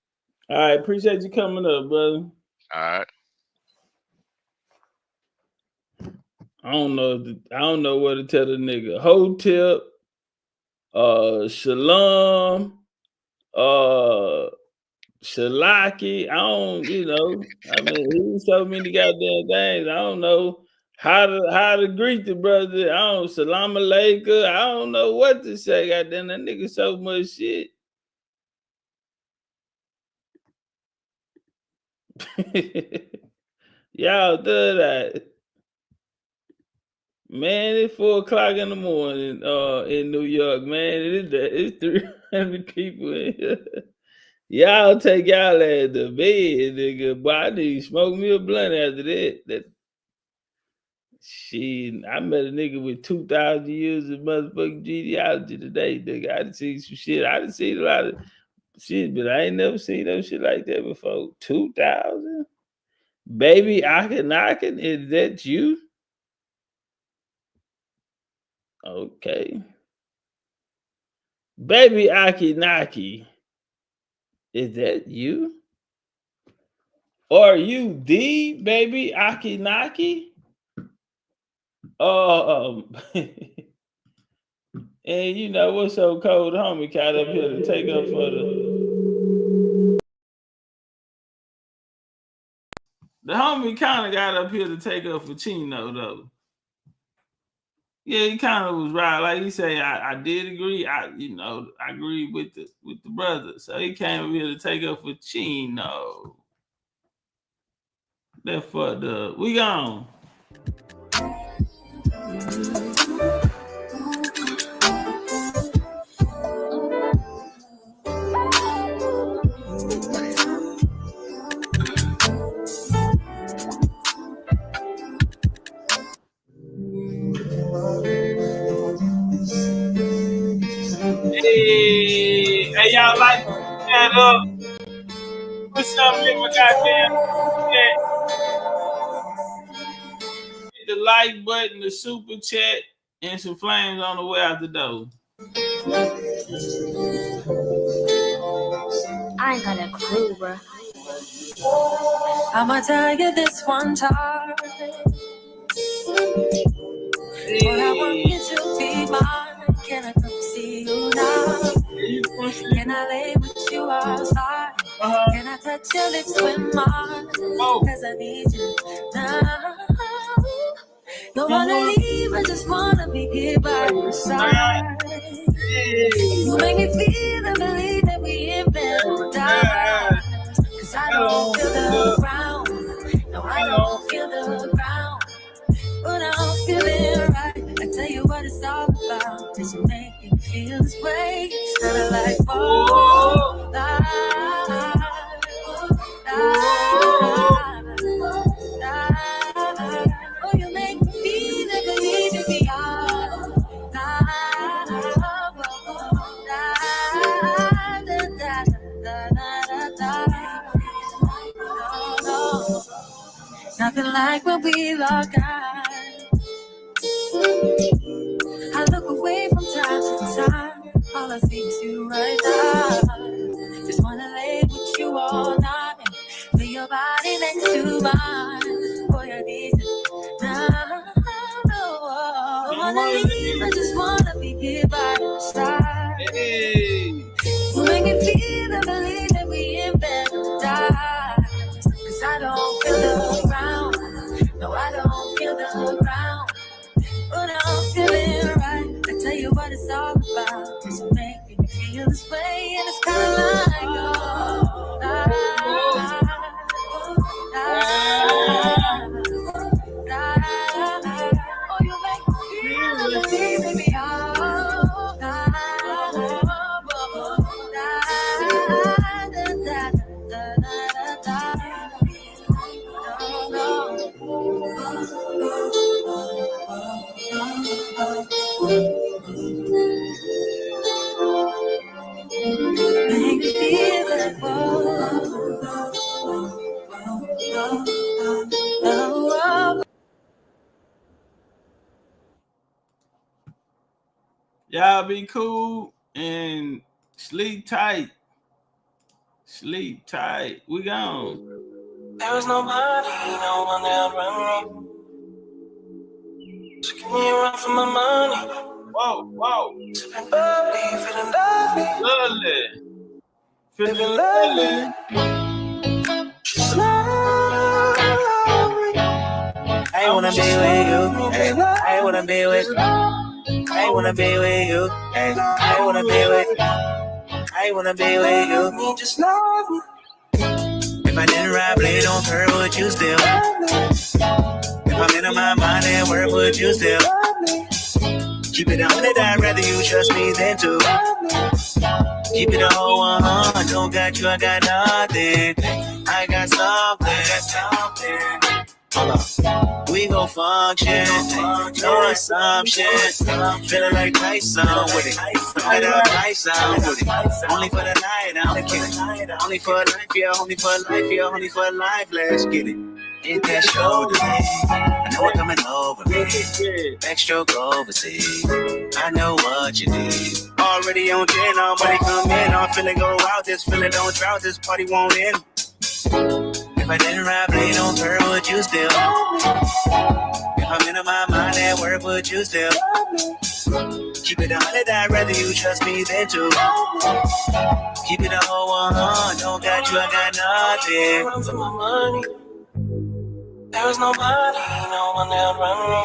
All right, appreciate you coming up, brother. All right. I don't know what to tell the nigga. Hotep, Shalom, Shalaki. I mean, he's so many goddamn things. I don't know how to greet the brother. I don't salam alaikum. I don't know what to say. Goddamn, that nigga so much shit. Y'all do that. Man, it's 4:00 in the morning in New York, man. It's 300 people in here. Y'all take y'all ass to bed, nigga. Boy, I need to smoke me a blunt after that. Shit, I met a nigga with 2,000 years of motherfucking genealogy today, nigga. I done seen some shit. I done seen a lot of shit, but I ain't never seen no shit like that before. 2,000? Baby Akhenaten, is that you? Okay. Baby Akinaki, is that you? Or are you the baby Akinaki? And what's so cold, homie got up here to take up for the homie kind of got up here to take up for Chino though. Yeah, he kind of was right. Like he say, I did agree. I agree with the brother. So he came over here to take up for Chino. That fucked up. We gone. Hey, y'all like that up? Put something in my goddamn chat. Hit the like button, the super chat, and some flames on the way out the door. I ain't got a clue, bro. I'ma tell you this one time. Boy, I want you to be mine. Can I come see you now? Can I lay with you outside? Can I touch your lips with mine? Cause I need you now. Don't wanna leave, I just wanna be here by your side. You make me feel and believe that we ain't meant to die. Cause I don't feel the ground. No, I don't feel the ground. But I'm feeling right. I tell you what it's all about. Cause you make me feel this way. It's kinda like, oh, oh, you make me feel like I need to be out. like when we lock eyes. I look away from time to time. All I see is you right now. Just wanna lay with you all night. Feel your body next to mine. Boy, I need you now. Don't wanna leave, I just wanna be here by your side. Hey. You make me feel and believe that we in bed to die. Cause I don't feel the ground. No, I don't feel the ground. But I'm feeling right. I tell you what it's all about. So making me feel this way. And it's kinda like oh, you make me feel the things that we Y'all be cool and sleep tight. Sleep tight. We gone. There was nobody, no one that run me. So give me a run for my money. Whoa. Sipping bubbly, feeling lovely. Lovely. Feeling lovely. She's lovely. I wanna be with you. Hey, I wanna be with you. I wanna be with you. Hey, I wanna be with you. I wanna be with you. Just love me. If I didn't ride blade on her, would you still? If I'm in my mind and work, would you still? Keep it 100, I'd rather you trust me than to. Keep it a whole 100, don't got you, I got nothing. I got something. Hold up. We gon' function, no assumption. Feeling like Tyson with it. Light up Tyson with it. Only for the night, I'm kidding. Only for life, yeah, only for life, yeah, only for life. Let's get it. Hit that shoulder, I know it coming over me. Backstroke overseas. I know what you need. Already on 10, all money come in. I'm feeling go out. This feeling don't drought. This party won't end. If I didn't ride blade on her, would you still? If I'm in my mind at work, would you still? Keep it 100, I'd rather you trust me than to. Keep it a whole 100, don't got you, I got nothing. Run for my money. There was nobody, no one that run me.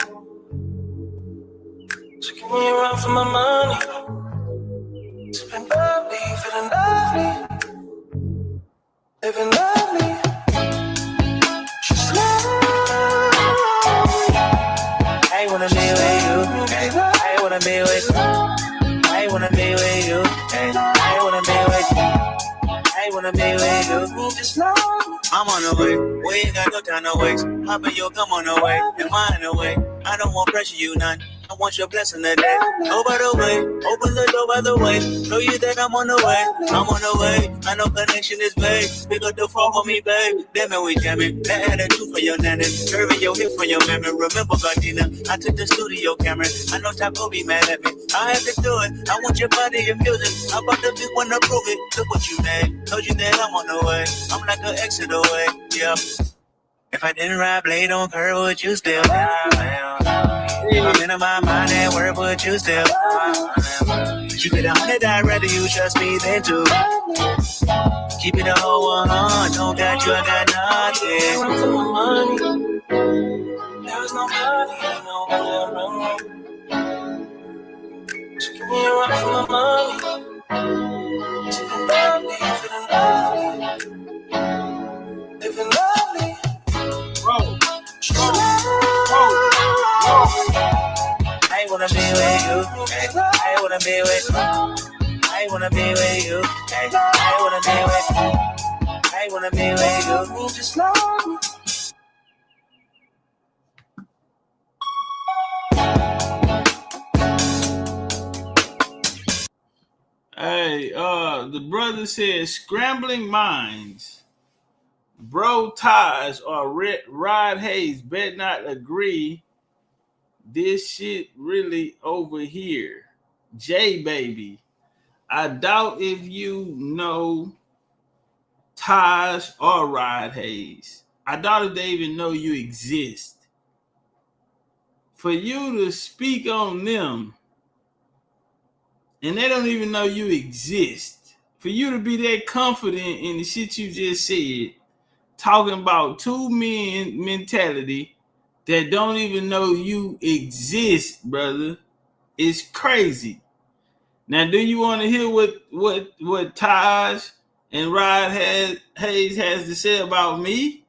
So give me a run for my money. Sipping bubbly, feeling lovely. Living lovely. Just lovely. I wanna be with you. I wanna be with you. I wanna be with you. I wanna be with you. I wanna be with you. Just love. I'm on the way. We ain't got no time to waste. Hop in your come on the way. Am I in the way? I don't want pressure you none. I want your blessing today. Go by the way. Open the door by the way. Show you that I'm on the way. I'm on the way. I know connection is vague. Pick up the phone for me, babe. Damn it, we jamming. That attitude for your nanny. Curving your hip for your memory. Remember, Gardena, I took the studio camera. I know Taco be mad at me. I have to do it. I want your body and music. I'm about to be one to prove it. Look what you made. Told you that I'm on the way. I'm like an exit away. Yeah. If I didn't ride blade on her, would you still? If I'm in my mind at work, would you still? Keep it 100, I'd rather you trust me than to. Keep it a whole 100, don't got you, I got nothing. Run for my money. There was nobody, no one that run me. So give me a run for my money. Sipping bubbly, feeling lovely. Living lovely. Whoa. I wanna be with you. I wanna be with you. I wanna be with you. I wanna be with you. I wanna be with you. Just love me. Hey, the brother said scrambling minds. Bro Taj or Rod Hayes better not agree. This shit really over here. J baby. I doubt if you know Taj or Rod Hayes. I doubt if they even know you exist. For you to speak on them, and they don't even know you exist. For you to be that confident in the shit you just said, talking about two men mentality that don't even know you exist, brother, is crazy. Now, do you want to hear what Taj and Rod Hayes has to say about me?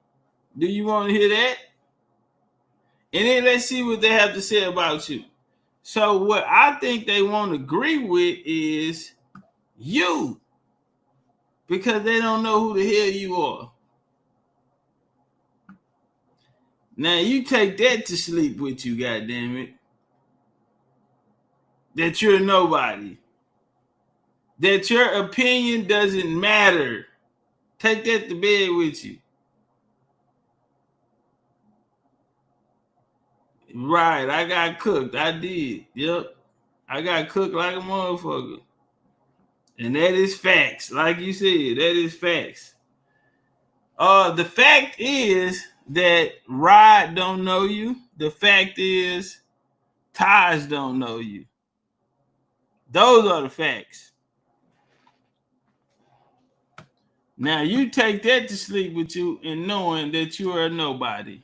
Do you want to hear that? And then let's see what they have to say about you. So what I think they won't agree with is you, because they don't know who the hell you are. Now you take that to sleep with you, goddammit. That you're nobody. That your opinion doesn't matter. Take that to bed with you. Right, I got cooked. I did. Yep. I got cooked like a motherfucker. And that is facts. Like you said, that is facts. The fact is that Rod don't know you. The fact is Taj don't know you. Those are the facts. Now you take that to sleep with you and knowing that you are nobody.